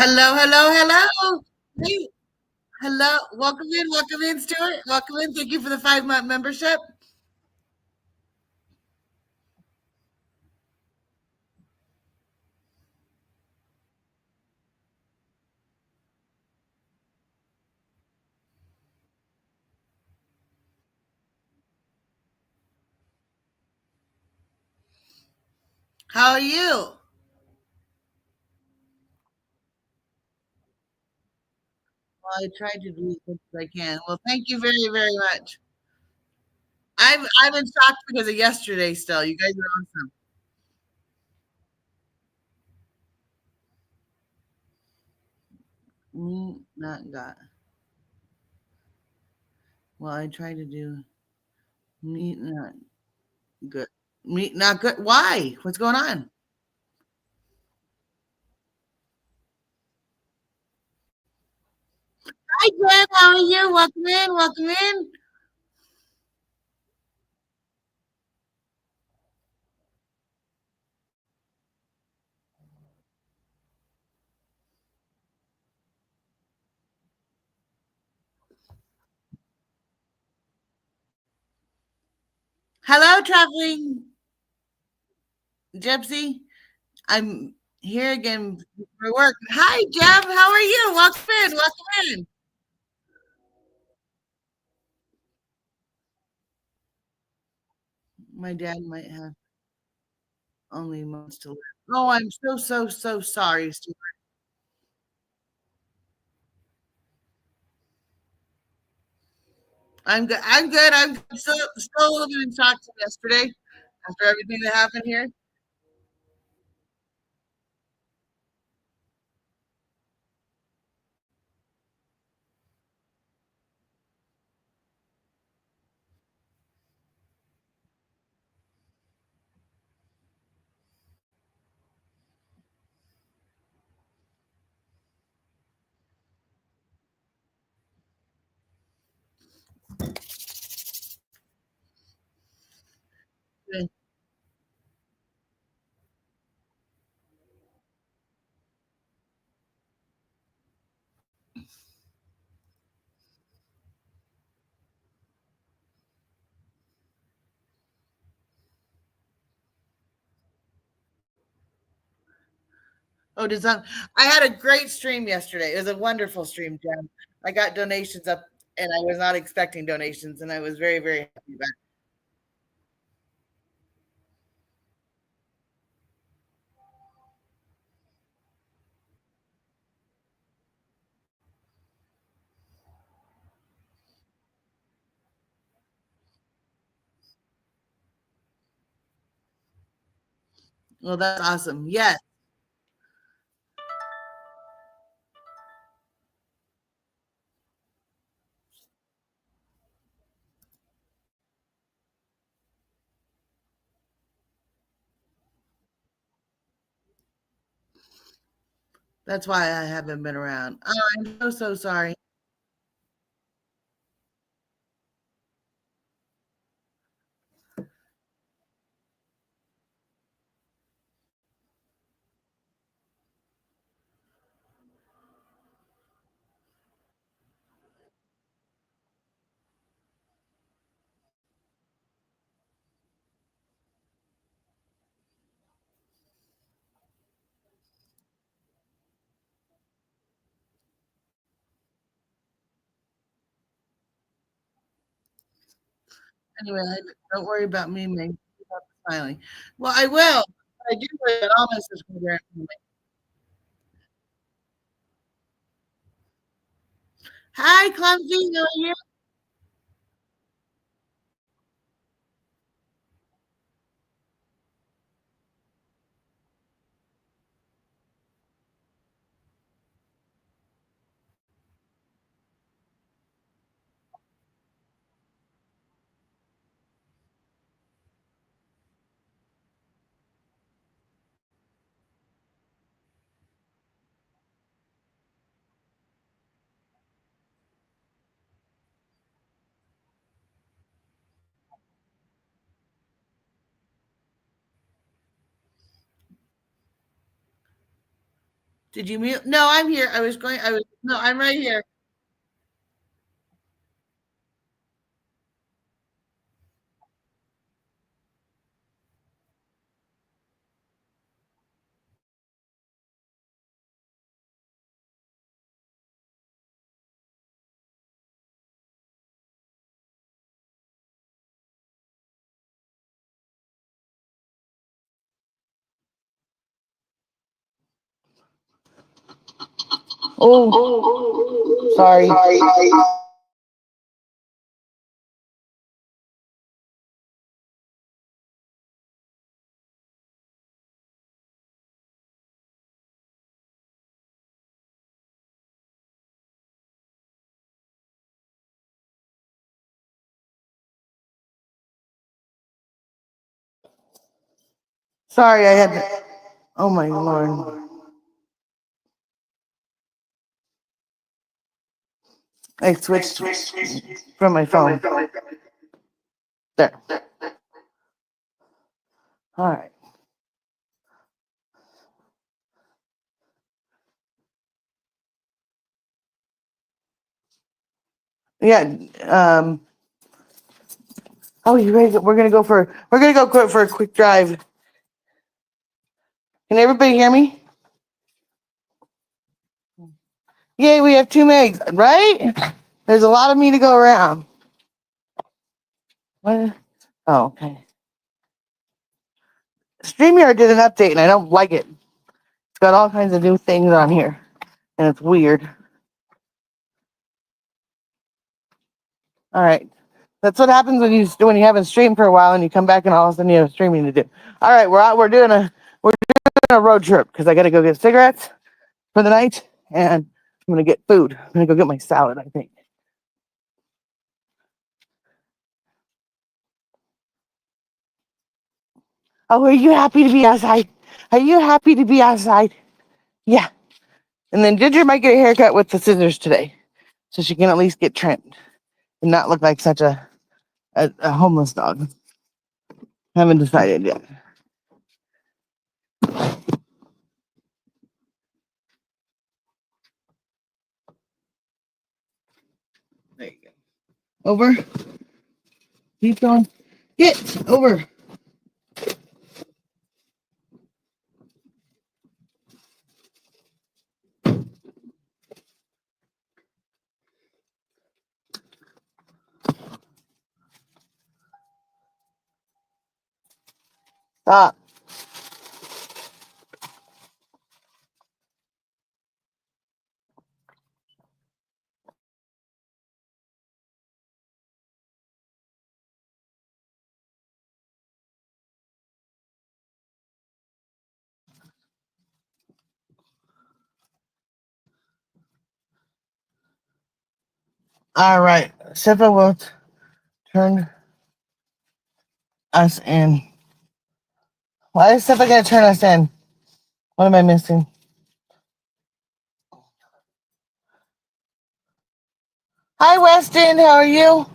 Hello, hello, hello. Hey, hello. Welcome in, Stuart. Welcome in. Thank you for the 5 month membership. How are you? Well, I tried to do as much as I can. Well, thank you very, very much. I'm in shock because of yesterday. Still, you guys are awesome. Not got. Well, I tried to do meat not good. Meat not good. Why? What's going on? Hi, Jen. How are you? Welcome in. Welcome in. Hello, traveling gypsy. I'm here again for work. Hi, Jeff. How are you? Welcome in. Welcome in. My dad might have only months to live. Oh, I'm so sorry, Stuart. I'm good. I'm good. I'm still a little bit in shock from yesterday after everything that happened here. Oh, does that? I had a great stream yesterday. It was a wonderful stream, Jen. I got donations up, and I was not expecting donations, and I was very, very happy about it. Well, that's awesome. Yes, that's why I haven't been around. Oh, I'm so sorry. Anyway, don't worry about me, Meg. Stop smiling. Well, I will. I do worry about all my sisters there. Hi, Clumsy. How are you? Did you mute? No, I'm here. No, I'm right here. Oh, sorry. Sorry, I had to. Oh my lord. I switched from my phone. There. All right. Yeah. Oh, you ready? We're gonna go for a quick drive. Can everybody hear me? Yay, we have 2 megs, right? There's a lot of me to go around. What? Oh, okay. StreamYard did an update and I don't like it. It's got all kinds of new things on here and it's weird. All right. That's what happens when you haven't streamed for a while and you come back and all of a sudden you have streaming to do. All right, we're doing a road trip because I got to go get cigarettes for the night and I'm gonna get food. I'm gonna go get my salad, I think. Oh, are you happy to be outside? Are you happy to be outside? Yeah. And then Ginger might get a haircut with the scissors today, so she can at least get trimmed and not look like such a homeless dog. Haven't decided yet. There you go. Over. Keep going. Get over. Stop. All right. Sifa will turn us in. Why is Sifa gonna turn us in? What am I missing? Hi, Weston. How are you?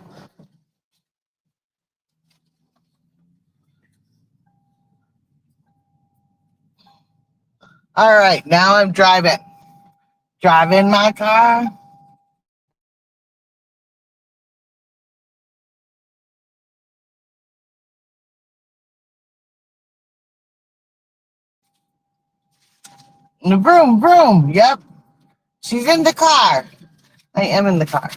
All right. Now I'm driving. Driving my car. Vroom, vroom. Yep. She's in the car. I am in the car.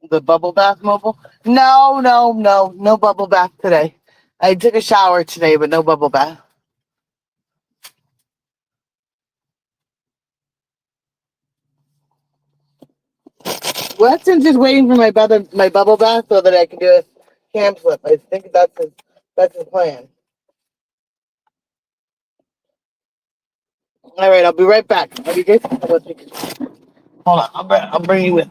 The bubble bath mobile? No, no, no, no bubble bath today. I took a shower today, but no bubble bath. Weston's just waiting for my bubble bath so that I can do a cam flip. I think that's his plan. All right, I'll be right back. Have you guys? Hold on, I'll bring you with.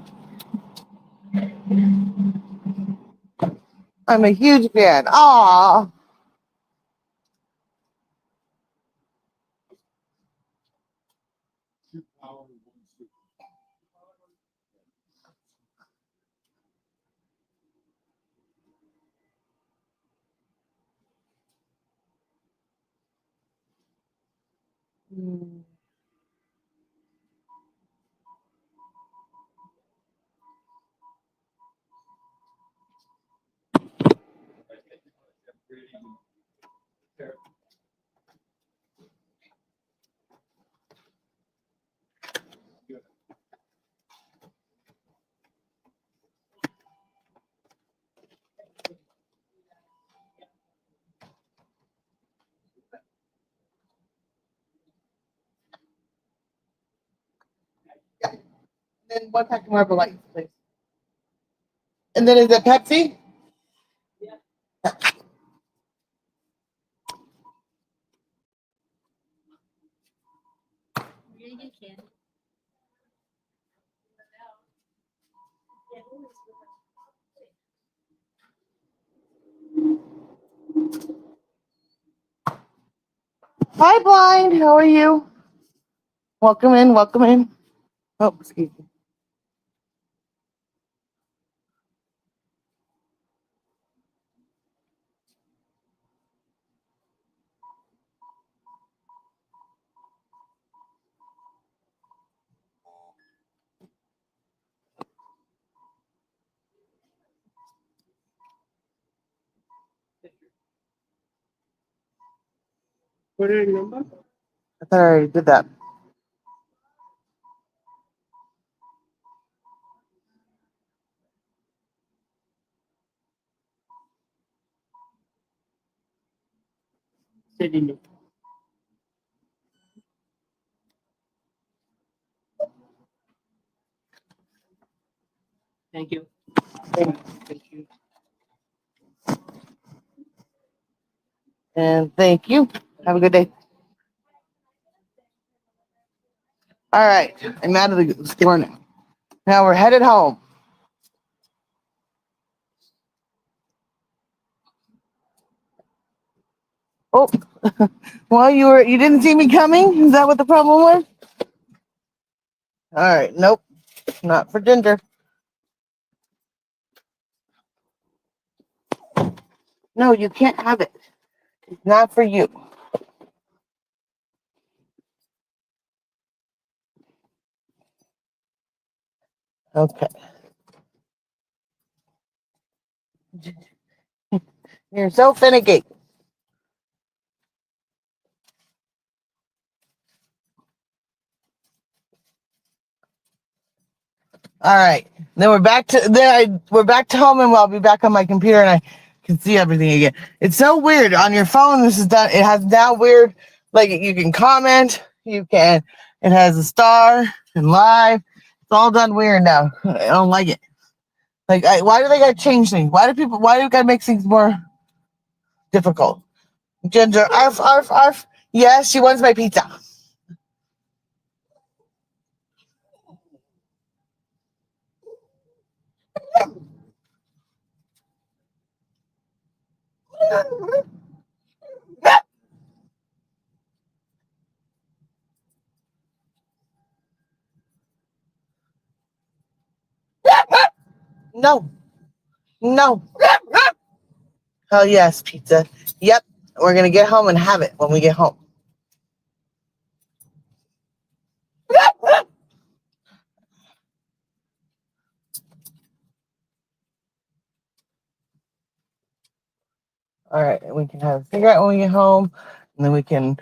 I'm a huge fan. Aw. Then one pack of Marble Lights, please. And then is it Pepsi? Hi, Blind. How are you? Welcome in. Welcome in. Oh, excuse me. What are your number? I thought I already did that. Thank you. Thank you. And thank you. Have a good day. All right. I'm out of the store now. Now we're headed home. Oh, well, you didn't see me coming? Is that what the problem was? All right. Nope. Not for Ginger. No, you can't have it. It's not for you. Okay. You're so finicky. All right. Then we're back to home, and I'll be back on my computer, and I can see everything again. It's so weird on your phone. This is done. It has now weird, like you can comment. It has a star and live. It's all done weird now. I don't like it. Like, why do they gotta change things? Why do you gotta make things more difficult? Ginger, arf, arf, arf. Yes, she wants my pizza. No, no. Oh, yes, pizza. Yep. We're going to get home and have it when we get home. All right. We can have a cigarette when we get home. And then we can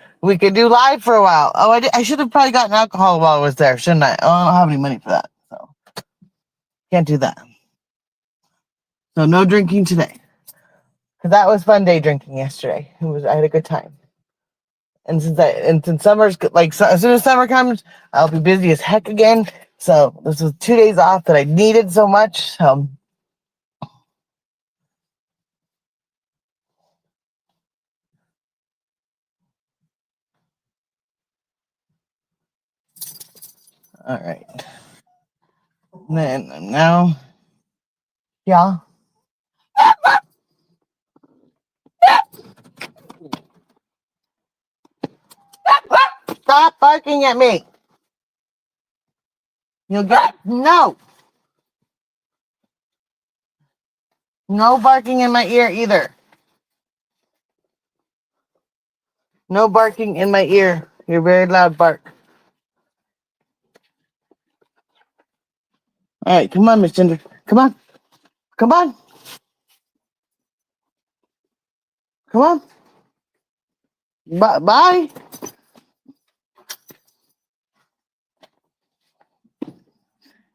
do live for a while. Oh, I should have probably gotten alcohol while I was there, shouldn't I? Oh, I don't have any money for that. So can't do that. So no drinking today. Because that was fun day drinking yesterday. I had a good time. And since summer's like as soon as summer comes, I'll be busy as heck again. So this was 2 days off that I needed so much. So all right. And then now, yeah. Stop barking at me. You'll get no. No barking in my ear either. No barking in my ear. You're very loud bark. All right, come on, Miss Ginger. Come on. Come on. Come on. Bye.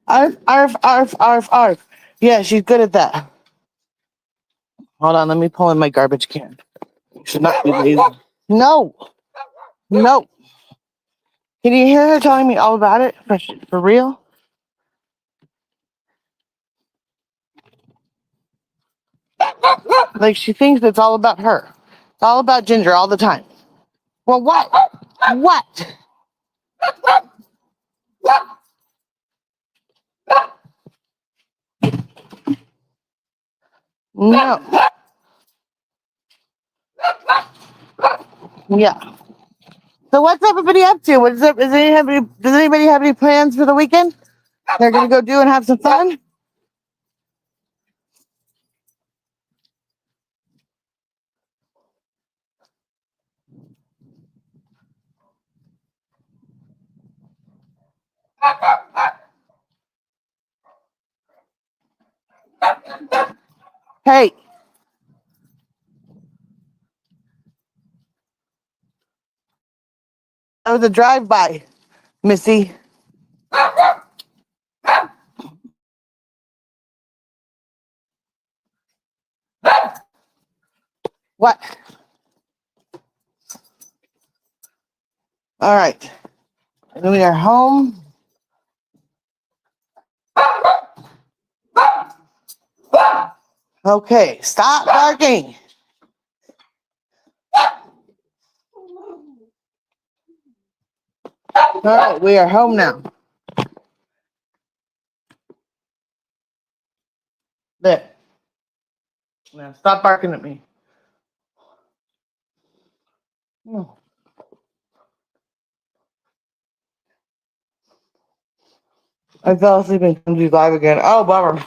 Arf, arf, arf, arf, arf. Yeah, she's good at that. Hold on, let me pull in my garbage can. Should not be lazy. No. No. Can you hear her telling me all about it? For real? Like she thinks it's all about her. It's all about Ginger all the time. Well, what? What? No. Yeah. So what's everybody up to? What's up? Does anybody have any plans for the weekend? They're gonna go do and have some fun? Hey, that was a drive-by, Missy. What? All right. We are home. Okay, stop barking. All right, we are home now. There. Now stop barking at me. No. I fell asleep and come to live again. Oh, bummer.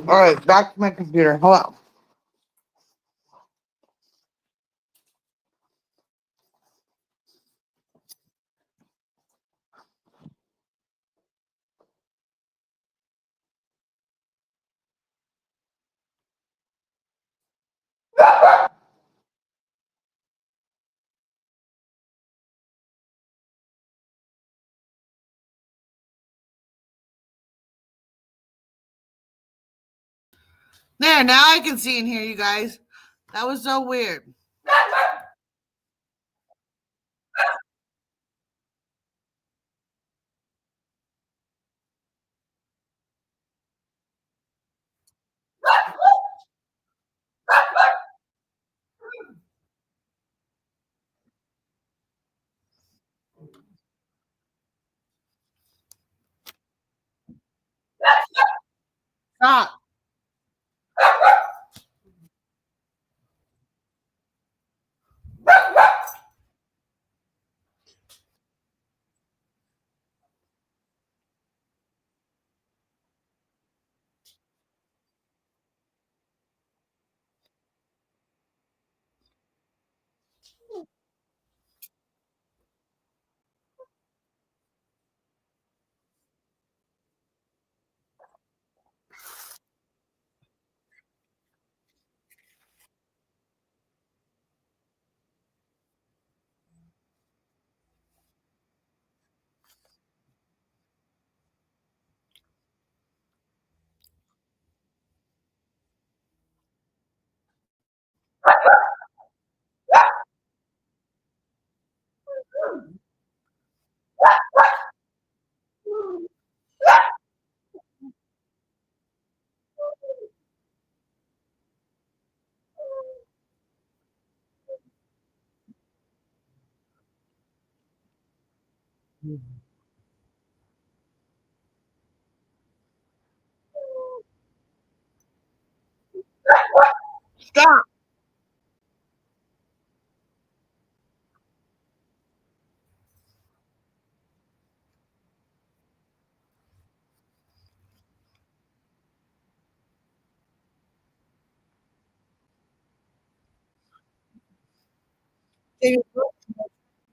All right, back to my computer. Hold on. There, now I can see and hear you guys. That was so weird. Stop. Stop.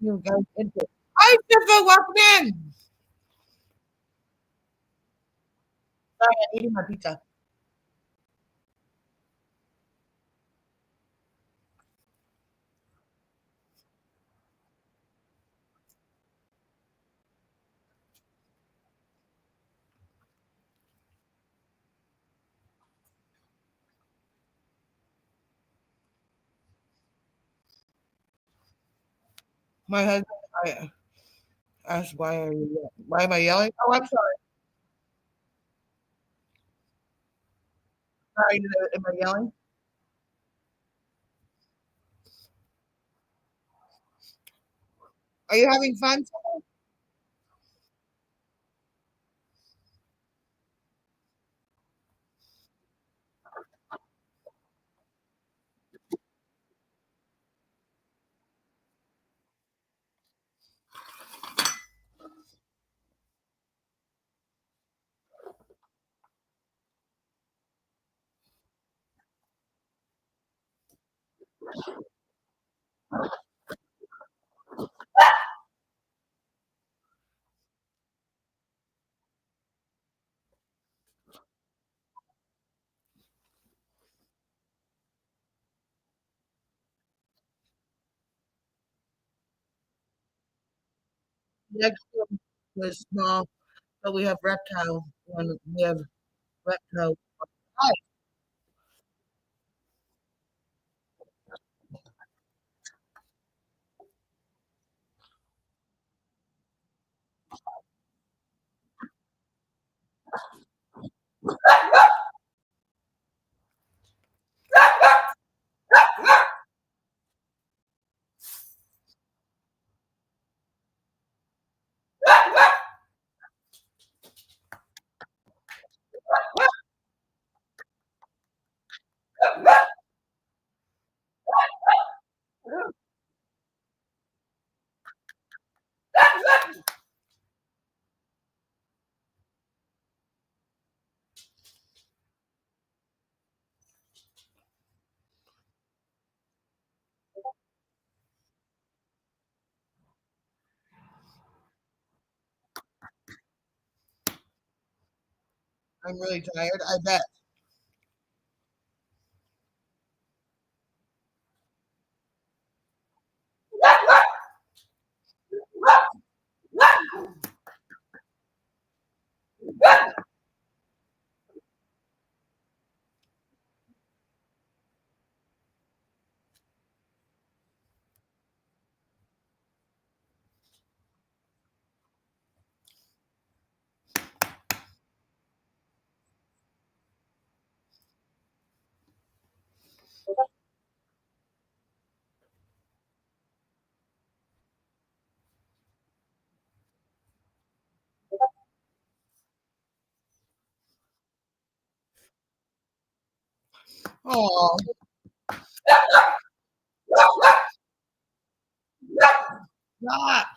You guys into it. Hi, Tifa, welcome in. Sorry, I'm eating my pizza. My husband, I asked, why am I yelling? Oh, I'm sorry. Sorry, am I yelling? Are you having fun? Next one was small, but we have reptile. We have reptile. Hi. I'm really tired. I bet. Oh, stop.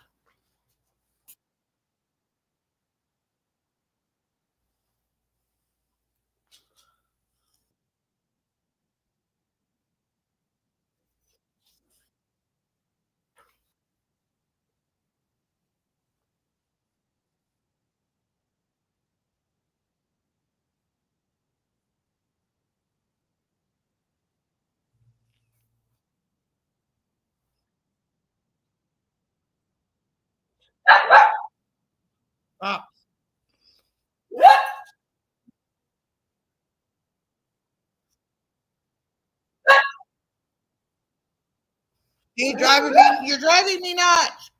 Stop. You're driving me nuts.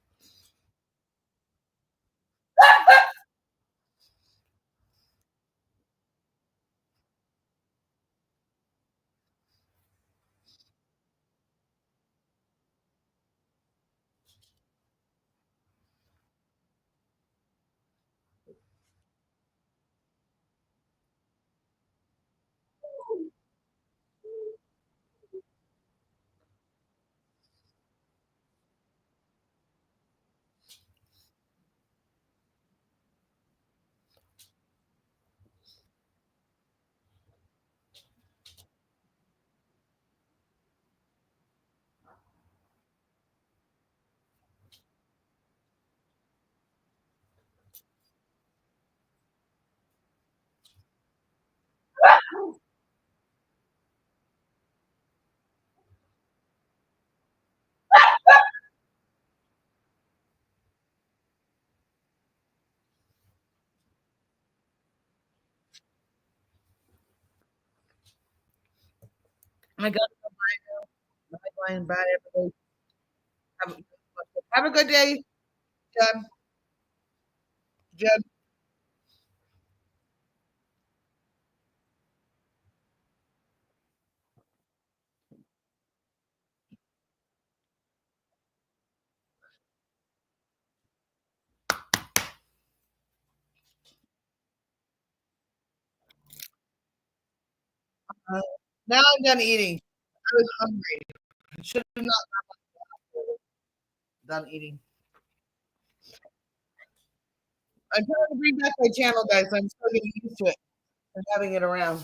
I got to go bye, bye, bye, everybody. Have a, have a good day, Jen. Jen. Uh, now I'm done eating. I was hungry. I should have not done eating. I'm trying to bring back my channel, guys. I'm still getting used to it and having it around.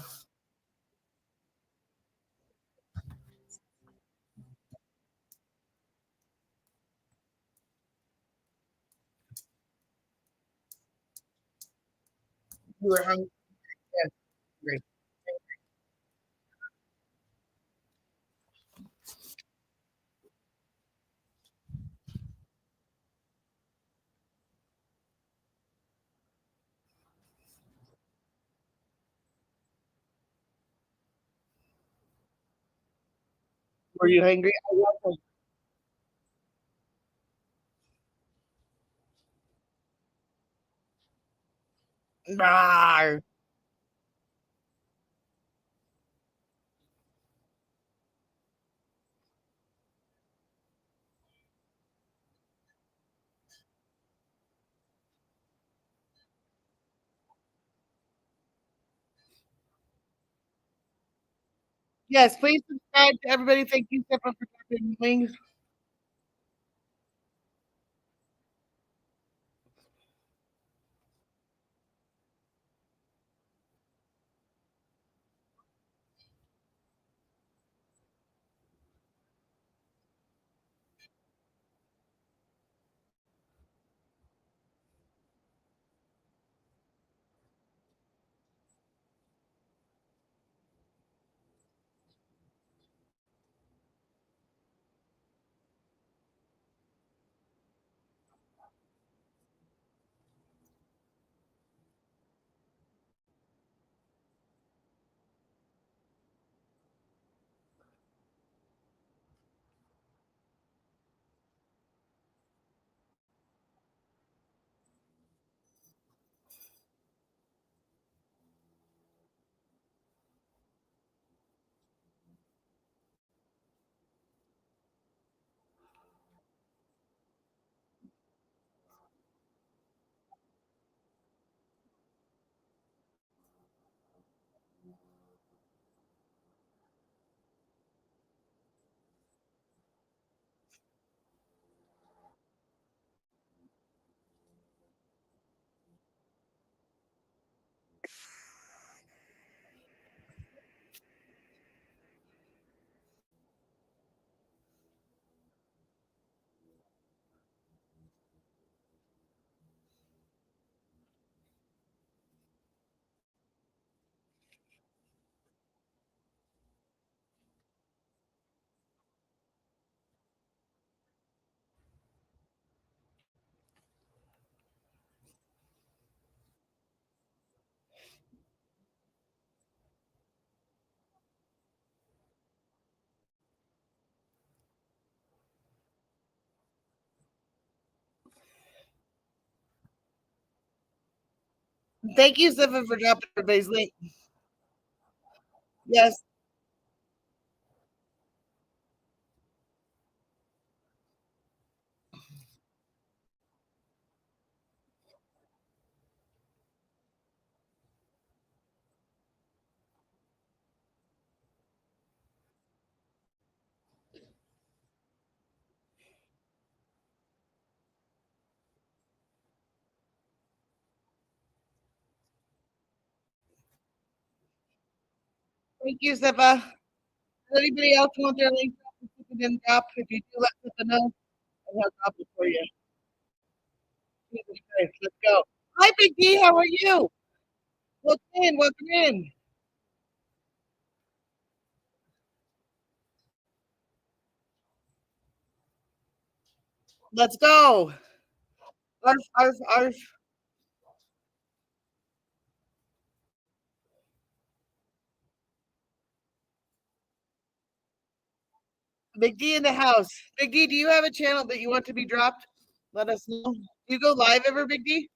You were hungry. Yes, hungry. Were you hungry? I was hungry. Yes, please subscribe to everybody. Thank you, Stefan, for talking wings. Thank you, Stefan, for dropping everybody's link. Yes, thank you, Stefan. Does anybody else want their link didn't drop? If you do, let Stefan know. I'll drop it for you. Jesus Christ, let's go. Hi, Big D. How are you? Welcome in. Welcome in. Let's go. Arf, arf, arf. Big D in the house. Big D, do you have a channel that you want to be dropped? Let us know. Do you go live ever, Big D?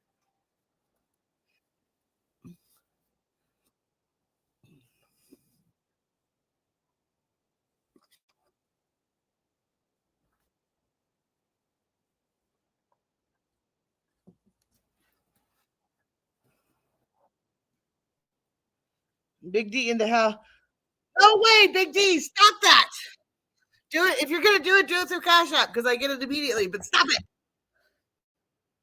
Big D in the house. No way, Big D, stop that. Do it. If you're gonna do it through Cash App because I get it immediately. But stop it,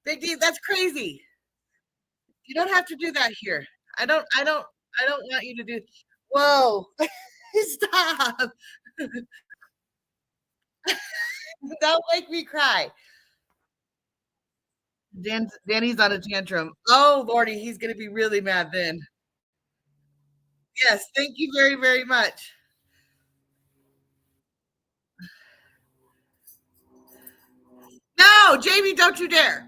Big D. That's crazy. You don't have to do that here. I don't want you to do. Whoa, stop. Don't make me cry. Danny's on a tantrum. Oh Lordy, he's gonna be really mad then. Yes, thank you very, very much. No, Jamie, don't you dare.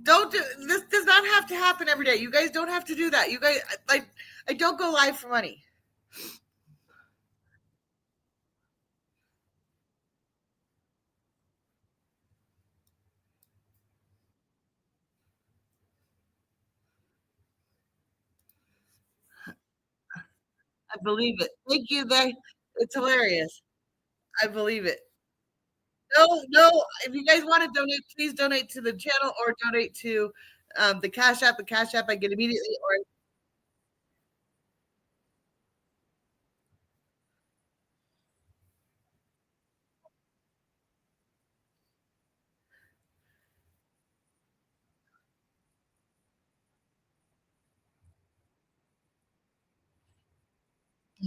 Don't do this. Does not have to happen every day. You guys don't have to do that. You guys, like, I don't go live for money. I believe it. Thank you. It's hilarious. I believe it. No, no. If you guys want to donate, please donate to the channel or donate to the Cash App. The Cash App I get immediately. Or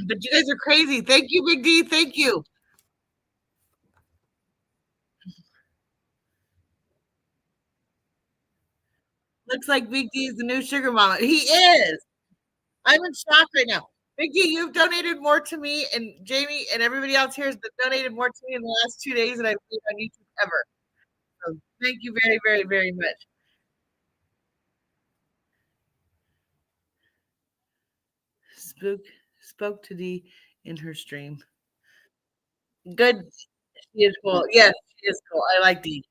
but you guys are crazy. Thank you, Big D. Thank you. Looks like Big D is the new sugar mama. He is. I'm in shock right now. Big D, you've donated more to me and Jamie and everybody else here has donated more to me in the last 2 days than I've made on YouTube ever. So thank you very, very, very much. Spook spoke to D in her stream. Good. She is cool. Yes, she is cool. I like D.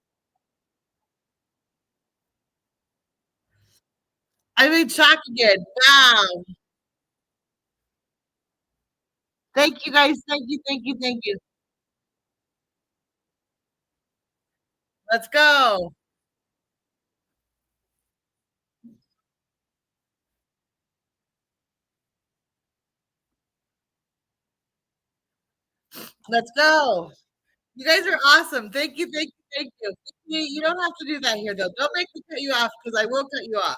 I'm in shock again. Wow. Thank you guys. Thank you. Thank you. Thank you. Let's go. Let's go. You guys are awesome. Thank you. Thank you. Thank you. You don't have to do that here, though. Don't make me cut you off because I will cut you off.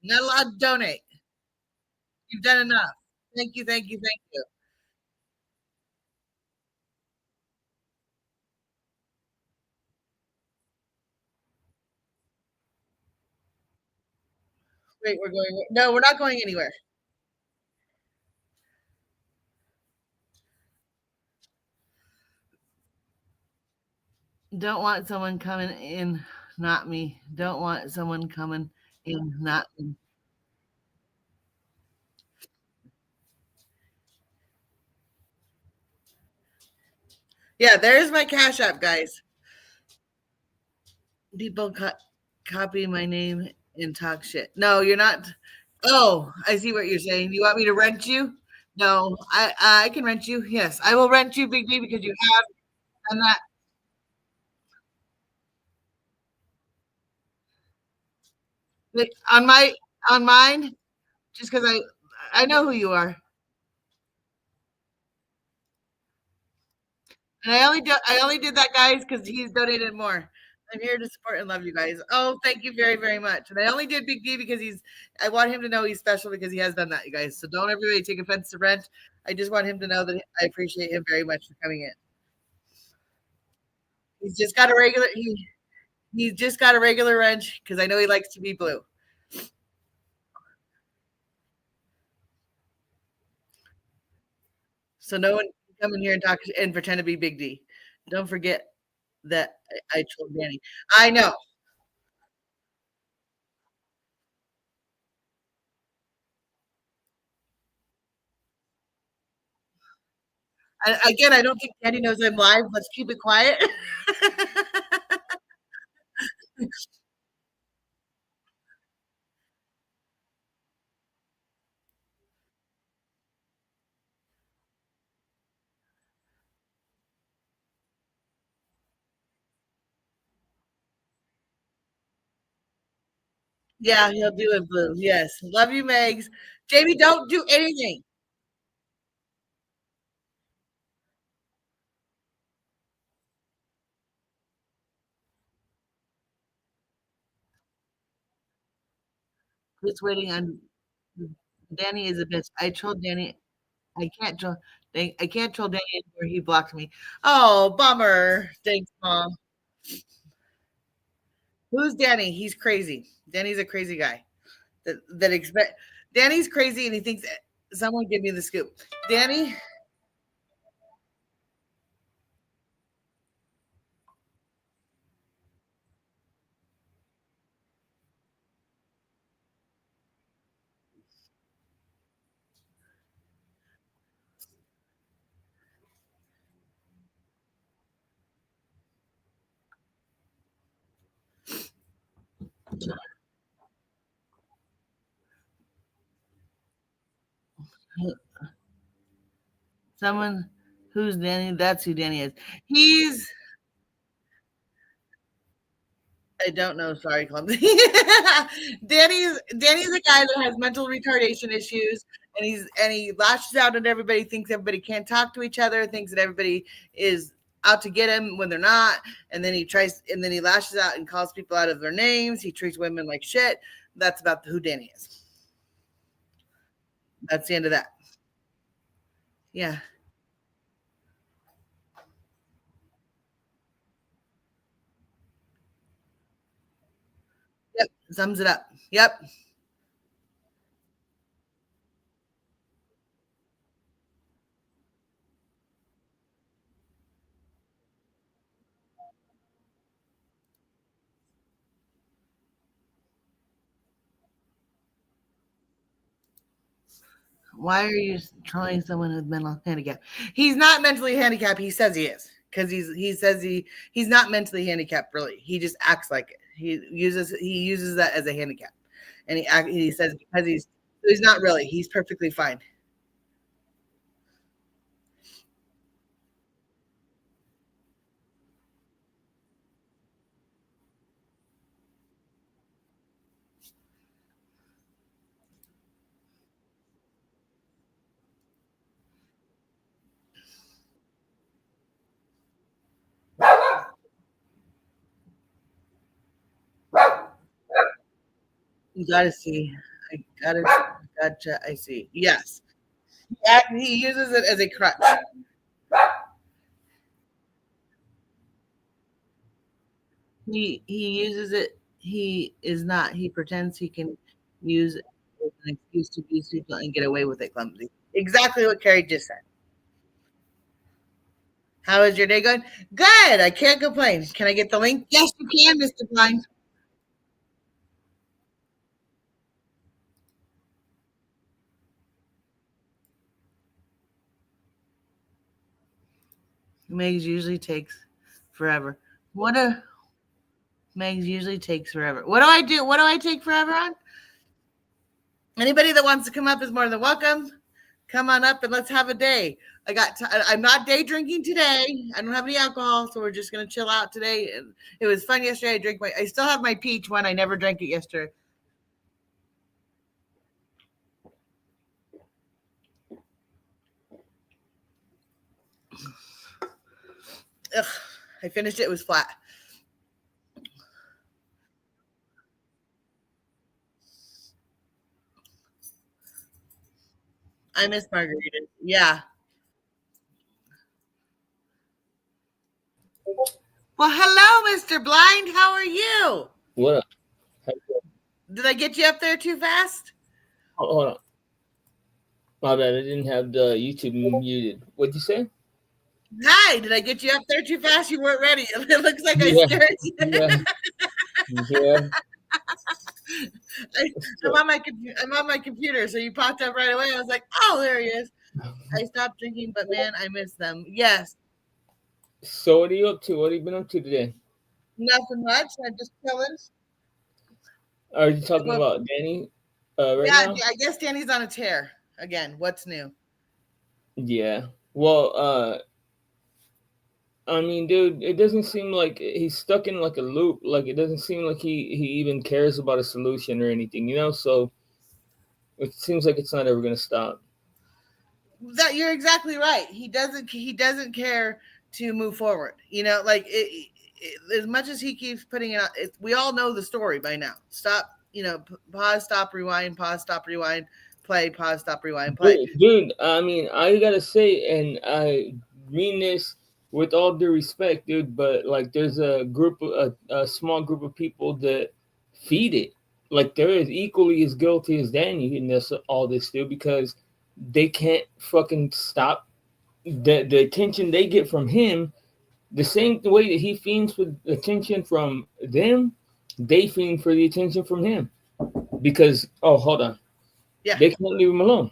Not allowed to donate. You've done enough. Thank you. Thank you. Thank you. Wait, we're going. No, we're not going anywhere. Don't want someone coming in, not me. Don't want someone coming in, not me. Yeah, there's my Cash App, guys. People copy my name and talk shit. No, you're not. Oh, I see what you're saying. You want me to rent you? No, I can rent you. Yes, I will rent you, Big D, because you have done that on mine. Just because I know who you are, and I only did that, guys, because he's donated more. I'm here to support and love you guys. Oh, thank you very, very much. And I only did Big D because I want him to know he's special because he has done that, you guys. So don't everybody take offense to rent. I just want him to know that I appreciate him very much for coming in. He's just got a regular he's just got a regular wrench because I know he likes to be blue. So no one can come in here and talk and pretend to be Big D. Don't forget that I told Danny. I know. Again, I don't think Danny knows I'm live. Let's keep it quiet. Yeah, he'll do it blue. Yes. Love you, Megs. Jamie, don't do anything. Just waiting on Danny is a bitch. I told Danny I can't tell I can't tell Danny where he blocked me. Oh, bummer. Thanks, Mom. Who's Danny? He's crazy. Danny's a crazy guy. That expect Danny's crazy and he thinks someone give me the scoop. Danny, someone who's Danny, that's who Danny is. He's I don't know. Sorry, clumsy. Danny's a guy that has mental retardation issues, and he lashes out at everybody. Thinks everybody can't talk to each other. Thinks that everybody is out to get him when they're not. And then he lashes out and calls people out of their names. He treats women like shit. That's about who Danny is. That's the end of that. Yeah. Yep. Sums it up. Yep. Why are you trolling someone with mental handicap? He's not mentally handicapped. He says he is because he's not mentally handicapped. Really, he just acts like it. He uses that as a handicap, and he says because he's not really. He's perfectly fine. You gotta see. I gotta gotcha. I see. Yes, he uses it as a crutch. He uses it. He is not. He pretends he can use it as an excuse to abuse people and get away with it clumsy. Exactly what Carrie just said. How is your day going? Good. I can't complain. Can I get the link? Yes, you can, Mr. Blind. Megs usually takes forever. Megs usually takes forever. What do I do? What do I take forever on? Anybody that wants to come up is more than welcome. Come on up and let's have a day. I'm not day drinking today. I don't have any alcohol, so we're just gonna chill out today. And it was fun yesterday. I still have my peach one. I never drank it yesterday. Ugh, I finished it. It was flat. I miss margaritas. Yeah. Well, hello, Mr. Blind. How are you? What? Did I get you up there too fast? Hold on. My bad. I didn't have the YouTube muted. What'd you say? Hi. Did I get you up there too fast? You weren't ready. It looks like I Yeah. scared you. Yeah. Yeah. I'm on my computer, so you popped up right away. I was like, oh, there he is. I stopped drinking, but man, I miss them. Yes. So what are you up to? What have you been up to today? Nothing much. I just chilling. Are you talking Well, about Danny right yeah, now? I guess Danny's on a tear again. What's new? Yeah. Well, I mean, dude, it doesn't seem like he's stuck in like a loop. Like it doesn't seem like he even cares about a solution or anything, you know? So it seems like it's not ever gonna stop. That you're exactly right. He doesn't care to move forward. You know, like as much as he keeps putting it out, we all know the story by now. Stop. You know, pause, stop, rewind, pause, stop, rewind, play, pause, stop, rewind, play. Dude, I mean, I gotta say, and I mean this with all due respect, dude, but like there's a small group of people that feed it. Like they're as equally as guilty as Danny in all this, dude, because they can't fucking stop the attention they get from him. The same way that he fiends for attention from them, they fiend for the attention from him. Because hold on, Yeah. they can't leave him alone.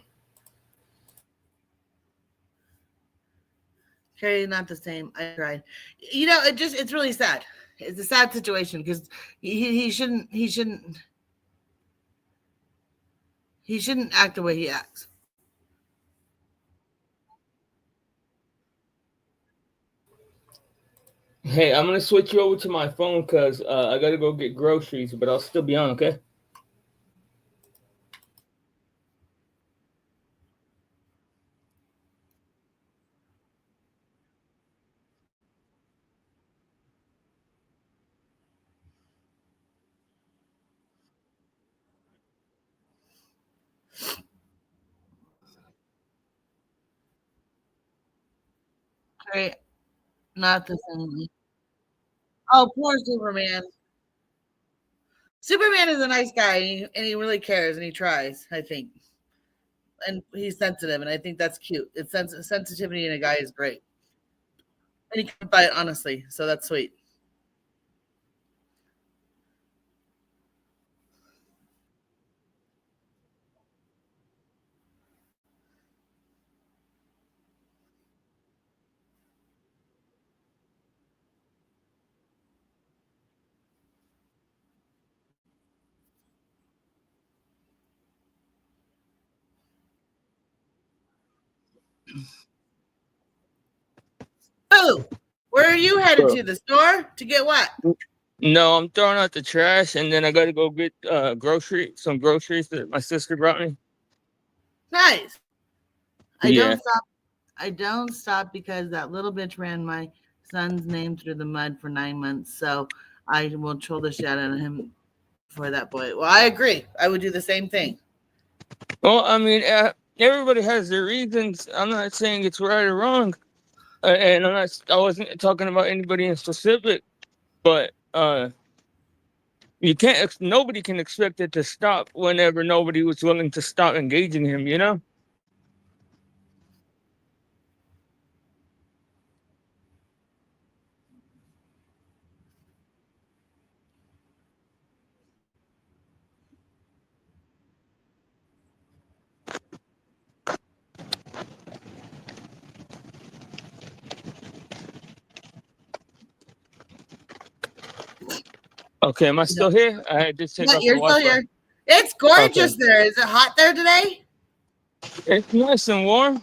Okay, not the same. I tried. You know, it's really sad. It's a sad situation because he shouldn't act the way he acts. Hey, I'm gonna switch you over to my phone because I gotta go get groceries, but I'll still be on, okay? Okay, not the same. Oh, poor Superman. Superman is a nice guy, and he really cares, and he tries. I think, and he's sensitive, and I think that's cute. It's sensitivity in a guy is great, and he can buy it honestly, so that's sweet. Oh, where are you headed Bro. to? The store to get what? No, I'm throwing out the trash, and then I gotta go get some groceries that my sister brought me. Nice. I Yeah. don't stop. I don't stop because that little bitch ran my son's name through the mud for 9 months. So I will troll the shit out of him for that boy. Well, I agree. I would do the same thing. Well, I mean, everybody has their reasons. I'm not saying it's right or wrong, and I wasn't talking about anybody in specific, but you can't. Nobody can expect it to stop whenever nobody was willing to stop engaging him. You know. Okay, am I still here? I did take But off the you're still Wi-Fi. here. It's Okay. gorgeous there. Is it hot there today? It's nice and warm.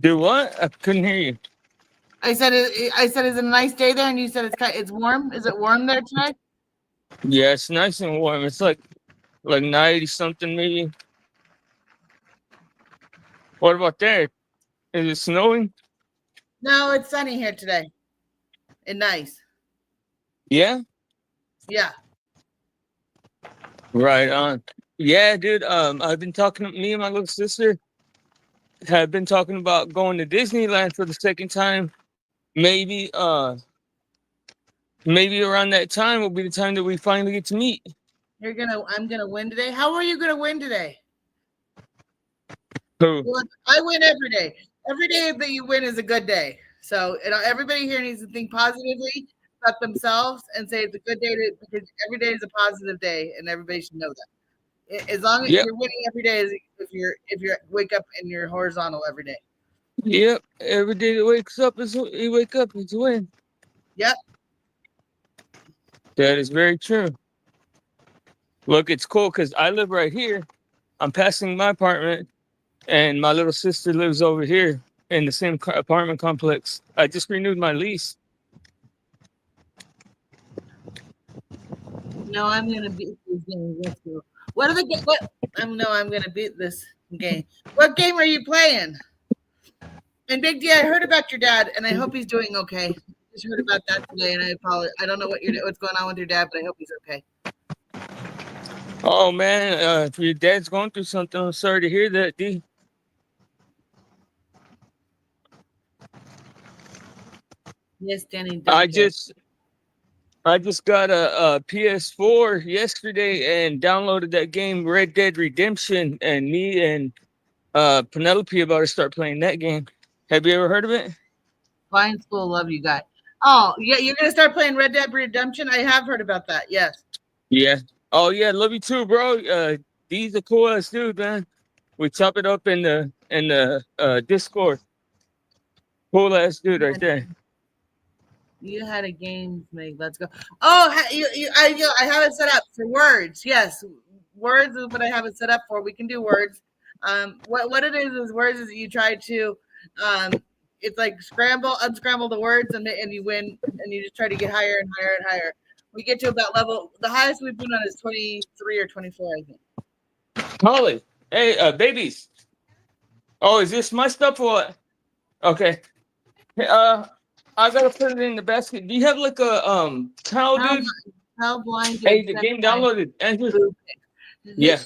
Do what? I couldn't hear you. I said, is it a nice day there? And you said it's warm. Is it warm there tonight? Yeah, it's nice and warm. It's like 90 something maybe. What about there? Is it snowing? No, it's sunny here today. And nice. Yeah. Yeah. Right on. Yeah, dude. I've been talking to me and my little sister have been talking about going to Disneyland for the second time. Maybe maybe around that time will be the time that we finally get to meet. I'm gonna win today. How are you gonna win today? Who? I win every day. Every day that you win is a good day. So everybody here needs to think positively about themselves and say it's a good day because every day is a positive day, and everybody should know that. As long as Yep. you're winning every day, if you wake up and you're horizontal every day. Yep. Every day that wakes up is you wake up, it's a win. Yep. That is very true. Look, it's cool because I live right here. I'm passing my apartment, and my little sister lives over here in the same apartment complex. I just renewed my lease. No, I'm gonna beat this game. Let's go. What are the what? I'm gonna beat this game. What game are you playing? And Big D, I heard about your dad, and I hope he's doing okay. I just heard about that today, and I apologize. I don't know what's going on with your dad, but I hope he's okay. Oh man, if your dad's going through something, I'm sorry to hear that, D. Yes, Danny. I just got a PS4 yesterday and downloaded that game Red Dead Redemption, and me and Penelope about to start playing that game. Have you ever heard of it? Fine School, love you guys. Oh yeah, you're gonna start playing Red Dead Redemption. I have heard about that. Yes. Yeah. Oh yeah, love you too, bro. D's a cool ass dude, man. We chop it up in the Discord. Cool ass dude right there. You had a game, Meg. Let's go. Oh, I have it set up for words. Yes, words is what I have it set up for. We can do words. What it is words is you try to, it's like unscramble the words, and you win, and you just try to get higher and higher and higher. We get to about level. The highest we've been on is 23 or 24, I think. Holly, hey, babies. Oh, is this my stuff or what? Okay. Hey, I gotta put it in the basket. Do you have like a towel, dude? How blind? Hey, the game downloaded. Yeah.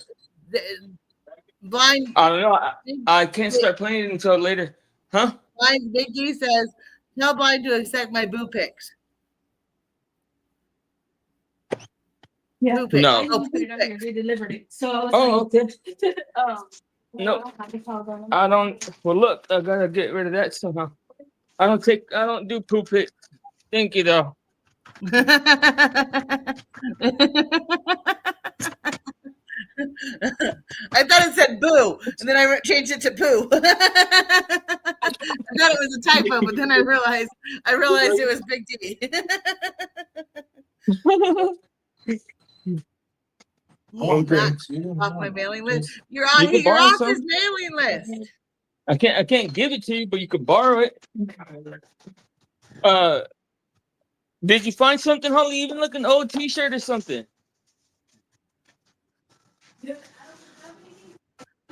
Blind. I don't know. I can't start playing it until later. Huh? Blind Big D says, tell Blind to accept my boo pics. Yeah. No. They delivered it. So okay. No. I don't. Well, look, I gotta get rid of that somehow. I don't do poop pics. Thank you though. I thought it said boo, and then I changed it to poo. I thought it was a typo, but then I realized it was Big D. Off my mailing list. You're off his mailing list. I can't give it to you, but you could borrow it. Did you find something, Holly? Even like an old T-shirt or something?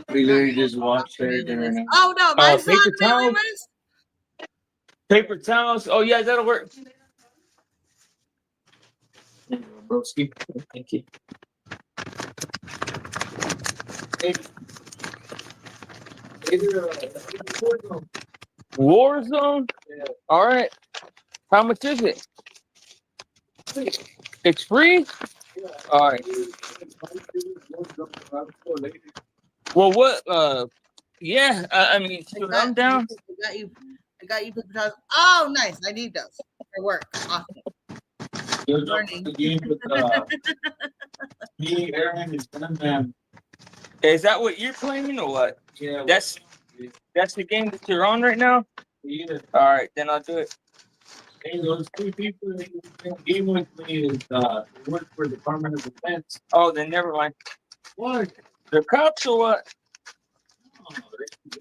We literally just watched everything right now. Oh no, my son paper mailing towels. list. Paper towels. Oh yeah, that'll work. Broski. Thank you. Warzone. Yeah. All right. How much is it? It's free. Yeah. All right. Well, what? Yeah. I mean, I'm down. I got you paper towels. Oh, nice. I need those for work. Awesome. Learning. Me, Aaron, and Sam. Is that what you're playing or what? Yeah. That's the game that you're on right now. Yeah. All right, then I'll do it. Hey, those two people that you game with me is work for the Department of Defense. Oh, then never mind. What? The cops or what? Oh,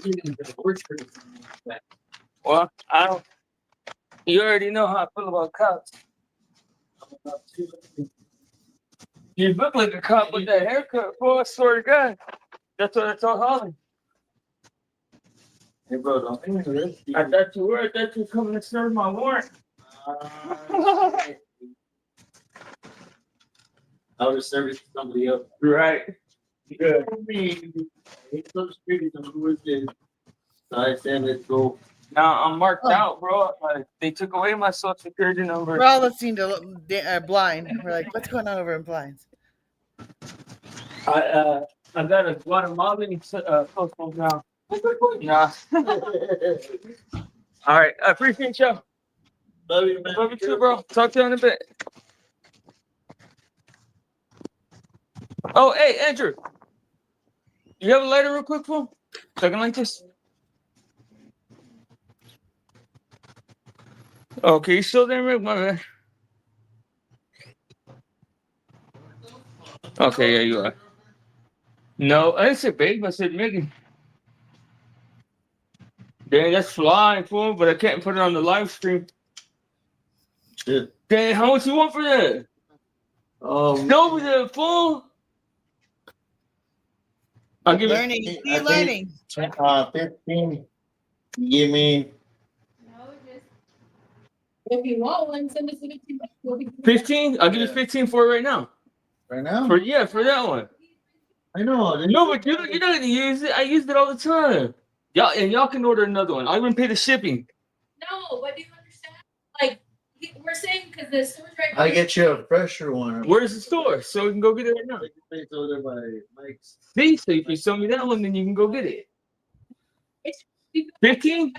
they work for the Department of Defense. Well, I don't. You already know how I feel about cops. You look like a cop with that haircut, boy. I swear to God. That's what I told Holly. Hey, bro, don't think of this. I thought you were. I thought you were coming to serve my warrant. I would have serviced somebody else. Right. Good. It's so street on who is this. So I said, let's go. Now I'm marked out, bro. They took away my social security number. We're all listening to Blind. We're like, what's going on over in Blinds? I got a Guatemalan postal now. Nah. All right. I appreciate you. Love you, man. Love you too, bro. Talk to you in a bit. Oh, hey, Andrew. You have a lighter real quick, fool? So I can like this? Okay, you still there, Rick? My bad. Okay, yeah, you are. No, I didn't say babe. I said Megan. Dang, that's flying, fool, but I can't put it on the live stream. Shit. Dang, how much you want for that? Over there, fool. I'll give you. Learning. I Keep think- learning. 15. You give me. No, just if you want one, send us a 15. 15? I'll give you 15 for it right now. Right now? For that one. I know. No, but you're not gonna use it. I used it all the time. Y'all can order another one. I even pay the shipping. No, but do you understand? Like, we're saying because the store's right I get you a fresher one. Where's the store? So we can go get it right now. It's over by Mike's. See, so if you sell me that one, then you can go get it. 15?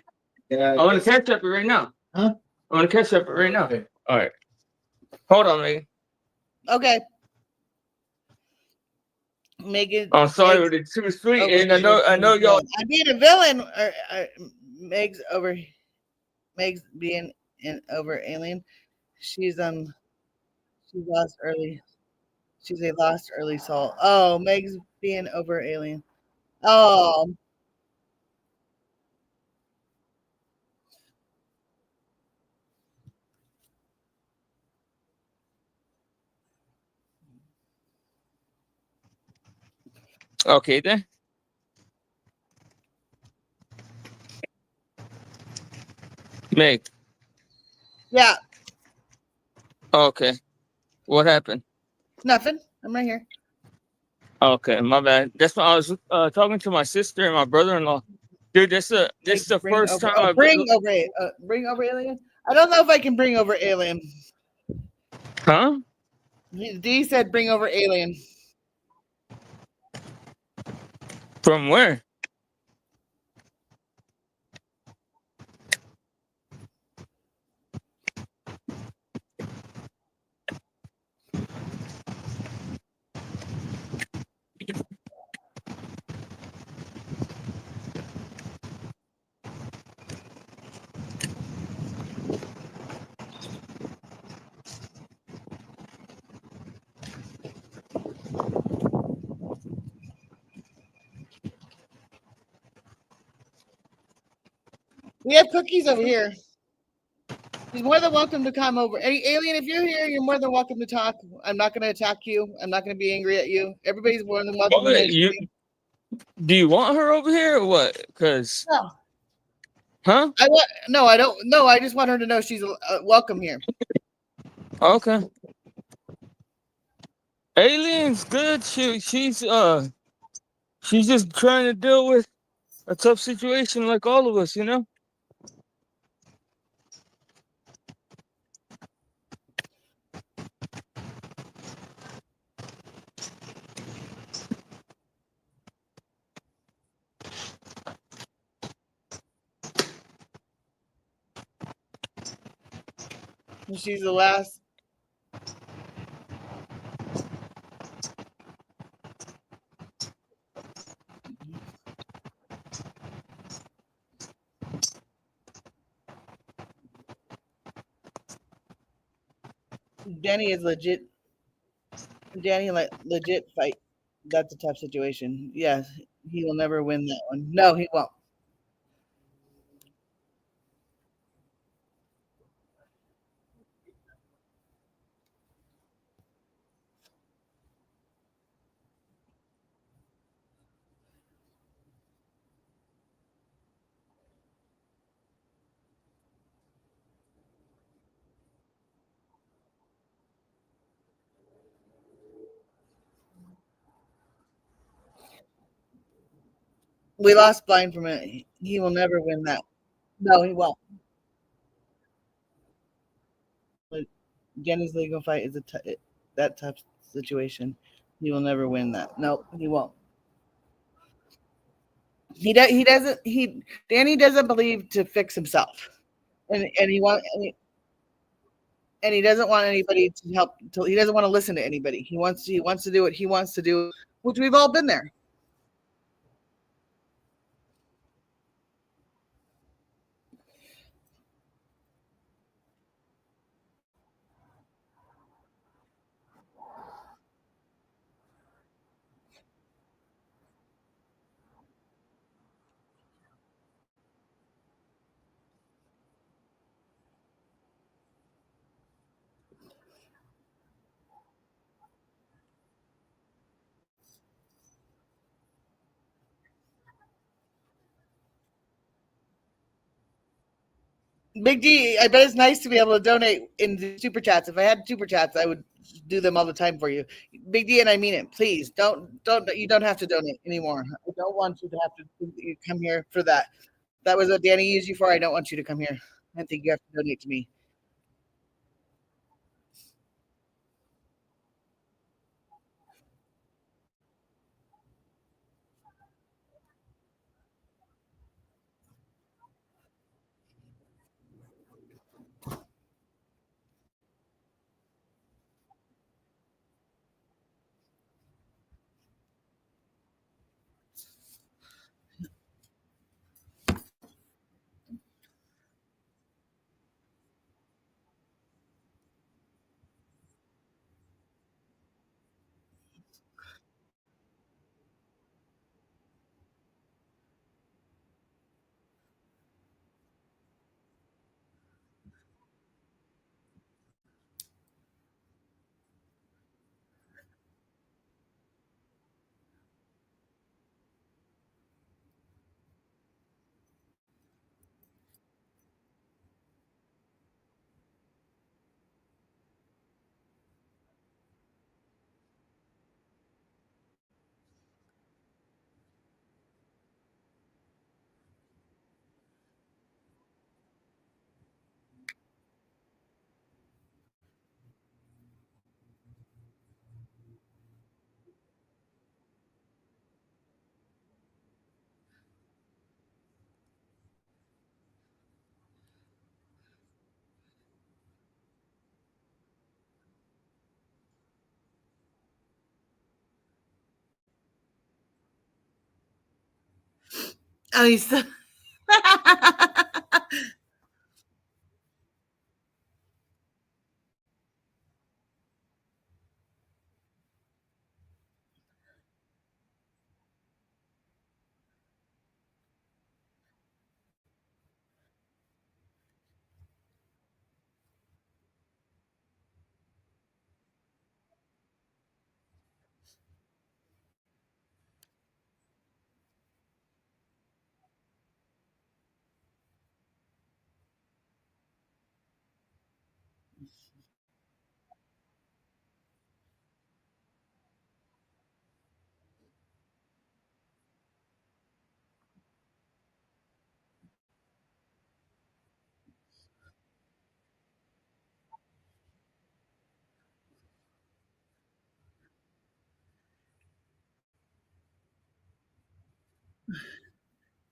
Yeah. I want to catch up it right now. Huh? I want to catch up it right now. Okay. All right. Hold on, Megan. Okay. Megan. I'm sorry, Meg's but it's too sweet, over and I here know being a y'all. villain. I'm being a villain. Meg's being over alien. She's lost early. She's a lost early soul. Oh, Meg's being over alien. Oh, Okay, then. Meg. yeah. Okay. What happened? Nothing. I'm right here. Okay, my bad. That's why I was talking to my sister and my brother-in-law. Dude, this is the Bring first over- time oh, I've bring over alien. I don't know if I can bring over alien. Huh? D said bring over alien. From where? We have cookies over here. He's more than welcome to come over. Any alien, if you're here, you're more than welcome to talk. I'm not going to attack you. I'm not going to be angry at you. Everybody's more than welcome. Well, to do you want her over here or what? Cause, No. huh? No, I don't. No, I just want her to know she's welcome here. Okay. Alien's good. She's just trying to deal with a tough situation like all of us, you know. She's the last. Danny is legit. Danny legit fight. That's a tough situation. Yes, he will never win that one. No, he won't. We lost blind from it. He will never win that. No, he won't. Jenny's legal fight is that tough situation. He will never win that. No, he won't. He doesn't he Danny doesn't believe to fix himself, and he doesn't want anybody to help. He doesn't want to listen to anybody. He wants to do what he wants to do, which we've all been there. Big D, I bet it's nice to be able to donate in the super chats. If I had super chats, I would do them all the time for you. Big D, and I mean it. Please don't you don't have to donate anymore. I don't want you to have to come here for that. That was what Danny used you for. I don't want you to come here. I think you have to donate to me. Oh, he's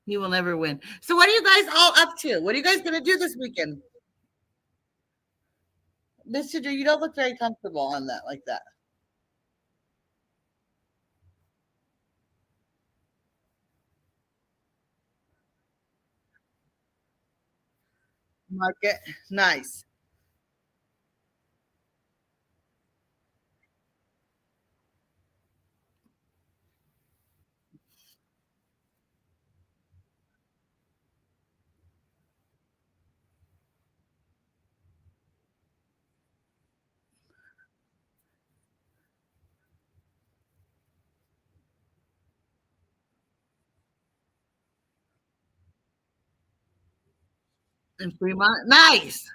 he will never win. So what are you guys all up to? What are you guys gonna do this weekend? Mr. Drew, you don't look very comfortable on that like that. Market. Nice. In Fremont. Nice.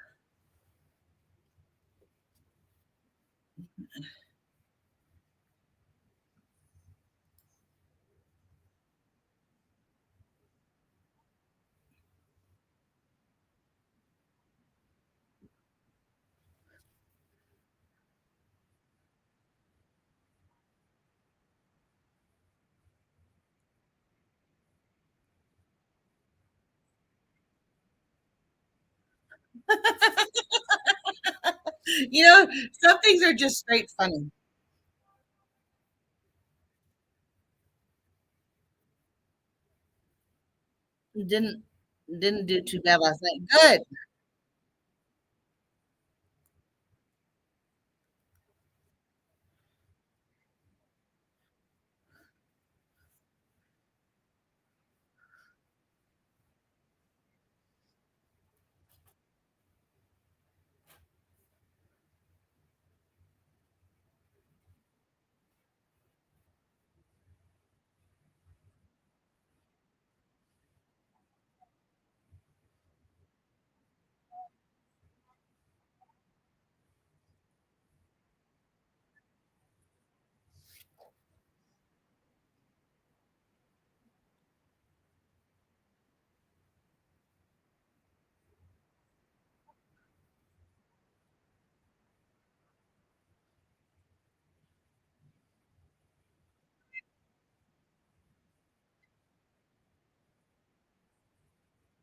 You know, some things are just straight funny. Didn't didn't do too bad last night. Good.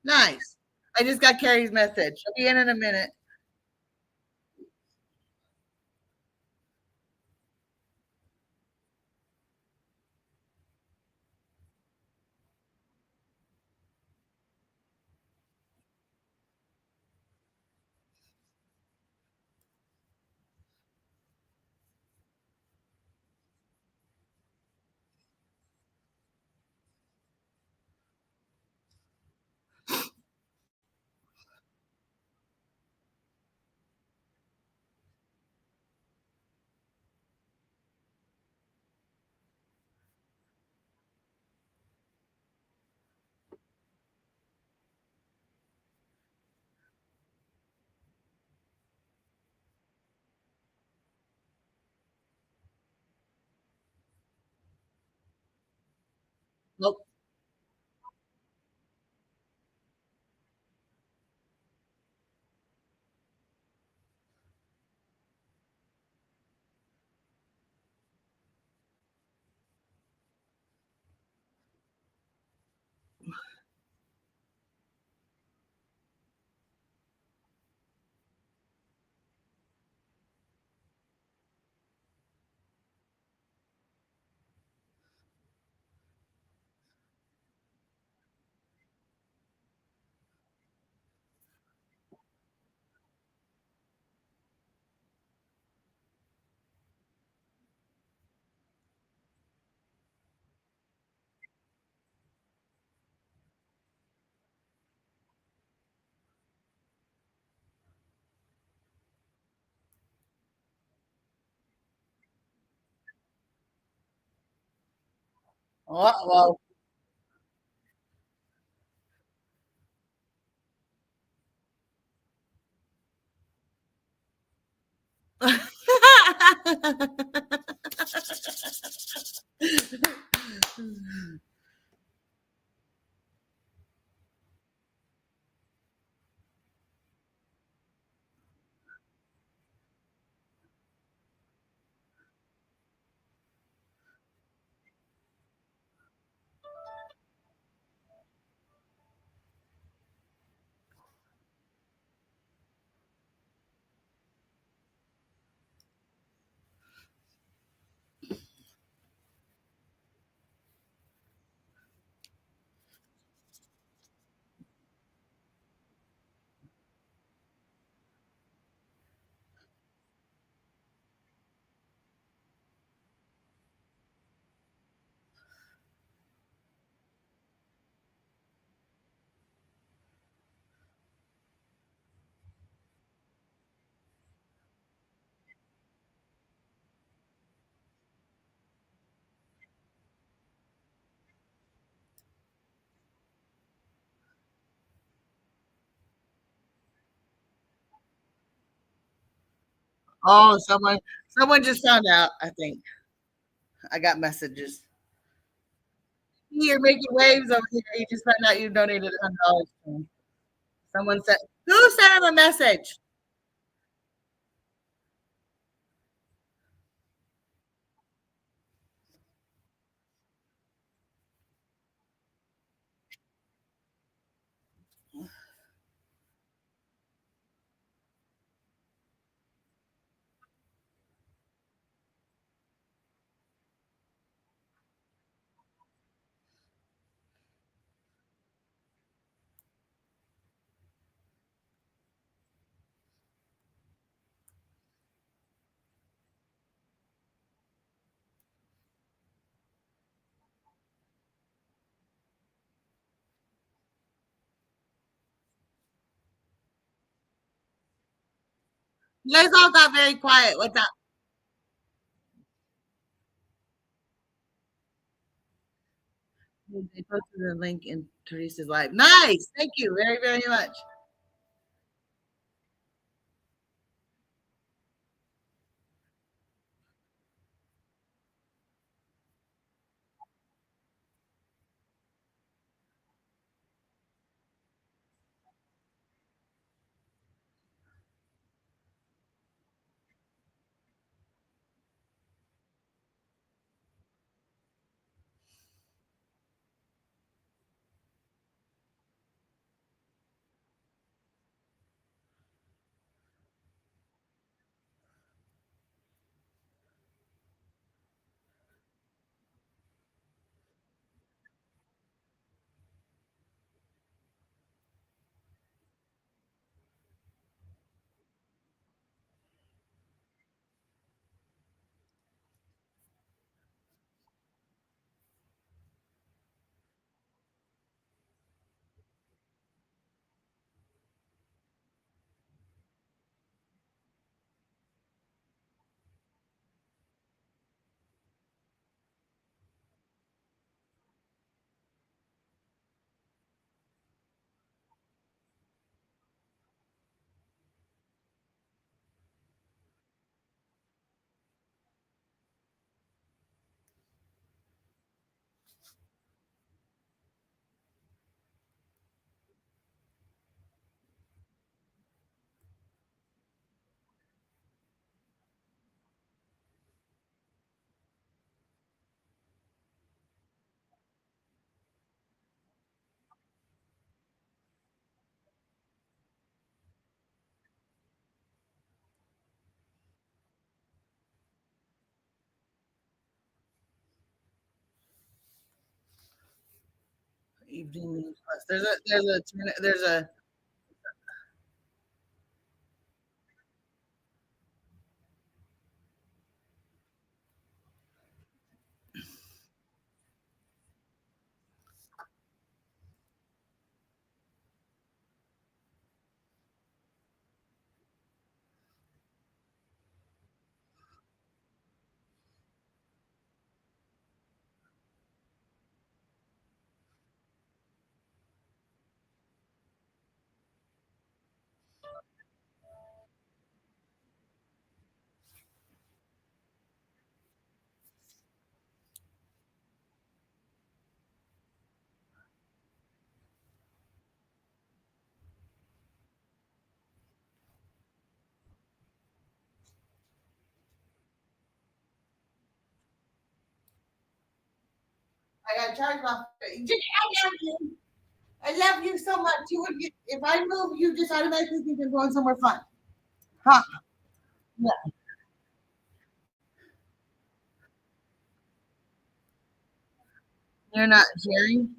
Nice. I just got Carrie's message. She'll be in a minute. Nope. Well. Oh, someone just found out, I think. I got messages. You're making waves over here. You just found out you donated $100 to him. Someone said, who sent him a message? You guys all got very quiet. What's up? They posted a link in Teresa's live. Nice. Thank you very, very much. Evening News Plus. There's a I got charged my. I love you. I love you so much. You would get, if I move, you just automatically think you're going somewhere fun. Huh? Yeah. You're not hearing.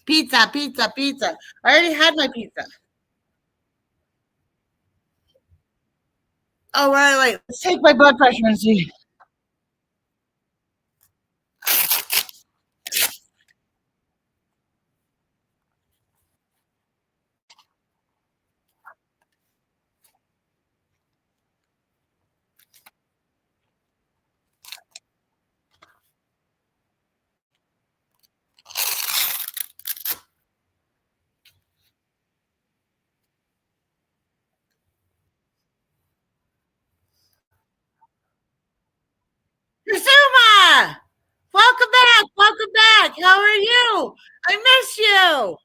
Pizza, pizza, pizza. I already had my pizza. Oh, wait. Let's take my blood pressure and see. Kusuma! Welcome back. Welcome back. How are you? I miss you.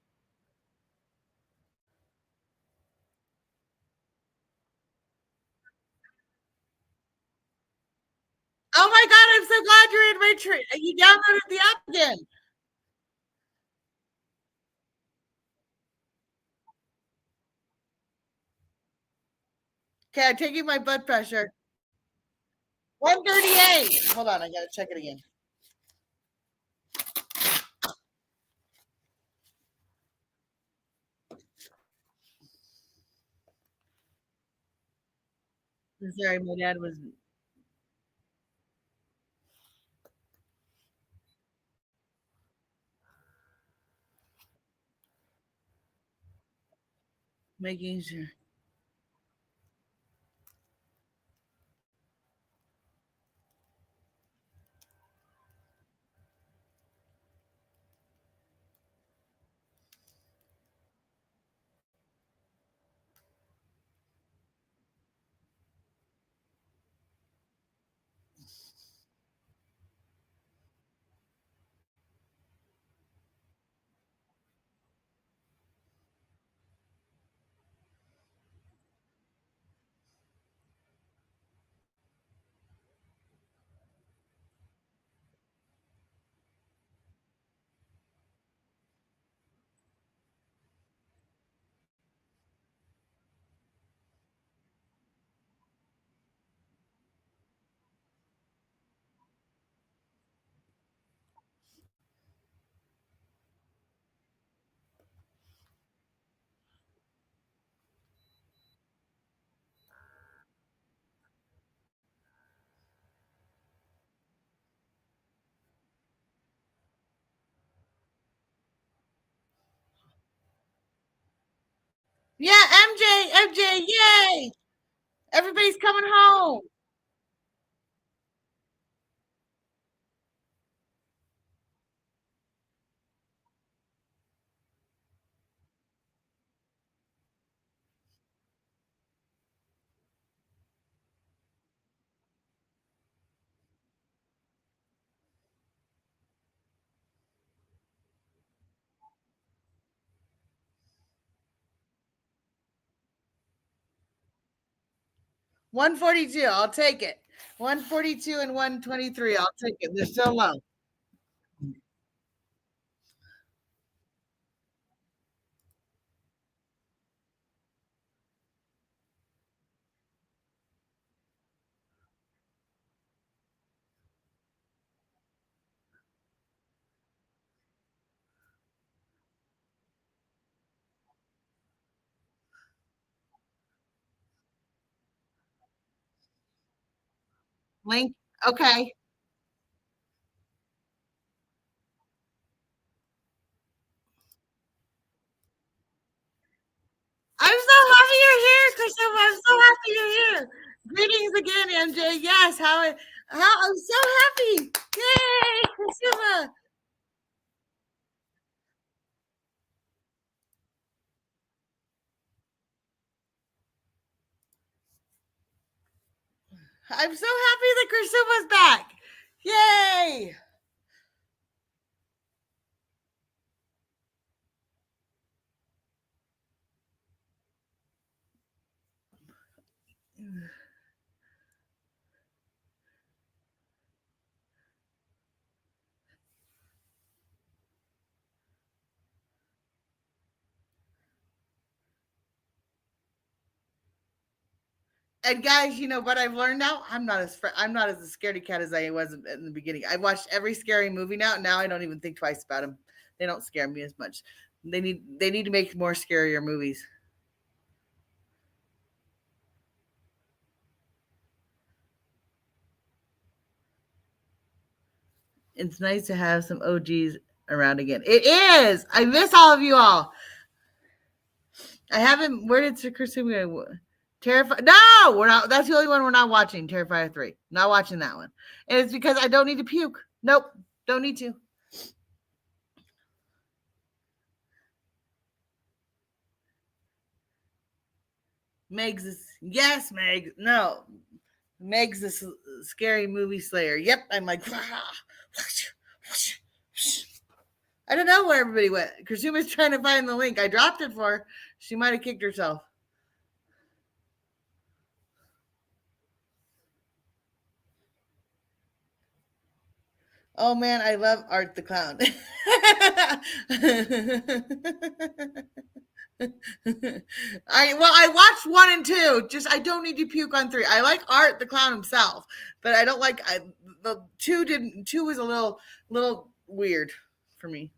Oh my God, I'm so glad you're in my tree. You downloaded the app again. Okay, I'm taking my blood pressure. 138. Hold on, I gotta check it again. Sorry, my dad was. Making sure. Yeah, MJ, yay! Everybody's coming home. $142. I'll take it. 142 and 123. I'll take it. They're so low. Link. Okay. I'm so happy you're here, Christopher. I'm so happy you're here. Greetings again, MJ. Yes, how I'm so happy. Yay, Christopher. I'm so happy that Christopher's back. Yay. And guys, you know what I've learned now? I'm not as a scaredy cat as I was in the beginning. I watched every scary movie now. Now I don't even think twice about them. They don't scare me as much. They need to make more scarier movies. It's nice to have some OGs around again. It is. I miss all of you all. I haven't. Where did Kursumu go? Terrifier. No, we're not. That's the only one we're not watching. Terrifier 3. Not watching that one. And it's because I don't need to puke. Nope. Don't need to. Meg's this. Yes, Meg. No. Meg's this scary movie slayer. Yep. I'm like. I don't know where everybody went. Kursuma's trying to find the link. I dropped it for her. She might have kicked herself. Oh man, I love Art the Clown. I watched 1 and 2. Just I don't need to puke on 3. I like Art the Clown himself, but I don't like the 2 didn't 2 was a little weird for me.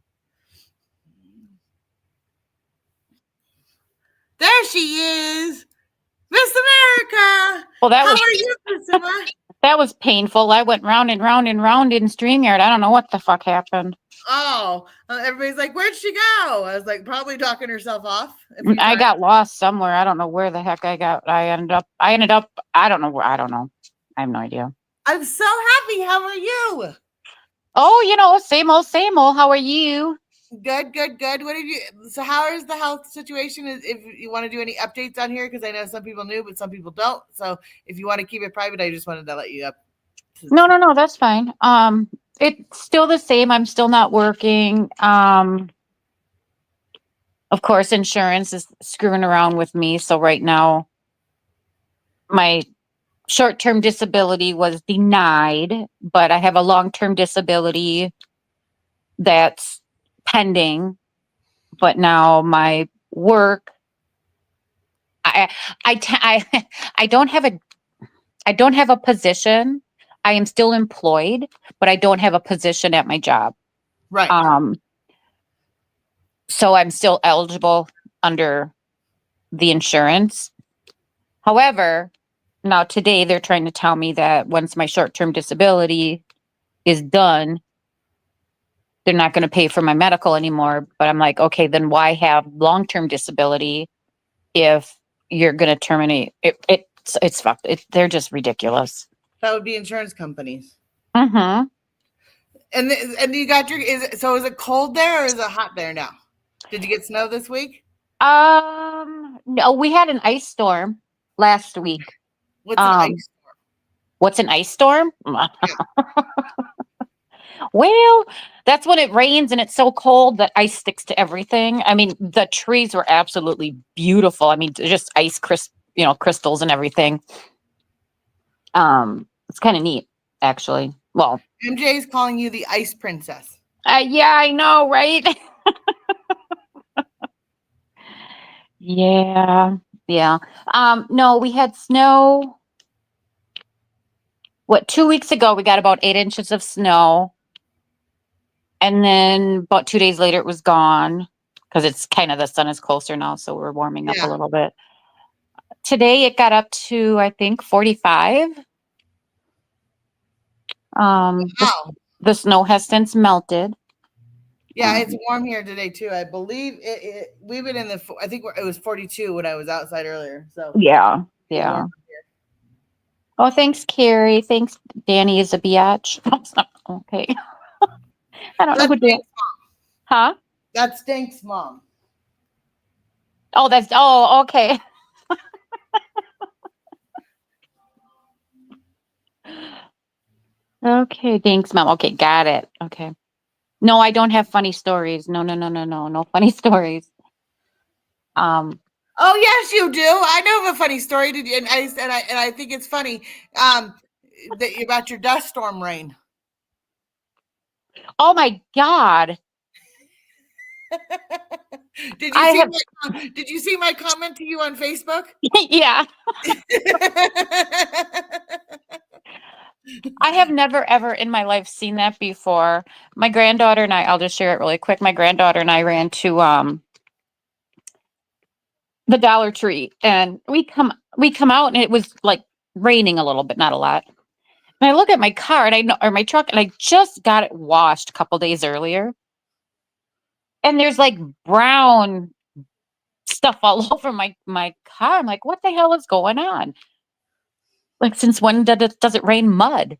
There she is. Miss America. Well, that How was are you, Miss Emma? that was painful. I went round and round and round in StreamYard. I don't know what the fuck happened. Oh, everybody's like, where'd she go? I was like, probably talking herself off. a few I times. got lost somewhere. I don't know where the heck I got. I ended up. I don't know where. I don't know. I have no idea. I'm so happy. How are you? Oh, same old, same old. How are you? Good, good, good. What did you? So, how is the health situation? If you want to do any updates on here, because I know some people knew, but some people don't. So, if you want to keep it private, I just wanted to let you up. No, that's fine. It's still the same. I'm still not working. Of course, insurance is screwing around with me. So right now, my short-term disability was denied, but I have a long-term disability that's pending. But now my work, I don't have a position. I am still employed, but I don't have a position at my job. Right. So I'm still eligible under the insurance. However, now today they're trying to tell me that once my short-term disability is done, they're not going to pay for my medical anymore. But I'm like, okay, then why have long-term disability if you're going to terminate it? It's fucked. They're just ridiculous. That would be insurance companies. Mm-hmm. And you got your is it cold there or is it hot there now? Did you get snow this week? No, we had an ice storm last week. What's an ice? What's an ice storm? Well, that's when it rains and it's so cold that ice sticks to everything. I mean, the trees were absolutely beautiful. I mean, just ice crystals and everything. It's kind of neat, actually. Well, MJ is calling you the ice princess. yeah, I know, right? Yeah. No, we had snow. 2 weeks ago, we got about 8 inches of snow. And then about 2 days later, it was gone because it's kind of the sun is closer now. So we're warming up a little bit. Today, it got up to, I think, 45. Wow. The snow has since melted. Yeah, it's warm here today too. I believe we've been I think it was 42 when I was outside earlier. So Yeah. Oh, thanks, Carrie. Thanks, Danny is a biatch. Okay. I don't know who did. Huh? That stinks, Mom. Oh, okay. Okay, thanks, Mom. Okay, got it. Okay. No, I don't have funny stories. No funny stories. Oh yes, you do. I know of a funny story. Did you? And I think it's funny. That about your dust storm rain. Oh my God. Did you see my comment to you on Facebook? Yeah. I have never ever in my life seen that before. My granddaughter and I'll just share it really quick. My granddaughter and I ran to the Dollar Tree and we come out and it was like raining a little bit, not a lot. And I look at my car and my truck and I just got it washed a couple days earlier. And there's like brown stuff all over my car. I'm like, what the hell is going on? Like, since when does it rain mud?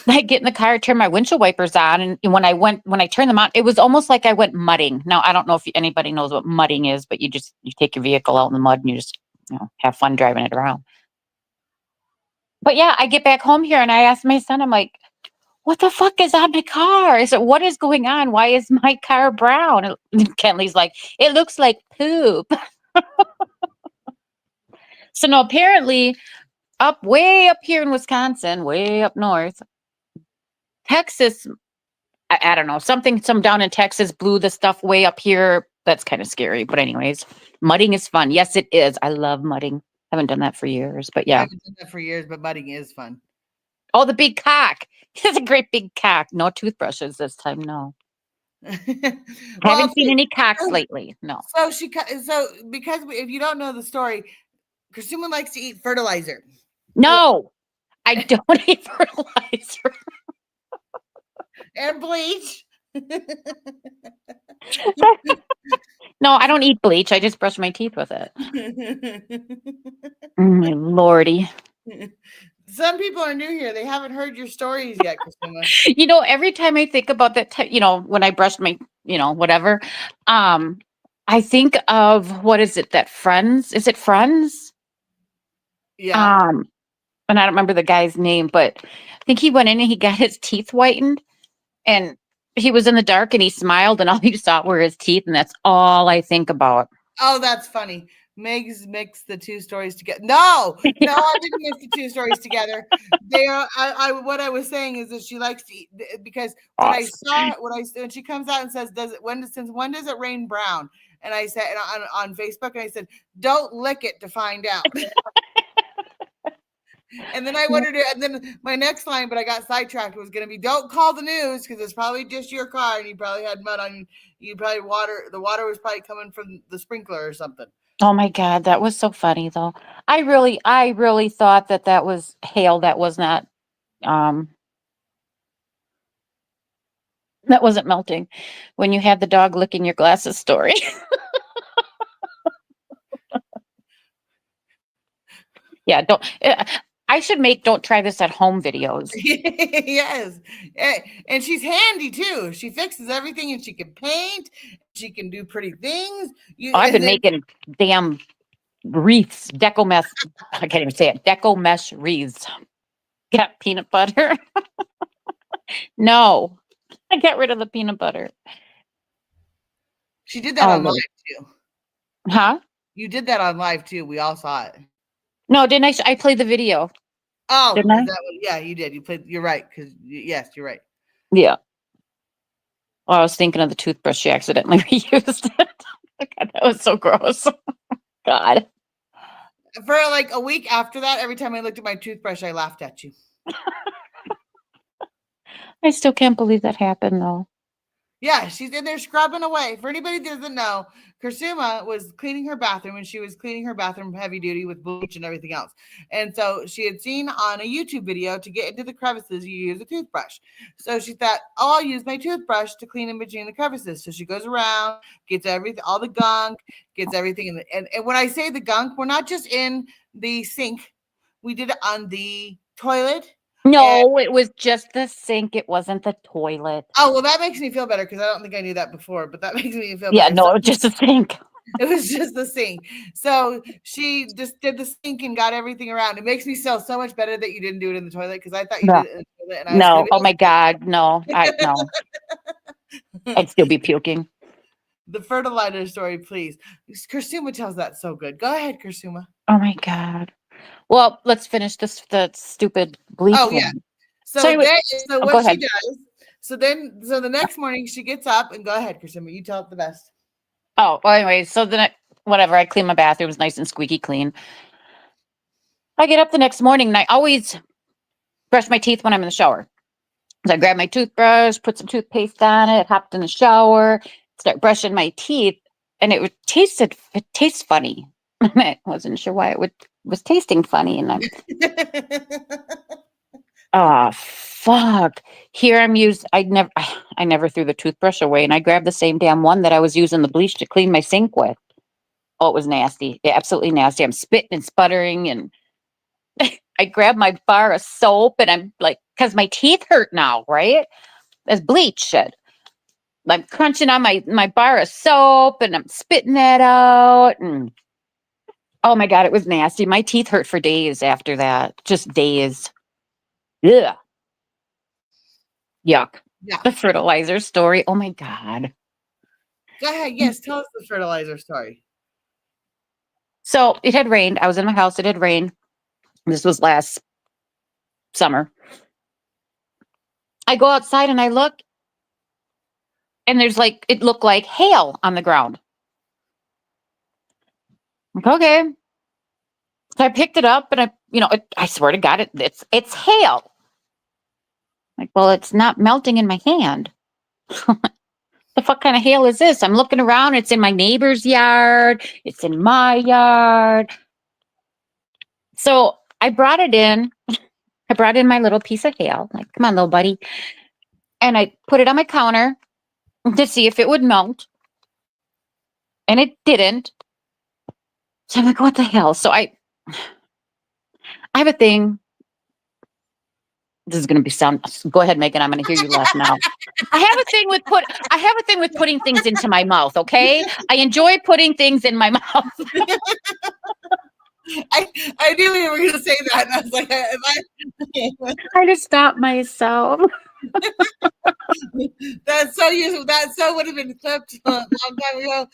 I get in the car, turn my windshield wipers on, and when I turned them on, it was almost like I went mudding. Now, I don't know if anybody knows what mudding is, but you take your vehicle out in the mud and you just have fun driving it around. But yeah, I get back home here and I asked my son, I'm like, what the fuck is on my car? I said, what is going on? Why is my car brown? And Kenley's like, it looks like poop. So no, apparently way up here in Wisconsin, way up north, Texas I don't know, some down in Texas blew the stuff way up here. That's kind of scary. But anyways, mudding is fun. Yes, it is. I love mudding. Haven't done that for years, but I yeah. haven't done that for years, but mudding is fun. Oh, the big cock. It's a great big cock. No toothbrushes this time. No. Haven't seen any cocks lately. No. So because if you don't know the story, Christuma likes to eat fertilizer No, I don't eat fertilizer. and bleach. No, I don't eat bleach. I just brush my teeth with it. My lordy. Some people are new here. They haven't heard your stories yet, Christuma. You know, every time I think about that, when I brush my, whatever, I think of, what is it, that Friends? Is it Friends? Yeah. And I don't remember the guy's name, but I think he went in and he got his teeth whitened, and he was in the dark and he smiled and all you saw were his teeth, and that's all I think about. Oh, that's funny. Meg's mixed the two stories together. No, I didn't mix the two stories together. They are. What I was saying is that she likes to eat because when she comes out and says, when does it rain brown? And I said on Facebook, and I said, don't lick it to find out. And then I wanted to, and then my next line, but I got sidetracked, was going to be, don't call the news because it's probably just your car and you probably had mud on you. You probably the water was probably coming from the sprinkler or something. Oh my God, that was so funny though. I really thought that was hail. That was not, that wasn't melting. When you had the dog licking your glasses story. Yeah, don't try this at home videos. Yes. And she's handy too. She fixes everything and she can paint. She can do pretty things. I've been making damn wreaths, deco mesh. I can't even say it. Deco mesh wreaths. Got peanut butter. No, I got rid of the peanut butter. She did that on live too. Huh? You did that on live too. We all saw it. No, didn't I? I played the video. Oh, didn't I? Yeah, you did. You played. You're right. Yes, you're right. Yeah. Oh, I was thinking of the toothbrush she accidentally reused. God, that was so gross. God. For like a week after that, every time I looked at my toothbrush, I laughed at you. I still can't believe that happened though. Yeah, she's in there scrubbing away. For anybody that doesn't know, Christuma was cleaning her bathroom, and she was cleaning her bathroom heavy duty with bleach and everything else. And so she had seen on a YouTube video, to get into the crevices, you use a toothbrush. So she thought, oh, I'll use my toothbrush to clean in between the crevices. So she goes around, gets everything, all the gunk, gets everything in and when I say the gunk, we're not just in the sink. We did it on the toilet. No, it was just the sink. It wasn't the toilet. Oh, well, that makes me feel better because I don't think I knew that before, but that makes me feel better. Yeah, no, it was just a sink. It was just the sink. So she just did the sink and got everything around. It makes me feel so much better that you didn't do it in the toilet because I thought you did it in the toilet. And no, oh my God, no, no. I'd still be puking. The fertilizer story, please. Christuma tells that so good. Go ahead, Christuma. Oh my God. Well, let's finish the stupid bleach. Oh, yeah. So what she does, so the next morning she gets up and go ahead, Christuma, you tell it the best. Oh, well, anyway, so whatever, I clean my bathroom. It's nice and squeaky clean. I get up the next morning and I always brush my teeth when I'm in the shower. So I grab my toothbrush, put some toothpaste on it, hopped in the shower, start brushing my teeth, and it tastes funny. I wasn't sure why was tasting funny, and oh fuck. Here I never threw the toothbrush away, and I grabbed the same damn one that I was using the bleach to clean my sink with. Oh, it was nasty. Yeah, absolutely nasty. I'm spitting and sputtering, and I grabbed my bar of soap, and I'm like, because my teeth hurt now, right? There's bleach shit. I'm crunching on my bar of soap, and I'm spitting that out, and oh my God, it was nasty. My teeth hurt for days after that. Just days. Ugh. Yuck. Yeah. The fertilizer story. Oh my God. Go ahead. Yes, tell us the fertilizer story. So it had rained. I was in my house. It had rained. This was last summer. I go outside and I look, and there's like, it looked like hail on the ground. Like, okay. So I picked it up and I swear to God, it's hail. Like, well, it's not melting in my hand. The fuck kind of hail is this? I'm looking around. It's in my neighbor's yard. It's in my yard. So I brought it in. I brought in my little piece of hail. Like, come on, little buddy. And I put it on my counter to see if it would melt. And it didn't. So I'm like, what the hell? So I have a thing. This is going to go ahead, Megan. I'm going to hear you laugh now. I have a thing with putting things into my mouth. Okay. I enjoy putting things in my mouth. I knew you were going to say that. And I was like, I just stopped myself. that's so useful. That so would have been clipped a long time ago.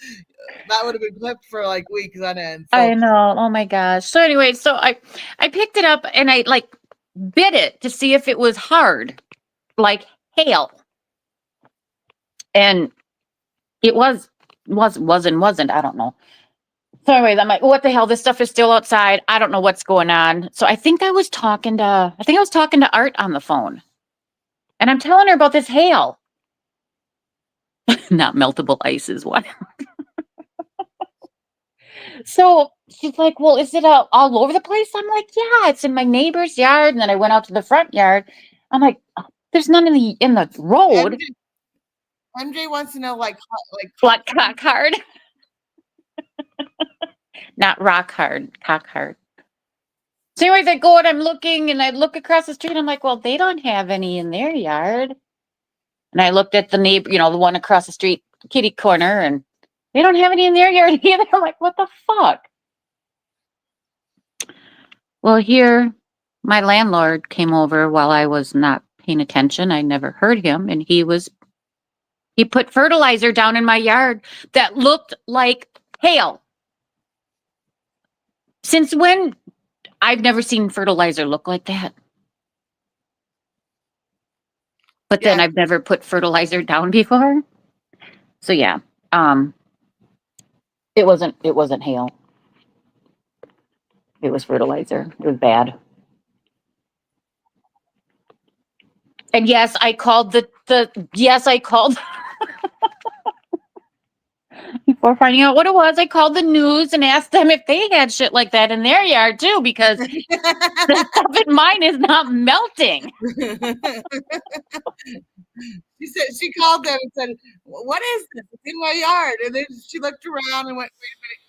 That would have been clipped for like weeks on end. So. I know. Oh my gosh. So anyway, so I picked it up and I like bit it to see if it was hard, like hail. And it wasn't. I don't know. So anyways, I'm like, what the hell? This stuff is still outside. I don't know what's going on. So I think I was talking to Art on the phone. And I'm telling her about this hail. Not meltable ice is what. So she's like, well, is it all over the place? I'm like, yeah, it's in my neighbor's yard. And then I went out to the front yard. I'm like, oh, there's none in the road. MJ wants to know like Cock hard. Not rock hard, cock hard. So anyways, I go and I'm looking and I look across the street. I'm like, well, they don't have any in their yard. And I looked at the neighbor, the one across the street, kitty corner, and they don't have any in their yard either. I'm like, what the fuck? Well, here, my landlord came over while I was not paying attention. I never heard him. And he put fertilizer down in my yard that looked like hail. Since when? I've never seen fertilizer look like that. But then I've never put fertilizer down before. So yeah. It wasn't hail. It was fertilizer. It was bad. And yes, I called before finding out what it was. I called the news and asked them if they had shit like that in their yard too, because the stuff in mine is not melting. She called them and said, what is this? It's in my yard. And then she looked around and went, wait a minute.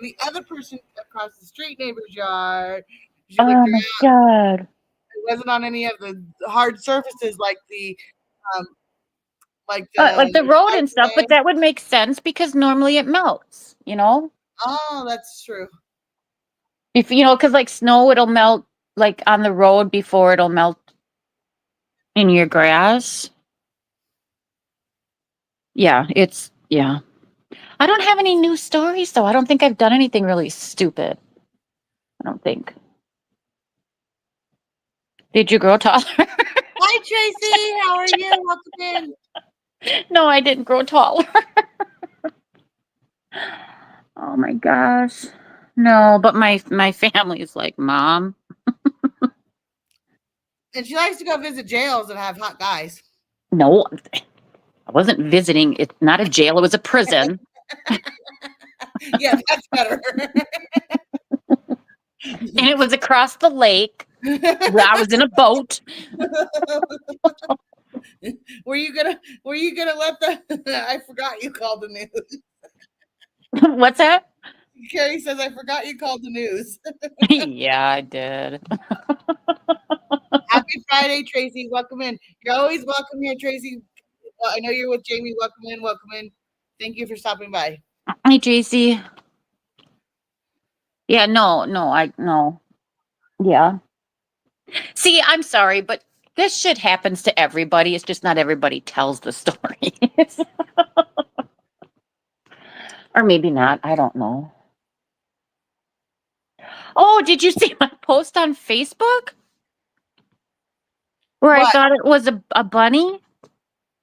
The other person across the street neighbor's yard. She looked Oh my God. It wasn't on any of the hard surfaces like the like the road and stuff, but that would make sense because normally it melts, Oh, that's true. If because like snow, it'll melt like on the road before it'll melt in your grass. Yeah, I don't have any new stories though. I don't think I've done anything really stupid. I don't think. Did you grow taller? Hi, Tracy. How are you? Welcome in. No, I didn't grow taller. Oh my gosh. No, but my family is like, Mom. And she likes to go visit jails and have hot guys. No, I wasn't visiting. It's not a jail. It was a prison. Yeah, that's better. And it was across the lake. I was in a boat. Were you gonna let I forgot you called the news. What's that? Carrie says, I forgot you called the news. Yeah, I did. Happy Friday, Tracy. Welcome in. You're always welcome here, Tracy. I know you're with Jamie. Welcome in. Welcome in. Thank you for stopping by. Hi, Tracy. Yeah, no. Yeah. See, I'm sorry, but this shit happens to everybody. It's just not everybody tells the stories. Or maybe not. I don't know. Oh, did you see my post on Facebook? Where What? I thought it was a bunny?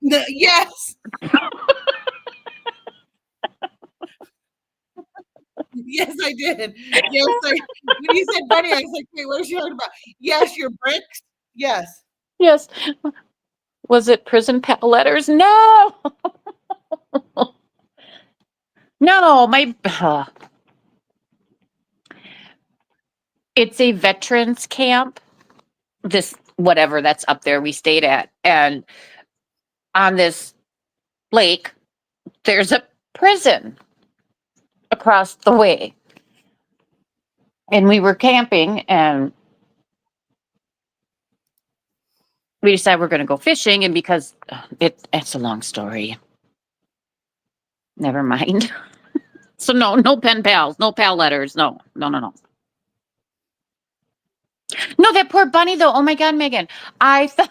Yes. Yes, I did. Yes, when you said bunny, I was like, wait, what is she talking about? Yes, your bricks. Yes. Yes. Was it prison letters? No. No, my it's a veterans camp. This whatever that's up there we stayed at, and on this lake there's a prison across the way. And we were camping and we decided we're going to go fishing, and because it's a long story. Never mind. So no pen pals, no pal letters. No. No, that poor bunny though. Oh my God, Megan. I thought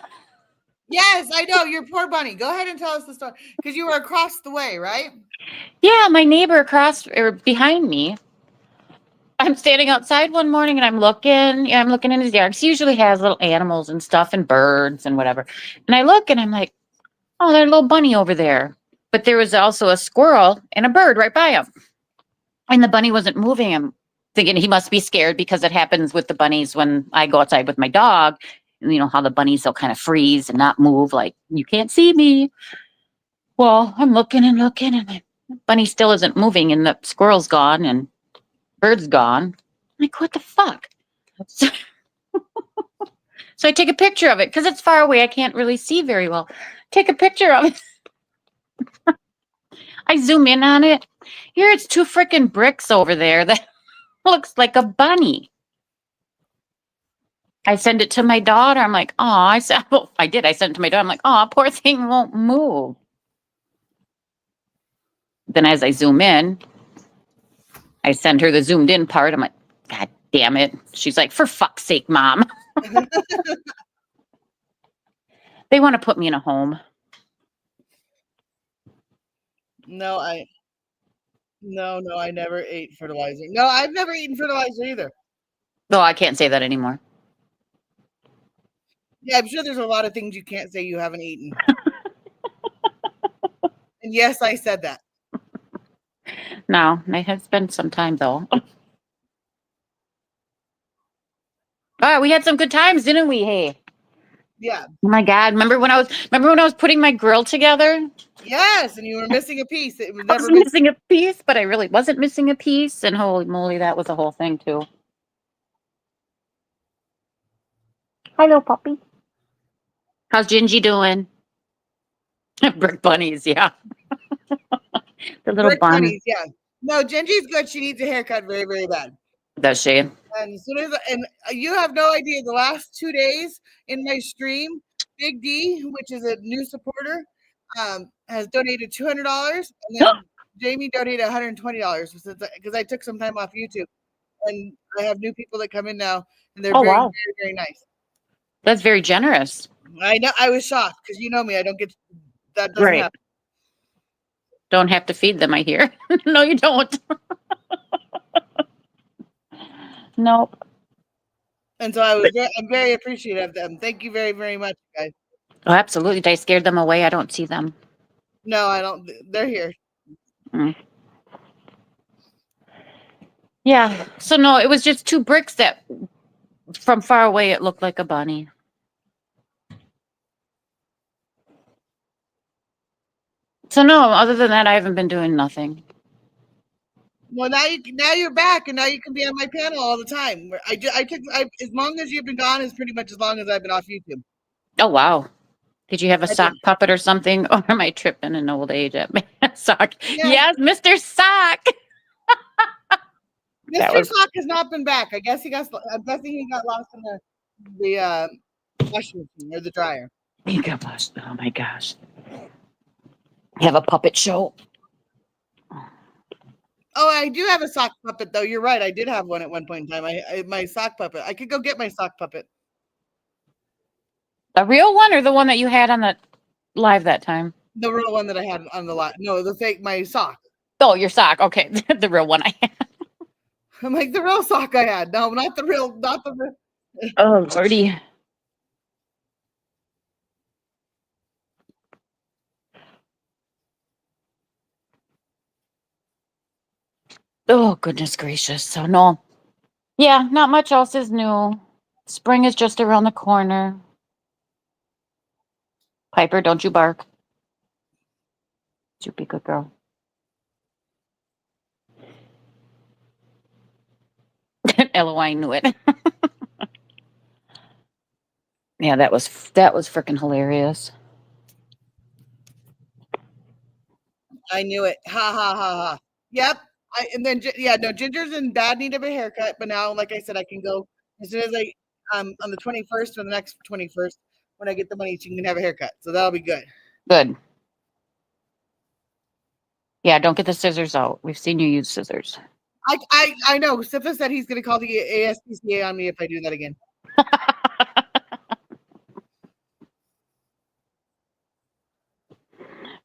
Yes, I know. Your poor bunny. Go ahead and tell us the story. Because you were across the way, right? yeah, my neighbor across or behind me. I'm standing outside one morning and I'm looking in his yard. He usually has little animals and stuff and birds and whatever. And I look and I'm like, oh, there's a little bunny over there. But there was also a squirrel and a bird right by him. And the bunny wasn't moving. I'm thinking he must be scared, because it happens with the bunnies when I go outside with my dog. And you know how the bunnies will kind of freeze and not move, like, you can't see me. Well, I'm looking and the bunny still isn't moving, and the squirrel's gone and bird's gone. I'm like, what the fuck? So, so I take a picture of it because it's far away. I can't really see very well. Take a picture of it. I zoom in on it. Here it's two freaking bricks over there that looks like a bunny. I send it to my daughter. I'm like, oh, I said, well, I did. I sent it to my daughter. I'm like, oh, poor thing won't move. Then as I zoom in, I send her the zoomed in part. I'm like, God damn it. She's like, for fuck's sake, Mom. They want to put me in a home. No, I never ate fertilizer. No, I've never eaten fertilizer either. Oh, I can't say that anymore. Yeah, I'm sure there's a lot of things you can't say you haven't eaten. And yes, I said that. No, it has been some time though. Oh, we had some good times, didn't we? Hey. Yeah. Oh my God. Remember when I was putting my grill together? Yes, and you were missing a piece. It was I was never missing a piece, but I really wasn't missing a piece. And holy moly, that was a whole thing too. Hello, puppy. How's Gingy doing? Brick bunnies, yeah. The little brick bun. bunnies, yeah. No, Gingy's good. She needs a haircut very, very bad. Does she? And as soon as you have no idea, the last 2 days in my stream, Big D, which is a new supporter, has donated $200, and then Jamie donated $120 because I took some time off YouTube, and I have new people that come in now, and they're very, wow. very, very nice. That's very generous. I know. I was shocked because you know me. I don't get that. Doesn't Right. happen. Don't have to feed them, I hear. No, you don't. Nope. And so I'm very appreciative of them. Thank you very, very much, guys. Oh, absolutely. Did I scare them away? I don't see them. No, I don't. They're here. Yeah. So no, it was just two bricks that from far away it looked like a bunny. So no, other than that, I haven't been doing nothing. Well, now you're back, and now you can be on my panel all the time. As long as you've been gone is pretty much as long as I've been off YouTube. Oh wow. Did you have a sock puppet or something? Or am I tripping in old age at me? Sock. Yeah. Yes, Mr. Sock. Mr. Sock has not been back. I'm guessing he got lost in the washing machine or the dryer. He got lost. Oh my gosh. Have a puppet show. Oh, I do have a sock puppet though. You're right. I did have one at one point in time. My sock puppet. I could go get my sock puppet. A real one or the one that you had on the live that time? The real one that I had on the lot. No, the fake, my sock. Oh, your sock. Okay. The real one I had. I'm like, the real sock I had. No, not the real. Oh, Lordy. Oh, goodness gracious. So, no. Yeah, not much else is new. Spring is just around the corner. Piper, don't you bark. You be a good girl. LOI knew it. Yeah, that was freaking hilarious. I knew it. Ha ha ha ha. Yep. And then yeah, no, Ginger's in bad need of a haircut, but now, like I said, I can go as soon as I on the 21st or the next 21st when I get the money, she can have a haircut. So that'll be good. Good. Yeah, don't get the scissors out. We've seen you use scissors. I know. Sifa said he's gonna call the ASPCA on me if I do that again.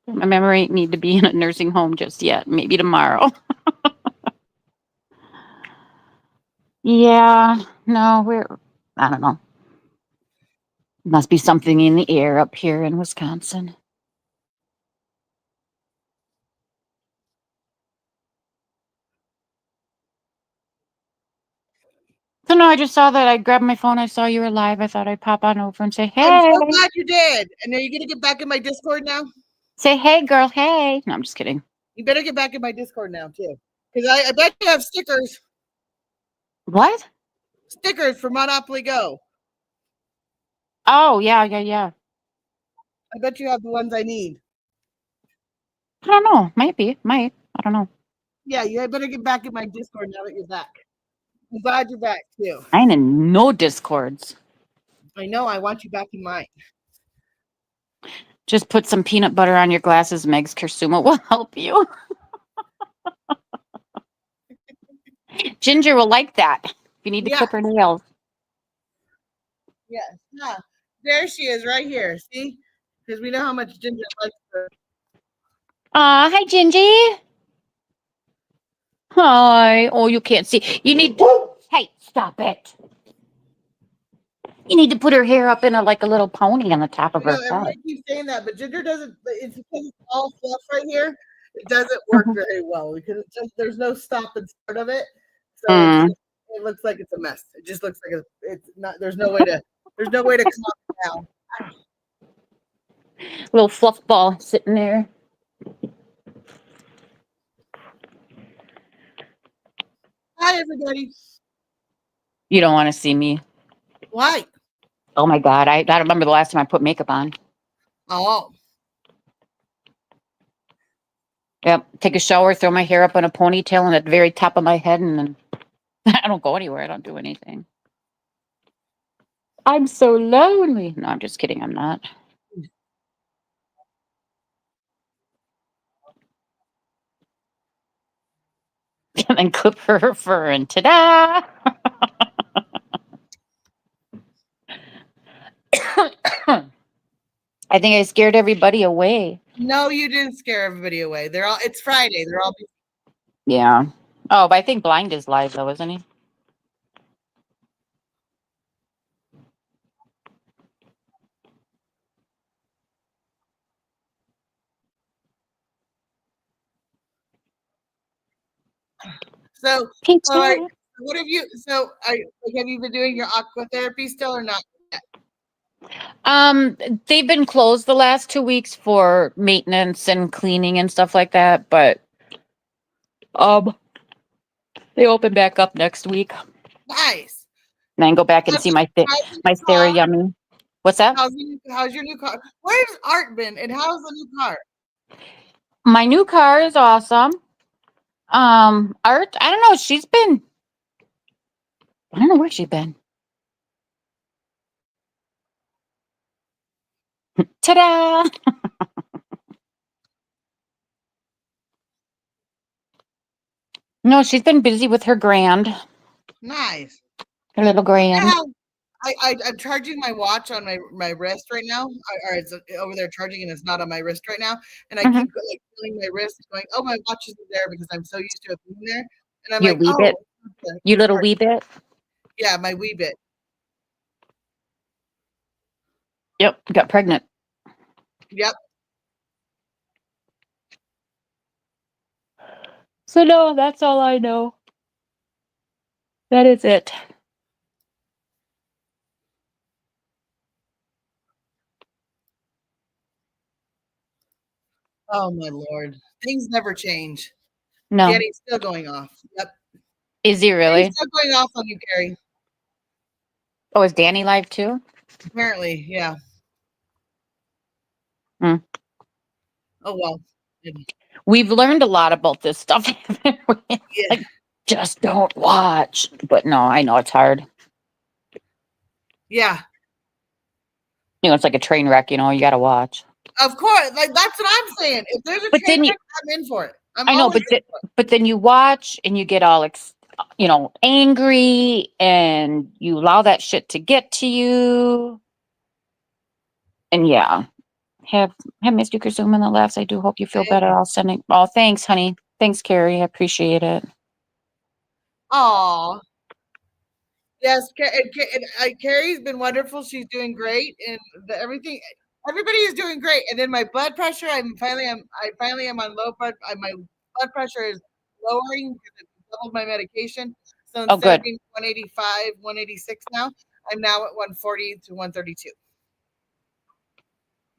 My memory ain't need to be in a nursing home just yet. Maybe tomorrow. Yeah, no, I don't know. Must be something in the air up here in Wisconsin. So no, I just saw that. I grabbed my phone. I saw you were live. I thought I'd pop on over and say, hey. I'm so glad you did. And are you gonna get back in my Discord now? Say, hey, girl, hey. No, I'm just kidding. You better get back in my Discord now too, because I bet you have stickers. What? Stickers for Monopoly Go. Oh, yeah. I bet you have the ones I need. I don't know. Might. I don't know. Yeah, you better get back in my Discord now that you're back. I'm glad you're back too. I ain't in no discords. I know. I want you back in mine. Just put some peanut butter on your glasses. Meg's Kursuma will help you. Ginger will like that. If you need to clip her nails. Yes. Yeah. There she is, right here. See, because we know how much Ginger likes her. Hi, Gingy. Hi. Oh, you can't see. You need. Hey, stop it. You need to put her hair up in a little pony on the top of You her know, head. everybody keeps saying that, but Ginger doesn't. It's because it's all fluff right here. It doesn't work very well because it's just there's no stop and start of it, so it looks like it's a mess. It just looks like it's not. There's no way to calm it down. Little fluff ball sitting there. Hi, everybody. You don't want to see me. Why? Oh my God. I don't remember the last time I put makeup on. Oh, Yep. Take a shower, throw my hair up in a ponytail and at the very top of my head, and then I don't go anywhere. I don't do anything. I'm so lonely. No, I'm just kidding. I'm not. And then clip her fur and ta-da! I think I scared everybody away. no, you didn't scare everybody away. It's Friday. They're all. Yeah. Oh, but I think Blind is live though, isn't he? So, Peach. what have you? So, have you been doing your aqua therapy still or not? They've been closed the last 2 weeks for maintenance and cleaning and stuff like that, but they open back up next week. Nice. And then go back and see my Sarah Yummy. What's that? How's your new car? Where's Art been? And how's the new car? My new car is awesome. Art, I don't know. I don't know where she's been. Ta-da! No, she's been busy with her grand. Nice. Her little grand. Yeah. I'm charging my watch on my wrist right now. Or it's over there charging and it's not on my wrist right now. And I keep feeling my wrist going, oh, my watch isn't there because I'm so used to it being there. And I'm Your like, wee bit. You little wee bit. Yeah, my wee bit. Yep, got pregnant. Yep. So no, that's all I know. That is it. Oh my lord. Things never change. No. Danny's still going off. Yep. Is he really? He's still going off on you, Carrie. Oh, is Danny live too? Apparently, yeah. Hmm. Oh well. We've learned a lot about this stuff. Haven't we? Yeah. Like, just don't watch. But no, I know it's hard. Yeah. You know, it's like a train wreck, you know, you gotta watch. Of course. Like that's what I'm saying. If there's a But train then you- wreck, I'm in for it. I'm I know, always but in for it. but then you watch and you get all angry, and you allow that shit to get to you. And yeah, have Mr. Kazuma in the laughs. I do hope you feel better. I'll send it. Oh, thanks, honey. Thanks, Carrie. I appreciate it. Aw. Yes, Carrie's been wonderful. She's doing great, and everything. Everybody is doing great. And then my blood pressure. I finally am on low blood. My blood pressure is lowering because I doubled my medication. So Oh, instead of good. being 185, 186 now, I'm now at 140 to 132.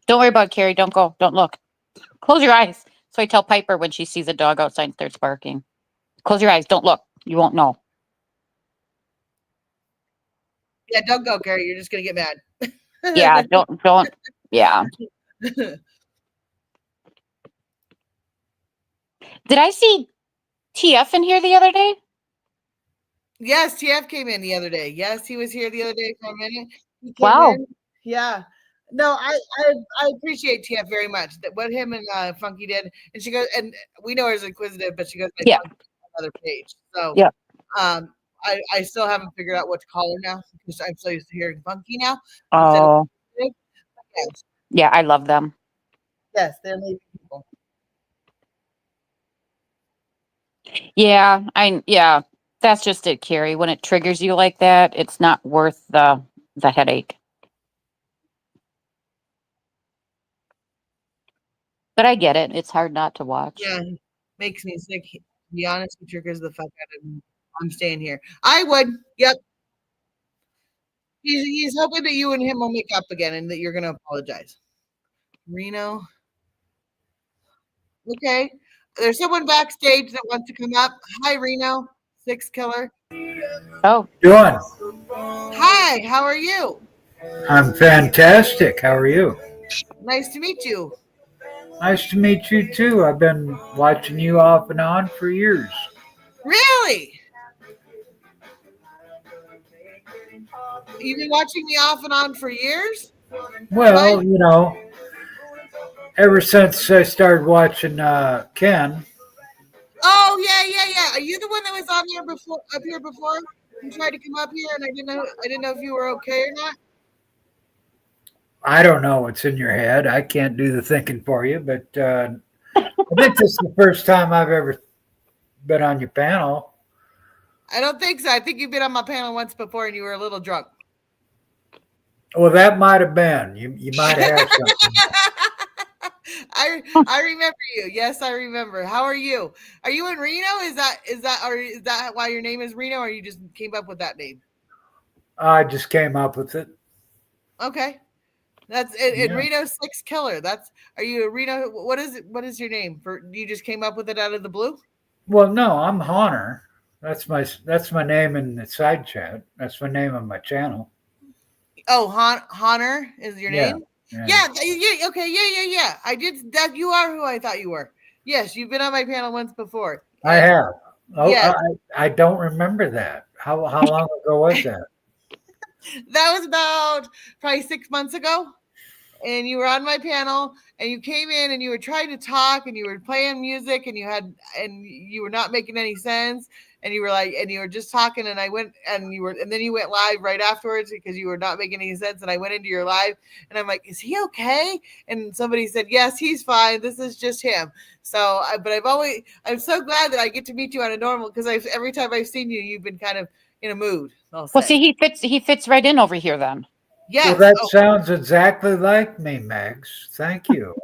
Don't worry about it, Carrie. Don't go. Don't look. Close your eyes. So I tell Piper when she sees a dog outside and starts barking. Close your eyes. Don't look. You won't know. Yeah, don't go, Carrie. You're just gonna get mad. Yeah, don't. Yeah. Did I see TF in here the other day? Yes, TF came in the other day. Yes, he was here the other day for a minute. He came Wow. in. Yeah. No, I appreciate TF very much. That what him and Funky did. And she goes, and we know her as inquisitive, but she goes, Yeah. another page. So Yeah. I still haven't figured out what to call her now because I'm so used to hearing Funky now. Oh, Yes, yeah. I love them. yes, they're amazing people. Yeah. Yeah. That's just it, Carrie. When it triggers you like that, it's not worth the headache. But I get it. It's hard not to watch. Yeah, makes me sick. To be honest, it triggers the fuck out of me. I'm staying here. I would. Yep. He's hoping that you and him will make up again and that you're going to apologize. Reno. Okay. There's someone backstage that wants to come up. Hi, Reno. Six Killer. Oh, Doing? Hi, how are you? I'm fantastic. How are you? Nice to meet you. Nice to meet you too. I've been watching you off and on for years. Really? You've been watching me off and on for years? Well, Right. you know, ever since I started watching Ken. Oh yeah. Are you the one that was on here before, up here before? You tried to come up here, and I didn't know if you were okay or not. I don't know what's in your head. I can't do the thinking for you, but I think this is the first time I've ever been on your panel. I don't think so. I think you've been on my panel once before, and you were a little drunk. Well, that might have been. You might have had something. I remember you. Yes, I remember. How are you? Are you in Reno? Is that why your name is Reno, or you just came up with that name? I just came up with it. Okay, that's it. Yeah. Reno Six Killer. Are you a Reno? What is it? What is your name? You just came up with it out of the blue? Well, no, I'm Honor. That's my name in the side chat. That's my name on my channel. Oh, Honor is your Yeah. name? Yeah. Okay. Yeah. I did that. You are who I thought you were. Yes, you've been on my panel once before. I have. Oh, Yes. I don't remember that. How long ago was that? That was about probably 6 months ago. And you were on my panel, and you came in and you were trying to talk, and you were playing music, and you were not making any sense, and you were just talking, and I went and then you went live right afterwards because you were not making any sense, and I went into your live, and I'm like, is he okay? And somebody said, yes, he's fine. This is just him. So, I'm so glad that I get to meet you on a normal, because every time I've seen you, you've been kind of in a mood. well, see, he fits right in over here then. Yes. Well, that sounds exactly like me, Megs. Thank you.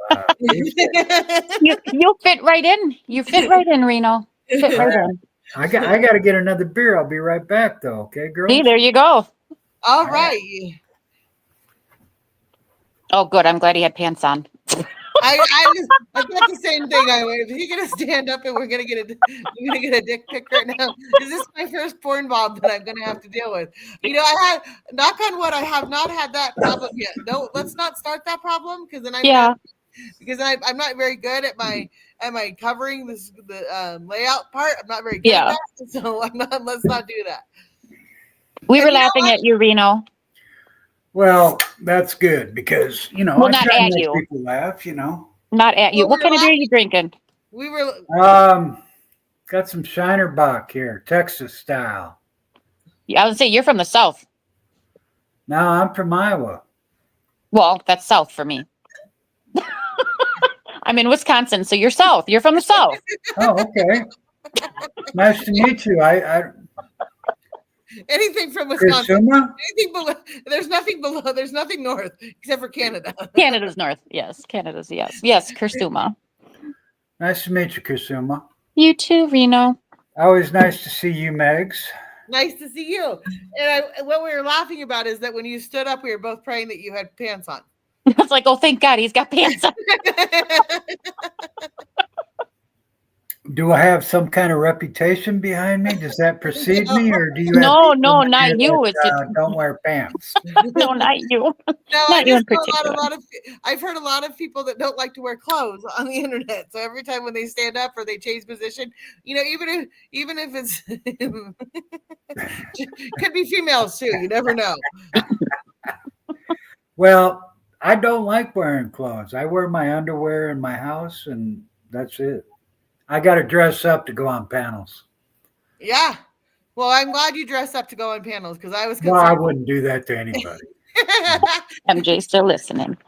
You fit right in. You fit right in, Reno. Fit right in. I got to get another beer. I'll be right back, though. Okay, girls. See, there you go. All right. Oh, good. I'm glad he had pants on. I thought the same thing. Is he gonna stand up and we're gonna get a dick pic right now? Is this my first porn bob that I'm gonna have to deal with? You know, I had, knock on wood, I have not had that problem yet. No, let's not start that problem because then I'm not very good at my covering the layout part. I'm not very good at that, so let's not do that. We were laughing at you, Reno. Well, that's good because, you know, Well, I not try to at make you. people laugh, you know. Not at you. Well, What we're kind of beer are laughing. you drinking? We were Got some Shiner Bock here, Texas style. I would say you're from the South. No, I'm from Iowa. Well, that's South for me. I'm in Wisconsin, so you're South. You're from the South. Oh, okay. Nice to meet you. I anything from Wisconsin. Kursuma? Anything below, there's nothing below. There's nothing north except for Canada. Canada's north. Yes, Canada's yes. Yes, Kursuma. Nice to meet you, Kursuma. You too, Reno. Always nice to see you, Megs. Nice to see you. And what we were laughing about is that when you stood up, we were both praying that you had pants on. I was like, oh, thank God he's got pants on. Do I have some kind of reputation behind me? Does that precede me, or do you? Have No, people no, in not here you. that, It's just, don't wear pants. no, not you. No, I Not you in just know particular. I've heard a lot of people that don't like to wear clothes on the internet. So every time when they stand up or they change position, you know, even if it's could be females too. You never know. Well, I don't like wearing clothes. I wear my underwear in my house, and that's it. I got to dress up to go on panels. Yeah. Well, I'm glad you dressed up to go on panels because I was Well, I concerned. wouldn't do that to anybody. MJ still listening.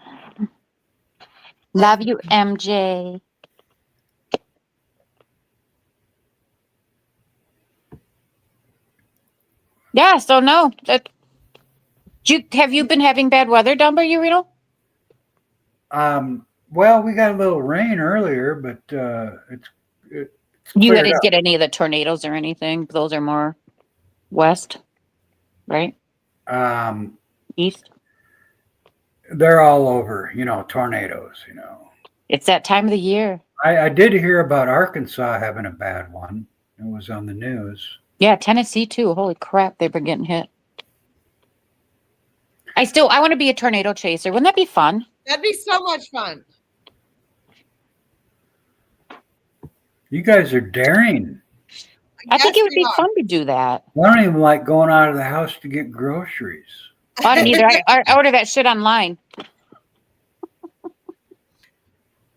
Love you, MJ. Yeah, so no. Have you been having bad weather down by you, Reno? Well, we got a little rain earlier, but it's You cleared didn't up. get any of the tornadoes or anything. Those are more west, right? East. They're all over, you know, tornadoes, you know. It's that time of the year. I did hear about Arkansas having a bad one. It was on the news. Yeah, Tennessee too. Holy crap, they've been getting hit. I want to be a tornado chaser. Wouldn't that be fun? That'd be so much fun. Mm-hmm. You guys are daring. I think it would be Yes, fun to do that. I don't even like going out of the house to get groceries. I don't either. I order that shit online.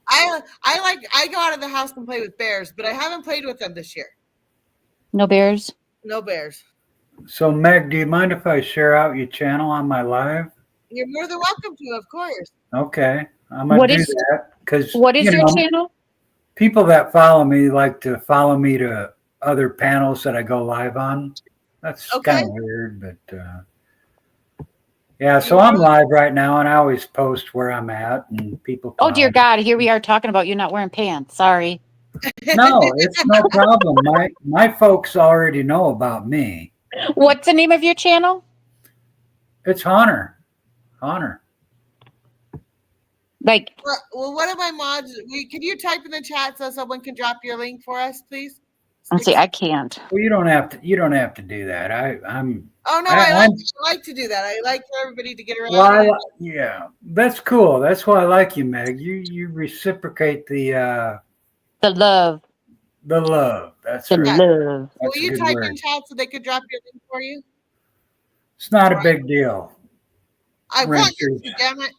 I go out of the house and play with bears, but I haven't played with them this year. No bears. No bears. So, Meg, do you mind if I share out your channel on my live? You're more than welcome to, of course. Okay, I'm gonna What do is- that because What is your channel? people that follow me like to follow me to other panels that I go live on. That's Okay. kind of weird, but yeah. So I'm live right now, and I always post where I'm at, and people. Oh dear follow. God! Here we are talking about you not wearing pants. Sorry. No, it's no problem. My folks already know about me. What's the name of your channel? It's Honor. Like, Well, one of my mods, can you type in the chat so someone can drop your link for us, please? let's see. I can't. Well, you don't have to. You don't have to do that. I'm. Oh no, I like to do that. I like for everybody to get around. Well, yeah, that's cool. That's why I like you, Meg. You reciprocate the love. love. That's The right. love. Will That's a you good type word. in chat so they could drop your link for you? It's not a big deal. I want you Richard. to, damn it.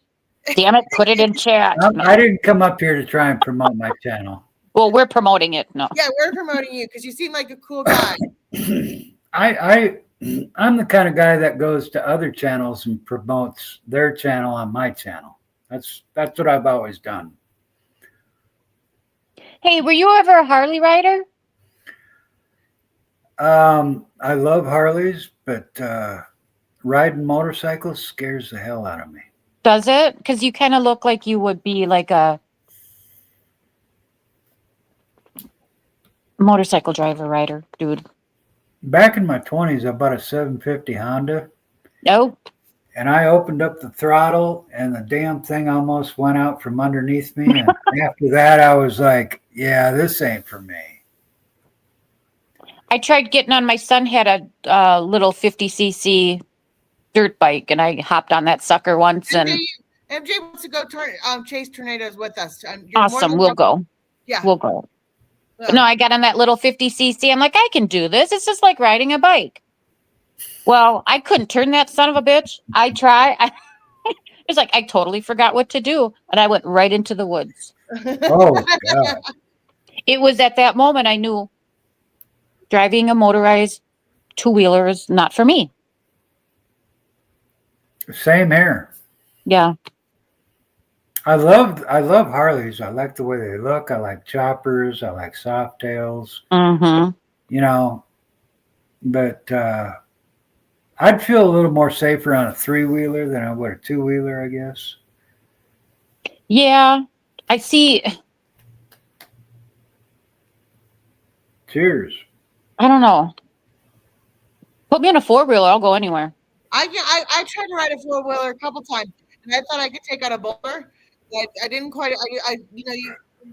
Damn it! Put it in chat. I didn't come up here to try and promote my channel. Well, we're promoting it. No. Yeah, we're promoting you because you seem like a cool guy. I'm the kind of guy that goes to other channels and promotes their channel on my channel. That's what I've always done. Hey, were you ever a Harley rider? I love Harleys, but riding motorcycles scares the hell out of me. Does it? Because you kind of look like you would be like a Motorcycle driver, rider, dude. Back in my 20s, I bought a 750 Honda, No. and I opened up the throttle, and the damn thing almost went out from underneath me. And after that, I was like, yeah, this ain't for me. I tried getting on. My son had a little 50cc dirt bike, and I hopped on that sucker once. And MJ wants to go chase tornadoes with us. You're more awesome, than we'll welcome. go. Yeah. We'll go. Yeah. No, I got on that little 50cc. I'm like, I can do this. It's just like riding a bike. Well, I couldn't turn that son of a bitch. It's like I totally forgot what to do, and I went right into the woods. Oh, God. It was at that moment I knew driving a motorized two-wheeler is not for me. Same here. Yeah. I love Harleys. I like the way they look. I like choppers. I like soft tails. Mm-hmm. You know, but I'd feel a little more safer on a three-wheeler than I would a two-wheeler, I guess. Yeah. I see. Cheers. I don't know. Put me in a four-wheeler, I'll go anywhere. I tried to ride a 4-wheeler a couple times, and I thought I could take out a boulder. I didn't quite.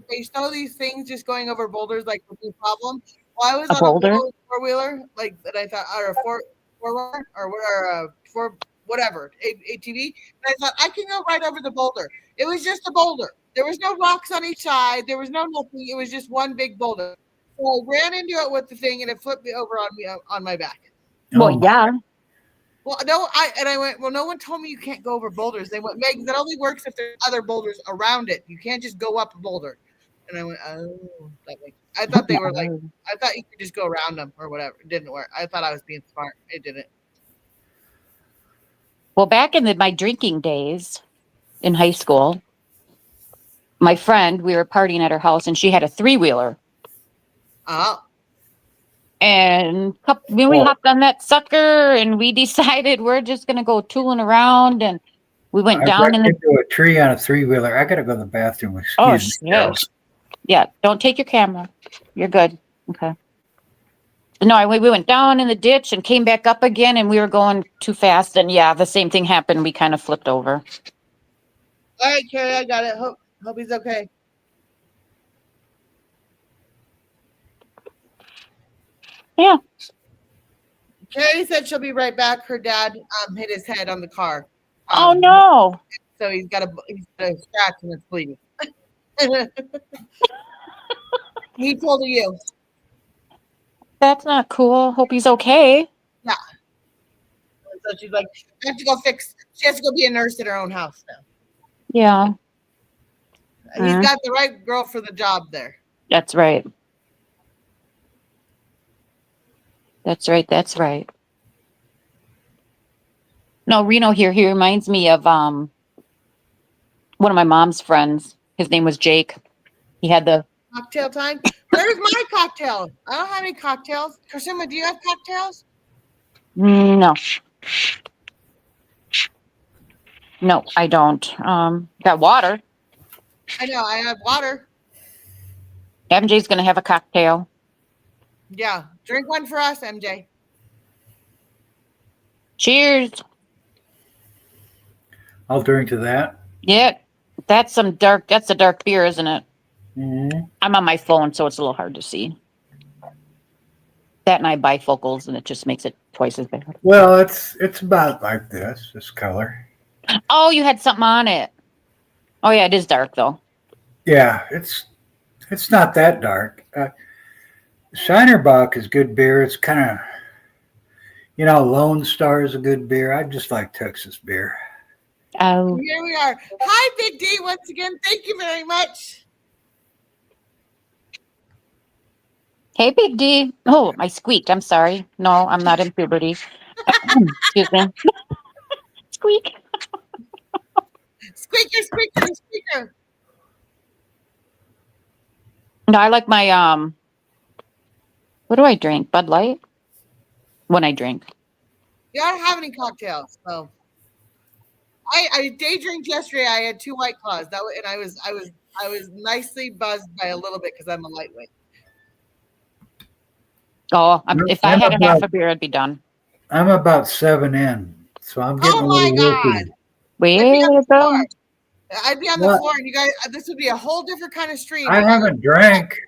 They show these things just going over boulders like with no problem. Well, I was A on boulder? a 4-wheeler like that. I thought, or a four-wheeler or four whatever ATV. And I thought I can go right over the boulder. It was just a boulder. There was no rocks on each side. There was no nothing. It was just one big boulder. So I ran into it with the thing, and it flipped me over on my back. Well, yeah. Well, no, I went, well, no one told me you can't go over boulders. They went, Meg, that only works if there's other boulders around it. You can't just go up a boulder. And I went, oh, that makes, I thought they were like, I thought you could just go around them or whatever. It didn't work. I thought I was being smart. It didn't. Well, back in my drinking days in high school, my friend, we were partying at her house, and she had a three-wheeler. Oh. And when we hopped on that sucker, and we decided we're just going to go tooling around, and we went down into a tree on a three-wheeler. I got to go to the bathroom. Excuse me. Shit. Yeah, don't take your camera. You're good. Okay. No, we went down in the ditch and came back up again, and we were going too fast. And yeah, the same thing happened. We kind of flipped over. All right, Carrie, I got it. Hope he's okay. Yeah. Carrie said she'll be right back. Her dad hit his head on the car. Oh no. So he's got a scratch and it's bleeding. He told you. That's not cool. Hope he's okay. Yeah. So she's like, I have to go fix. She has to go be a nurse at her own house now. Yeah. He's got the right girl for the job there. That's right. That's right. That's right. No, Reno here. He reminds me of one of my mom's friends. His name was Jake. He had the Cocktail time. Where's my cocktail? I don't have any cocktails. Karsima, do you have cocktails? no. No, I don't. Got water. I know. I have water. MJ's gonna have a cocktail. Yeah. Drink one for us, MJ. Cheers. I'll drink to that. Yeah, that's a dark beer, isn't it? Mm-hmm. I'm on my phone, so it's a little hard to see. That and I bifocals, and it just makes it twice as bad. Well, it's about like this color. Oh, you had something on it. Oh yeah, it is dark though. Yeah, it's not that dark. Shinerbach is good beer. It's kind of, Lone Star is a good beer. I just like Texas beer. Oh. Here we are. Hi, Big D. Once again, thank you very much. Hey, Big D. Oh, I squeaked. I'm sorry. No, I'm not in puberty. Excuse me. Squeak. Squeaker, squeaker, squeaker. No, I like my what do I drink? Bud Light? When I drink. You don't have any cocktails, so I day drank yesterday. I had 2 White Claws. And I was nicely buzzed by a little bit because I'm a lightweight. Oh, if I I'm had a half about- a beer, I'd be done. I'm about 7 in, so I'm getting Oh a my little God. whoopy. Wait, I'd be on the go. floor. I'd be on the What? floor, and you guys, this would be a whole different kind of stream. I if haven't drank.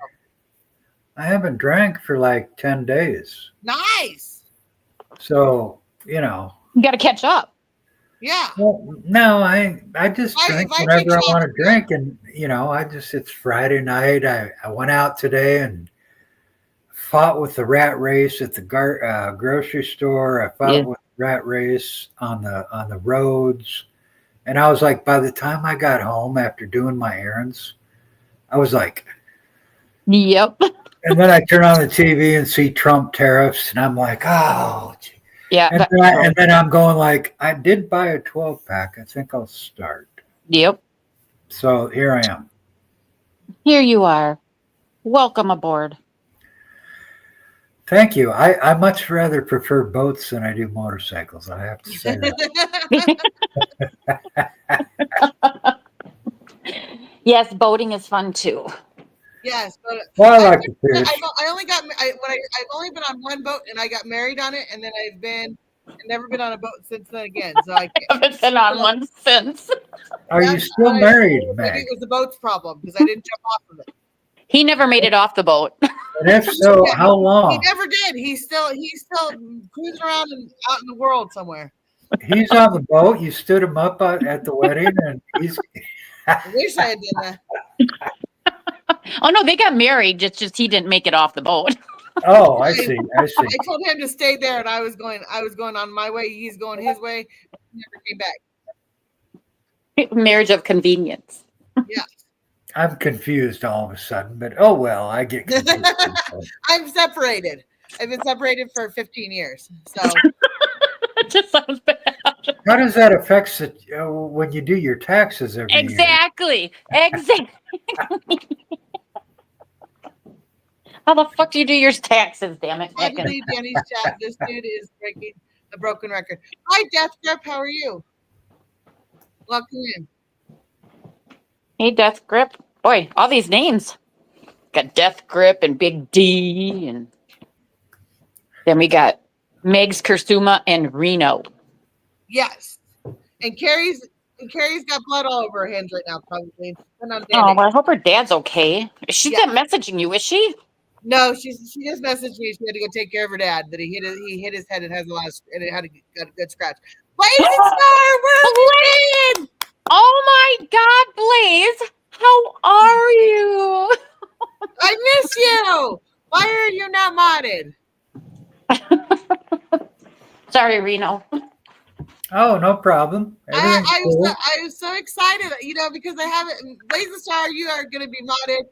I haven't drank for like 10 days. Nice. So, you know. You got to catch up. Yeah. Well, no, I just If drink I whenever take I shots, want to drink, and it's Friday night. I went out today and fought with the rat race at the grocery store. I fought with the rat race on the roads, and I was like, by the time I got home after doing my errands, I was like, Yep. and then I turn on the TV and see Trump tariffs, and I'm like, oh. Gee. Yeah. And then I'm going like, I did buy a 12-pack. I think I'll start. Yep. So here I am. Here you are. Welcome aboard. Thank you. I much rather prefer boats than I do motorcycles. I have to say that. Yes, boating is fun too. Yes, but Well, I like to fish. I've only been on one boat, and I got married on it, and then I've never been on a boat since then again. So I haven't been on one since. Are you still married, Maybe Meg? it was the boat's problem because I didn't jump off of it. He never made it off the boat. And if so, how He long? never did. He's still cruising around out in the world somewhere. He's on the boat. You stood him up at the wedding, and he's. I wish I had done that. Oh no, they got married. Just he didn't make it off the boat. Oh, I see. I see. I told him to stay there, and I was going on my way. He's going his way. He never came back. Marriage of convenience. Yeah. I'm confused all of a sudden, but oh well, I get confused. I'm separated. I've been separated for 15 years. So It just sounds bad. How does that affect when you do your taxes every year? Exactly. How the fuck do you do your taxes, damn it? I believe Danny's chat. This dude is breaking the broken record. Hi, Death Grip. How are you? Welcome in. Hey, Death Grip. Boy, all these names. Got Death Grip and Big D, and then we got Megs Kursuma and Reno. Yes. And Carrie's got blood all over her hands right now, probably. Oh, well, I hope her dad's okay. She's not messaging you, is she? No, she just messaged me. She had to go take care of her dad. That he hit his head and has and it had got a good scratch. Blazing Star, Blaze! Oh my God, Blaze! How are you? I miss you. Why are you not modded? Sorry, Reno. Oh, no problem. I was so excited, because I haven't. Blazing Star, you are going to be modded.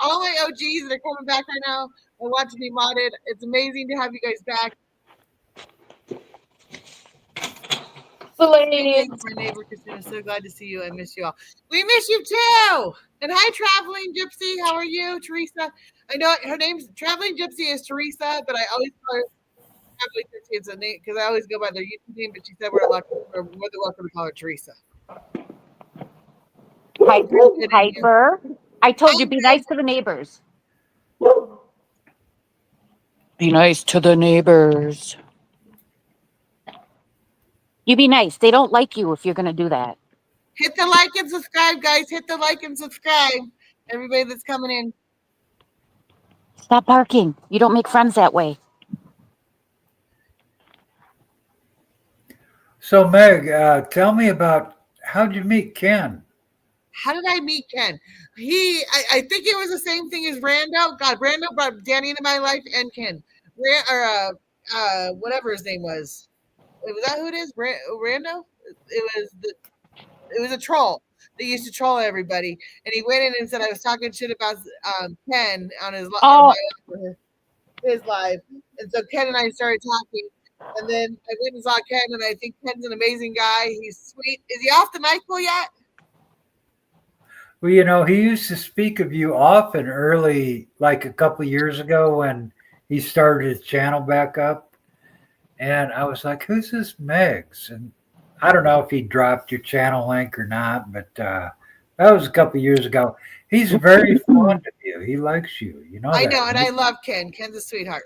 All my OGs that are coming back right now are watching me modded. It's amazing to have you guys back. My neighbor Christina, so glad to see you. I miss you all. We miss you too. And hi, Traveling Gypsy. How are you, Teresa? I know her name's Traveling Gypsy is Teresa, but I always call her Traveling Gypsy. It's a name because I always go by their YouTube name. But she said we're more than welcome to call her Teresa. Piper. I told you, be nice to the neighbors. Be nice to the neighbors. You be nice. They don't like you if you're going to do that. Hit the like and subscribe, guys. Hit the like and subscribe. Everybody that's coming in. Stop barking. You don't make friends that way. So, Meg, tell me about how'd you meet Ken? How did I meet Ken? I think it was the same thing as Rando. God, Rando brought Danny into my life and Ken. Whatever his name was. Was that who it is? Rando? It was a troll. They used to troll everybody, and he went in and said I was talking shit about Ken on his live, and so Ken and I started talking, and then I went and saw Ken, and I think Ken's an amazing guy. He's sweet. Is he off the NyQuil yet? Well, he used to speak of you often early, like a couple of years ago when he started his channel back up. And I was like, who's this Megs? And I don't know if he dropped your channel link or not, but That was a couple years ago. He's very fond of you. He likes you. You know I that, know, and right? I love Ken. Ken's a sweetheart.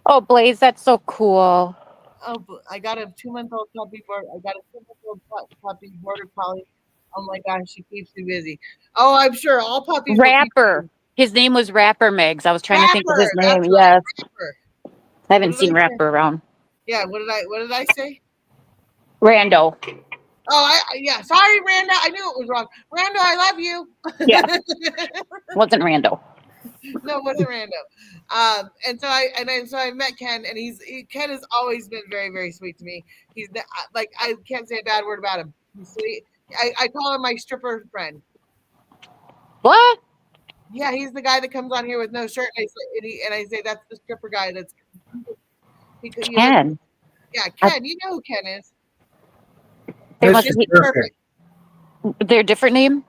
Oh, Blaze, that's so cool. Oh, I got a 2-month-old puppy. I got a 2-month-old puppy border collie. Oh my gosh, she keeps me busy. Oh, I'm sure all puppies. will keep Rapper. you- His name was Rapper Megs. I was trying to think of his Rapper, that's name. right, Yes. Rapper. I haven't What did seen I say? Rapper around. Yeah, what did I say? Rando. Oh, yeah. Sorry, Randa. I knew it was wrong. Rando, I love you. Yeah. Wasn't Rando. No, it wasn't Rando. And so I met Ken, and Ken has always been very, very sweet to me. He's like, I can't say a bad word about him. He's sweet. I call him my stripper friend. What? Yeah, he's the guy that comes on here with no shirt, and I say that's the stripper guy. That's Ken. Yeah, Ken. You know who Ken is. They must Mr. be, Perfect. their different name?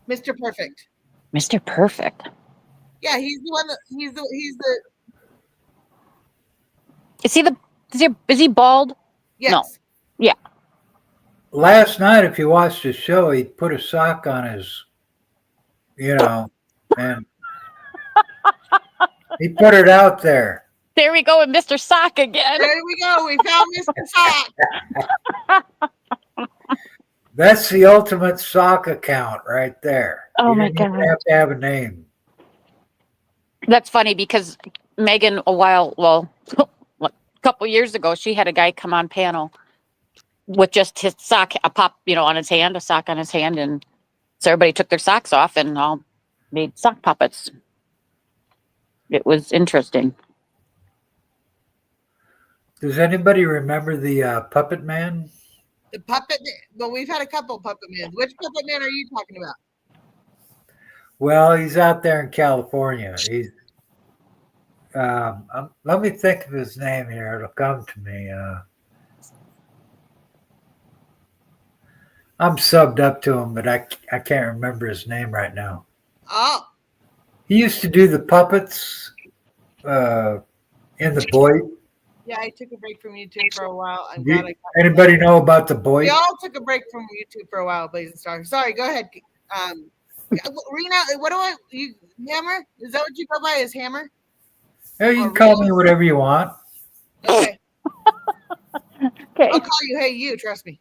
Mr. Perfect. Mr. Perfect. Yeah, he's the one that he's the Is he bald? yes. No. Last night, if you watched his show, he put a sock on his, and he put it out there. There we go with Mr. Sock again. There we go. We found Mr. Sock. That's the ultimate sock account right there. Oh You my didn't even God. have to have a name. That's funny because Megan, a couple years ago, she had a guy come on panel with just his sock, on his hand, a sock on his hand. And so everybody took their socks off and all made sock puppets. It was interesting. Does anybody remember the Puppet Man? The puppet. Well, we've had a couple puppet men. Which puppet man are you talking about? Well, he's out there in California. He's let me think of his name here. It'll come to me. I'm subbed up to him, but I can't remember his name right now. Oh, He used to do the puppets in the Boy. yeah. I took a break from YouTube for a while. I'm Do glad I got. Anybody know about the Boy? We all took a break from YouTube for a while, Blazing Star. Sorry, go ahead. Rena, what do you Hammer? Is that what you go by? Is Hammer? Hey, you can call me whatever you want. Okay, Okay. I'll call you. Hey, you. Trust me.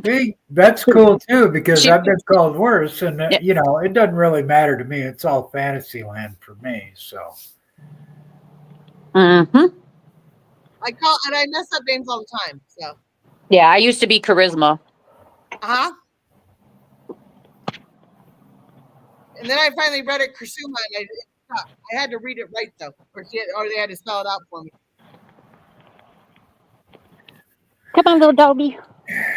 Hey, that's cool too because I've been called worse, and it doesn't really matter to me. It's all fantasy land for me. So Mm-hmm. I mess up names all the time. So Yeah, I used to be Charisma. And then I finally read it Kursuma, and I had to read it right though, or they had to spell it out for me. Come on, little doggy.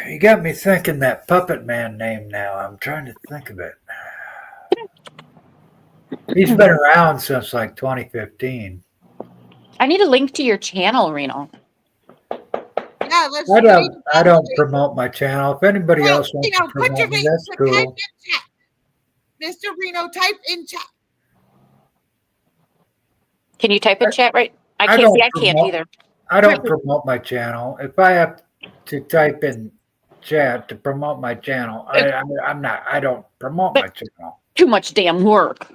you got me thinking that Puppet Man name now. I'm trying to think of it. He's been around since like 2015. I need a link to your channel, Reno. Yeah, let's. I don't promote my channel. If anybody else wants to put your promote me, face. that's Type cool. in chat. Mr. Reno, type in chat. Can you type in chat right? I I can't don't see. I can't promote- either. I don't promote my channel. If I have to type in chat to promote my channel, I don't promote my channel. Too much damn work.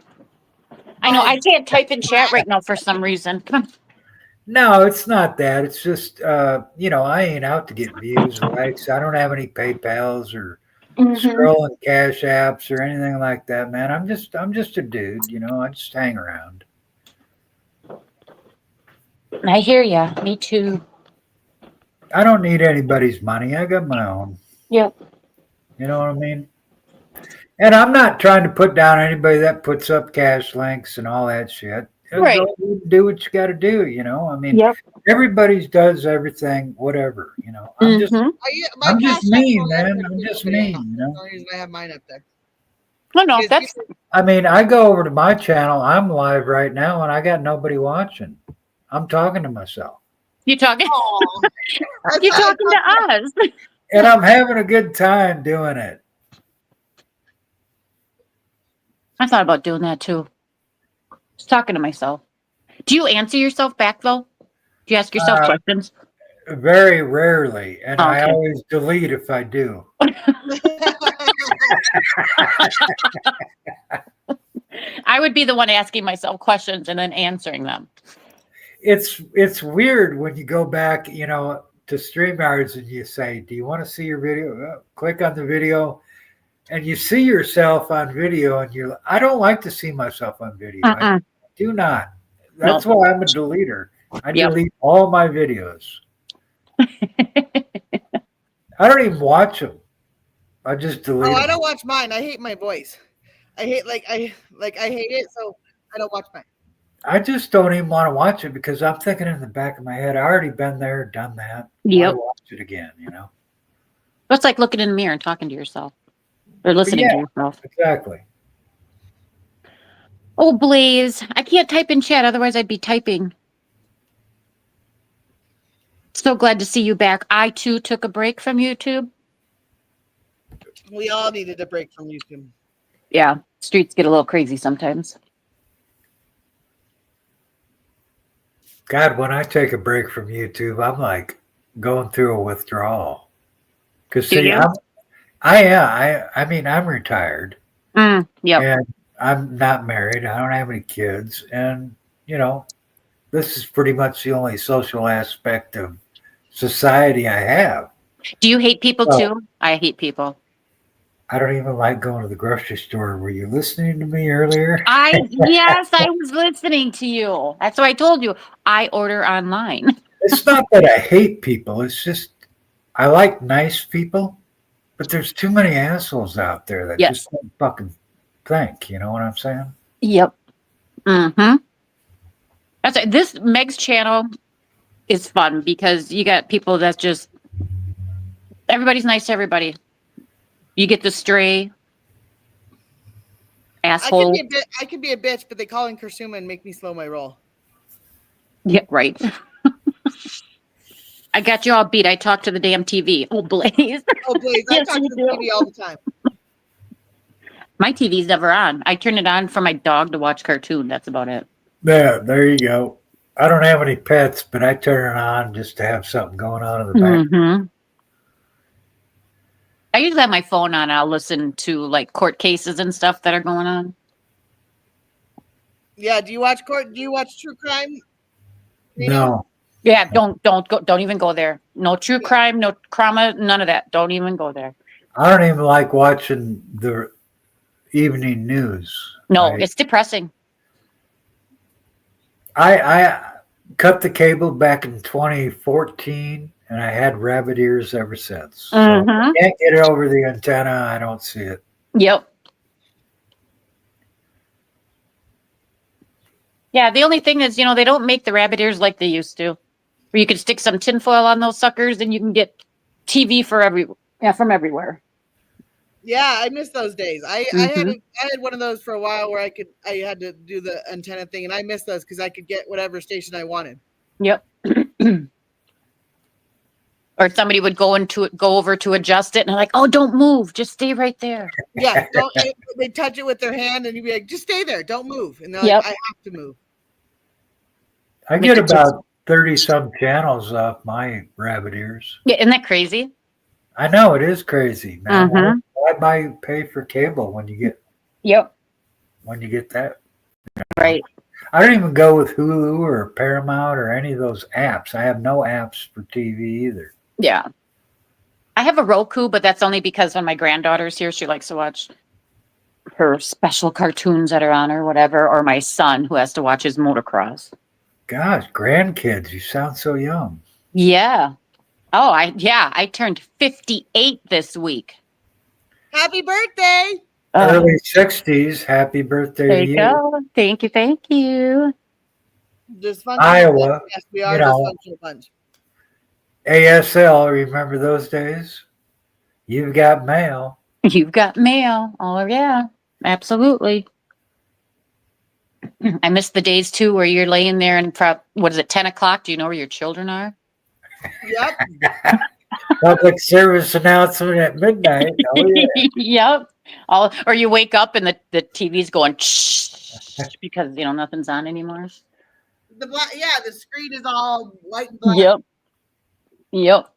I know. I can't type in chat right now for some reason. Come on. No, it's not that. It's just I ain't out to get views, likes. I don't have any PayPals or scrolling cash apps or anything like that, man. I'm just a dude, I just hang around. I hear ya. Me too. I don't need anybody's money. I got my own. Yep. You know what I mean? And I'm not trying to put down anybody that puts up cash links and all that shit. Right. Go do what you got to do, I mean, Yep. everybody does everything, whatever, I'm just Mhm. I'm just me, man. I'm just me, That's the only reason I have mine up there. No, Because that's I mean, I go over to my channel. I'm live right now, and I got nobody watching. I'm talking to myself, you talking. Aw. You're talking to us. and I'm having a good time doing it. I thought about doing that too. Just talking to myself. Do you answer yourself back though? Do you ask yourself questions? Very rarely, and I Okay. always delete if I do. I would be the one asking myself questions and then answering them. It's weird when you go back, to StreamYards and you say, "Do you want to see your video?" Click on the video, and you see yourself on video, and I don't like to see myself on video. I Uh-uh. do not. That's No. why I'm a deleter. I Yep. delete all my videos. I don't even watch them. I just delete Oh, I them. don't watch mine. I hate my voice. I hate I hate it, so I don't watch mine. I just don't even want to watch it because I'm thinking in the back of my head, I already been there, done that. Yep. Why watch it again, It's like looking in the mirror and talking to yourself or listening to Yeah. yourself. Exactly. Oh, Blaze. I can't type in chat. Otherwise, I'd be typing. So glad to see you back. I, too, took a break from YouTube. We all needed a break from YouTube. Yeah. Streets get a little crazy sometimes. God, when I take a break from YouTube, I'm like going through a withdrawal. Because Do see, you? I mean, I'm retired Yep. and I'm not married. I don't have any kids, and this is pretty much the only social aspect of society I have. Do you hate people Well- too? I hate people. I don't even like going to the grocery store. Were you listening to me earlier? Yes, I was listening to you. That's why I told you I order online. It's not that I hate people. It's just I like nice people, but there's too many assholes out there that Yes. just don't fucking think. You know what I'm saying? Yep. Mm-hmm. That's it. This Meg's channel is fun because you got people that's just everybody's nice to everybody. You get the stray asshole. I could be a bitch, but they call in Kursuma and make me slow my roll. Yeah, right. I got you all beat. I talked to the damn TV. Oh, Blaze. Oh, Blaze, I Yes, talk you to the do. TV all the time. My TV's never on. I turn it on for my dog to watch cartoon. That's about it. Yeah, there you go. I don't have any pets, but I turn it on just to have something going on in the back. Mm-hmm. I usually have my phone on. I'll listen to like court cases and stuff that are going on. Yeah, do you watch true crime? No, Yeah, don't even go there. No true crime, no trauma, none of that. Don't even go there. I don't even like watching the evening news. No, it's depressing. I cut the cable back in 2014, and I had rabbit ears ever since. So Mhm. I can't get it over the antenna. I don't see it. Yep. Yeah, the only thing is, they don't make the rabbit ears like they used to. Where you could stick some tinfoil on those suckers and you can get TV from everywhere. Yeah, I miss those days. I Mm-hmm. had one of those for a while where I had to do the antenna thing, and I miss those because I could get whatever station I wanted. Yep. Or somebody would go over to adjust it and they're like, "Oh, don't move. Just stay right there." Yeah, they touch it with their hand, and you'd be like, "Just stay there, don't move." And they're Yep. like, "I have to move." I Make get it about 30 some channels off my rabbit ears. Yeah, isn't that crazy? I know it is crazy, man. Mhm. Why pay for cable when you get Yep. that? Right. I don't even go with Hulu or Paramount or any of those apps. I have no apps for TV either. Yeah. I have a Roku, but that's only because when my granddaughter's here, she likes to watch her special cartoons that are on or whatever, or my son who has to watch his motocross. Gosh, grandkids, you sound so young. Yeah. Oh, I turned 58 this week. Happy birthday! Early 60s. Happy birthday There to you you. go. Thank you. Dysfunctional. Iowa, Yes, we are you know. dysfunctional bunch. ASL, remember those days? You've got mail. You've got mail. Oh, yeah. Absolutely. I miss the days too where you're laying there and 10 o'clock? Do you know where your children are? Yep. Public service announcement at midnight. Oh, yeah. Yep. Or you wake up and the TV's going because nothing's on anymore. The screen is all white and black. Yep. Yep.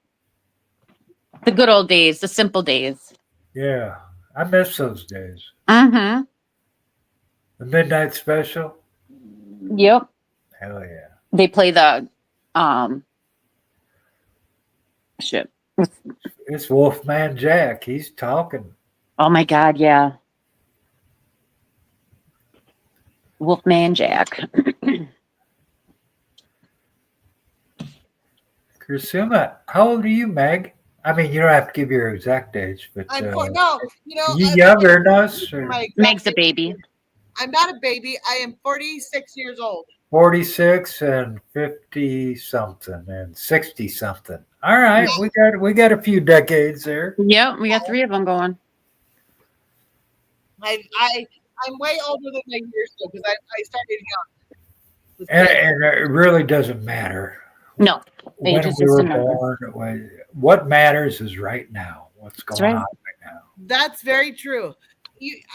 The good old days, the simple days. Yeah, I miss those days. Mm-hmm. The midnight special. Yep. Hell yeah. They play the shit. It's Wolfman Jack. He's talking. Oh my god, yeah. Wolfman Jack. Kursuma, how old are you, Meg? I mean, you don't have to give your exact age, but I'm you I'm younger than us? Or my exact Meg's a age. baby. I'm not a baby. I am 46 years old. 46 and 50 something and 60 something. All right, we got a few decades there. Yep, we got 3 of them going. I'm way older than my years though because I started young. And it really doesn't matter No. when Age is we just were a number. born. What matters is right now. What's That's going right. on right now. That's very true.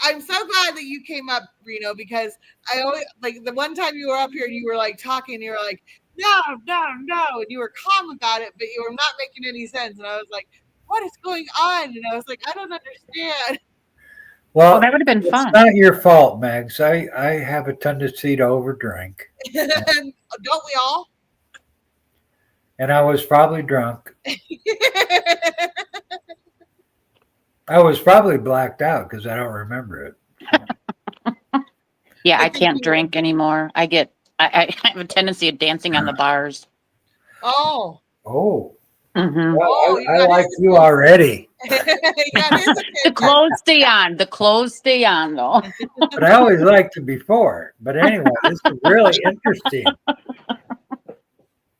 I'm so glad that you came up, Reno, because I always like the one time you were up here and you were like talking, you were like, no, and you were calm about it, but you were not making any sense. And I was like, what is going on? And I was like, I don't understand. Well, that would have been it's fun. not your fault, Megs. I have a tendency to overdrink, And don't we all? and I was probably drunk. I was probably blacked out because I don't remember it. Yeah, I think can't you drink anymore. I have a tendency of dancing on the bars. Oh. Oh, Mm-hmm. well, Oh, you I got like his you already, You got his The attention. clothes stay on. The clothes stay on, though. but I always liked you before. But anyway, this is really interesting.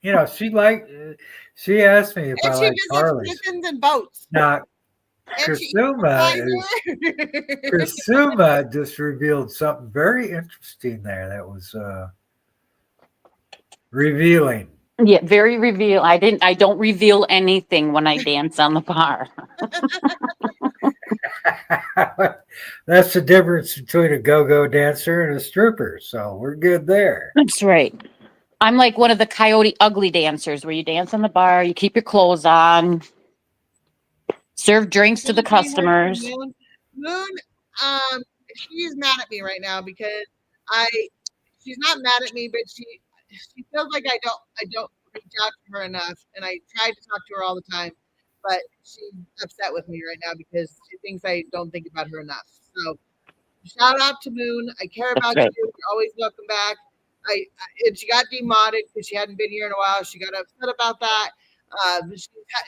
You know, she asked me if I And she like visits Harleys. Griffins and boats. Now, And she Kursuma just revealed something very interesting there. That was revealing. Yeah, very reveal. I don't reveal anything when I dance on the bar. That's the difference between a go-go dancer and a stripper. So we're good there. That's right. I'm like one of the Coyote Ugly dancers where you dance on the bar, you keep your clothes on, serve drinks to the customers. Moon, she's mad at me right now because she's not mad at me, but she feels like I don't reach out to her enough, and I try to talk to her all the time, but she's upset with me right now because she thinks I don't think about her enough. So shout out to Moon. I care about right. you. You're always welcome back. And she got demodded because she hadn't been here in a while. She got upset about that.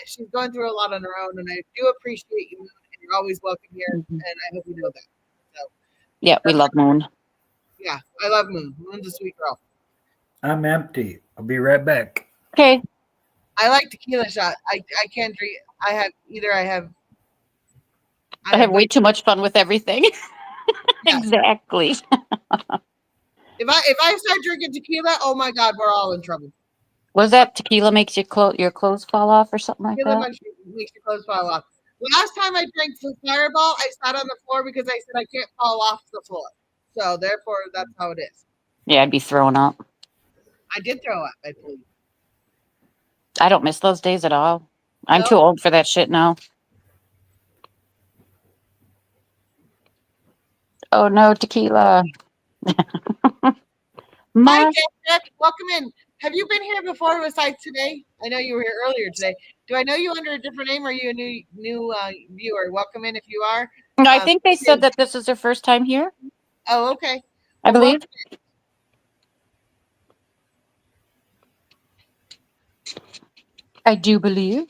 She's going through a lot on her own, and I do appreciate you, Moon, and you're always welcome here, Mhm. and I hope you know that. So, Yeah, we love Moon. yeah, I love Moon. Moon's a sweet girl. I'm empty. I'll be right back. Okay. I like tequila shot. I can't drink. I have way too much fun with everything. Yeah. Exactly. If I start drinking tequila, oh my God, we're all in trouble. Was that tequila makes your clothes fall off or something like Tequila that? makes your clothes fall off. Last time I drank Fireball, I sat on the floor because I said I can't fall off the floor. So therefore, that's how it is. Yeah, I'd be throwing up. I did throw up, I believe. I don't miss those days at all. I'm No? too old for that shit now. Oh no, tequila. Hi, Mark, Jack. Welcome in. Have you been here before besides today? I know you were here earlier today. Do I know you under a different name or are you a new viewer? Welcome in if you are. no, I think they said that this is their first time here. Oh, okay. I believe. I do believe.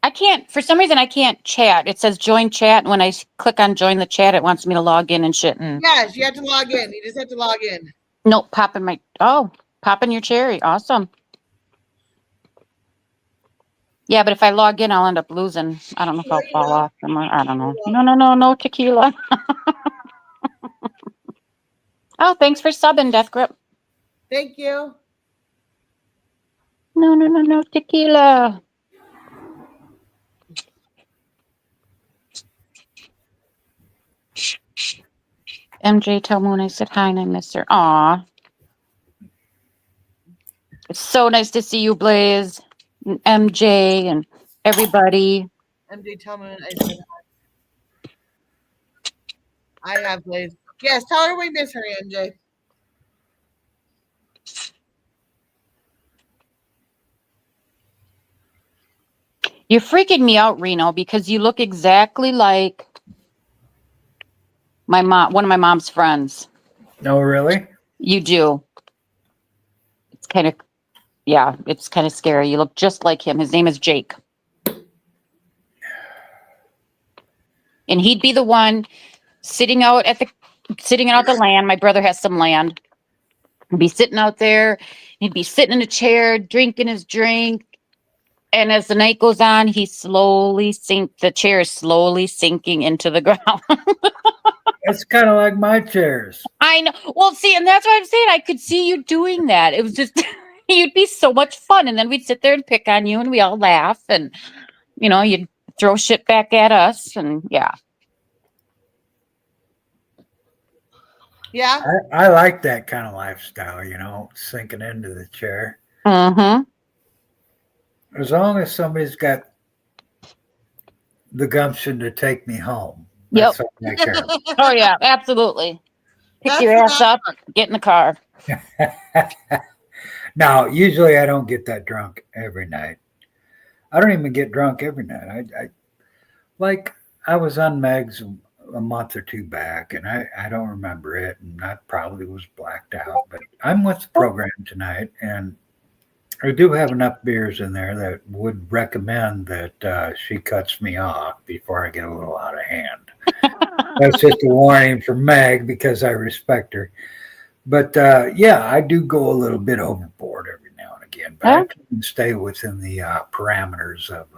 I can't, for some reason, I can't chat. It says join chat. And when I click on join the chat, it wants me to log in and shit. And Yes, you have to log in. You just have to log in. nope, popping your cherry. Awesome. Yeah, but if I log in, I'll end up losing. I don't know if I'll fall off somewhere. I don't know. No tequila. Oh, thanks for subbing, Death Grip. Thank you. No tequila. MJ tell Moon I said hi and I miss her. Aw. It's so nice to see you, Blaze. and MJ and everybody. MJ Tillman. I have Blaze. Yes, tell her we miss her, MJ. You're freaking me out, Reno, because you look exactly like my mom, one of my mom's friends. No, really? You do. It's kind of, yeah, it's kind of scary. You look just like him. His name is Jake. And he'd be the one sitting out the land. My brother has some land. He'd be sitting out there. He'd be sitting in a chair, drinking his drink. And as the night goes on, the chair is slowly sinking into the ground. It's kind of like my chairs. I know. Well, see, and that's what I'm saying. I could see you doing that. It was just, you'd be so much fun. And then we'd sit there and pick on you and we all laugh. And, you'd throw shit back at us. And yeah. Yeah. I like that kind of lifestyle, sinking into the chair. Mm-hmm. As long as somebody's got the gumption to take me home. Yep. That's all I care about. Oh, yeah, absolutely. Pick That's your ass not- up, get in the car. Now, usually I don't get that drunk every night. I don't even get drunk every night. I was on Meg's a month or two back, and I don't remember it, and I probably was blacked out. But I'm with the program tonight, and I do have enough beers in there that would recommend that she cuts me off before I get a little out of hand. That's just a warning for Meg because I respect her. But yeah, I do go a little bit overboard every now and again, but I can stay within the parameters of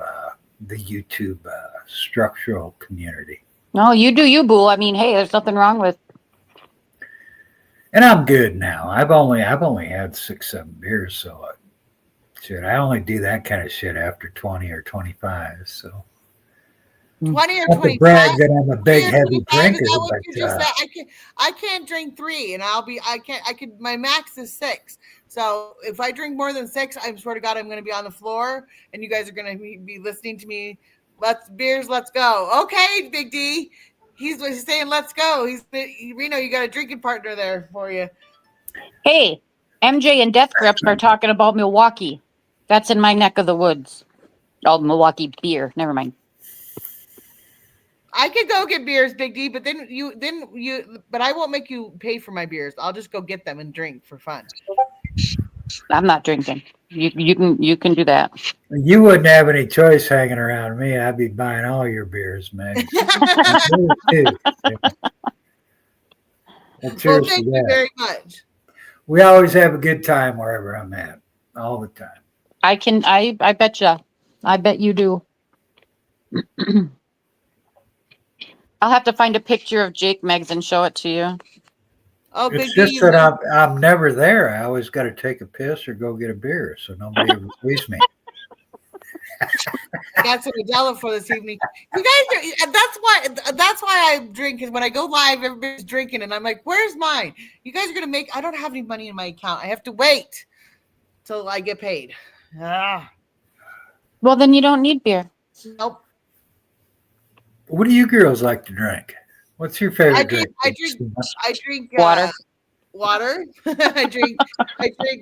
the YouTube structural community. No, you do you, boo. I mean, hey, there's nothing wrong with. And I'm good now. I've only had 6-7 beers, so shit, I only do that kind of shit after 20 or 25. So 20 or not to 25. brag that I'm a big 20 or heavy 25, drinker, is that what but you just said? I can't drink 3, and my max is 6. So if I drink more than 6, I swear to God, I'm going to be on the floor, and you guys are going to be listening to me. Let's go. Okay, Big D. He's saying let's go. Reno, you got a drinking partner there for you. Hey, MJ and Death Grips are talking about Milwaukee. That's in my neck of the woods. Oh, Milwaukee beer. Never mind. I could go get beers, Big D, but but I won't make you pay for my beers. I'll just go get them and drink for fun. I'm not drinking. You can do that. you wouldn't have any choice hanging around me. I'd be buying all your beers, man. Well, Cheers thank to you that. very much. We always have a good time wherever I'm at, all the time. I bet you. I bet you do. I'll have to find a picture of Jake Meggs and show it to you. Oh, Big It's D, just that I'm never there. I always got to take a piss or go get a beer, so nobody ever sees me. I got some Modelo for this evening. You guys are, that's why I drink, is when I go live, everybody's drinking, and I'm like, where's mine? You guys are gonna make. I don't have any money in my account. I have to wait till I get paid. Well, then you don't need beer. Nope. What do you girls like to drink? What's your favorite I drink? drink Water. Water. I drink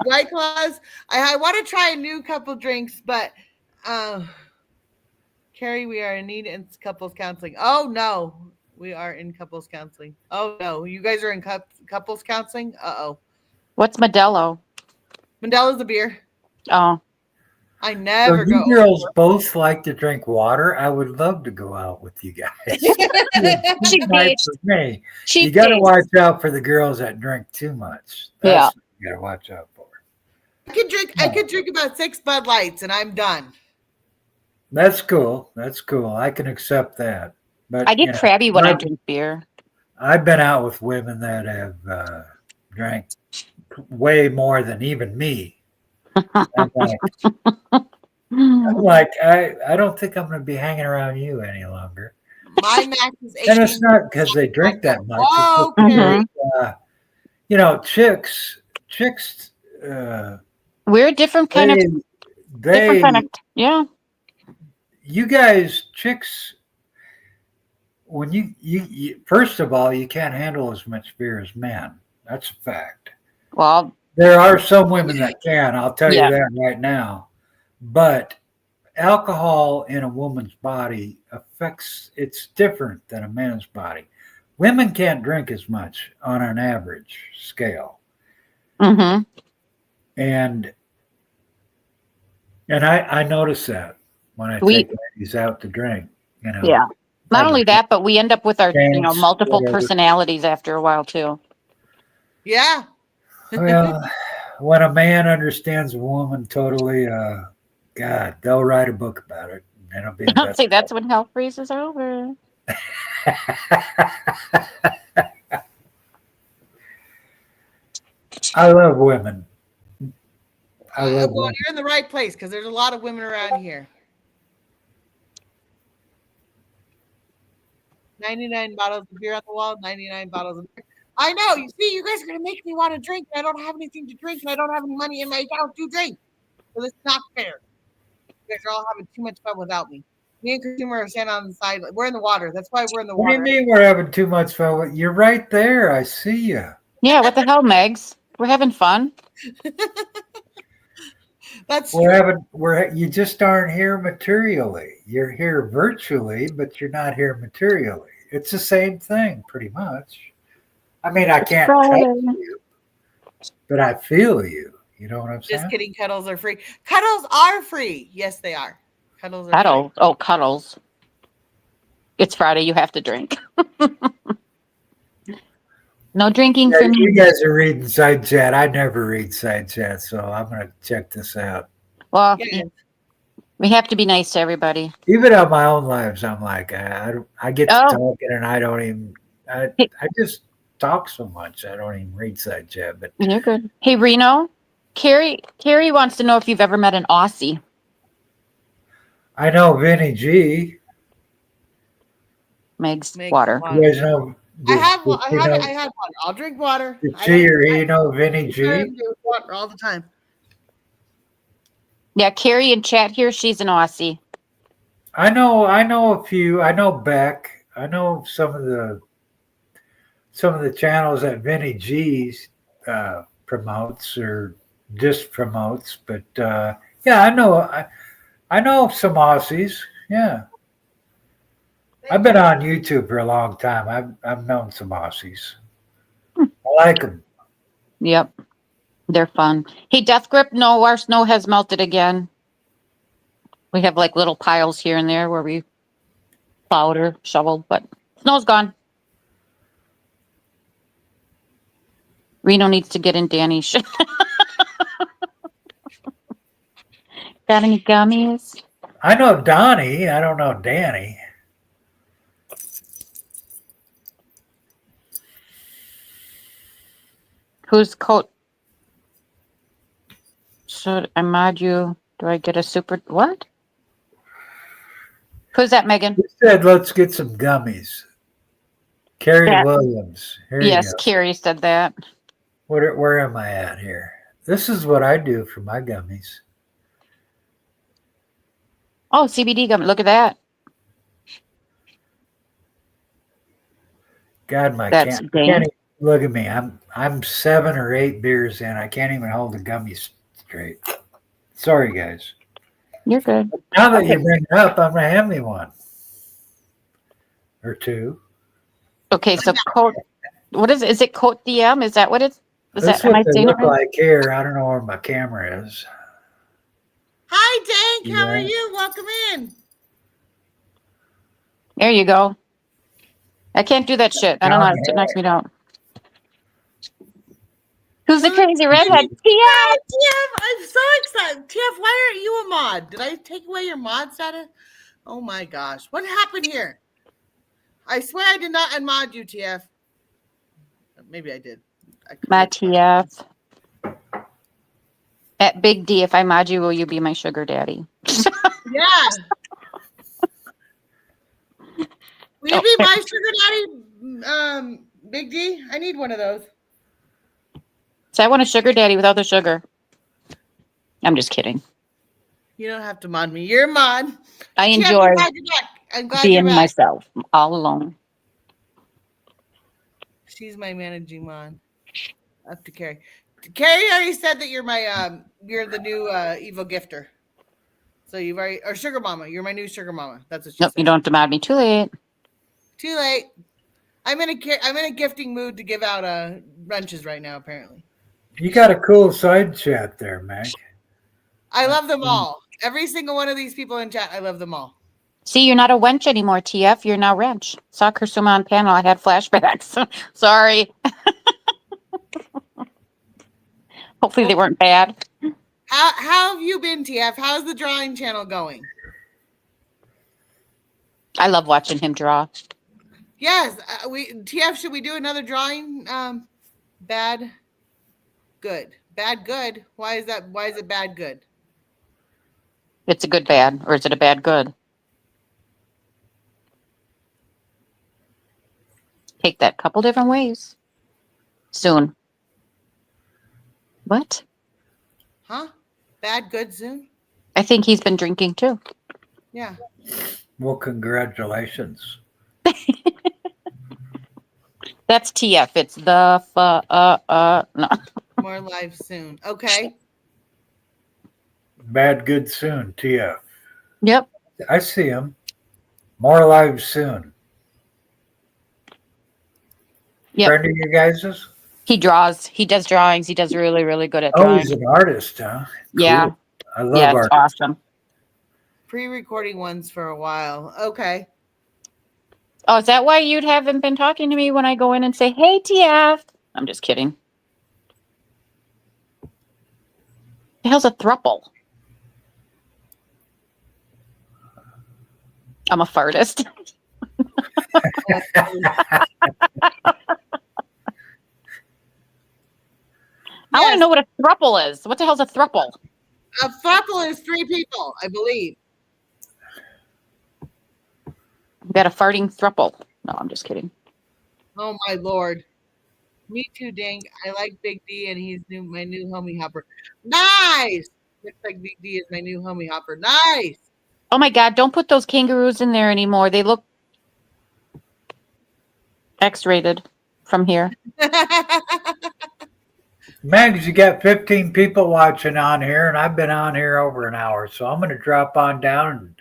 White Claws. I want to try a new couple drinks, but Carrie, we are in need in couples counseling. Oh no, we are in couples counseling. Oh no, you guys are in couples counseling. Uh-oh. What's Modelo? Modelo's a beer. Oh, I never So you go. girls both like to drink water. I would love to go out with you guys. She Nice bitched. for me. She You got to bitched. watch out for the girls that drink too much. That's what you got to watch out for. I could drink about 6 Bud Lights and I'm done. That's cool. That's cool. I can accept that. But I get crabby when I I've- drink beer. I've been out with women that have drank way more than even me. I'm like, I don't think I'm going to be hanging around you any longer. My max is 18. And it's not because they drink that much. It's Whoa, just Carrie. because, chicks, We're a different kind of. They, yeah. you guys, chicks, when you first of all, you can't handle as much beer as men. That's a fact. Well, There are some women that can. I'll tell Yeah. you that right now. But alcohol in a woman's body it's different than a man's body. Women can't drink as much on an average scale. mm-hmm. And I notice that when I take ladies out to drink, you know. Yeah. Not only that, but we end up with our, Dance, multiple whatever. personalities after a while too. Yeah. Well, when a man understands a woman totally, God, they'll write a book about it. And it'll be a I'll say that's when hell freezes over. I love women. I love Well, women. you're in the right place because there's a lot of women around here. 99 bottles of beer on the wall, 99 bottles of beer. I know. You see, you guys are going to make me want to drink. I don't have anything to drink, and I don't have any money in my account to drink. So this is not fair. You guys are all having too much fun without me. Me and Consumer are standing on the side. We're in the water. That's why we're in the What do you water. mean we're having too much fun? You're right there. I see you. Yeah, what the hell, Megs? We're having fun. That's You just aren't here materially. You're here virtually, but you're not here materially. It's the same thing, pretty much. I mean, I can't touch you, but I feel you. You know what I'm saying? just kidding. Cuddles are free. Cuddles are free. Yes, they are. Cuddles are Cuddles. Oh, cuddles. It's Friday. You have to drink. No drinking Yeah, for me. you guys are reading side chat. I never read side chat, so I'm going to check this out. Well, free. Yeah. we have to be nice to everybody. Even on my own lives, I'm like, I get to Oh. talking and I don't even, I just talk so much. I don't even read side chat. But You're good. Hey, Reno. Carrie wants to know if you've ever met an Aussie. I know Vinny G. Megs, Megs, water. You guys know. I have one. you know, I have one. I'll drink water. Did she or he know Vinny G? Water all the time. Yeah, Carrie in chat here. She's an Aussie. I know a few. I know Beck. I know some of the channels that Vinny G promotes or just promotes. But yeah, I know some Aussies. Yeah. I've been on YouTube for a long time. I've known some Aussies. I like them. Yep. They're fun. Hey, Death Grip, no, our snow has melted again. We have like little piles here and there where we plowed or shoveled, but snow's gone. Reno needs to get in Danny's shit. Got any gummies? I know Donnie. I don't know Danny. Whose coat? Should I mod you? Do I get a super what? Who's that, Megan? You said let's get some gummies. Carrie Yeah. Williams. Here you Yes, go. Carrie said that. Where am I at here? This is what I do for my gummies. Oh, CBD gummy. Look at that. God, my That's can't dang. even look at me. I'm 7 or 8 beers in. I can't even hold the gummies straight. Sorry, guys. You're good. Now that you bring it up, I'm gonna have me one or two. Okay, so coat. What is it? Is it Coat DM? Is that what it's? Is That's that? Am I what they saying it look right? like here. I don't know where my camera is. Hi, Dank. How are Yeah. you? Welcome in. There you go. I can't do that shit. I don't know how to knock me down. Who's the crazy redhead? Yeah. Hi, TF. I'm so excited. TF, why aren't you a mod? Did I take away your mod status? Oh my gosh. What happened here? I swear I did not unmod you, TF. Maybe I did. My TF. At Big D, if I mod you, will you be my sugar daddy? Yeah. Will you be my sugar daddy, Big D? I need one of those. So I want a sugar daddy without the sugar. I'm just kidding. You don't have to mod me. You're a mod. I Tiff, enjoy I'm glad you're back. I'm glad you're being back. myself all alone. She's my managing mod. Up to Carrie. Carrie already said that you're my you're the new evil gifter. So you've already or sugar mama. You're my new sugar mama. That's what she Nope, said. you don't have to mod me. Too late. Too late. I'm in a gifting mood to give out wrenches right now. Apparently, You got a cool side chat there, Meg. I love them all. Every single one of these people in chat, I love them all. See, you're not a wench anymore, TF. You're now wrench. Saw Kursuma on panel. I had flashbacks. Sorry. Hopefully they weren't bad. How have you been, TF? How's the drawing channel going? I love watching him draw. Yes, TF. Should we do another drawing? Bad, good, bad, good. Why is that? Why is it bad, good? It's a good bad, or is it a bad good? Take that couple different ways. Soon. What? Huh? Bad, good, soon. I think he's been drinking too. Yeah. Well, congratulations. That's TF. It's the no. More live soon. Okay. Bad, good, soon, TF. Yep. I see him. More live soon. Yep. Friend of you guys's? He draws. He does drawings. He does really, really good at Oh, drawing. he's an artist, huh? Yeah. Cool. I love Yeah, it's art. awesome. Pre-recording ones for a while. Okay. Oh, is that why you haven't been talking to me when I go in and say, hey, TF? I'm just kidding. The hell's a thruple? I'm a fartist. I want to Yes. know what a thruple is. What the hell's a thruple? A throuple is 3 people, I believe. You got a farting thruple. No, I'm just kidding. Oh my lord. Me too, Dink. I like Big D, and he's my new homie hopper. Nice. Looks like Big D is my new homie hopper. Nice. Oh my God, don't put those kangaroos in there anymore. They look X-rated from here. Megs, you got 15 people watching on here, and I've been on here over an hour, so I'm going to drop on down. And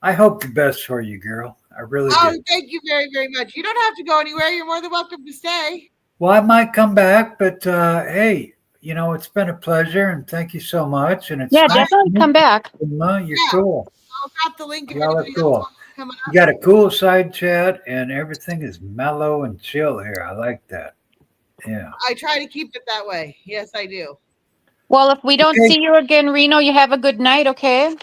I hope the best for you, girl. I really Oh, do. thank you very, very much. You don't have to go anywhere. You're more than welcome to stay. Well, I might come back, but hey, you know, it's been a pleasure, and thank you so much. And it's Yeah, nice definitely to come back. meet you, Emma. You're Yeah. cool. I'll drop the link if Y'all are anybody cool. else wants to come up. You got a cool side chat, and everything is mellow and chill here. I like that. Yeah. I try to keep it that way. Yes, I do. Well, if we don't Okay. see you again, Reno, you have a good night, okay?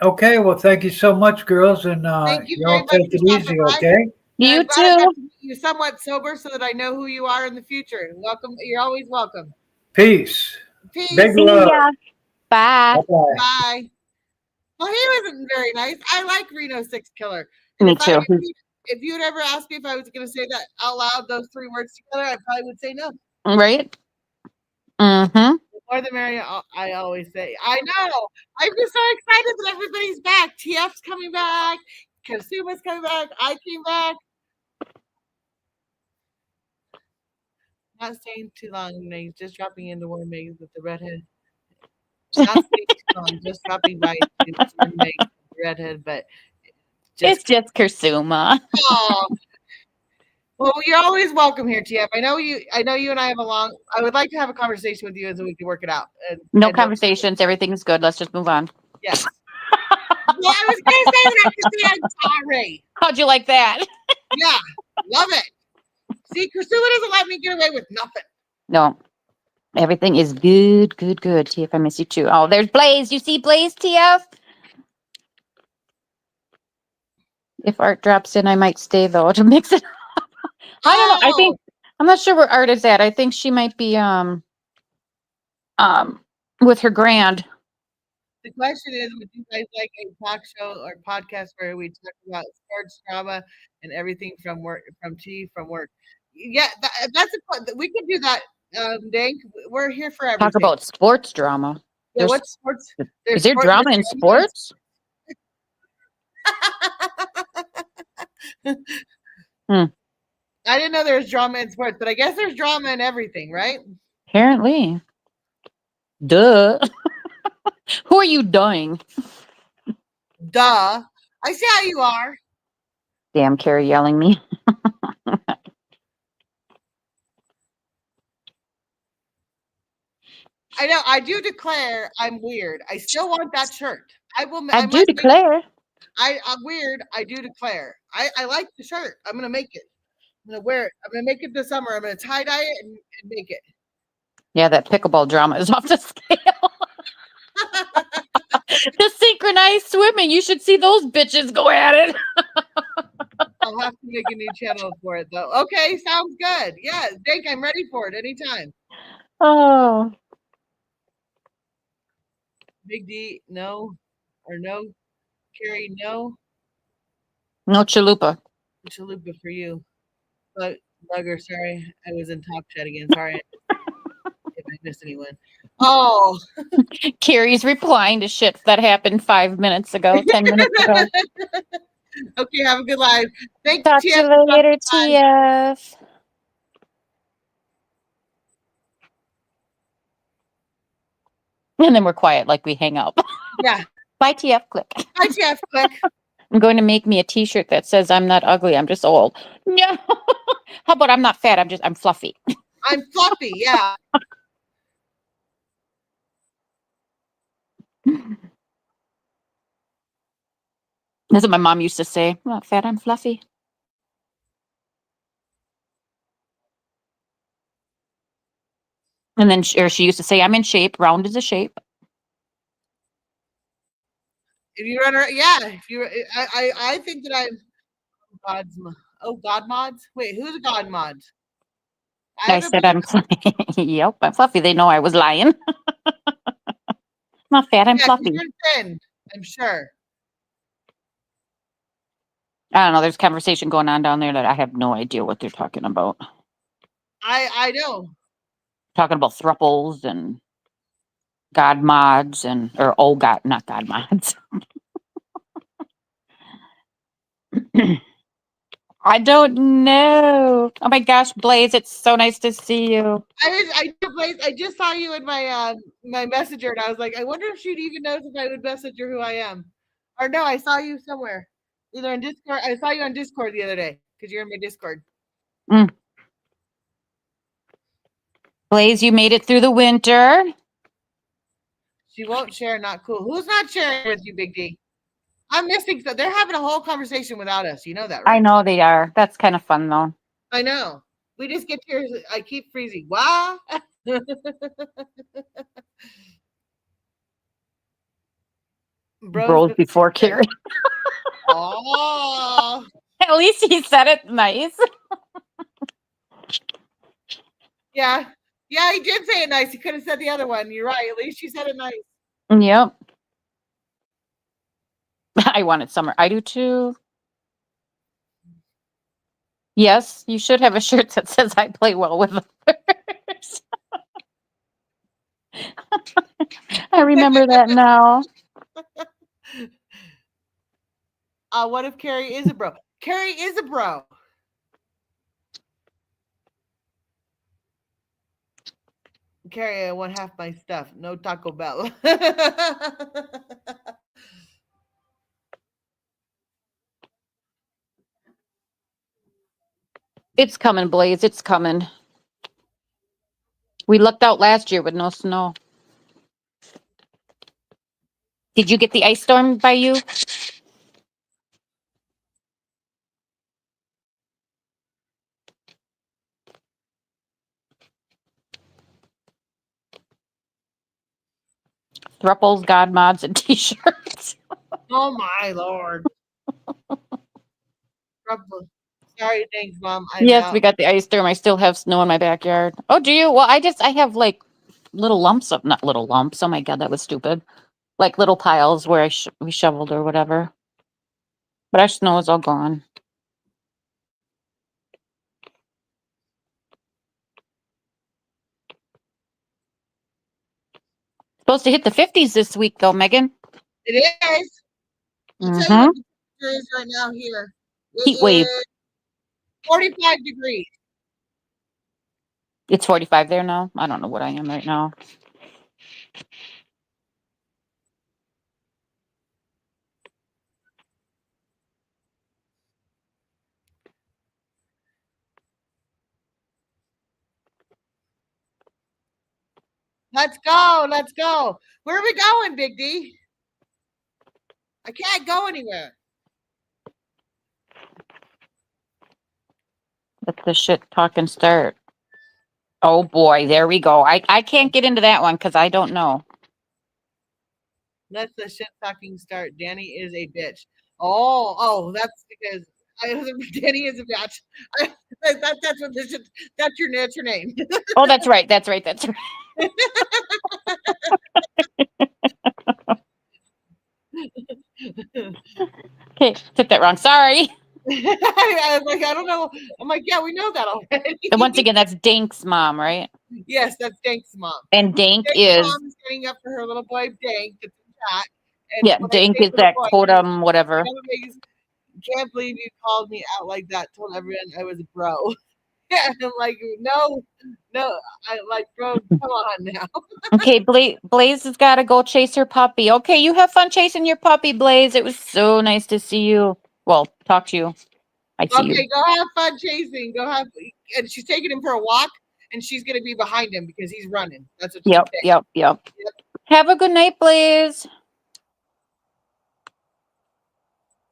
Okay. Well, thank you so much, girls, and Thank you you very all much take for it stopping easy, by. okay? You I'm glad I got too. to meet you somewhat sober so that I know who you are in the future. Welcome. You're always welcome. Peace. Peace. Big See love. ya. Bye. Bye-bye. Bye. Well, he wasn't very nice. I like Reno 6 Killer. And Me if I- too. if you had ever asked me if I was going to say that out loud, those 3 words together, I probably would say no. Right? Mm-hmm. The more the merrier, I always say. I know. I'm just so excited that everybody's back. TF's coming back. Consuma's coming back. I came back. Not staying too long, Meg. Just dropping into warm Meg with the redhead. Not staying too long. Just dropping by to warm Meg with the redhead, but It's just Kursuma. oh. Well, you're always welcome here, TF. I know you and I have I would like to have a conversation with you so we can work it out. No and conversations. Everything's good. Let's just move on. Yes. Well, I was gonna say that I could say I'm sorry. How'd you like that? Yeah, love it. See, Kursuma doesn't let me get away with nothing. No. Everything is good, good, good. TF, I miss you too. Oh, there's Blaze. You see Blaze, TF? If Art drops in, I might stay though to mix it up. I don't know. I think I'm not sure where Art is at. I think she might be with her grand. The question is, would you guys like a talk show or podcast where we talk about sports drama and everything from work, from work? Yeah, that's we can do that. Dank, we're here for everything. Talk about sports drama. Yeah, There's- what sports? Is there drama in sports? I didn't know there was drama in sports, but I guess there's drama in everything, right? Apparently. Duh. Who are you doing? Duh. I see how you are. Damn, Carrie yelling me. I know. I do declare I'm weird. I still want that shirt. I will. I I do must make- declare. I'm weird. I do declare. I like the shirt. I'm gonna make it. I'm gonna wear it. I'm gonna make it this summer. I'm gonna tie dye it and make it. Yeah, that pickleball drama is off the scale. The synchronized swimming. You should see those bitches go at it. I'll have to make a new channel for it though. Okay, sounds good. Yeah, Jake, I'm ready for it anytime. Oh. Big D, no, or no. Carrie, no. No chalupa. Chalupa for you. But Lugger, sorry, I was in Top Chat again. Sorry if I missed anyone. Oh, Carrie's replying to shit that happened 5 minutes ago, 10 minutes ago. okay. Have a good life. Thank Talk you. to TF. you later, TF. And then we're quiet like we hang up. Yeah. Bye, TF. Click. Hi, TF. Click. I'm going to make me a t-shirt that says I'm not ugly, I'm just old. No. How about I'm not fat, I'm fluffy. I'm fluffy. Yeah. That's what my mom used to say. I'm not fat, I'm fluffy. And then she used to say, I'm in shape, round is a shape. If you run around, yeah. If you, I think that I'm God's. God mods. Wait, who's God mods? I said I'm yep, I'm fluffy. They know I was lying. Not fat, I'm fluffy. You're thin, I'm sure. I don't know. There's conversation going on down there that I have no idea what they're talking about. I know. Talking about thruples and God mods not God mods. I don't know. Oh my gosh, Blaze, it's so nice to see you. I just saw you in my my messenger, and I was like, I wonder if she'd even knows if I would message her who I am. Or no, I saw you somewhere, either in Discord. I saw you on Discord the other day because you're in my Discord. Blaze, you made it through the winter. She won't share. Not cool. Who's not sharing with you, Big D? I'm missing. So they're having a whole conversation without us. You know that, right? I know they are. That's kind of fun though. I know. We just get here. I keep freezing. Wow. Bros before Carrie. Oh. At least he said it nice. Yeah. Yeah, he did say it nice. He could have said the other one. You're right. At least she said it nice. Yep. I wanted summer. I do too. Yes, you should have a shirt that says I play well with others. I remember that now. What if Carrie is a bro? Carrie is a bro. Carrie, I want half my stuff. No Taco Bell. It's coming, Blaze. It's coming. We lucked out last year with no snow. Did you get the ice storm by you? Thruples, God mods, and t-shirts. Oh my lord. Sorry, thanks, Mom. Yes, we got the ice storm. I still have snow in my backyard. Oh, do you? Well, I have like little lumps of, not little lumps. Oh my God, that was stupid. Like little piles where we shoveled or whatever. But our snow is all gone. Supposed to hit the 50s this week, though, Megan. It is. I'll tell you Mm-hmm. what the temperature is right now here. It Heat wave. is 45 degrees. It's 45 there now. I don't know what I am right now. Let's go. Let's go. Where are we going, Big D? I can't go anywhere. Let the shit talking start. Oh boy, there we go. I can't get into that one because I don't know. Let the shit talking start. Danny is a bitch. Oh, that's because Danny is a bitch. That's what this is. That's your name. Oh, that's right. That's right. That's right. Okay, took that wrong. Sorry. I was like, I don't know. I'm like, yeah, we know that already. And once again, that's Dank's mom, right? Yes, that's Dank's mom. And Dank Dank's is mom is standing up for her little boy Dank that's in chat. And yeah, when I Dank say is little that boy, Kodum whatever. can't believe you called me out like that. Told everyone I was a bro. Yeah, I'm like, no, I like, bro, come on now. Okay, Blaze has got to go chase her puppy. Okay, you have fun chasing your puppy, Blaze. It was so nice to see you. Well, talk to you. I see you. Okay, go have fun chasing. And she's taking him for a walk, and she's gonna be behind him because he's running. That's what she's saying. Yep. Have a good night, Blaze.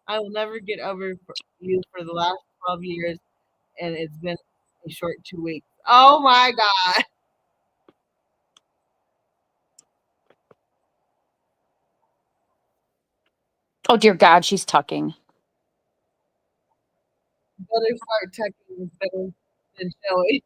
I will never get over you for the last 12 years, and it's been a short 2 weeks. Oh my God. Oh dear God, she's tucking. Better start texting instead than showing.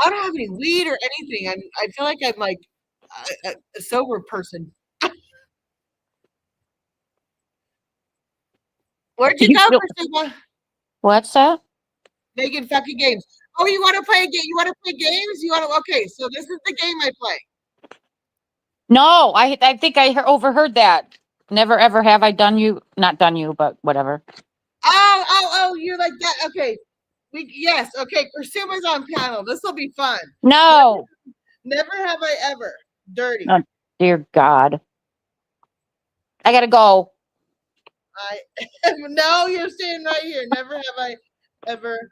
I don't have any weed or anything. I feel like I'm like a sober person. Where'd you You go, feel- Priscilla? What's that? Making fucking games. Oh, you want to play a game? You want to play games? You want to? Okay, so this is the game I play. No, I think I overheard that. Never ever have I done you, not done you, but whatever. Oh, you're like that. Okay. Yes, okay. Kursuma's on panel. This will be fun. No. Never have I ever. Dirty. Oh, dear God. I gotta go. No, you're staying right here. Never have I ever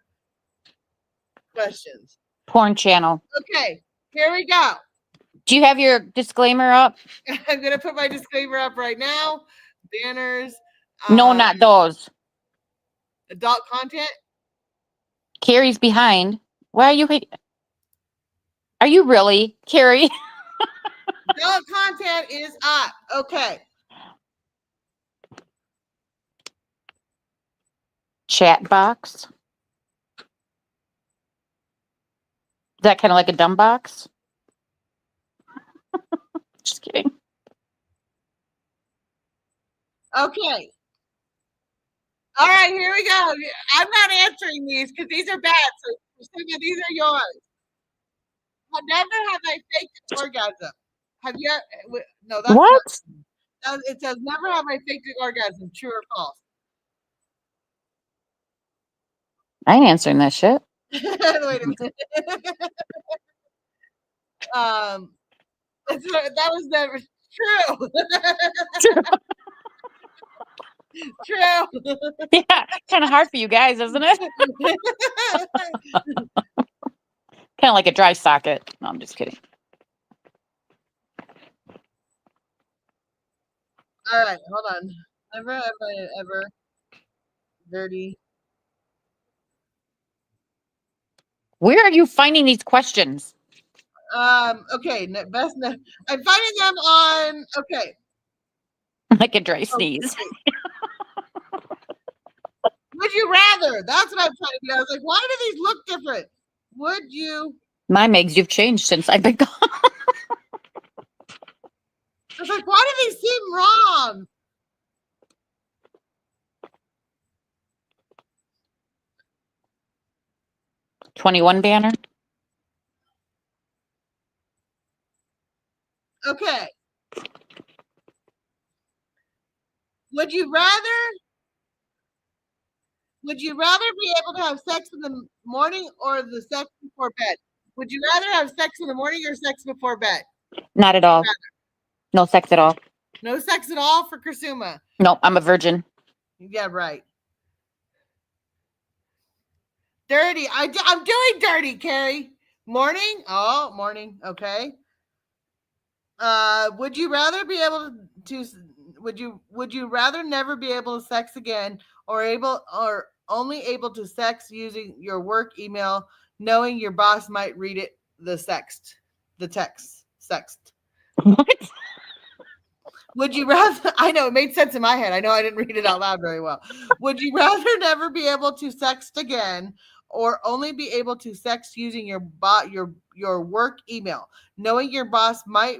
questions. Porn channel. Okay, here we go. Do you have your disclaimer up? I'm gonna put my disclaimer up right now. Banners. No, not those. Adult content. Carrie's behind. Why are you? Are you really, Carrie? Adult content is up. Okay. Chat box. Is that kind of like a dumb box? Just kidding. Okay. All right, here we go. I'm not answering these because these are bad. So Priscilla, these are yours. Never have I faked an orgasm. Have you? No, that's What? not. It says never have I faked an orgasm. True or false? I ain't answering that shit. Wait a minute. That was never true. True. Yeah, kind of hard for you guys, isn't it? Kind of like a dry socket. No, I'm just kidding. All right, hold on. Never have I ever dirty. Where are you finding these questions? Okay, I'm finding them on. Okay. Like a dry sneeze. Would you rather? That's what I'm trying to do. I was like, why do these look different? Would you? My Megs, you've changed since I've been gone. I was like, why do these seem wrong? 21 banner. Okay. Would you rather be able to have sex in the morning or the sex before bed? Would you rather have sex in the morning or sex before bed? Not at all. No sex at all. No sex at all for Kursuma. No, I'm a virgin. Yeah, right. Dirty. I'm doing dirty, Carrie. Morning? Oh, morning. Okay. Would you rather be able to would you rather never be able to sex again or only able to sex using your work email knowing your boss might read it the text sext? What? Would you rather I know it made sense in my head. I know I didn't read it out loud very well. Would you rather never be able to sext again or only be able to sext using your work email knowing your boss might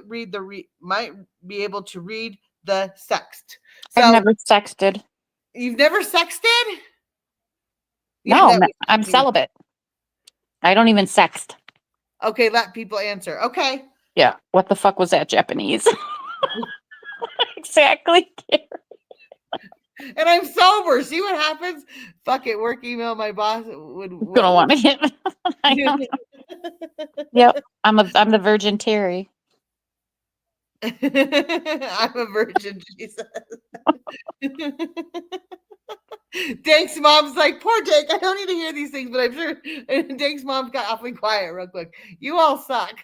might be able to read the sext? So I've never sexted. you've never sexted? No, that was I'm easy. celibate. I don't even sext. Okay, let people answer. Okay. Yeah. What the fuck was that Japanese? Exactly. And I'm sober. See what happens? Fuck it. Work email. My boss would Gonna want to hit. I know. Yep. I'm the Virgin Terry. I'm a virgin, she says. Dank's mom's like, poor Dank. I don't need to hear these things, but I'm sure Dank's mom got awfully quiet real quick. You all suck.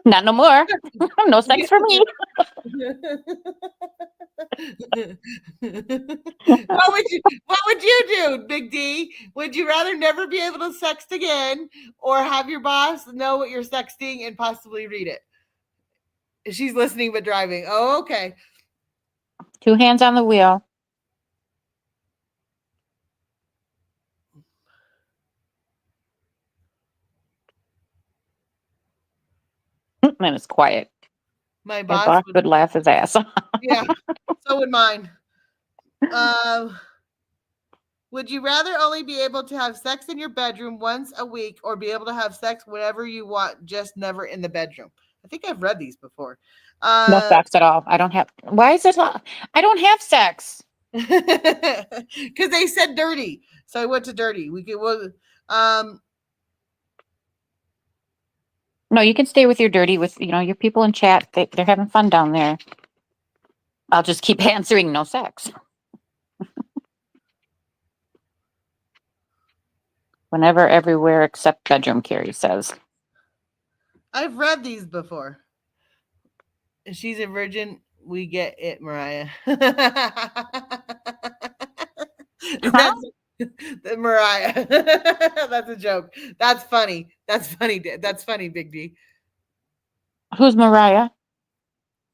Not no more. No sex for me. What would you do, Big D? Would you rather never be able to sext again or have your boss know what you're sexting and possibly read it? She's listening but driving. Oh, okay. 2 hands on the wheel. And it's quiet. My My boss boss would laugh his ass off. Yeah, so would mine. Would you rather only be able to have sex in your bedroom once a week or be able to have sex whenever you want, just never in the bedroom? I think I've read these before. No sex at all. I don't have. Why is it? I don't have sex. Because they said dirty, so I went to dirty. No, you can stay with your dirty with your people in chat. They're having fun down there. I'll just keep answering no sex. Whenever, everywhere, except bedroom, Carrie says. I've read these before. She's a virgin. We get it, Mariah. That's Mariah. That's a joke. That's funny. That's funny. That's funny, Big D. Who's Mariah?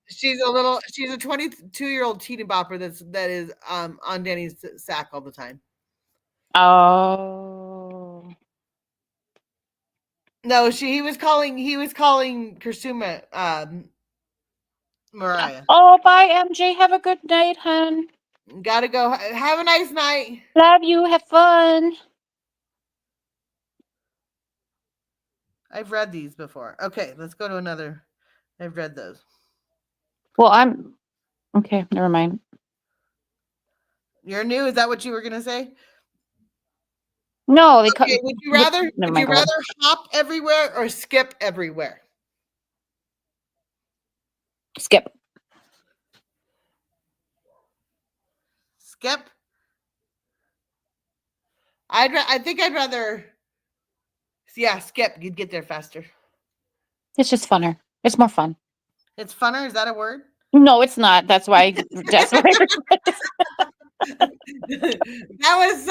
She's a 22-year-old teeny bopper that is on Danny's sack all the time. Oh. No, he was calling Kursuma Mariah. Oh, bye, MJ. Have a good night, hun. Gotta go. Have a nice night. Love you. Have fun. I've read these before. Okay, let's go to another. I've read those. Well, okay. Never mind. You're new. Is that what you were gonna say? No, Okay, would you rather Never mind. hop everywhere or skip everywhere? Skip. Skip. I think I'd rather. Yeah, skip. You'd get there faster. It's just funner. It's more fun. It's funner. Is that a word? No, it's not. That's why. That's why. that was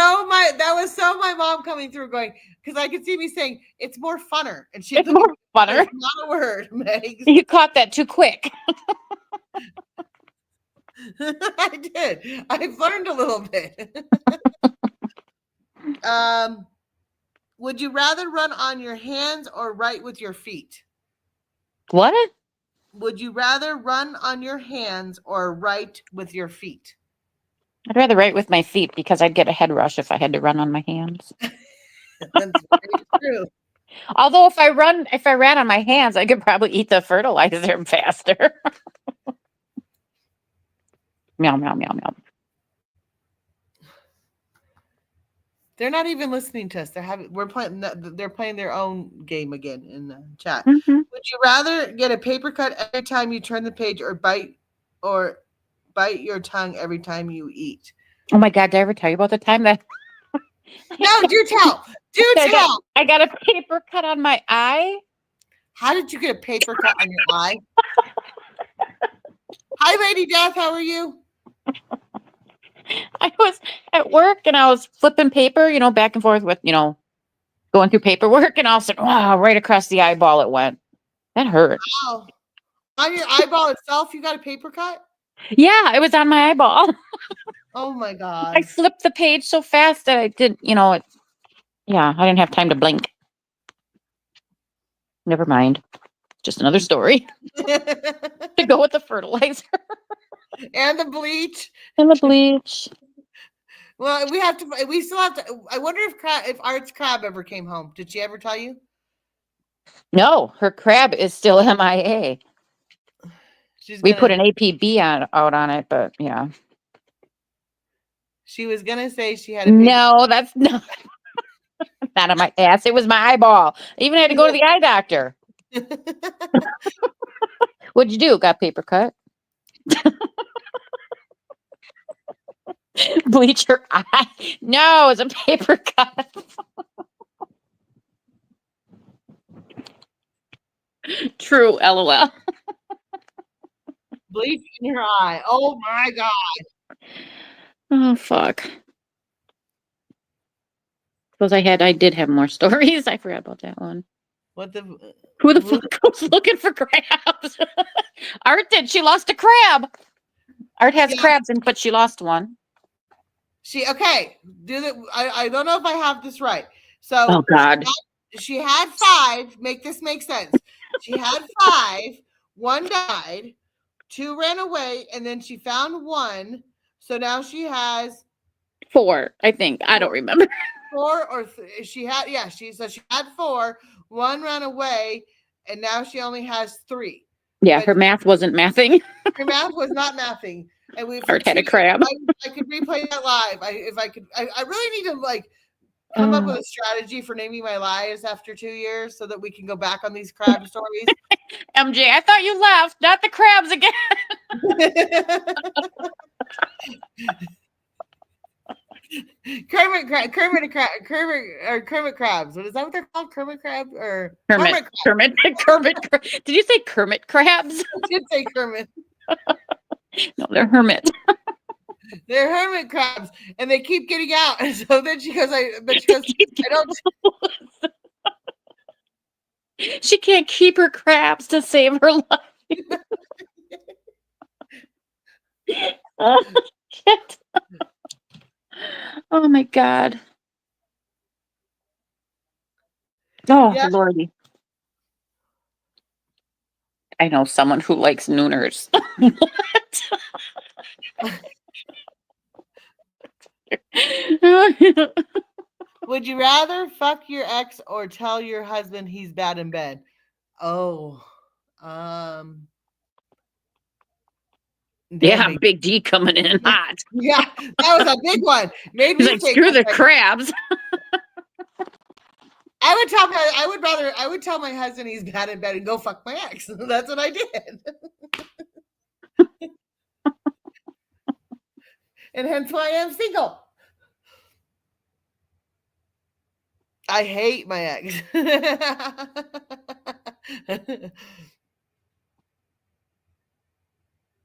so my mom coming through going because I could see me saying it's more funner and she's It's more funner. It's not a word, Meg. You caught that too quick. I did. I've learned a little bit. Would you rather run on your hands or write with your feet? What? Would you rather run on your hands or write with your feet? I'd rather write with my feet because I'd get a head rush if I had to run on my hands. That's very true. Although if I ran on my hands, I could probably eat the fertilizer faster. Meow meow meow meow. They're not even listening to us. They're playing their own game again in the chat. Mhm. Would you rather get a paper cut every time you turn the page or bite your tongue every time you eat? Oh my God, did I ever tell you about the time that No, do tell. Do tell. I got a paper cut on my eye? How did you get a paper cut on your eye? Hi, Lady Death. How are you? I was at work and I was flipping paper, back and forth with, going through paperwork, and all of a sudden, wow, right across the eyeball it went. That hurt. Wow. On your eyeball itself, you got a paper cut? Yeah, it was on my eyeball. Oh my I God. flipped the page so fast that I didn't, I didn't have time to blink. Never mind. Just another story to go with the fertilizer And the bleach. and the bleach. Well, we still have to. I wonder if Art's crab ever came home. Did she ever tell you? No, her crab is still MIA. We put an APB out on it, but yeah. She was gonna say she had a paper. No, that's not on my ass. It was my eyeball. I even had to go to the eye doctor. What'd you do? Got paper cut? Bleach your eye? No, it's a paper cut. True, LOL. Bleach in your eye. Oh my God. Oh fuck. Suppose I did have more stories. I forgot about that one. What the? Who the fuck was looking for crabs? Art did. She lost a crab. Art has crabs, but she lost one. Okay. I don't know if I have this right. So Oh God. she had 5. Make this make sense. She had 5. 1 died. 2 ran away, and then she found 1. So now she has 4, I think. I don't remember. 4 or she had she had 4. 1 ran away, and now she only has 3. Yeah, But her math wasn't mathing. her math was not mathing, and we Art had a crab. I could replay that live. I really need to come up with a strategy for naming my lives after 2 years so that we can go back on these crab stories. MJ, I thought you left, not the crabs again. Kermit crabs. What is that? What they're called? Kermit crab or Kermit. Did you say Kermit crabs? I did say Kermit. No, they're hermit. They're hermit crabs, and they keep getting out. And so then she goes, I don't. She can't keep her crabs to save her life. Oh, shit. Oh my God. Oh, Yeah. Lordy. I know someone who likes nooners. Would you rather fuck your ex or tell your husband he's bad in bed? Oh, yeah, Big D coming in hot. Yeah, that was a big one. Made He's me like, think, screw the crabs. I would tell my husband he's bad in bed and go fuck my ex. That's what I did. And hence why I am single. I hate my ex.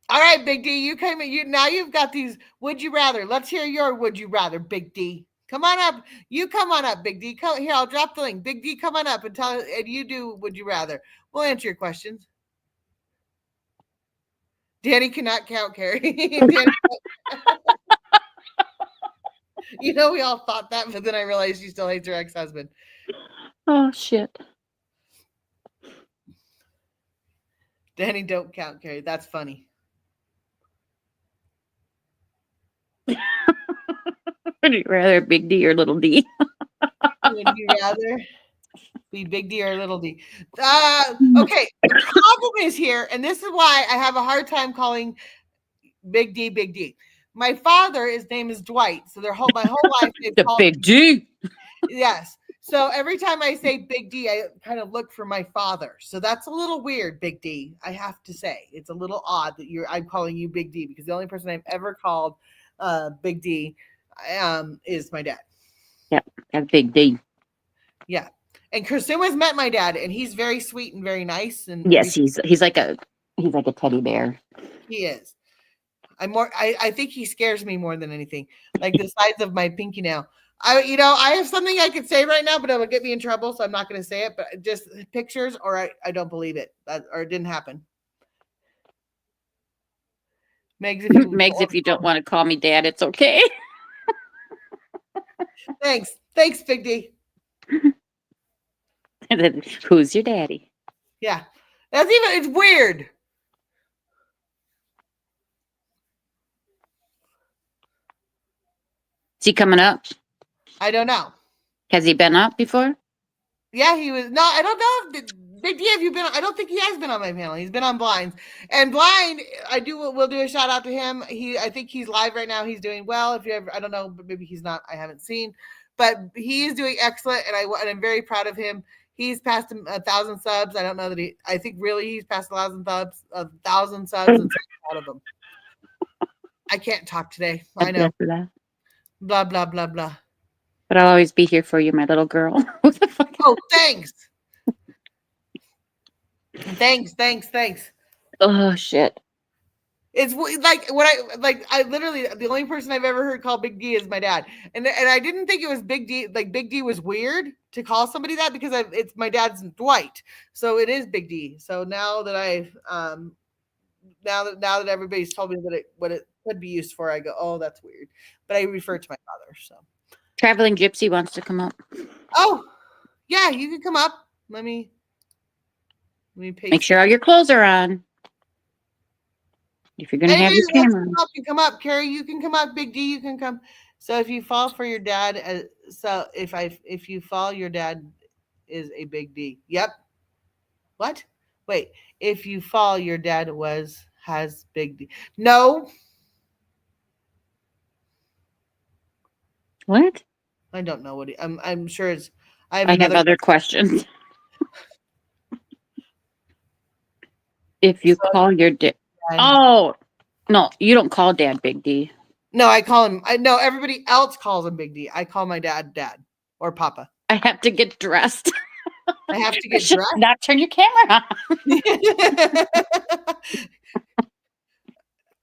All right, Big D, you came in. Now you've got these. Would you rather? Let's hear your would you rather, Big D. Come on up. You come on up, Big D. Come here. I'll drop the link. Big D, come on up and you do. Would you rather? We'll answer your questions. Danny cannot count, Carrie. You know, we all thought that, but then I realized she still hates her ex-husband. Oh shit. Danny, don't count, Carrie. That's funny. Would you rather Big D or Little D? Would you rather be Big D or Little D? Okay, the problem is here, and this is why I have a hard time calling Big D Big D. My father, his name is Dwight, so my whole life they've The called big D. yes. So every time I say Big D, I kind of look for my father. So that's a little weird, Big D. I have to say, it's a little odd that I'm calling you Big D because the only person I've ever called Big D is my dad. Yep, a big D. Yeah, and Kursuma's met my dad, and he's very sweet and very nice. And Yes, he's like a teddy bear. he is. I think he scares me more than anything. Like the size of my pinky nail. I have something I could say right now, but it will get me in trouble, so I'm not going to say it. But just pictures, or I don't believe it, or it didn't happen. Megs, If you don't want to call me dad, it's okay. thanks, Big D. And then, who's your daddy? Yeah, it's weird. Is he coming up? I don't know. Has he been up before? Yeah, he was. No, I don't know. Big D, have you been? I don't think he has been on my panel. He's been on Blinds. And Blind, we'll do a shout out to him. I think he's live right now. He's doing well. If you ever, I don't know, but maybe he's not. I haven't seen, but he is doing excellent, and I'm very proud of him. He's passed 1,000 subs. I don't know that I think really he's passed 1,000 subs, and so I'm proud of him. I can't talk today. I know. Blah blah blah blah. But I'll always be here for you, my little girl. What the fuck? Oh, thanks. Thanks. Oh shit. It's like I literally the only person I've ever heard call Big D is my dad, and I didn't think it was Big D. Like Big D was weird to call somebody that because it's my dad's Dwight, so it is Big D. So now that I've now that everybody's told me what it could be used for, I go, oh, that's weird. But I refer to my father. So Traveling Gypsy wants to come up. oh yeah, you can come up. Let me paste. Make sure all your clothes are on. If you're gonna have your camera. You come up, Carrie. You can come up, Big D. You can come. So if you fall for your dad, if you fall, your dad is a Big D. Yep. What? Wait. If you fall, your dad has Big D. No. What? I don't know what I'm sure it's. I have other questions. If you call your dad. Oh, no, you don't call dad Big D. No, I call him. I know everybody else calls him Big D. I call my dad or Papa. I have to get dressed. I have to get dressed. Not turn your camera on.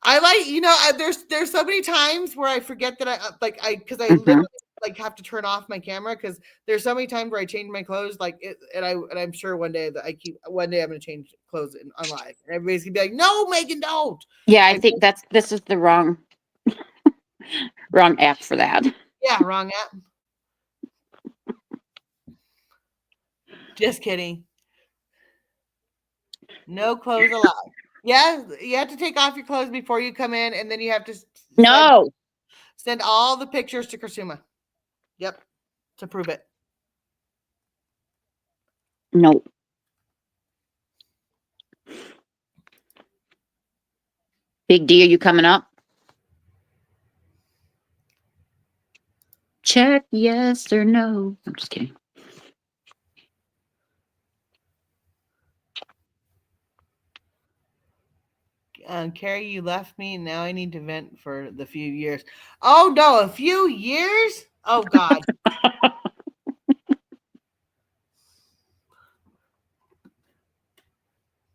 I there's so many times where I forget that because I literally have to turn off my camera because there's so many times where I change my clothes and I'm sure one day I'm going to change clothes on live and everybody's gonna be like, no, Megan, don't. Yeah, I think this is the wrong app for that. Yeah, wrong app. Just kidding. No clothes allowed. Yeah, you have to take off your clothes before you come in, and then you have to send all the pictures to Kursuma. Yep, to prove it. No. Big D, are you coming up? Check yes or no. I'm just kidding. Carrie, you left me. Now I need to vent for the few years. Oh no, a few years? Oh God.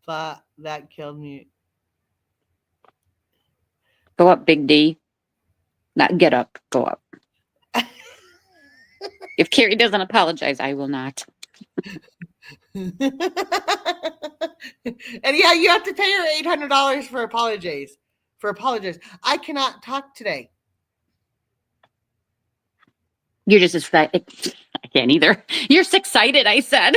But that killed me. Go up, Big D. Not get up. Go up. If Carrie doesn't apologize, I will not. And yeah, you have to pay her $800 for apologies. I cannot talk today. You're just as fat. I can't either. You're so excited, I said.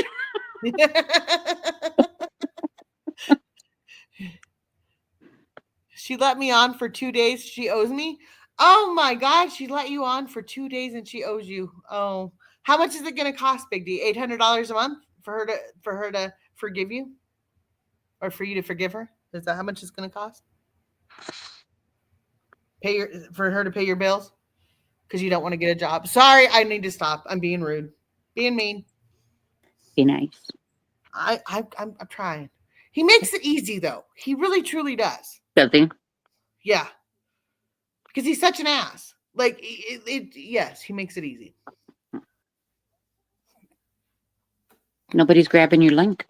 She let me on for 2 days. She owes me. Oh my God, she let you on for 2 days and she owes you. Oh, How much is it going to cost, Big D? $800 a month for her to forgive you, or for you to forgive her? Is that how much it's going to cost? For her to pay your bills because you don't want to get a job. Sorry, I need to stop. I'm being rude, being mean. Be nice. I'm trying. He makes it easy though. He really truly does. Does he? Yeah, because he's such an ass. Like yes, he makes it easy. Nobody's grabbing your link.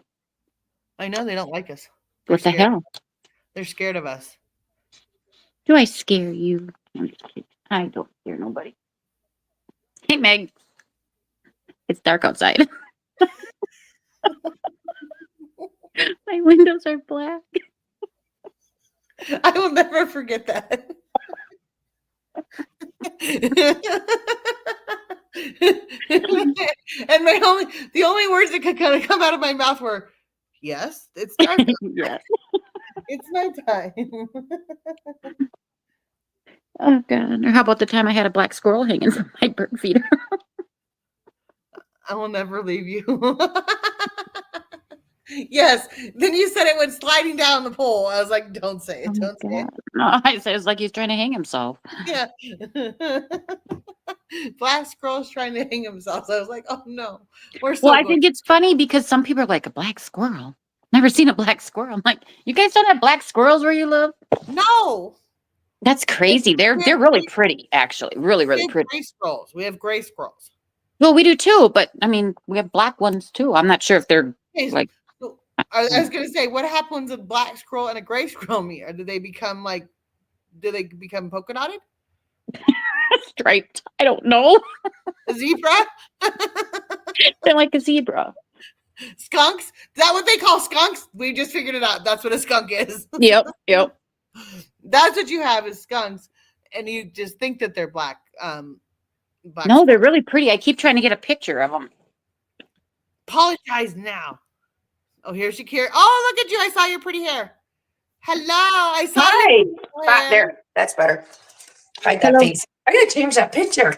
I know they don't like us. What the scared. hell? They're scared of us. Do I scare you? I'm just kidding. I don't scare nobody. Hey, Meg. It's dark outside. My windows are black. I will never forget that. And the only words that could kind of come out of my mouth were, "Yes, it's dark. Yeah. It's nighttime." Oh God. Or how about the time I had a black squirrel hanging from my bird feeder? I will never leave you. Yes. Then you said it went sliding down the pole. I was like, don't say it. Oh, Don't say it. no, I said it's like he's trying to hang himself. Yeah. Black squirrel's trying to hang himself. So I was like, oh no. We're so Well, I good. think it's funny because some people are like, a black squirrel. Never seen a black squirrel. I'm like, you guys don't have black squirrels where you live? No. That's crazy. They're really pretty, actually. Really, really pretty. Gray squirrels. We have gray squirrels. Well, we do too, but I mean, we have black ones too. I'm not sure if they're Okay, like. I was going to say, what happens with a black squirrel and a gray squirrel meet? Or do they become polka dotted? Striped. I don't know. A zebra? They're like a zebra. Skunks? Is that what they call skunks? We just figured it out. That's what a skunk is. Yep. That's what you have is skunks. And you just think that they're black. Black No, they're really pretty. I keep trying to get a picture of them. Apologize now. Oh, here's Shakira. Oh, look at you. I saw your pretty hair. Hello. I saw Hi. your Back hair. there. That's better. Hide that Hello. face. I gotta change that picture.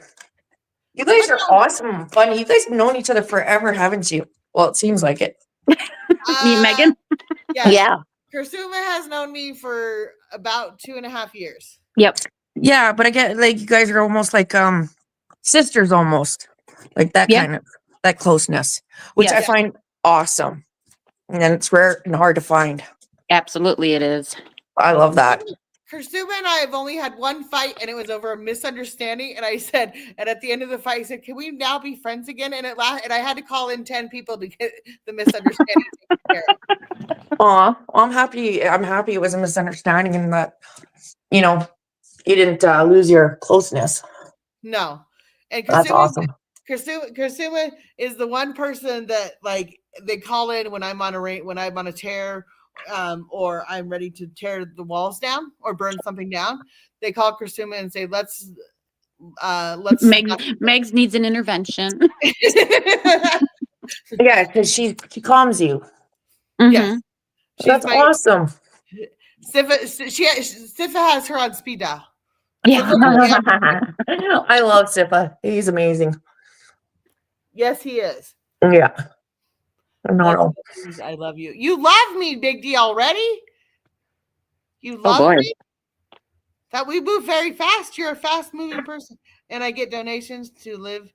You guys are awesome and funny. You guys have known each other forever, haven't you? Well, it seems like it. Me and Megan? Yes. Yeah. Kursuma has known me for about 2.5 years. Yep. Yeah, but I get like you guys are almost like sisters almost. Like that Yeah. kind of that closeness. Which Yeah. I find awesome. And it's rare and hard to find. Absolutely, it is. I love that. Kursuma and I have only had one fight, and it was over a misunderstanding. And I said, and at the end of the fight, I said, "Can we now be friends again?" And and I had to call in 10 people to get the misunderstanding taken care of. Aw, well, I'm happy. I'm happy it was a misunderstanding and that you didn't lose your closeness. No, and That's awesome. Kursuma is the one person that like they call in when I'm on a tear, or I'm ready to tear the walls down or burn something down. They call Kursuma and say, "Let's." Megs needs an intervention. Yeah, because she calms you. Yes. She's That's awesome. Sifa has her on speed dial. Yeah. I love Sifa. He's amazing. Yes, he is. Yeah. No. I love you. You love me, Big D, already? You Oh, love boy. me? That we move very fast. You're a fast moving person. And I get donations to live.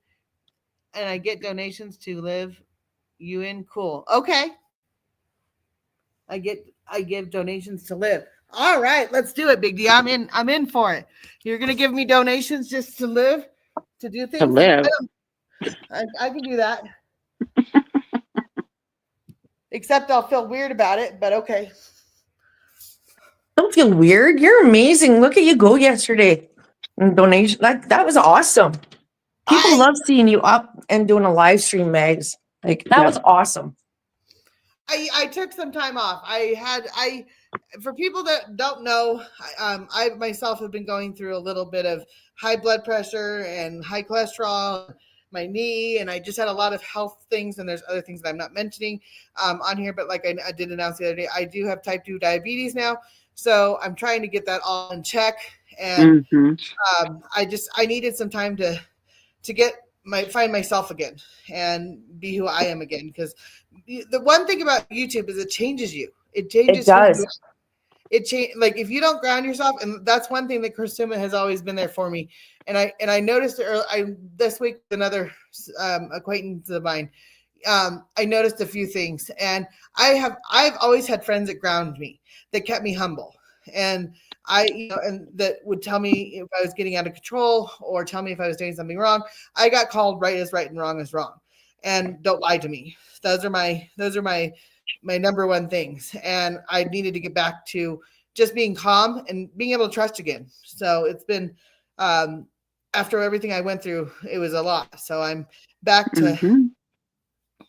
You in cool. Okay. I give donations to live. All right, let's do it, Big D. I'm in for it. You're gonna give me donations just to live, to do things. To live. I can do that. Except I'll feel weird about it, but okay. Don't feel weird. You're amazing. Look at you go yesterday. Donation. That was awesome. People love seeing you up and doing a live stream, Megs. Like that was awesome. I took some time off. For people that don't know, I myself have been going through a little bit of high blood pressure and high cholesterol, my knee, and I just had a lot of health things, and there's other things that I'm not mentioning on here, but like I did announce the other day, I do have type 2 diabetes now, so I'm trying to get that all in check, and I needed some time to get find myself again and be who I am again. Because the one thing about YouTube is it changes you. It changes It who you does. it change like if you don't ground yourself, and that's one thing that Kristuma has always been there for me. And I noticed this week with another acquaintance of mine. I noticed a few things, and I've always had friends that ground me, that kept me humble, and and that would tell me if I was getting out of control or tell me if I was doing something wrong. I got called right is right and wrong is wrong, and don't lie to me. Those are my number one things, and I needed to get back to just being calm and being able to trust again. So it's been after everything I went through, it was a lot. So I'm back to. Mhm.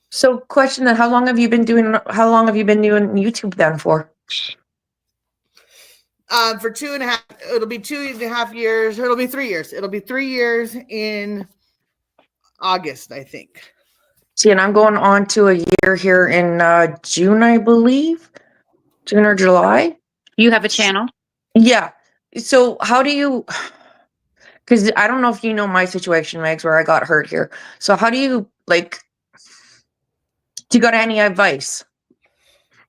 So question then, how long have you been doing YouTube then for? For 2.5, it'll be 2.5 years. It'll be 3 years. It'll be 3 years in August, I think. See, and I'm going on to a year here in June, I believe. June or July. You have a channel? Yeah. So how do you, because I don't know if you know my situation, Megs, where I got hurt here. So how do you, like, do you got any advice?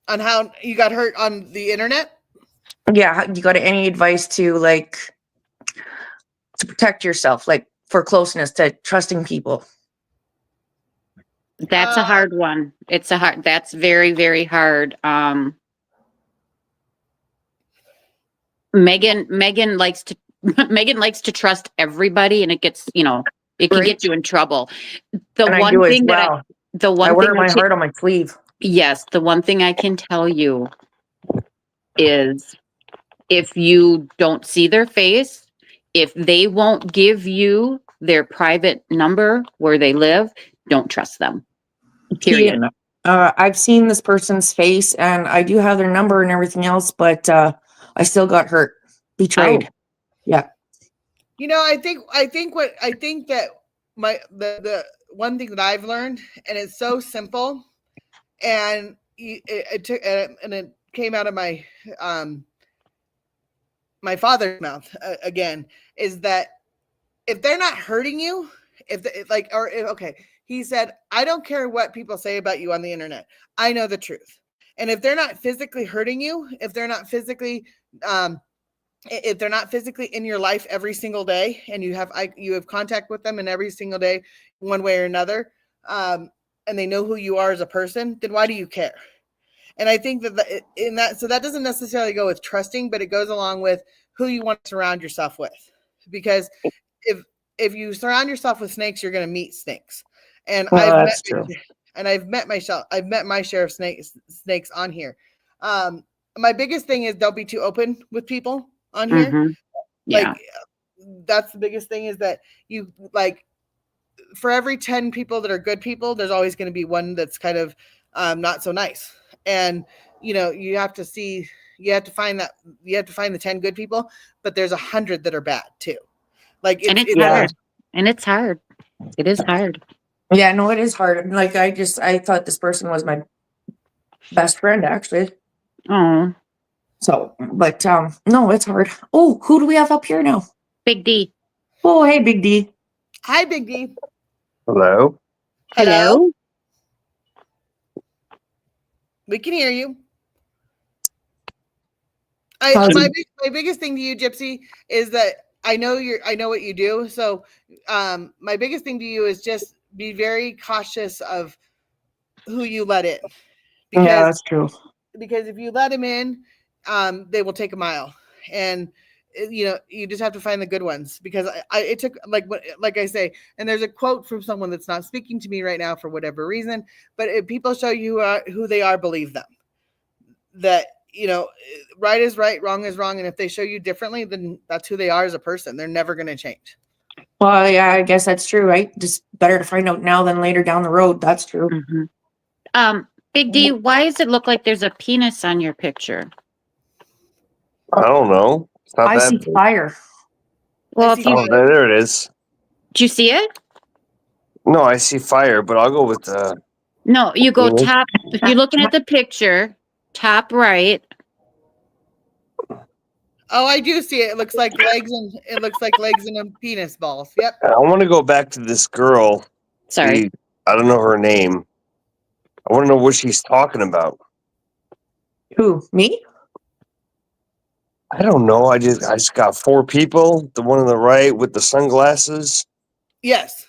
On how you got hurt on the internet? Yeah, you got any advice to, like, to protect yourself, like, for closeness, to trusting people? That's a hard one. That's very, very hard. Megan likes to Megan likes to trust everybody, and it gets, it can Right. get you in trouble. The And I one do as thing that well. the I one wear thing my that heart on my sleeve. yes, the one thing I can tell you is if you don't see their face, if they won't give you their private number where they live, don't trust them. Period. I've seen this person's face, and I do have their number and everything else, but I still got hurt, betrayed. Oh. Yeah. I think that the one thing that I've learned, and it's so simple, and it took and it came out of my my father's mouth again, is that if they're not hurting you, he said, I don't care what people say about you on the internet. I know the truth. And if they're not physically hurting you, if they're not physically in your life every single day, and you have contact with them in every single day, one way or another, and they know who you are as a person, then why do you care? And I think so that doesn't necessarily go with trusting, but it goes along with who you want to surround yourself with. Because if you surround yourself with snakes, you're going to meet snakes. And That's true. I've met my share of snakes on here. My biggest thing is don't be too open with people on here. Mm-hmm. Yeah. Like, that's the biggest thing, is that you, like, for every 10 people that are good people, there's always going to be one that's kind of not so nice. And you have to find the 10 good people, but there's 100 that are bad too. Like, It's hard. And it's hard. It is hard. Yeah, no, it is hard. Like, I thought this person was my best friend, actually. Oh, So, but no, it's hard. Oh, who do we have up here now? Big D. Oh, hey, Big D. Hi, Big D. Hello. Hello. We can hear you. How's My biggest thing to you, Gypsy, is that I know what you do. So my biggest thing to you is just be very cautious of who you let in. Because, yeah, that's true. Because if you let them in, they will take a mile. And you just have to find the good ones, because it took, like I say, and there's a quote from someone that's not speaking to me right now for whatever reason, but if people show you who they are, believe them. That, right is right, wrong is wrong. And if they show you differently, then that's who they are as a person. They're never going to change. Well, yeah, I guess that's true, right? Just better to find out now than later down the road. That's true. Mm-hmm. Big D, why does it look like there's a penis on your picture? I don't know. It's not I that see big. fire. Well, I see Oh, there it is. do you see it? No, I see fire, but I'll go with the. No, you go Penis? top. If you're looking at the picture, top right. Oh, I do see it. It looks like legs and a penis balls. Yep. I want to go back to this girl. Sorry. I don't know her name. I want to know what she's talking about. Who? Me? I don't know. I just got 4 people. The one on the right with the sunglasses. Yes.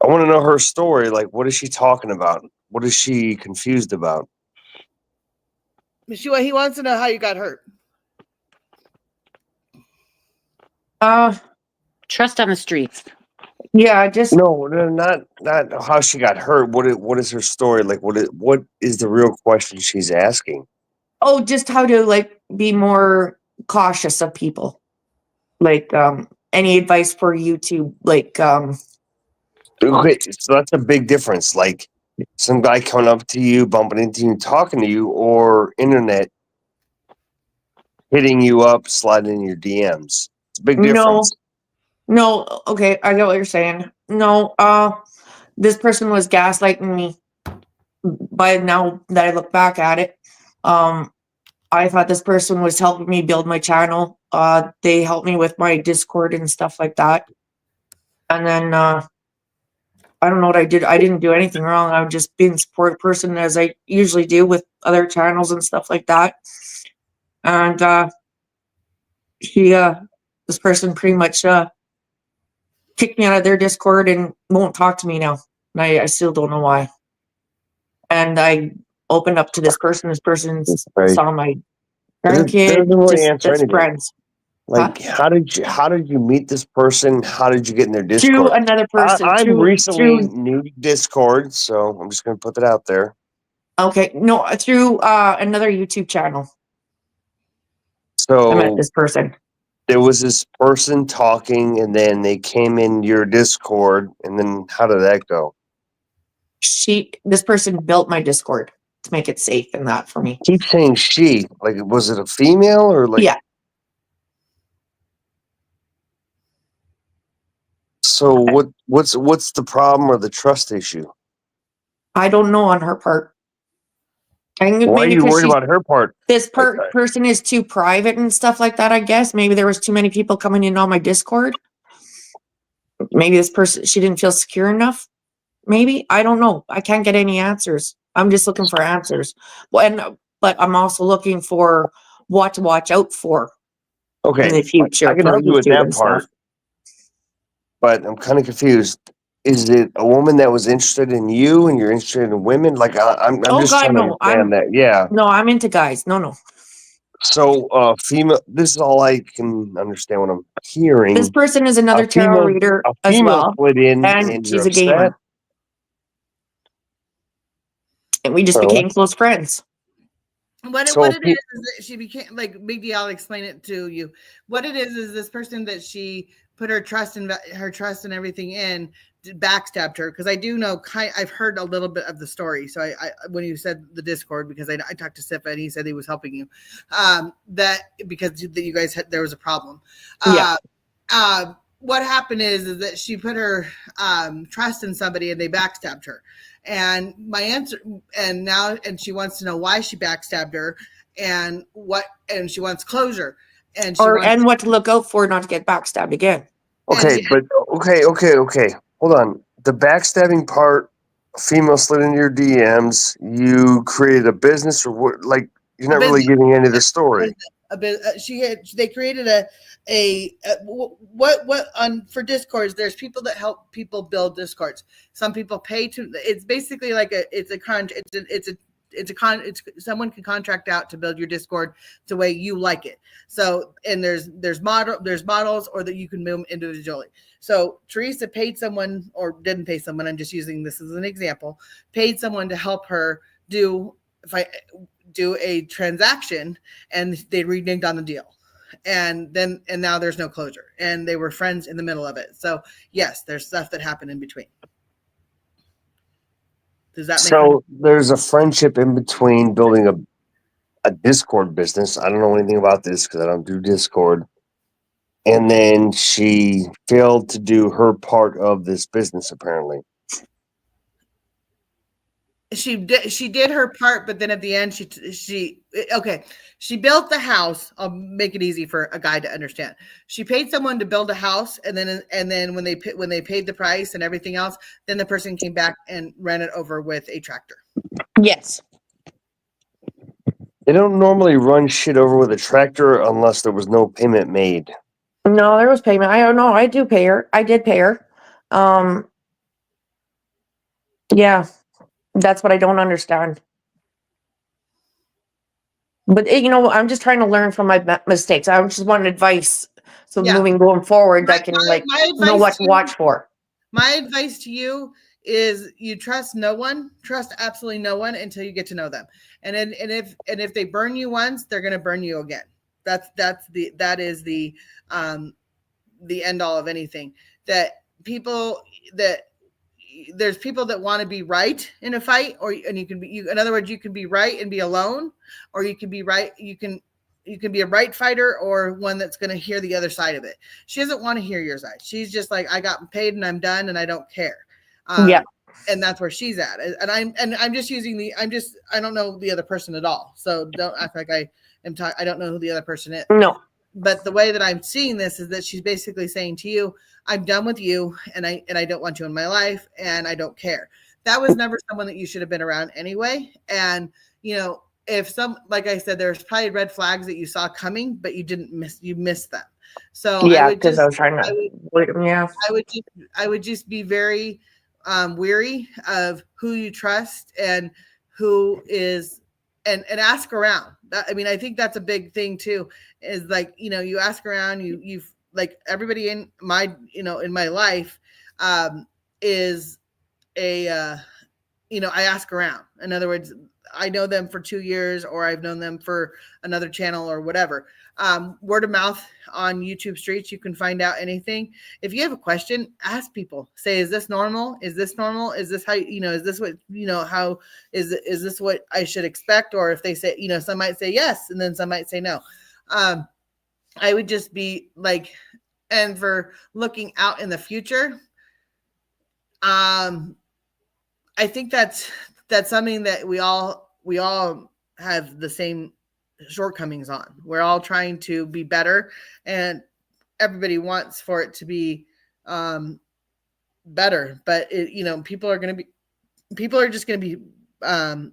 I want to know her story. Like, what is she talking about? What is she confused about? He wants to know how you got hurt. Trust on the streets. Yeah, just No, not how she got hurt. What is her story? Like, what is the real question she's asking? just how to like be more cautious of people. Like any advice for you to like Okay, so that's a big difference. Like, some guy coming up to you, bumping into you, talking to you, or internet hitting you up, sliding in your DMs. It's a big difference. No, okay, I get what you're saying. No, this person was gaslighting me. But now that I look back at it, I thought this person was helping me build my channel. They helped me with my Discord and stuff like that. And then I don't know what I did. I didn't do anything wrong. I'm just being a support person as I usually do with other channels and stuff like that. And this person pretty much kicked me out of their Discord and won't talk to me now. And I still don't know why. And I opened up to this person. This person Right. saw my Doesn't grandkid, really answer just anything. friends. Like, how did you meet this person? How did you get in their Discord? Through another person. I'm recently through new to Discord, so I'm just gonna put that out there. okay, no, through another YouTube channel. I met So this person. there was this person talking, and then they came in your Discord, and then how did that go? This person built my Discord to make it safe and that for me. Keep saying she. Like, was it a female or like? Yeah. So what's the problem or the trust issue? I don't know on her part. I think Why are maybe you because worried about her part? this like that? person is too private and stuff like that, I guess. Maybe there was too many people coming in on my Discord. Maybe this person, she didn't feel secure enough. Maybe. I don't know. I can't get any answers. I'm just looking for answers. But I'm also looking for what to watch out for in Okay, the future. I can for help you with YouTube that and stuff. part, but I'm kind of confused. Is it a woman that was interested in you, and you're interested in women? Like, I'm Oh, just God, trying to no. understand that. Yeah. No, I'm into guys. No. So, female. This is all I can understand what I'm hearing. This person is another tarot reader a as female well. slid in, And and she's you're a gamer. upset. And we just Oh. became close friends. What So it is that she became like Big D. I'll explain it to you. What it is this person that she put her trust and everything in backstabbed her, because I do know I've heard a little bit of the story. So I when you said the Discord, because I talked to Sifa and he said he was helping you, that because you guys had, there was a problem. Yeah. What happened is that she put her trust in somebody and they backstabbed her. And my answer, and she wants to know why she backstabbed her and she wants closure. And what to look out for not to get backstabbed again. Okay, but okay. Hold on. The backstabbing part, female slid into your DMs. You created a business, or what? Like, you're not really giving any of the story. They created for Discords. There's people that help people build Discords. Some people pay to. It's basically like someone can contract out to build your Discord the way you like it. So, and there's models, or that you can move individually. So Teresa paid someone, or didn't pay someone, I'm just using this as an example, paid someone to help her do a transaction, and they reneged on the deal. And now there's no closure, and they were friends in the middle of it. So yes, there's stuff that happened in between. Does that make sense? There's a friendship in between building a Discord business. I don't know anything about this because I don't do Discord. And then she failed to do her part of this business, apparently. She did her part, but then at the end she built the house. I'll make it easy for a guy to understand. She paid someone to build a house, and then when they paid the price and everything else, then the person came back and ran it over with a tractor. Yes. They don't normally run shit over with a tractor unless there was no payment made. No, there was payment. I don't know. I did pay her. Yeah, that's what I don't understand. But I'm just trying to learn from my mistakes. I just want advice, so Yeah. going forward, I can My know advice what to to watch for. My advice to you is you trust no one, trust absolutely no one until you get to know them. And if they burn you once, they're going to burn you again. That is the end all of anything. There's people that want to be right in a fight, in other words, you can be right and be alone, or you can be right. You can be a right fighter or one that's going to hear the other side of it. She doesn't want to hear your side. She's just like, I got paid and I'm done and I don't care. Yeah. And that's where she's at. And I'm just using I don't know the other person at all. So don't act like I don't know who the other person is. No. But the way that I'm seeing this is that she's basically saying to you, I'm done with you and I don't want you in my life and I don't care. That was never someone that you should have been around anyway. And, if like I said, there's probably red flags that you saw coming, but you missed them. So Yeah, because I was trying to avoid them. Yeah. I would just be very weary of who you trust and who is, and ask around. I think that's a big thing too, is like, you ask around, you've like everybody in my, in my life is I ask around. In other words, I know them for 2 years, or I've known them for another channel or whatever. Word of mouth on YouTube streets, you can find out anything. If you have a question, ask people. Say, is this normal? Is this normal? Is this how, is this what, how is this what I should expect? Or if they say, some might say yes, and then some might say no. I would just be like, and for looking out in the future, I think that's something that we all have the same shortcomings on. We're all trying to be better, and everybody wants for it to be better. But people are just going to be bad.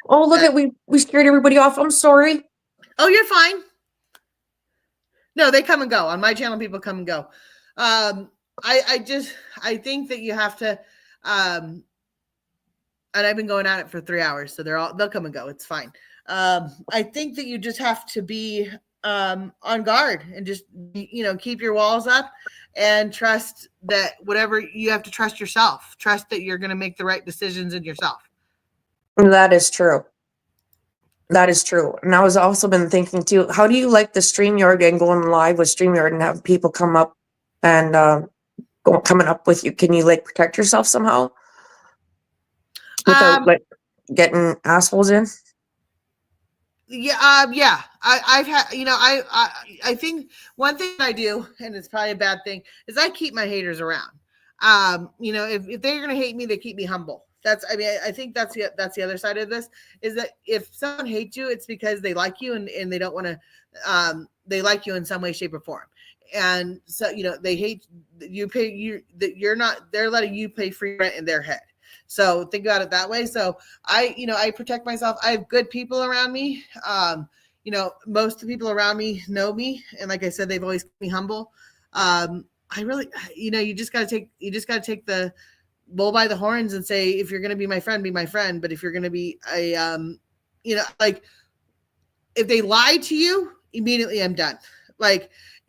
Oh, look at we scared everybody off. I'm sorry. Oh, you're fine. No, they come and go on my channel. People come and go. I think that you have to, and I've been going at it for 3 hours, so they'll come and go. It's fine. I think that you just have to be on guard and just, keep your walls up and trust that whatever you have to trust yourself, trust that you're going to make the right decisions in yourself. That is true. That is true. And I was also been thinking too, how do you like the StreamYard and going live with StreamYard and have people come up and coming up with you? Can you protect yourself somehow without getting assholes in? Yeah. Yeah. I've had, I think one thing I do, and it's probably a bad thing, is I keep my haters around. If they're going to hate me, they keep me humble. I think that's the other side of this, is that if someone hates you, it's because they like you and they don't want to, they like you in some way, shape, or form. And so, they hate you, they're letting you pay free rent in their head. So think about it that way. So I protect myself. I have good people around me. Most of the people around me know me. And like I said, they've always kept me humble. I really, you just got to take the bull by the horns and say, if you're going to be my friend, be my friend. But if you're going to be if they lie to you, immediately I'm done.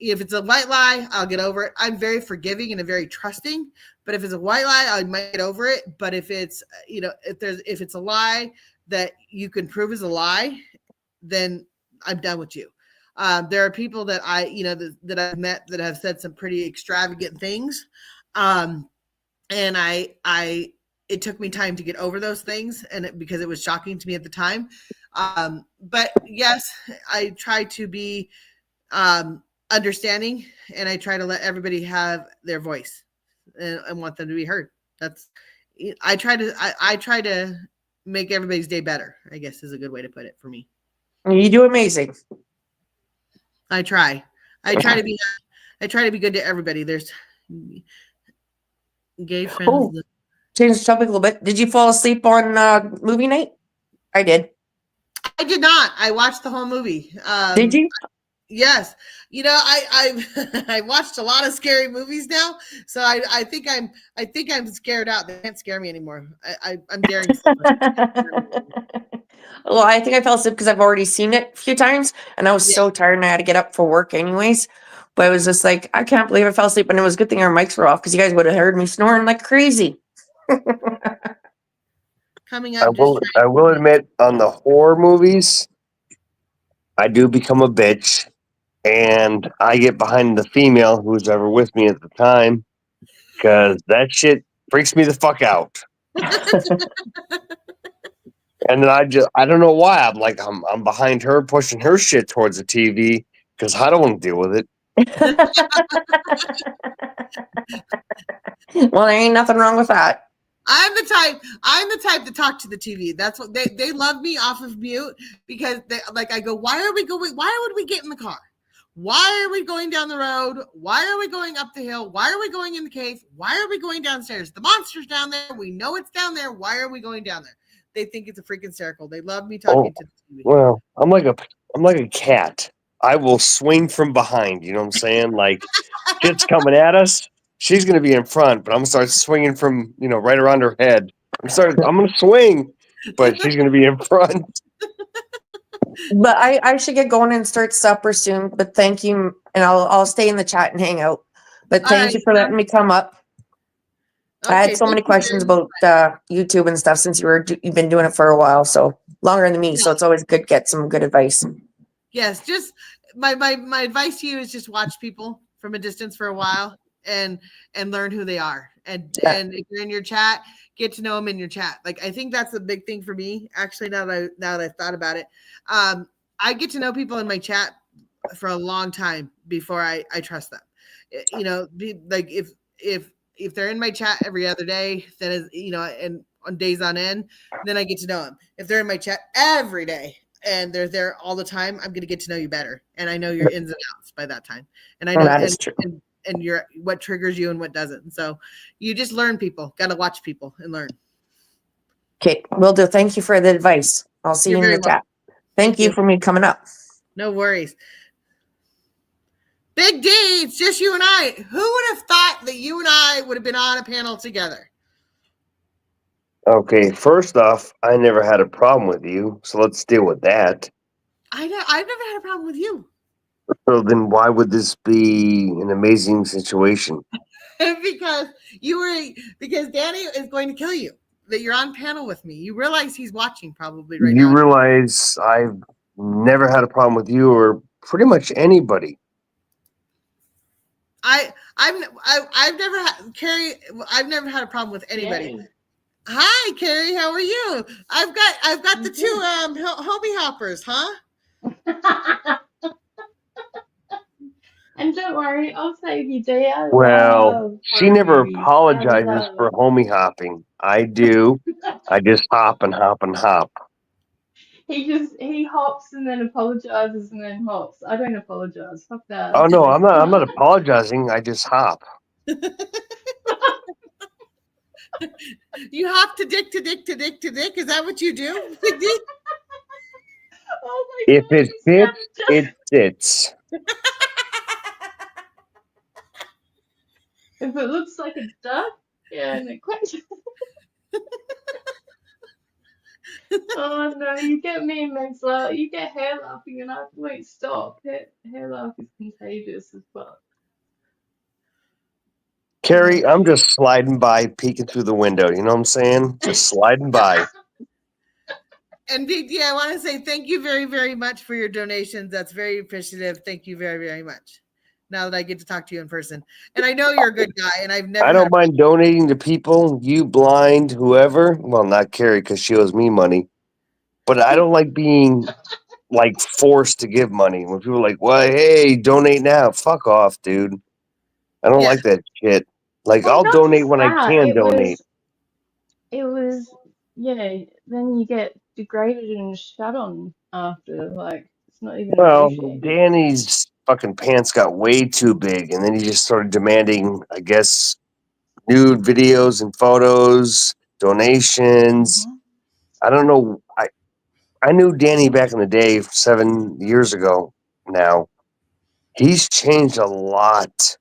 If it's a white lie, I'll get over it. I'm very forgiving and very trusting, but if it's a white lie, I might get over it. But if it's, if it's a lie that you can prove is a lie, then I'm done with you. There are people that that I've met that have said some pretty extravagant things. And it took me time to get over those things, and because it was shocking to me at the time. But yes, I try to be understanding, and I try to let everybody have their voice and want them to be heard. That's, I try to make everybody's day better, I guess is a good way to put it for me. You do amazing. I try to be good to everybody. There's gay friends. Oh, change the topic a little bit. Did you fall asleep on movie night? I did. I did not. I watched the whole movie. Did you? Yes. You know, I watched a lot of scary movies now, so I think I'm scared out. They can't scare me anymore. I'm daring. Well, I think I fell asleep because I've already seen it a few times, and I was so tired and I had to get up for work anyways. But it was just like, I can't believe I fell asleep, and it was a good thing our mics were off because you guys would have heard me snoring like crazy. Coming I up. will admit, on the horror movies, I do become a bitch, and I get behind the female who's ever with me at the time, because that shit freaks me the fuck out. And then I don't know why I'm behind her pushing her shit towards the TV because I don't want to deal with it. Well, there ain't nothing wrong with that. I'm the type to talk to the TV. That's what they love me off of mute because I go, why would we get in the car? Why are we going down the road? Why are we going up the hill? Why are we going in the cave? Why are we going downstairs? The monster's down there. We know it's down there. Why are we going down there? They think it's a freaking circle. They love me talking to the TV. Well, I'm like a cat. I will swing from behind. You know what I'm saying? Like, shit's coming at us. She's gonna be in front, but I'm gonna start swinging from right around her head. I'm gonna swing, but she's gonna be in front. But I should get going and start supper soon. But thank you, and I'll stay in the chat and hang out. But thank you for letting me come up. I had so many questions about YouTube and stuff since you've been doing it for a while, so longer than me. So it's always good to get some good advice. Yes, just my advice to you is just watch people from a distance for a while and learn who they are. And if you're in your chat, get to know them in your chat. Like, I think that's a big thing for me. Actually, now that I've thought about it, I get to know people in my chat for a long time before I trust them. Like if they're in my chat every other day, that is, and on days on end, then I get to know them. If they're in my chat every day and they're there all the time, I'm going to get to know you better. And I know your ins and outs by that time. And I know that is true. And your what triggers you and what doesn't. And so you just learn people. Got to watch people and learn. Okay, will do. Thank you for the advice. I'll see you in the chat. Thank you for me coming up. No worries. Big D, it's just you and I. Who would have thought that you and I would have been on a panel together? Okay, first off, I never had a problem with you, so let's deal with that. I've never had a problem with you. So then why would this be an amazing situation? because Danny is going to kill you. That you're on panel with me. You realize he's watching probably right now. You realize I've never had a problem with you or pretty much anybody. I've never had Carrie. I've never had a problem with anybody. Yay. Hi, Carrie. How are you? I've got the two homie hoppers, huh? And don't worry, I'll save you, dear. Well, she never apologizes for homie hopping. I do. I just hop and hop and hop. He hops and then apologizes and then hops. I don't apologize. Fuck that. Oh no, I'm not apologizing. I just hop. You hop to dick to dick to dick to dick. Is that what you do? Oh my God, if it fits, it fits. If it looks like a duck, yeah, and it quacks. Oh no, you get me, Maxwell. You get hair laughing and I won't stop. Hair laugh is contagious as fuck. Carrie, I'm just sliding by, peeking through the window. You know what I'm saying? Just sliding by. And BD, I want to say thank you very, very much for your donations. That's very appreciative. Thank you very, very much. Now that I get to talk to you in person. And I know you're a good guy, and I've never... I don't mind donating to people, you blind, whoever. Well, not Carrie, because she owes me money. But I don't like being, forced to give money. When people are like, well, hey, donate now. Fuck off, dude. I don't like that shit. I'll donate when I can donate. it was, yeah, then you get degraded and shut on after. Like, it's not even Well, appreciated. Danny's fucking pants got way too big, and then he just started demanding, I guess, nude videos and photos, donations. Mhm. I don't know. I knew Danny back in the day, 7 years ago. Now he's changed a lot,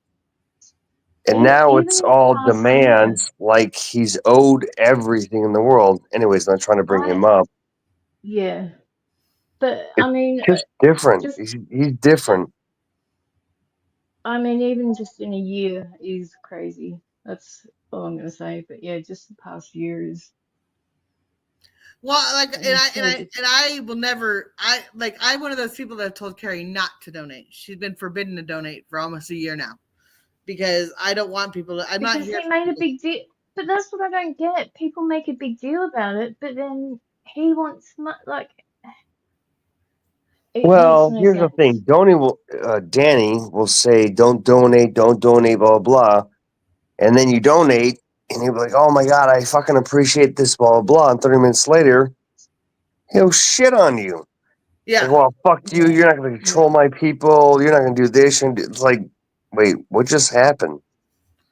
and now Even it's this all past year, demands like he's owed everything in the world. Anyways, not trying to bring him I, up. yeah. But It's just different. just He's different. even just in a year is crazy. That's all I'm gonna say. But yeah, just the past year is Well, like, and I and so I different. and I will never. I'm one of those people that have told Carrie not to donate. She's been forbidden to donate for almost a year now because I don't want people to. I'm not Because here. he made a big deal. But that's what I don't get. People make a big deal about it, but then he wants like it makes Well, no here's the thing. sense. Danny will say, don't donate, blah, blah, blah. And then you donate, and he'll be like, oh my God, I fucking appreciate this, blah, blah, blah. And 30 minutes later, he'll shit on you. Yeah. Like, well, fuck you. Yeah, You're not going to control my people. You're not going to do this. It's like, wait, what just happened?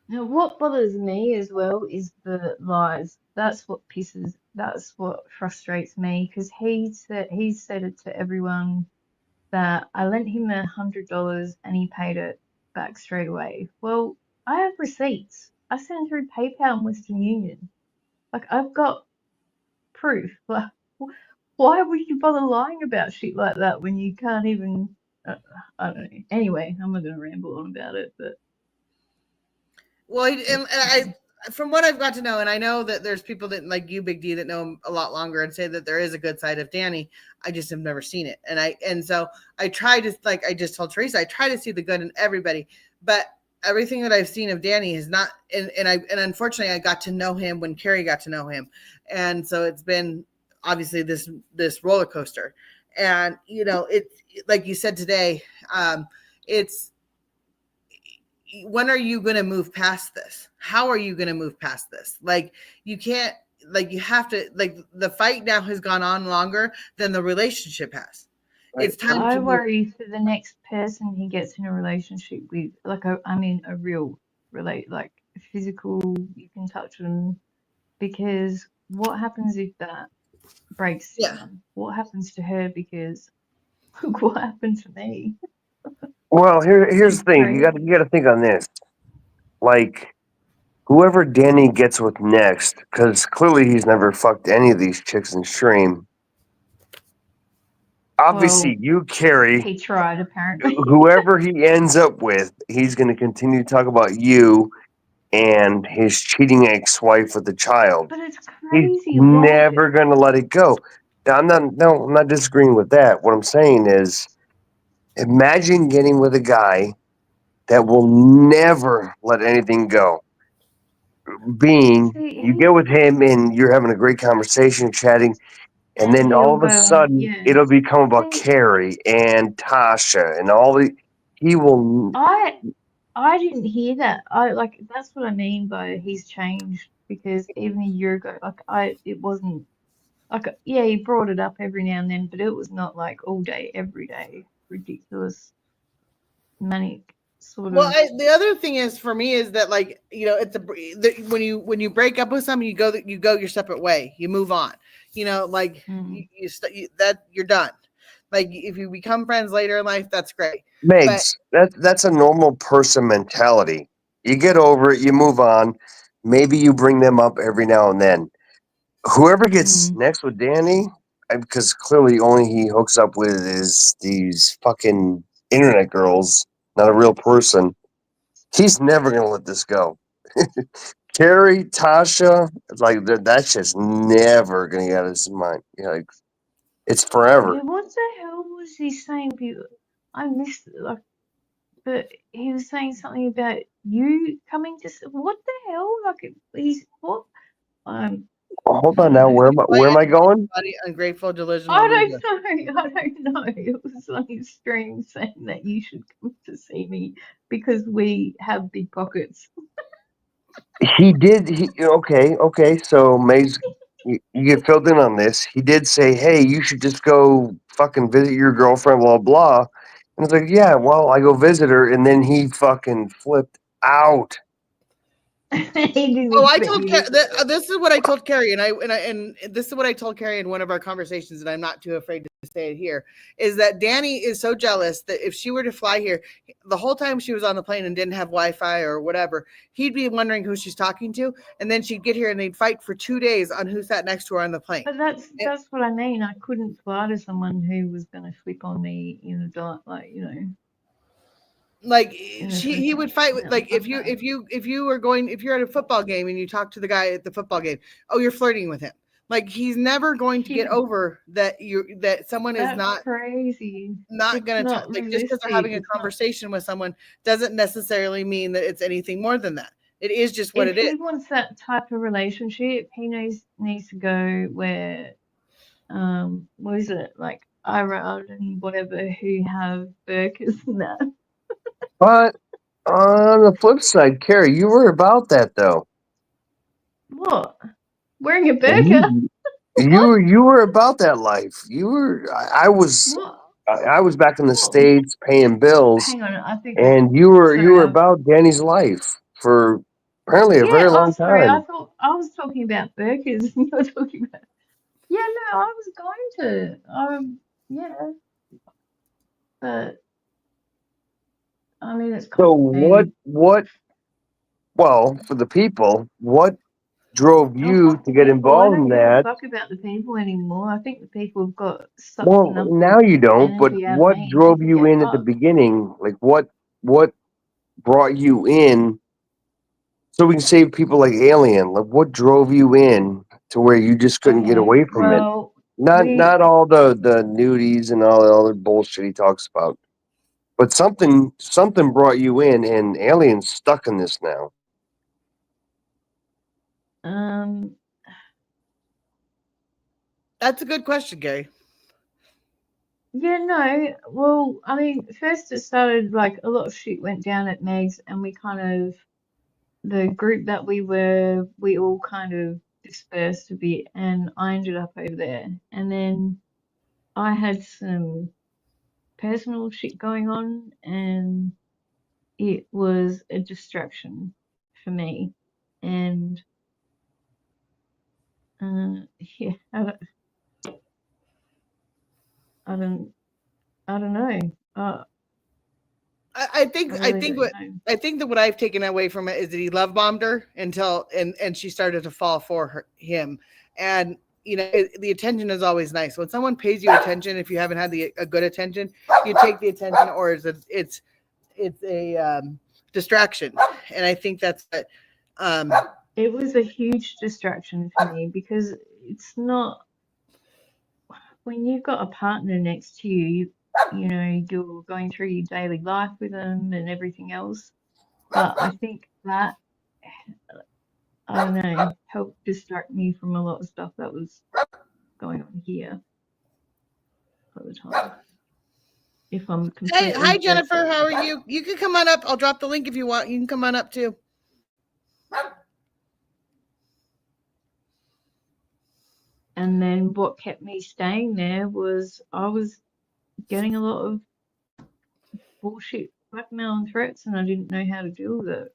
Now, what bothers me as well is the lies. That's what frustrates me because he said it to everyone that I lent him $100 and he paid it back straight away. Well, I have receipts. I sent through PayPal and Western Union. Like I've got proof. Like, why would you bother lying about shit like that when you can't even? I don't know. Anyway, I'm not gonna ramble on about it, but Well, and I, from what I've got to know, and I know that there's people that like you, Big D, that know him a lot longer and say that there is a good side of Danny. I just have never seen it, and so I try to, like I just told Teresa, I try to see the good in everybody, but everything that I've seen of Danny is not. And unfortunately, I got to know him when Carrie got to know him, and so it's been obviously this roller coaster, and it's like you said today, it's when are you going to move past this? How are you going to move past this? Like you can't, like you have to, like the fight now has gone on longer than the relationship has. Right. It's time I to move. worry for the next person he gets in a relationship with, like a real like physical, you can touch them, because what happens if that breaks Yeah. down? What happens to her? Because look what happened to me. Well, here's the It's thing. You crazy. got to think on this. Like, whoever Danny gets with next, because clearly he's never fucked any of these chicks in Stream. Obviously, Well, you, Carrie, he tried apparently. whoever he ends up with, he's going to continue to talk about you and his cheating ex-wife with the child. But it's He's crazy. Why? never going to let it go. Now, I'm not disagreeing with that. What I'm saying is, imagine getting with a guy that will never let anything go. Being See, you get with him and you're having a great conversation, chatting, and then all he'll of a go, sudden yeah. it'll become about See, Carrie and Tasha and all the. He will. I didn't hear that. That's what I mean by he's changed, because even a year ago, it wasn't like, yeah, he brought it up every now and then, but it was not like all day, every day, ridiculous, manic sort Well, of. the other thing is for me is that, like, it's when you break up with someone, you go your separate way, you move on, like that you're done. Like if you become friends later in life, that's great. But Megs, that's a normal person mentality. You get over it, you move on. Maybe you bring them up every now and then. Whoever gets next with Danny, because clearly only he hooks up with is these fucking internet girls, not a real person. He's never gonna let this go. Carrie, Tasha, like that's just never gonna get out of his mind. Like it's forever. Yeah, what the hell was he saying? I missed it, but he was saying something about you coming to. What the hell? Like he's what? Hold I on don't now, know. where am I going? Ungrateful, delusional I loser. don't know. I don't know. It was on his stream saying that you should come to see me because we have big pockets. He did. Okay. So Maze, you get filled in on this. He did say, "Hey, you should just go fucking visit your girlfriend." Blah blah. And it's like, yeah, well, I go visit her, and then he fucking flipped out. He didn't Oh, I expect told me Carrie. to say it. This is what I told Carrie, and this is what I told Carrie in one of our conversations, and I'm not too afraid to say it here. Is that Danny is so jealous that if she were to fly here, the whole time she was on the plane and didn't have Wi-Fi or whatever, he'd be wondering who she's talking to, and then she'd get here and they'd fight for 2 days on who sat next to her on the plane. But that's what I mean. I couldn't fly to someone who was going to flip on me in a dark, like, you know. Like In a he would freaking fight with, like, if okay. you're at a football game and you talk to the guy at the football game, oh, you're flirting with him. Like, he's never going to get over that someone is That's not crazy. not It's going to not like, just because they're realistic. having a It's not. conversation with someone doesn't necessarily mean that it's anything more than that. It is just what If it is. he wants that type of relationship, he needs to go where, what is it, like Irad and whatever, who have burkas and that. But on the flip side, Carrie, you were about that though. What? Wearing a burqa? You were about that life. You were. I was. What? I was back in the What? States paying bills, Hang on, I think and you were sorry. about Danny's life for apparently a very Yeah, oh long sorry, I time. thought I was talking about burkas and you were talking about. Yeah, no, I was going to. Yeah, but I mean it's So complicated. well, for the people, what drove Oh, you fuck to the get people. I involved don't in give a that? fuck about the people anymore. I think the people have got sucked Well, enough of now you don't, but energy out of what me. They drove can you get in at the fucked. beginning? Like what brought you in so we can save people like Alien? Like what drove you in to where you just couldn't get Okay, away from it? well, Not all the nudies and all the other bullshit he talks about. But something brought you in, and Alien's stuck in this now. um, That's a good question, Gary. yeah, no, well, I mean, first it started like a lot of shit went down at Meg's, and we kind of, the group that we all kind of dispersed a bit, and I ended up over there, and then I had some personal shit going on, and it was a distraction for me. And yeah, I don't, I don't know. I think I really don't know. I think that what I've taken away from it is that he love bombed her until and she started to fall for him. And the attention is always nice. When someone pays you attention, if you haven't had a good attention, you take the attention, or it's a distraction. And I think that's what. It was a huge distraction for me because it's not when you've got a partner next to you, you know, you're going through your daily life with them and everything else. But I think that, I don't know, helped distract me from a lot of stuff that was going on here at the time. If I'm Hey, completely hi Jennifer, truthful. how are you? You can come on up. I'll drop the link if you want. You can come on up too. And then what kept me staying there was I was getting a lot of bullshit blackmail and threats, and I didn't know how to deal with it,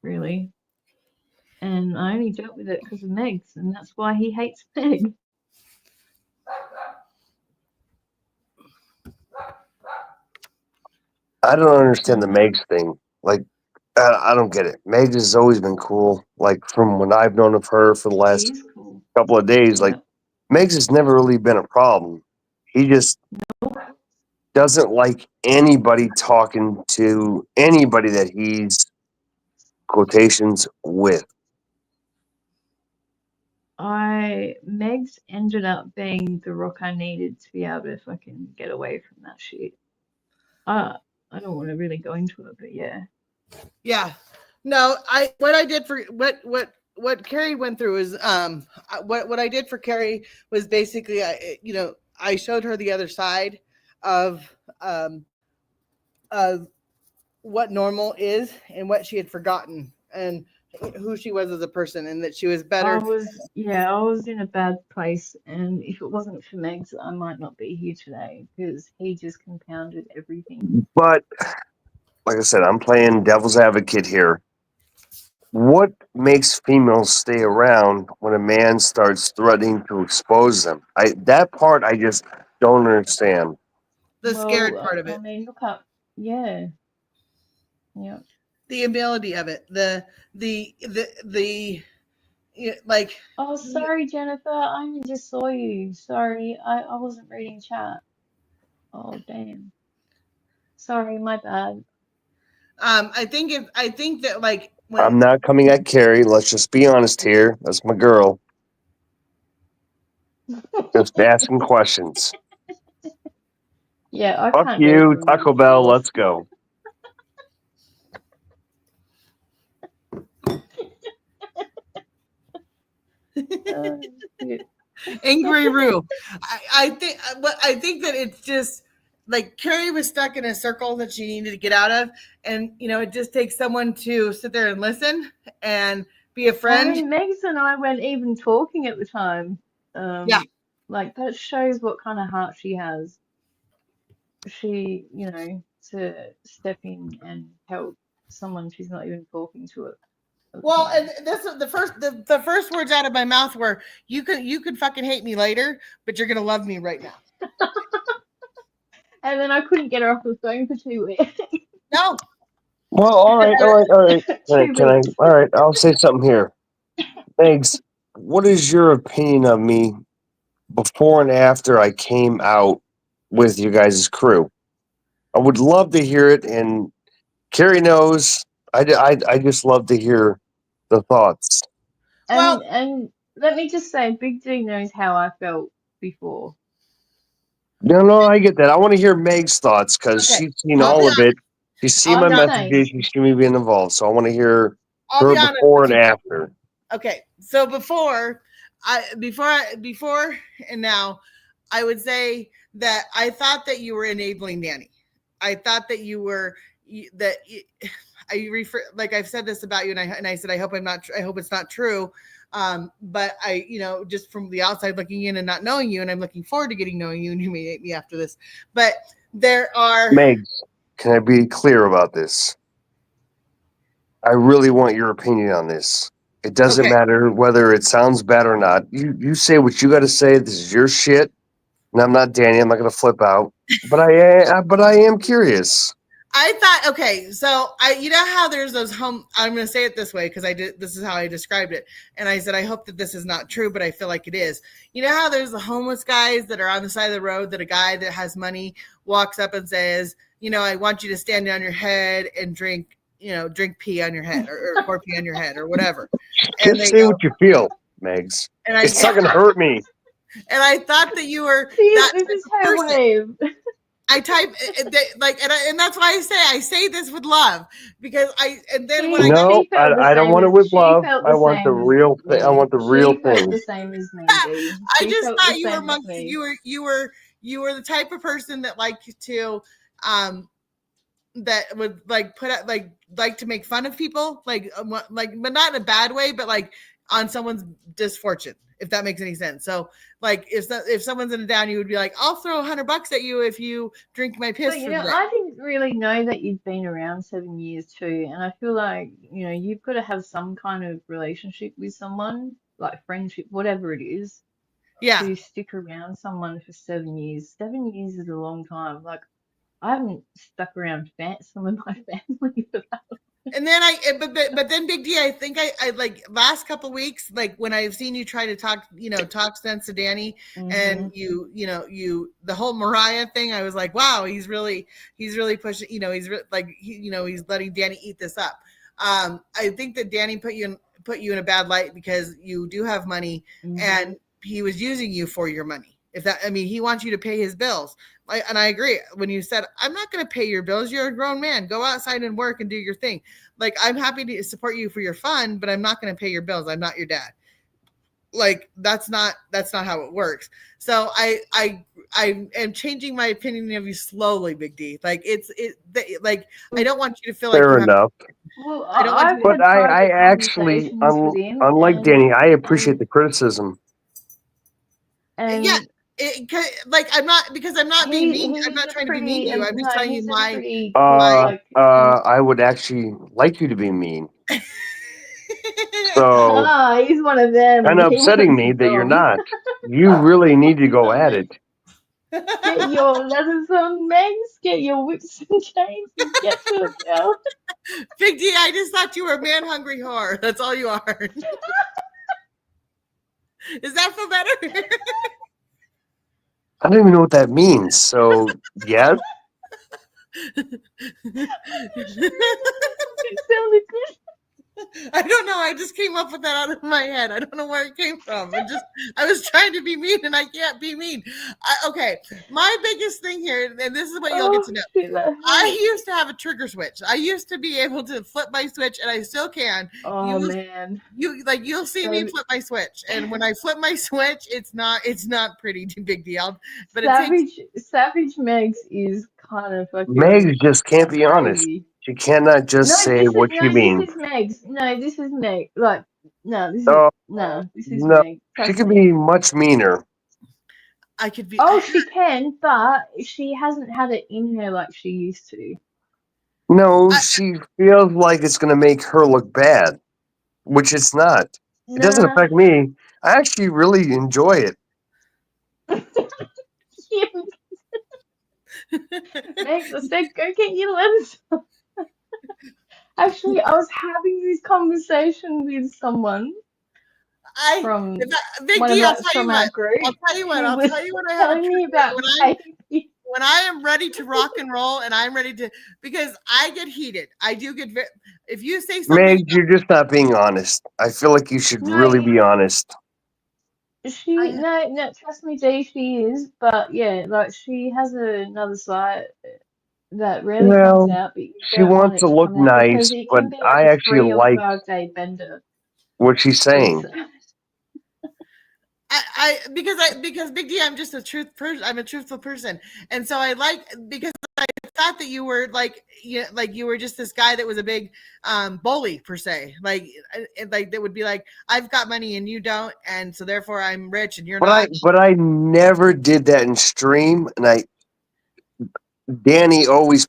really. And I only dealt with it because of Megs, and that's why he hates Meg. I don't understand the Megs thing. Like, I don't get it. Megs has always been cool. Like from when I've known of her for the She last is cool. couple of days. Yeah. Like, Megs has never really been a problem. He just doesn't like anybody talking to anybody that he's quotations with. Megs ended up being the rock I needed to be able to fucking get away from that shit. I don't want to really go into it, but yeah. Yeah. No, what I did for what Carrie went through is what I did for Carrie was basically I showed her the other side of what normal is and what she had forgotten, and who she was as a person and that she was I better. was in a bad place, and if it wasn't for Megs, I might not be here today because he just compounded everything. But like I said, I'm playing devil's advocate here. What makes females stay around when a man starts threatening to expose them? That part I just don't understand. The scared Well, part of I it, mean, look up. Yeah. Yeah. the ability of it, like. Oh, sorry, Jennifer. I only just saw you. Sorry, I wasn't reading chat. Oh, damn. Sorry, my bad. I think that like when I'm not coming at Carrie. Let's just be honest here. That's my girl. Just asking questions. Yeah, I Fuck can't go you, through Taco with Bell. yours. Let's go. Shit. Angry Roo. I think that it's just like Carrie was stuck in a circle that she needed to get out of, and it just takes someone to sit there and listen and be a I friend. mean, Megs and I weren't even talking at the time. Yeah. Like that shows what kind of heart she has. She, to step in and help someone she's not even talking to at the Well, time. and this is the first words out of my mouth were, you could fucking hate me later, but you're gonna love me right now. And then I couldn't get her off the phone for 2 weeks. No. Well, all right. 2 Can I? weeks. All right, I'll say something here. Thanks. What is your opinion of me before and after I came out with you guys' crew? I would love to hear it, and Carrie knows. I just love to hear the thoughts. Well- And let me just say, Big D knows how I felt before. No, I get that. I want to hear Meg's thoughts because Okay, she's seen I'll all be of it. She's seen I'm my just messages. saying. She's seen me being involved. So I want to hear I'll her be honest before with and you. after. Okay, so before and now, I would say that I thought that you were enabling Danny. I thought that I refer, like I've said this about you, and I said I hope it's not true. But I, just from the outside looking in and not knowing you, and I'm looking forward to getting knowing you, and you may hate me after this. But there are Meg, can I be clear about this? I really want your opinion on this. It doesn't Okay. matter whether it sounds bad or not. You say what you got to say. This is your shit, and I'm not Danny. I'm not going to flip out. But I am curious. I thought, okay, so you know how there's those I'm going to say it this way because this is how I described it. And I said, I hope that this is not true, but I feel like it is. You know how there's the homeless guys that are on the side of the road that a guy that has money walks up and says, I want you to stand on your head and drink pee on your head or pee on your head or whatever. And Just say what you feel, Megs. And it's not going to hurt me. And I thought that you were This is her wave. I type and that's why I say this with love because I don't want it with love. I want the real thing. I want the real thing. She felt the same as me. I just thought you were monkey. You were the type of person that liked to that would like put up like to make fun of people but not in a bad way, but like on someone's misfortune, if that makes any sense. So like if someone's in a down, you would be like, I'll throw $100 at you if you drink my piss. But, I didn't really know that you'd been around 7 years too, and I feel like you've got to have some kind of relationship with someone, like friendship, whatever it is. Yeah. To stick around someone for 7 years. 7 years is a long time. Like I haven't stuck around some of my family for that. And then but then Big D, I think I like last couple of weeks, like when I've seen you try to talk sense to Danny, and you the whole Mariah thing, I was like, wow, he's really pushing, he's he's letting Danny eat this up. I think that Danny put you in a bad light because you do have money, and he was using you for your money. He wants you to pay his bills. And I agree when you said, I'm not going to pay your bills. You're a grown man. Go outside and work and do your thing. Like, I'm happy to support you for your fun, but I'm not going to pay your bills. I'm not your dad. like that's not how it works. So I am changing my opinion of you slowly, Big D. Like like I don't want you to feel like Fair you have. enough. Well, I don't want I've you to, But had I private actually, conversations with him, unlike and Danny, I appreciate the criticism. yeah. Like I'm not being mean. I'm he's not a trying to be mean pretty to you. I'm just no, telling you he's a my pretty cool Uh, like I would actually like you to be mean. So he's one of them. kind of He upsetting wants me that you're some. not. You really need to go at it. Get your leathers on, Megs. Get your whips and chains and get to it, girl. Big D, I just thought you were a man hungry whore. That's all you are. Does that feel better? I don't even know what that means. So yes, It sounded good. I don't know. I just came up with that out of my head. I don't know where it came from. I was trying to be mean and I can't be mean. Okay. My biggest thing here, and this is what you'll get to know. Shit, that I hurt. used to have a trigger switch. I used to be able to flip my switch, and I still can. Oh man. You'll see me So- flip my switch, and when I flip my switch, it's not pretty big deal. But it takes Savage Megs is kind of fucking Meg just can't be honest. crazy. She cannot just say what she means. This is Megs. No, this is Meg. Like, no, this is Oh, this is no, Meg. she Trust could me. be much meaner. I could be. Oh, she can, but she hasn't had it in her like she used to. No, she feels like it's going to make her look bad, which it's not. It doesn't Nah. affect me. I actually really enjoy it. Megs, I said go get your letters. Actually, I was having this conversation with someone from Big one D, of I'll our, tell you from our what. group. I'll tell you what. who I'll was tell you what I have a telling me trigger about when I am ready to rock and roll and I'm ready to, because I get heated. I do get very, if you say something, Meg, you're just not being honest. I feel like you should No, really be honest. no, trust me, Dee, she is, but yeah, like she has another side that rarely comes Well, out, but you she don't want wants it to to look come out because nice, it but can be I like a actually 3 or like 5 day bender. what she's saying. because Big D, I'm just a I'm a truthful person, and so I because I thought that you were like you were just this guy that was a big bully per se, like that would be like, I've got money and you don't, and so therefore I'm rich and you're not. But I never did that in stream, and Danny always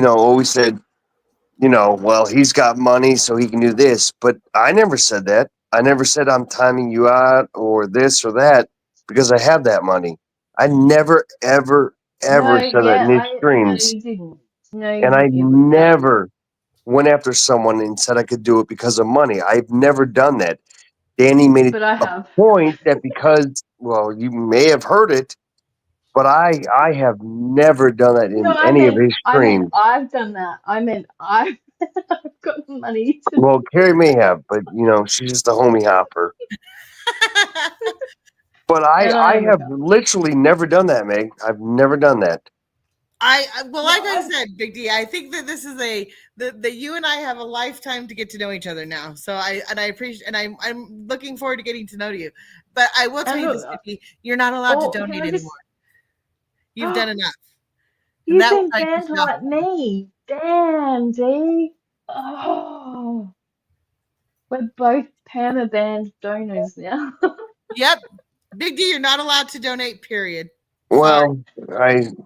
always said, well, he's got money, so he can do this. But I never said that. I never said I'm timing you out or this or that because I have that money. I never, ever, ever said that in these No, streams. you didn't. No, you And I didn't. never went after someone and said I could do it because of money. I've never done that. Danny made But I a have. point that because, well, you may have heard it, but I have never done that No, in any of his streams. I've done that. I meant I've got money to. Well, Carrie may have, but she's just a homie hopper. But I have literally never done that, Meg. I've never done that. Like I said, Big D, I think that this is that you and I have a lifetime to get to know each other now. So I appreciate, and I'm looking forward to getting to know you. But I will tell you this, Big D, you're not allowed to donate anymore. You've done enough. You've been banned like me. Damn, D. Oh, we're both perma-banned donors now. Yep. Big D, you're not allowed to donate, period. Well,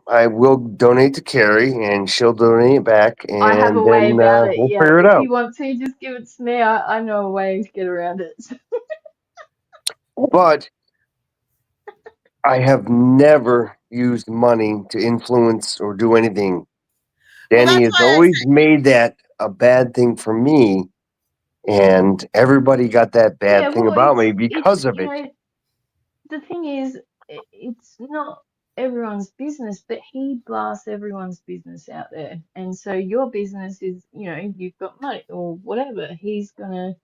I will donate to Carrie, and she'll donate it back, and I have a way then about it. we'll Yeah, figure it if out. you want to, just give it to me. I know a way to get around it. But I have never used money to influence or do anything. Danny has always made that a bad thing for me, and everybody got that bad thing about me because of it. The thing is, it's not everyone's business, but he blasts everyone's business out there. And so your business is, you've got money or whatever. He's gonna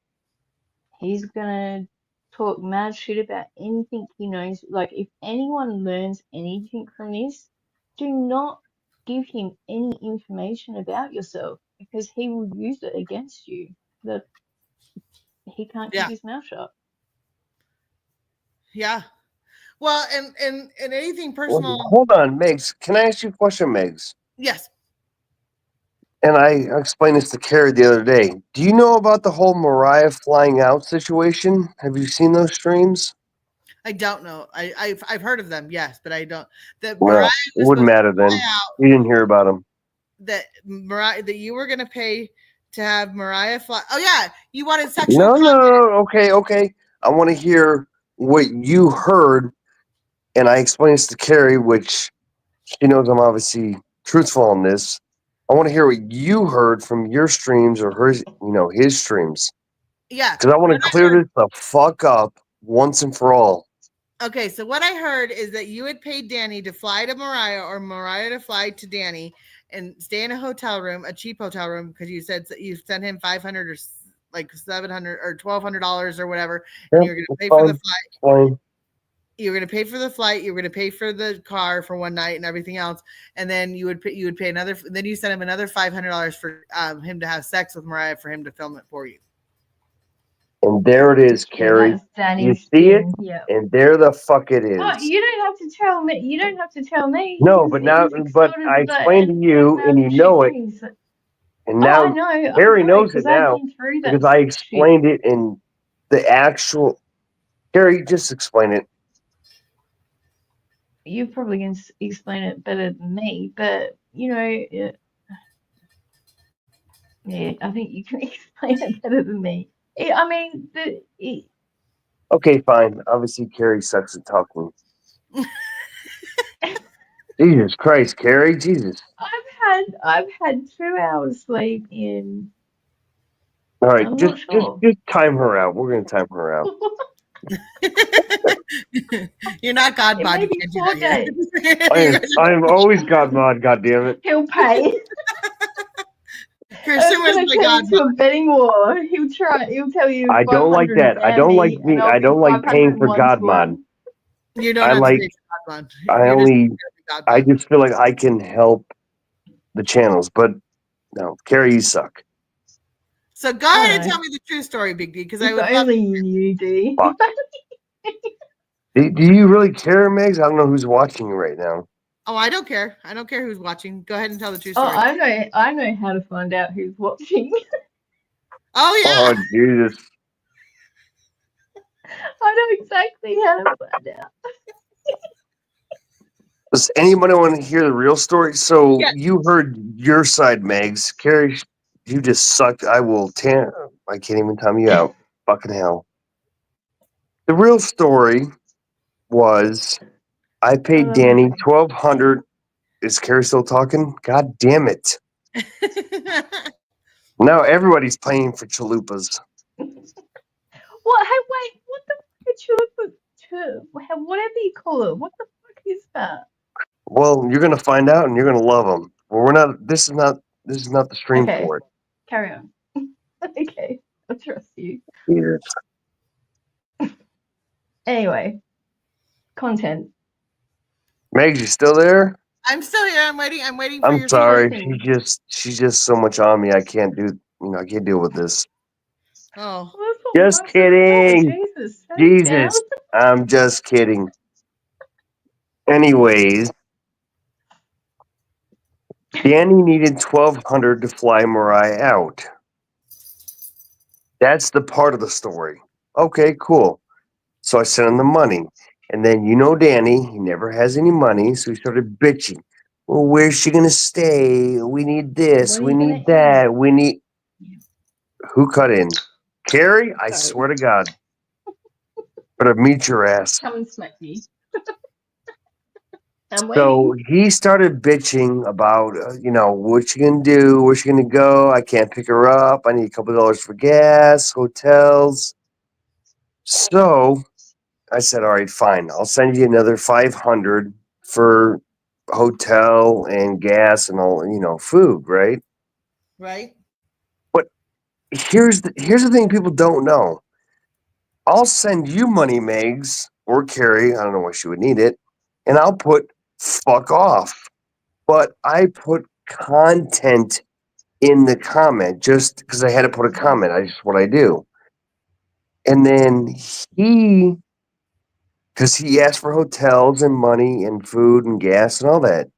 talk mad shit about anything he knows. Like, if anyone learns anything from this, do not give him any information about yourself because he will use it against you. That he can't keep his mouth shut. Yeah. Well, and anything Well, personal. hold on, Megs. Can I ask you a question, Megs? Yes. And I explained this to Carrie the other day. Do you know about the whole Mariah flying out situation? Have you seen those streams? I don't know. I've heard of them, yes, but I don't. That Mariah Well, it was wouldn't supposed matter to fly then. out. You didn't hear about them. That Mariah, that you were going to pay to have Mariah fly. Oh yeah, you wanted sexual No, content. no. Okay. I want to hear what you heard, and I explained this to Carrie, which she knows I'm obviously truthful on this. I want to hear what you heard from your streams or hers, his streams, Yeah. because I want What to I clear heard- this the fuck up once and for all. Okay, so what I heard is that you had paid Danny to fly to Mariah or Mariah to fly to Danny and stay in a hotel room, a cheap hotel room, because you said you sent him $500 or like $700 or $1,200 or whatever, and you're going to pay for the flight. Fine. You were going to pay for the flight. You were going to pay for the car for one night and everything else, and then you would pay another. Then you sent him another $500 for him to have sex with Mariah for him to film it for you. And there it is, Carrie. That's Danny's You see it? thing, yeah. And there the fuck it is. Oh, you don't have to tell me. You don't have to tell me. No, He but just- now, he just but exploded I the- explained to you, and you know it. shoot me. And Oh, I now know. Carrie I know, knows it 'cause I've now been through that because I shit. explained it in the actual. Carrie, just explain it. You probably can explain it better than me, but yeah, I think you can explain it better than me. I mean, Okay, fine. Obviously, Carrie sucks at talking. Jesus Christ, Carrie, Jesus. I've had 2 hours sleep in. All right, I'm just not sure. just time her out. We're gonna time her out. You're not God It bod. may You be can't do 4 that days. yet. I am always God mod. God damn it. He'll pay. Kirsten It's was gonna my turn God into bod. a betting war. He'll tell you I don't like 500 that. I don't like me, me. and I'll I be don't like paying for 501 God to mod. one. You don't I have like. to pay for God bod. I You're just only. God I bod. just feel like I can help the channels, but no, Carrie, you suck. So go I ahead and know. tell me the true story, Big D, because I If would love. only you knew, D. Fuck. Do you really care, Megs? I don't know who's watching you right now. Oh, I don't care. I don't care who's watching. Go ahead and tell the true Oh, story. I know how to find out who's watching. Oh Oh yeah. Jesus! I know exactly how to find out. Does anybody want to hear the real story? So Yeah. you heard your side, Megs. Carrie, you just sucked. I can't even time you out. Fucking hell. The real story was I paid Danny $1,200. Is Carrie still talking? God damn it! Now everybody's paying for chalupas. What? Hey, wait. What the fuck? Whatever you call it. What the fuck is that? Well, you're gonna find out, and you're gonna love them. Well, we're not. This is not the stream Okay. for it. Carry on. Okay, I trust you. Yes. Anyway, content. Megs, you still there? I'm still here. I'm waiting. I'm waiting for I'm your sorry. thing. She's just so much on me. I can't do. I can't deal with this. Oh. Well, that's not Just much. kidding. Jesus. settle down. Jesus, I'm just kidding. Anyways, Danny needed $1,200 to fly Mariah out. That's the part of the story. Okay, cool. So I sent him the money. And then Danny, he never has any money, so he started bitching. Well, where's she gonna stay? We need this, What are we you need gonna that, eat? we need who cut in? Carrie, I Sorry. swear to God. Better meet your ass. Come and smack me. I'm So waiting. he started bitching about, what she gonna do, where she gonna go. I can't pick her up. I need a couple dollars for gas, hotels. So I said, all right, fine. I'll send you another $500 for hotel and gas and all, food, right? Right. But here's the thing people don't know. I'll send you money, Megs, or Carrie. I don't know why she would need it. And I'll put fuck off. But I put content in the comment just because I had to put a comment. That's just what I do. And then he because he asked for hotels and money and food and gas and all that.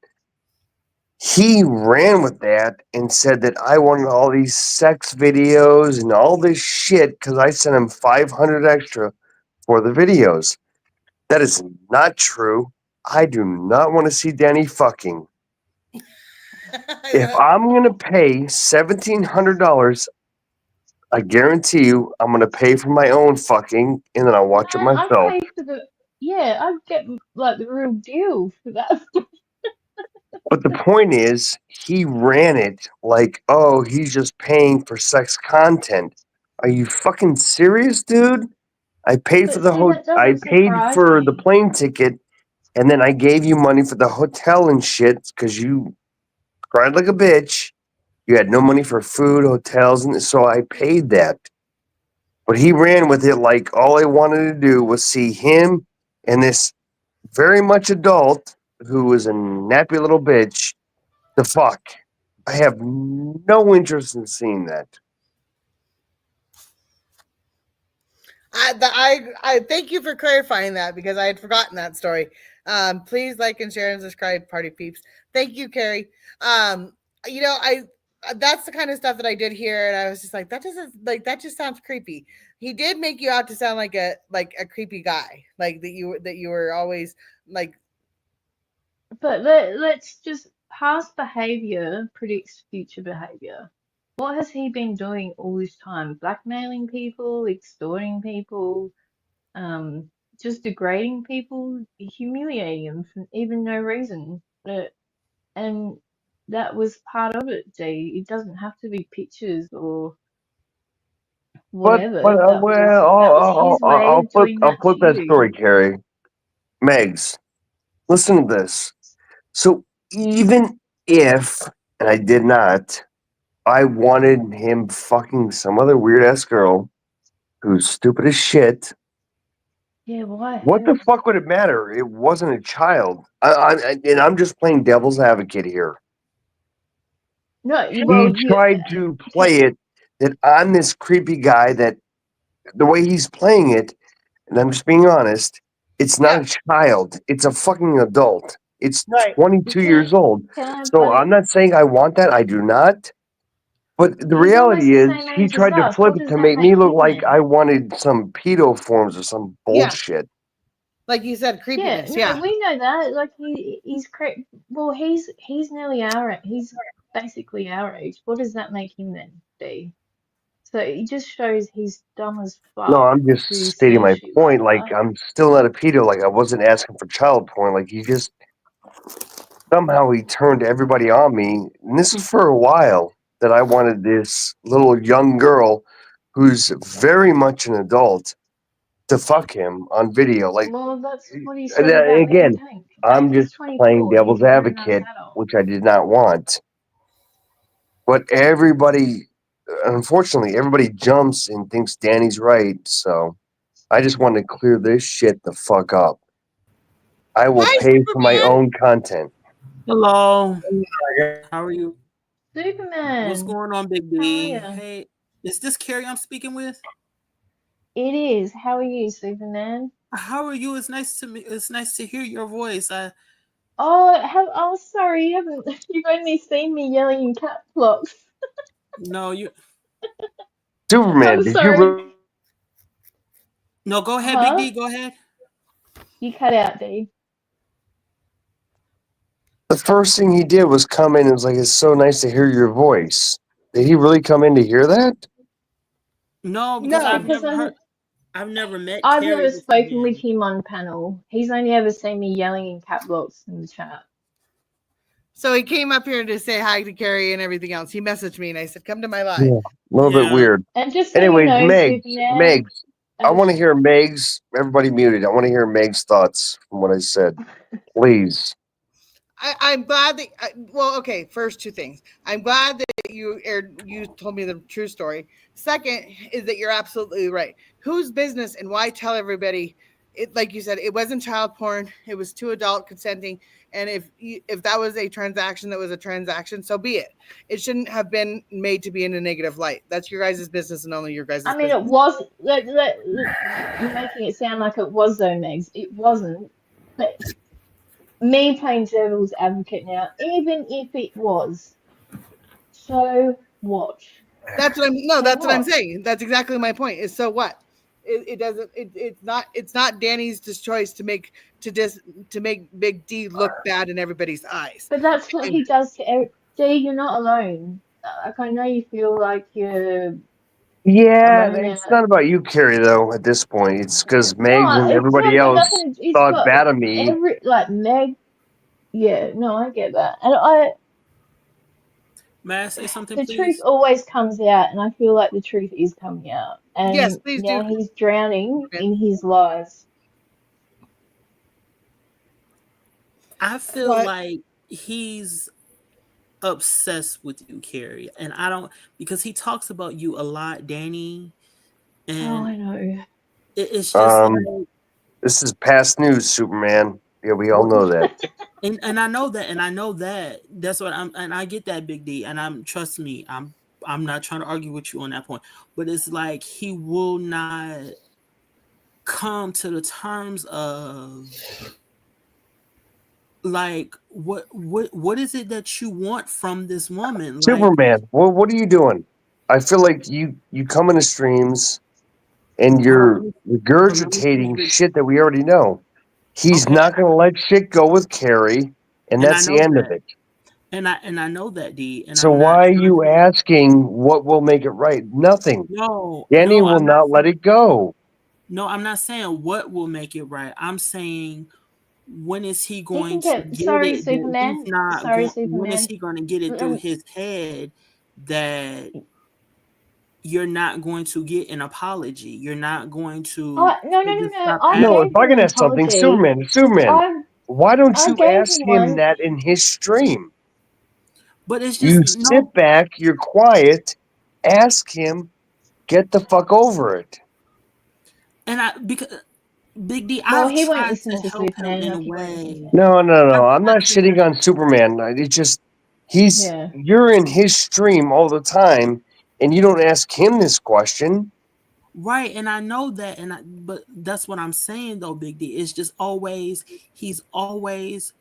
He ran with that and said that I wanted all these sex videos and all this shit because I sent him 500 extra for the videos. That is not true. I do not want to see Danny fucking. If I'm going to pay $1,700, I guarantee you I'm going to pay for my own fucking and then I'll watch it Man, I myself. pay for the I get like the real deal for that. But the point is, he ran it like, oh, he's just paying for sex content. Are you fucking serious, dude? I paid for But the see, that I doesn't paid surprise for the me. plane ticket, and then I gave you money for the hotel and shit because you cried like a bitch. You had no money for food, hotels, and so I paid that. But he ran with it like all I wanted to do was see him and this very much adult who was a nappy little bitch the fuck. I have no interest in seeing that. I thank you for clarifying that because I had forgotten that story. Please like and share and subscribe, party peeps. Thank you, Carrie. You know, that's the kind of stuff that I did hear, and I was just like, that just sounds creepy. He did make you out to sound like a creepy guy, like that you were always like. But let's just past behavior predicts future behavior. What has he been doing all this time? Blackmailing people, extorting people, just degrading people, humiliating them for even no reason. And that was part of it, Dee. It doesn't have to be pictures or But whatever. That was well, his way of doing I'll that flip to that you. story, Carrie. Megs, listen to this. So even if, and I did not, I wanted him fucking some other weird ass girl who's stupid as shit. Yeah, why What the her? fuck would it matter? It wasn't a child. And I'm just playing devil's advocate here. No, He tried to play it that I'm this creepy guy that the way he's playing it, and I'm just being honest, it's not a child. It's a fucking adult. It's Right. 22 years old. Can I So I'm not saying I want that. I do not. But the He's almost reality the is same he age as tried to us. flip What it does to that make me make look him like then? I wanted some pedo forms or some Yeah. bullshit. Like you said, Yeah, creepiness. no, Yeah. we know that. Like he's well, he's nearly he's basically our age. What does that make him then, D? So it just shows he's dumb as No, fuck I'm just to stating say my shit like point. Like that. I'm still not a pedo. Like I wasn't asking for child porn. Like he just somehow he turned everybody on me. And this is for a while that I wanted this little young girl who's very much an adult to fuck him on video. Like Well, that's what he said about me and again, Tank. I'm He's just playing 24. He's devil's a grown ass advocate, adult. which I did not want. But everybody, unfortunately, everybody jumps and thinks Danny's right. So I just want to clear this shit the fuck up. I will Hi, pay for my Superman. own content. Hello. How are you? Superman. What's going on, Big How are B? ya? Hey, is this Carrie I'm speaking with? It is. How are you, Superman? How are you? It's nice to hear your voice. Oh, sorry, you've only seen me yelling in caps locks. No, you. Superman, I'm did you sorry. really? No, go ahead, Big Huh? D. Go ahead. You cut out, D. The first thing he did was come in and was like, "It's so nice to hear your voice." Did he really come in to hear that? No, because No, because I've never met I've Carrie never before spoken with then. him on panel. He's only ever seen me yelling in cap locks in the chat. So he came up here to say hi to Carrie and everything else. He messaged me and I said, "Come to my live." Yeah, a little bit weird. And just so Anyways, you know, Megs, Superman, I want to hear Megs. Everybody muted. I want to hear Megs' thoughts from what I said, please. I'm glad that. Well, okay. First, two things. I'm glad that you told me the true story. Second is that you're absolutely right. Whose business and why tell everybody it, like you said, it wasn't child porn. It was two adult consenting. And if that was a transaction, that was a transaction, so be it. It shouldn't have been made to be in a negative light. That's your guys' business and only your guys' I mean, business. it was. You're making it sound like it was though, Megs. It wasn't. But me playing devil's advocate now, even if it was, so what? That's what I'm. No, So that's what I'm what? saying. That's exactly my point. Is so what? It doesn't. It's not Danny's choice to make Big D look bad in everybody's eyes. But that's what he does to every. D, you're not alone. Like I know you feel like you're Yeah, alone it's now. not about you, Carrie, though, at this point. It's because Megs No, and it's everybody not got else nothing. It's thought got bad of me. Meg. Yeah, no, I get that, and May I say something, the truth please? always comes out, and I feel like the truth is coming out, Yes, and please now do. he's drowning in his lies. I feel What? like he's obsessed with you, Carrie, and I don't, because he talks about you a lot, Danny, Oh, and I know. it's just like, This is past news, Superman. Yeah, we all know that. and I know that, and I know that. That's what I'm, and I get that, Big D, and trust me, I'm not trying to argue with you on that point, but it's like he will not come to the terms of like what is it that you want from this woman? Like, Superman, what are you doing? I feel like you come into streams and you're regurgitating shit that we already know. He's okay, not going to let shit go with Carrie, and and I that's the know end of that, it. and I know that, D, and So I'm not why are trying you to, asking what will make it right? Nothing. no, Danny will I'm not not let saying, it go. no, I'm not saying what will make it right. I'm saying, when is he He going can to get. get Sorry, it that he's Superman. not Sorry, going? When is Superman. he going to get it through his head that you're not going to get an apology? You're not going to Oh, no, no, say no, just no. stop I No, if gave I him can an ask something, apology. Superman, I why don't I you gave ask him him one. that in his stream? But it's You just no, sit back, you're quiet, ask him, get the fuck over it. and because Big D, Well, I've he won't tried listen to to help him Superman. in a Like he won't listen to way. me. No, I've I'm not tried to, shitting on Superman. It just Yeah. you're in his stream all the time, and you don't ask him this question. right, and I know that, but that's what I'm saying though, Big D. It's just he's always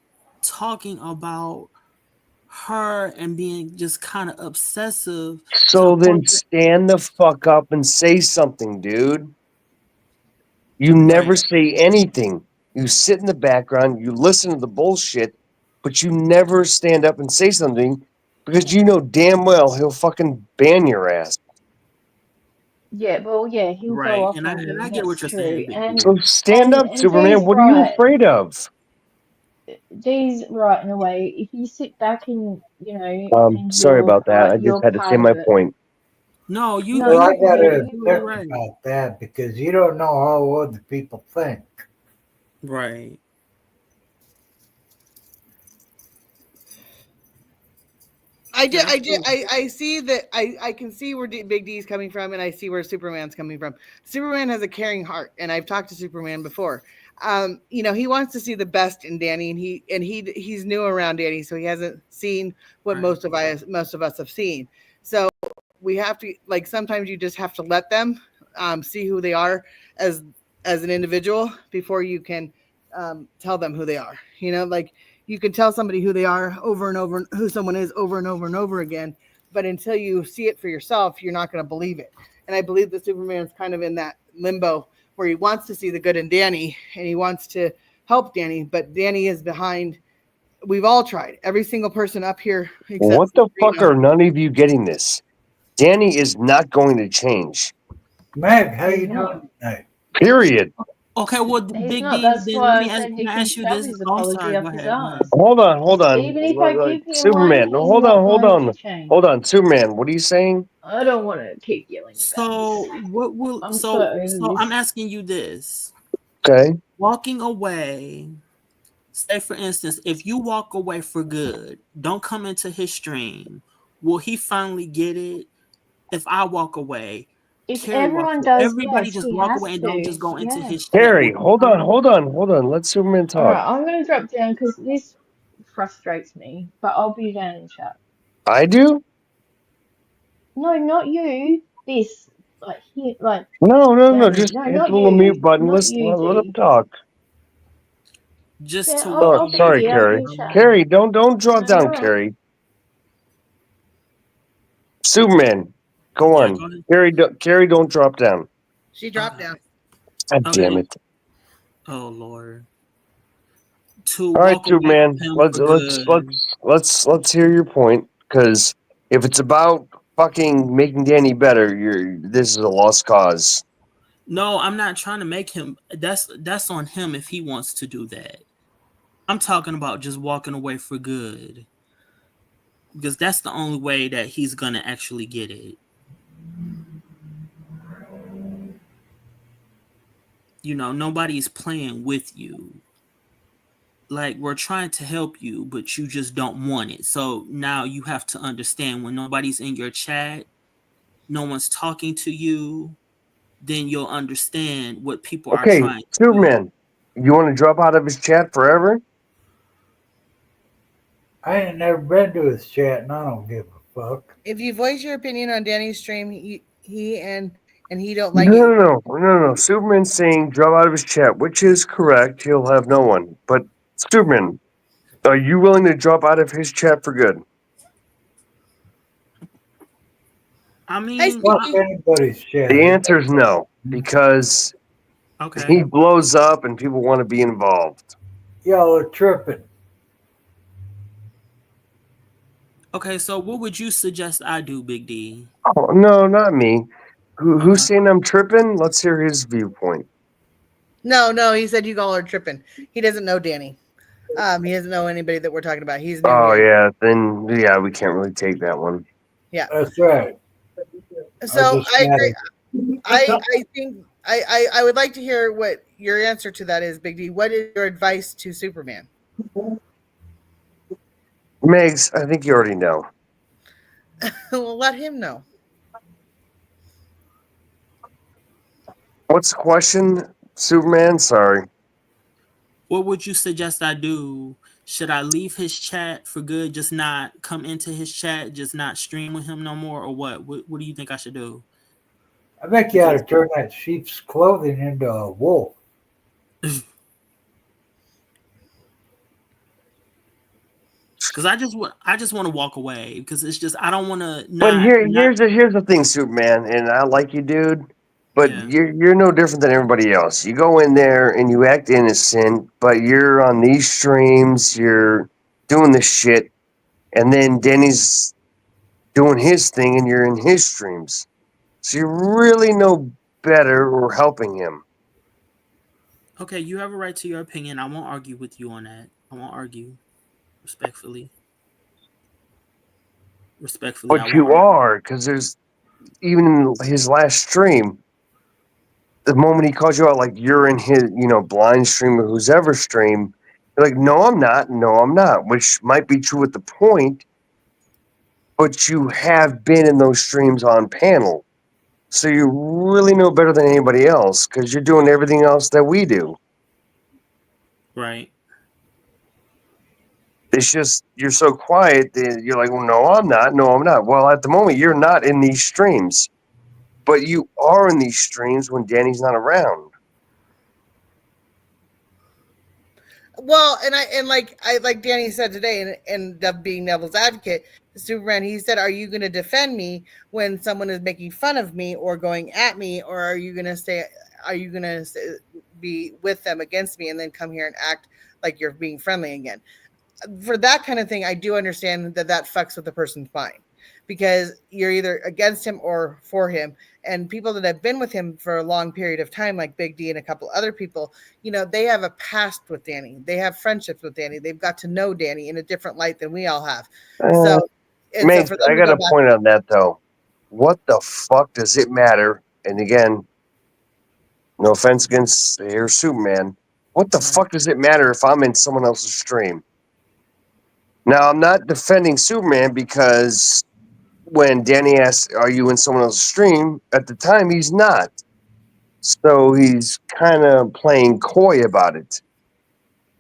talking about her and being just kind of obsessive to the So then point that, stand the fuck up and say something, dude. You never right. say anything. You sit in the background, you listen to the bullshit, but you never stand up and say something because you know damn well he'll fucking ban your ass. Yeah, well, yeah, he'll go Right. off And on you. I get what That's you're saying, true. Big D. So stand up, And Superman. Dee's What are you right. afraid of? Dee's right in a way. If you sit back and and Sorry about that. I just you're had to say part my of it. point. No, No, Well, I you're got you're to you're object right. about that because you don't know how other people think. Right. I see that I can see where Big D is coming from, and I see where Superman's coming from. Superman has a caring heart, and I've talked to Superman before. He wants to see the best in Danny, and he's new around Danny, so he hasn't seen what Right. most of us have seen. So we have to, like, sometimes you just have to let them see who they are as an individual before you can tell them who they are. Like, you can tell somebody who they are over and over, who someone is over and over and over again, but until you see it for yourself, you're not going to believe it. And I believe that Superman's kind of in that limbo where he wants to see the good in Danny and he wants to help Danny, but Danny is behind. We've all tried. Every single person up here except What the fuck are none of you getting this? Danny is not going to change. Meg, how He's you not. doing tonight? Period. Okay, well, He's Big not. D, That's then why I said he can I can ask you shove this? his Oh, apology sorry. Go up his ahead. Go ahead. ass. Hold on. Even if I give him one, Superman, he's not going to change. hold on, Superman. What are you saying? I don't want to keep yelling about So this. what will I'm so over so I'm this. asking you this. Okay. Walking away, say for instance, if you walk away for good, don't come into his stream, will he finally get it? If I walk away, If Carrie walk everyone away. does Everybody this, just he walk has away and don't just to. go into Yeah. his chat Carrie, with hold on. Let Superman All talk. right, I'm gonna drop down because this frustrates me, but I'll be down in chat. I do? No, not you. This, like, here, like, No. Danny. Just No, hit not the little mute you. button. Not you, Let him G. talk. just Yeah, to I'll, walk Oh, I'll away be sorry, here. I'll from be Carrie. in chat. Carrie, don't drop No, down, you're right. Carrie. Superman, go Yeah, on. go ahead. Carrie, don't drop down. She dropped Okay. down. God damn Okay. it. Oh Lord. To All right, walk away Superman. from him Let's for good. let's hear your point. Because if it's about fucking making Danny better, this is a lost cause. No, I'm not trying to make him. That's on him if he wants to do that. I'm talking about just walking away for good. Because that's the only way that he's gonna actually get it. You know, nobody's playing with you. Like, we're trying to help you, but you just don't want it. So now you have to understand when nobody's in your chat, no one's talking to you, then you'll understand what people are Okay, trying to do. Superman, you want to drop out of his chat forever? I ain't never been to his chat, and I don't give a fuck. If you voice your opinion on Danny's stream, he and he don't like it. No. Superman's saying drop out of his chat, which is correct. He'll have no one. But Superman, are you willing to drop out of his chat for good? I Hey, mean, Fuck Sticky. anybody's chat. The answer is no, because okay. he blows up and people want to be involved. Y'all are tripping. Okay, so what would you suggest I do, Big D? Oh, no, not me. Who's Okay. saying I'm tripping? Let's hear his viewpoint. No, he said you all are tripping. He doesn't know Danny. He doesn't know anybody that we're talking about. He's new Oh, here. yeah, then, yeah, we can't really take that one. Yeah. That's right. So just I mad agree. at- I think I would like to hear what your answer to that is, Big D. What is your advice to Superman? Megs, I think you already know. Well, let him know. What's the question, Superman? Sorry. What would you suggest I do? Should I leave his chat for good, just not come into his chat, just not stream with him no more, or what? What do you think I should do? I think you ought to turn that sheep's clothing into a wolf. Because I just want to walk away because it's just I don't want to But not. here's the thing, Superman, and I like you, dude. But Yeah. you're no different than everybody else. You go in there and you act innocent, but you're on these streams, you're doing this shit, and then Denny's doing his thing and you're in his streams. So you're really no better or helping him. Okay, you have a right to your opinion. I won't argue with you on that. I won't argue. Respectfully. Respectfully, I But won't you argue. are, because there's even in his last stream, the moment he calls you out, like you're in his, blind stream or who's ever stream, you're like, no, I'm not, which might be true at the point, but you have been in those streams on panel. So you really know better than anybody else because you're doing everything else that we do. Right. It's just you're so quiet that you're like, well, no, I'm not. Well, at the moment, you're not in these streams, but you are in these streams when Danny's not around. Well, and like Danny said today, and being Neville's advocate, Superman, he said, "Are you going to defend me when someone is making fun of me or going at me, or are you going to say, are you going to be with them against me, and then come here and act like you're being friendly again?" For that kind of thing, I do understand that fucks with the person's mind because you're either against him or for him. And people that have been with him for a long period of time, like Big D and a couple other people, they have a past with Danny. They have friendships with Danny. They've got to know Danny in a different light than we all have. So Mate, for them I to got go a back, point on that though. What the fuck does it matter? And again, no offense against here Superman. What the fuck does it matter if I'm in someone else's stream? Now I'm not defending Superman because when Danny asks, "Are you in someone else's stream?" At the time, he's not. So he's kind of playing coy about it.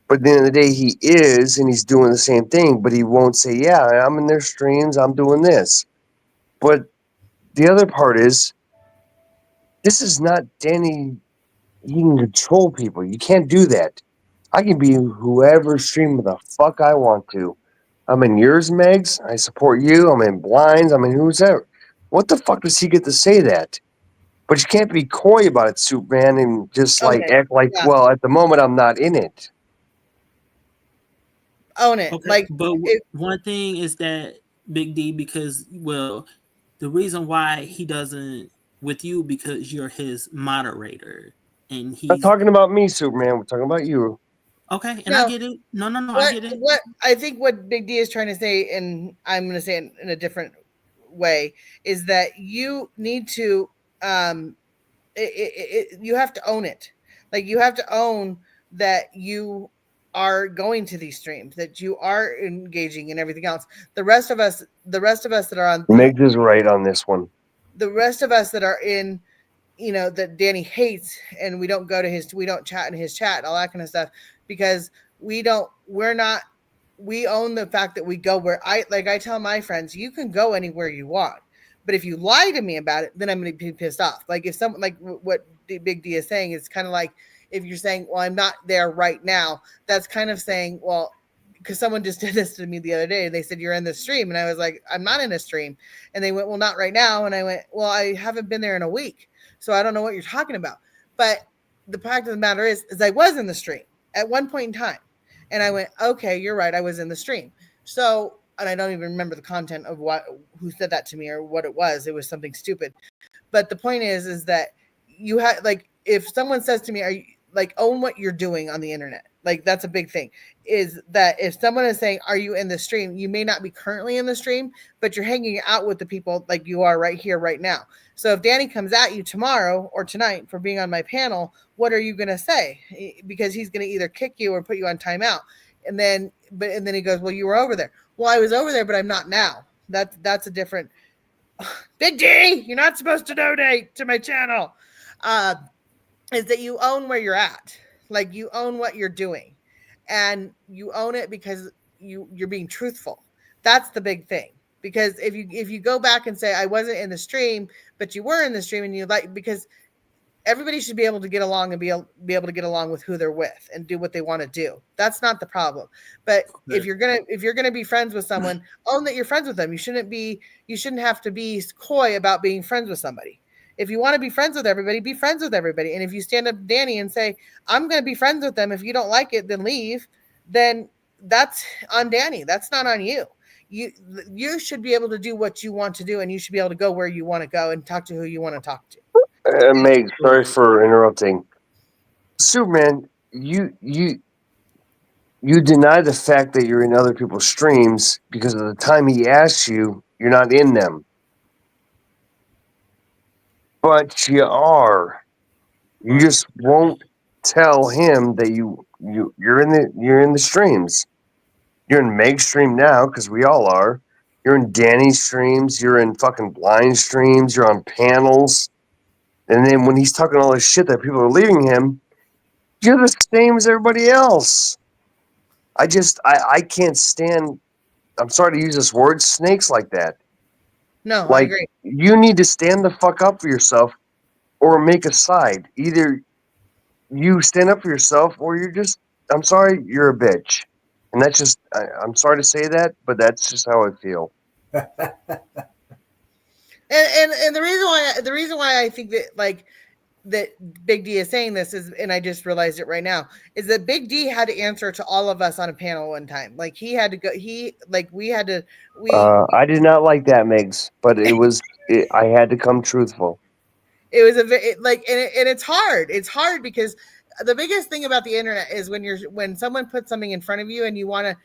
But at the end of the day, he is, and he's doing the same thing. But he won't say, "Yeah, I'm in their streams. I'm doing this." But the other part is, this is not Danny. He can control people. You can't do that. I can be whoever stream the fuck I want to. I'm in yours, Megs. I support you. I'm in Blinds. I'm in who's ever. What the fuck does he get to say that? But you can't be coy about it, Superman, and just like Okay, act like, yeah. well, at the moment I'm not in it. Own it. Okay, Like, but it, one thing is that Big D, because well, the reason why he doesn't with you because you're his moderator, and We're he's not talking about me, Superman. We're talking about you. okay, and No. I get it. No, I what get it. what I think what Big D is trying to say, and I'm going to say it in a different way, is that you need to you have to own it. Like, you have to own that you are going to these streams, that you are engaging and everything else. The rest of us that are on, Megs is right on this one. the rest of us that are in, that Danny hates, and we don't chat in his chat, all that kind of stuff, because we own the fact that we go where I tell my friends, you can go anywhere you want, but if you lie to me about it, then I'm going to be pissed off. Like, if someone, like what Big D is saying, it's kind of like, if you're saying, well, I'm not there right now, that's kind of saying, well, because someone just did this to me the other day. They said, you're in the stream. And I was like, I'm not in a stream. And they went, well, not right now. And I went, well, I haven't been there in a week, so I don't know what you're talking about. But the fact of the matter is I was in the stream at one point in time. And I went, okay, you're right, I was in the stream. So, and I don't even remember the content of who said that to me or what it was. It was something stupid. But the point is that you have, like, if someone says to me, are you, like, own what you're doing on the internet. Like, that's a big thing, is that if someone is saying, are you in the stream? You may not be currently in the stream, but you're hanging out with the people like you are right here, right now. So if Danny comes at you tomorrow or tonight for being on my panel, what are you going to say? Because he's going to either kick you or put you on timeout. And then he goes, well, you were over there. Well, I was over there, but I'm not now. That's a different. Big D, you're not supposed to donate to my channel. Is that you own where you're at. Like, you own what you're doing, and you own it because you're being truthful. That's the big thing. Because if you go back and say, I wasn't in the stream, but you were in the stream, and you like, because everybody should be able to get along and be able to get along with who they're with and do what they want to do. That's not the problem. But if you're gonna be friends with someone, own that you're friends with them. You shouldn't have to be coy about being friends with somebody. If you want to be friends with everybody, be friends with everybody. And if you stand up to Danny and say, I'm going to be friends with them, if you don't like it, then leave, then that's on Danny. That's not on you. You should be able to do what you want to do, and you should be able to go where you want to go and talk to who you want to talk to. Meg, sorry for interrupting. Superman, you deny the fact that you're in other people's streams because of the time he asks you, you're not in them. But you are. You just won't tell him that you're in the streams. You're in Meg's stream now, because we all are. You're in Danny's streams. You're in fucking Blind streams. You're on panels. And then when he's talking all this shit that people are leaving him, you're the same as everybody else. I can't stand. I'm sorry to use this word, snakes like that. No, Like, I agree. you need to stand the fuck up for yourself, or make a side. Either you stand up for yourself, or you're just, I'm sorry, you're a bitch. And that's just, I'm sorry to say that, but that's just how I feel. And the reason why I think that, like, that Big D is saying this is, and I just realized it right now, is that Big D had to answer to all of us on a panel one time. Like, he had to go. I did not like that, Megs, but I had to come truthful. It was and it's hard. It's hard because the biggest thing about the internet is when someone puts something in front of you and you want to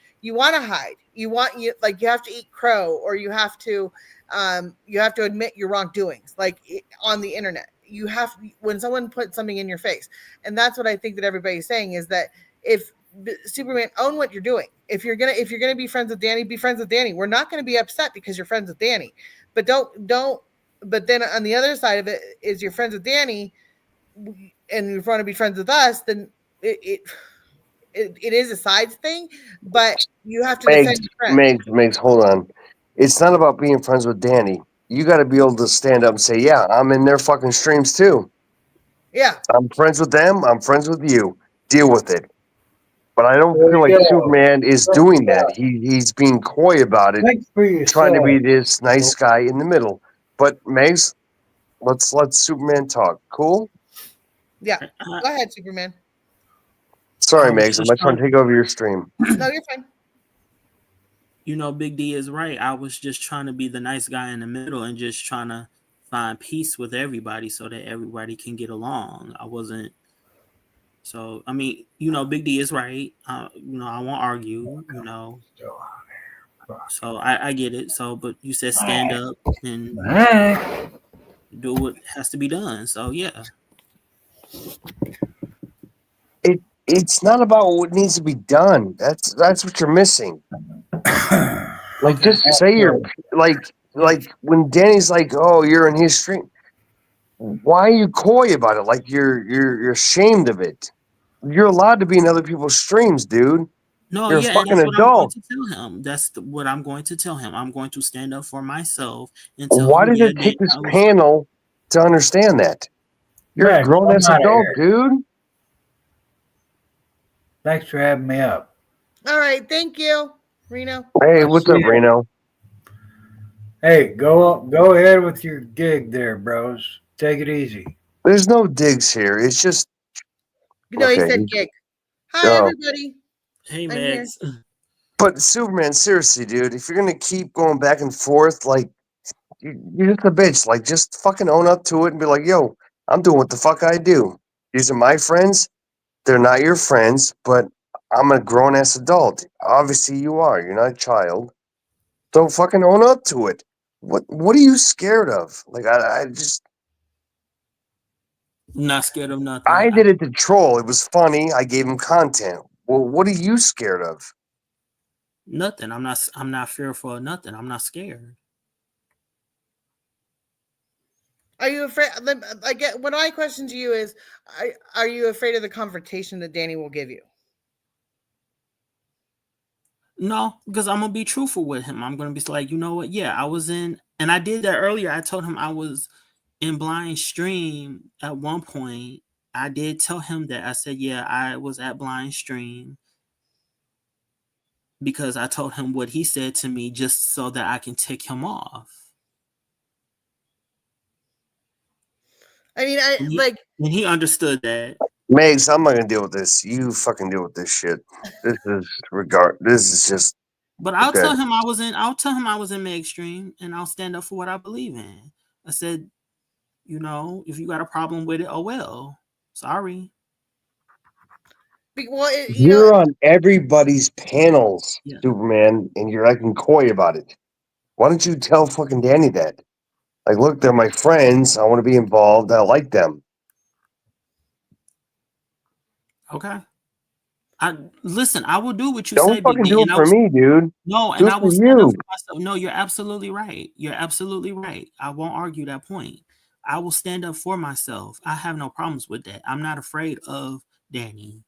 hide. You have to eat crow, or you have to admit your wrongdoings. Like, on the internet, when someone puts something in your face. And that's what I think that everybody's saying, is that if Superman, own what you're doing. If you're gonna be friends with Danny, be friends with Danny. We're not gonna be upset because you're friends with Danny. But don't. But then on the other side of it is you're friends with Danny, and you want to be friends with us. Then it is a sides thing, but you have to defend your friend. Megs, hold on. It's not about being friends with Danny. You got to be able to stand up and say, yeah, I'm in their fucking streams too. Yeah. I'm friends with them. I'm friends with you. Deal with it. But I don't There feel you like go. Superman is doing that. He's being coy about it, Think for yourself. trying to be this nice guy in the middle. But Megs, let's let Superman talk. Cool? Yeah. Go ahead, Superman. Sorry, I was Megs. I'm just not trying to take over your stream. No, you're fine. You know, Big D is right. I was just trying to be the nice guy in the middle and just trying to find peace with everybody so that everybody can get along. I wasn't. So, I mean, you know, Big D is right. You know, I won't argue, you know. So I get it. So, but you said stand up and do what has to be done. So, yeah. It's not about what needs to be done. That's what you're missing. Like, just say you're like when Danny's like, "Oh, you're in his stream." Why are you coy about it? Like you're ashamed of it. You're allowed to be in other people's streams, dude. No, You're yeah, a and fucking that's what I'm going adult. to tell him. That's what I'm going to tell him. I'm going to stand up for myself and tell Why him, does yeah, it take this I was- panel to understand that? You're a Meg, grown ass I'm outta adult, here. dude. Thanks for having me up. All right, thank you, Reno. Hey, what's up, See ya. Reno? Hey, go ahead with your gig there, bros. Take it easy. There's no digs here. It's just No, he Okay, said you- gig. Hi, Oh. everybody. Hey, I'm here. Max. But Superman, seriously, dude, if you're gonna keep going back and forth, like you're just a bitch. Like, just fucking own up to it and be like, "Yo, I'm doing what the fuck I do. These are my friends. They're not your friends, but I'm a grown ass adult. Obviously, you are. You're not a child. So fucking own up to it. What are you scared of? Like, I just Not scared of nothing. I did it to troll. It was funny. I gave him content. Well, what are you scared of? Nothing. I'm not fearful of nothing. I'm not scared. Are you afraid? I get what my question to you is: are you afraid of the confrontation that Danny will give you? No, because I'm gonna be truthful with him. I'm gonna be like, you know what? Yeah, I was in, and I did that earlier. I told him I was in blind stream at one point. I did tell him that. I said, yeah, I was at blind stream because I told him what he said to me just so that I can tick him off. I mean, And he understood that. Megs, I'm not gonna deal with this. You fucking deal with this shit. This is just. But I'll Okay. tell him I was in Meg stream, and I'll stand up for what I believe in. I said, you know, if you got a problem with it, oh well. Sorry. well, You're on everybody's panels, Yeah. Superman, and you're acting coy about it. Why don't you tell fucking Danny that? Like, look, they're my friends. I want to be involved. I like them. Okay. Listen, I will do what you Don't say, Big fucking D, do it and I for will- me, dude. No, Do and it I will for stand up you. for myself. No, you're absolutely right. You're absolutely right. I won't argue that point. I will stand up for myself. I have no problems with that. I'm not afraid of Danny.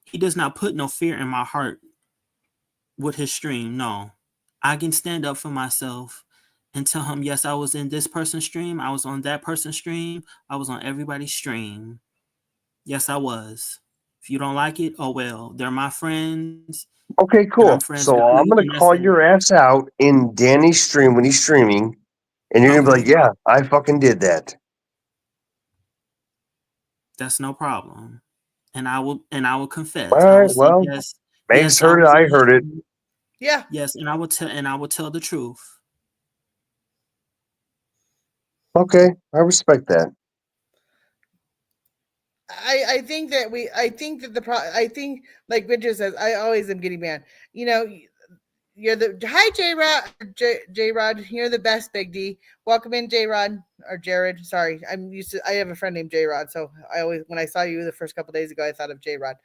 He does not put no fear in my heart with his stream. No, I can stand up for myself and tell him, yes, I was in this person's stream. I was on that person's stream. I was on everybody's stream. Yes, I was. If you don't like it, oh well. They're my friends. Okay, And cool. I'm friends So with I'm you, gonna and that's call it. your ass out in Danny's stream when he's streaming, and you're gonna be like, "Yeah, I fucking did that." That's no problem. And I will confess. All I will right. say Well, yes. Megs Yes, heard it. was I in the heard it. stream. Yeah. Yes, and I will tell the truth. Okay, I respect that. I think that I think like Richard says, I always am getting mad. You know, you're the hi J Rod, J Rod. You're the best, Big D. Welcome in, J Rod. or Jared. Sorry, I have a friend named J Rod, so I always when I saw you the first couple days ago, I thought of J Rod.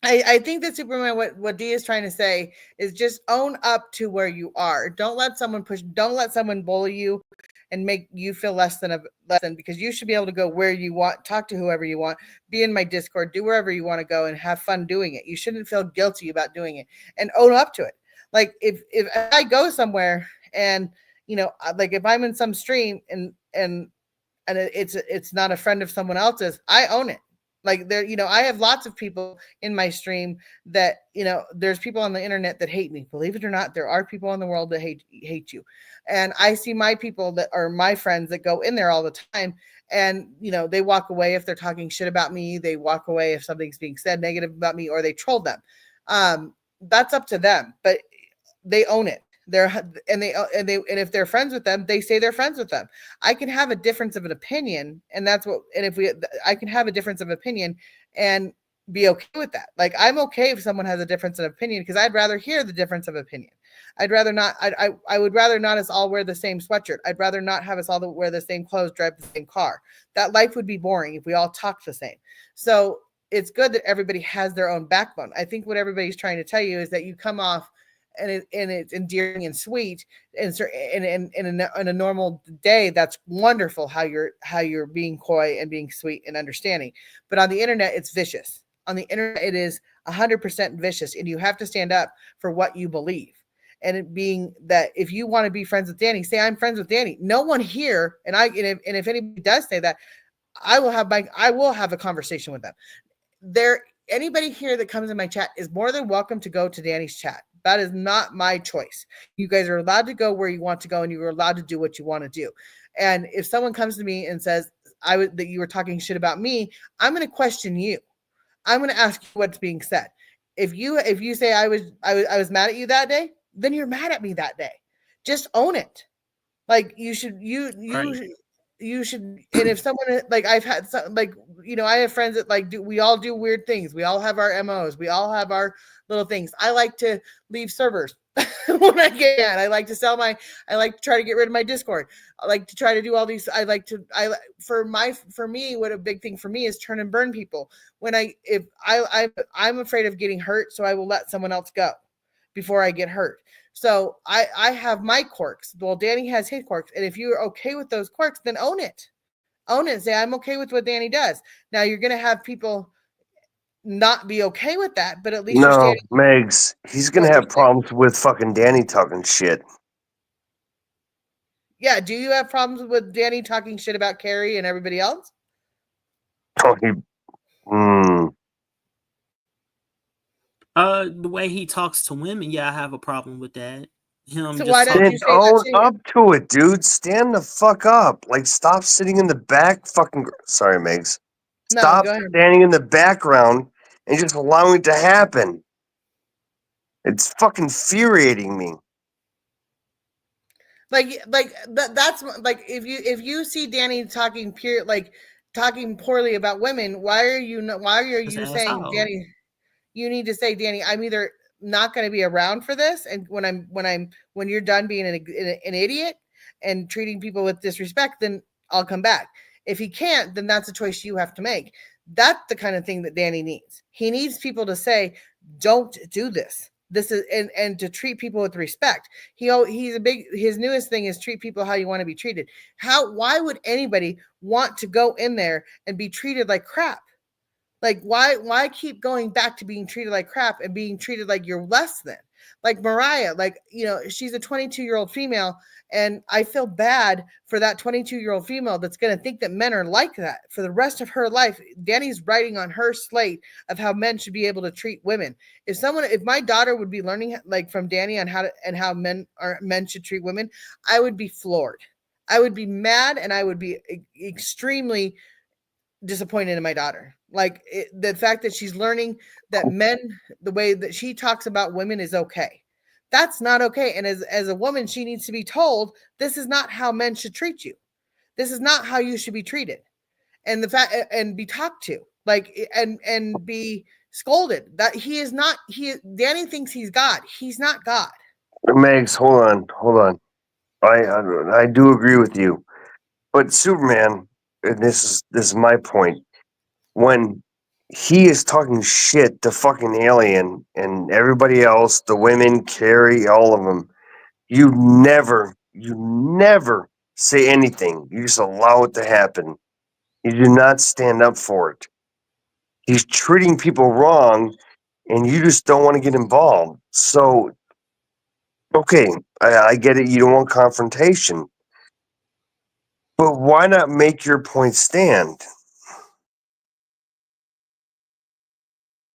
I think that Superman, what Dee is trying to say is just own up to where you are. Don't let someone bully you and make you feel less than because you should be able to go where you want, talk to whoever you want, be in my Discord, do wherever you want to go and have fun doing it. You shouldn't feel guilty about doing it and own up to it. Like if I go somewhere and like if I'm in some stream and it's not a friend of someone else's, I own it. Like there, I have lots of people in my stream that, there's people on the internet that hate me. Believe it or not, there are people in the world that hate you. And I see my people that are my friends that go in there all the time. And, they walk away if they're talking shit about me. They walk away if something's being said negative about me or they troll them. That's up to them, but they own it. And if they're friends with them, they say they're friends with them. I can have a difference of an opinion, and I can have a difference of opinion and be okay with that. Like I'm okay if someone has a difference of opinion because I'd rather hear the difference of opinion. I'd rather not. I would rather not us all wear the same sweatshirt. I'd rather not have us all wear the same clothes, drive the same car. That life would be boring if we all talked the same. So it's good that everybody has their own backbone. I think what everybody's trying to tell you is that you come off. And it's endearing and sweet, and in a normal day, that's wonderful how you're being coy and being sweet and understanding. But on the internet, it's vicious. On the internet, it is 100% vicious, and you have to stand up for what you believe. And it being that if you want to be friends with Danny, say I'm friends with Danny. No one here, and if anybody does say that, I will have a conversation with them. Anybody here that comes in my chat is more than welcome to go to Danny's chat. That is not my choice. You guys are allowed to go where you want to go, and you are allowed to do what you want to do. And if someone comes to me and says that you were talking shit about me, I'm going to question you. I'm going to ask you what's being said. If you say I was mad at you that day, then you're mad at me that day. Just own it. Like you should. You should, and if someone like I've had some I have friends that we all do weird things. We all have our MOs. We all have our little things. I like to leave servers when I get mad. I like to I like to try to get rid of my Discord. I like to try to do all these. For me, what a big thing for me is turn and burn people. I'm afraid of getting hurt, so I will let someone else go before I get hurt. So I have my quirks. Well, Danny has his quirks. And if you're okay with those quirks, then own it. Own it. Say, I'm okay with what Danny does. Now you're going to have people not be okay with that, but at least you're standing. Megs, he's going to have problems with fucking Danny talking shit. Yeah. Do you have problems with Danny talking shit about Carrie and everybody else? The way he talks to women, I have a problem with that. So why don't you say own up to it, dude? Stand the fuck up. Like, stop sitting in the back. Sorry, Megs. Stop standing in the background and just allowing it to happen. It's fucking infuriating me. That's like if you see Danny talking poorly about women, why are you saying, Danny? You need to say, Danny, I'm either not going to be around for this, and when you're done being an idiot and treating people with disrespect, then I'll come back. If he can't, then that's a choice you have to make. That's the kind of thing that Danny needs. He needs people to say, don't do this. This is and to treat people with respect. His newest thing is treat people how you want to be treated. Why would anybody want to go in there and be treated like crap? Like, why keep going back to being treated like crap and being treated like you're less than? Like Mariah, she's a 22-year-old female, and I feel bad for that 22-year-old female that's going to think that men are like that for the rest of her life. Danny's writing on her slate of how men should be able to treat women. If my daughter would be learning from Danny on how men should treat women, I would be floored. I would be mad, and I would be extremely disappointed in my daughter. The fact that she's learning that men, the way that she talks about women is okay. That's not okay. And as a woman, she needs to be told, this is not how men should treat you. This is not how you should be treated. And and be talked to, and be scolded. That Danny thinks he's God. He's not God. Megs, hold on. I do agree with you. But Superman, and this is my point. When he is talking shit to fucking Alien and everybody else, the women, Carrie, all of them, you never say anything. You just allow it to happen. You do not stand up for it. He's treating people wrong, and you just don't want to get involved. So, okay, I get it. You don't want confrontation. But why not make your point stand?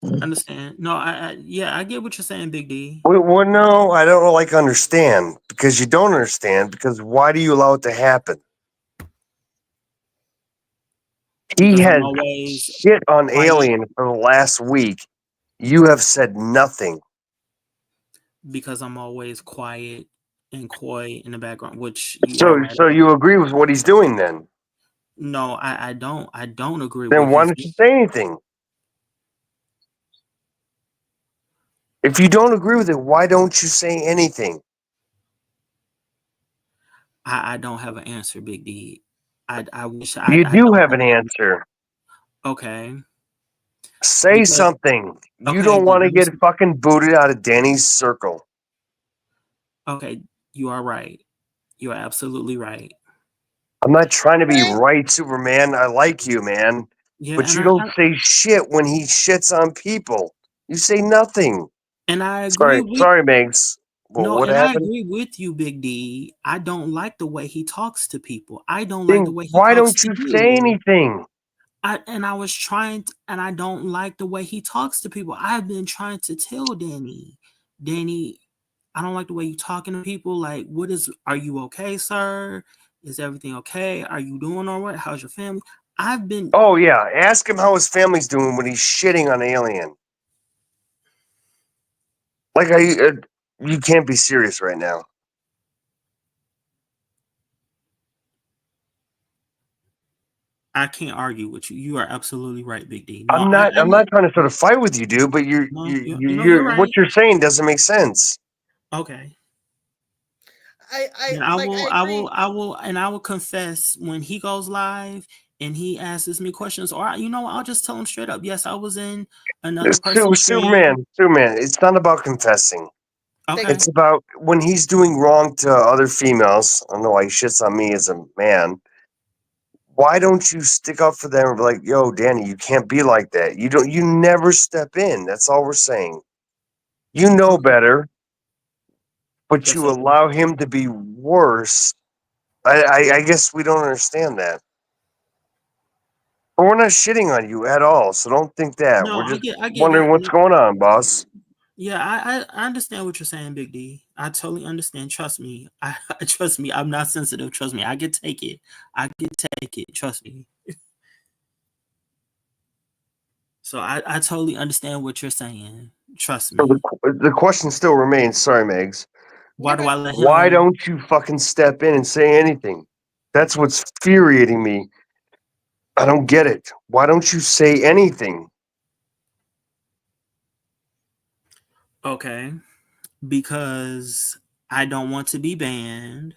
Understand? No, yeah, I get what you're saying, Big D. Well, no, I don't like understand because you don't understand. Because why do you allow it to happen? He Because I'm has always shit on quiet. Alien for the last week. You have said nothing. Because I'm always quiet and coy in the background, which you So, are right so about. you agree with what he's doing then? No, I don't. I don't agree Then with why his. don't you say anything? If you don't agree with it, why don't you say anything? I don't have an answer, Big D. I wish You I do don't have have an an answer. Okay. Say Because something. You okay, don't then want to get fucking booted out of Danny's circle. okay, you are right. You are absolutely right. I'm not trying to be right, Superman. I like you, man. Yeah, But and you don't say shit when he shits on people. You say nothing. I agree with Sorry, Megs. no, What and I happened? agree with you, Big D. I don't like the way he talks to people. I don't like the Then way he why talks don't to you say you. anything? I was trying to, and I don't like the way he talks to people. I've been trying to tell Danny, I don't like the way you talking to people. Like, are you okay, sir? Is everything okay? Are you doing all right? How's your family? I've been Oh yeah, ask him how his family's doing when he's shitting on Alien. Like, you can't be serious right now. I can't argue with you. You are absolutely right, Big D. No, I'm not. I'm not trying to sort of fight with you, dude. But no, you're what right. you're saying doesn't make sense. Okay. I Then I like will, I I agree. will, I will, and I will confess when he goes live and he asks me questions, or I'll just tell him straight up. Yes, I was in another person's stream. Superman. It's not about confessing. Okay. It's about when he's doing wrong to other females. I don't know why he shits on me as a man. Why don't you stick up for them and be like, yo, Danny, you can't be like that. You never step in. That's all we're saying. You know better, but That's you okay. allow him to be worse. I guess we don't understand that. But we're not shitting on you at all, so don't think that. No, We're just I get wondering it. what's going on, boss. Yeah, I understand what you're saying, Big D. I totally understand. Trust me. I trust me. I'm not sensitive. Trust me. I can take it. I can take it. Trust me. So I totally understand what you're saying. Trust So me. the question still remains. Sorry, Megs. Why do I let Why him? don't you fucking step in and say anything? That's what's infuriating me. I don't get it. Why don't you say anything? Okay. Because I don't want to be banned.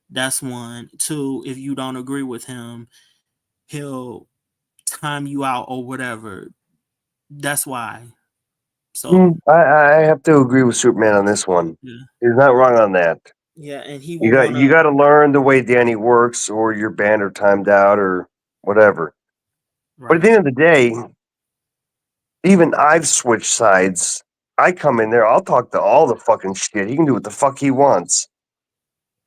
That's one. Two, if you don't agree with him, he'll time you out or whatever. That's why. So I have to agree with Superman on this one. yeah. He's not wrong on that. Yeah, and he You will got wanna you got to learn the way Danny works, or you're banned or timed out or whatever. But at the right. end of the day, even I've switched sides. I come in there, I'll talk to all the fucking shit. He can do what the fuck he wants.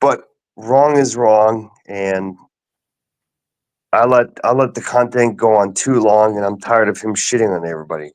But wrong is wrong, and I let the content go on too long, and I'm tired of him shitting on everybody.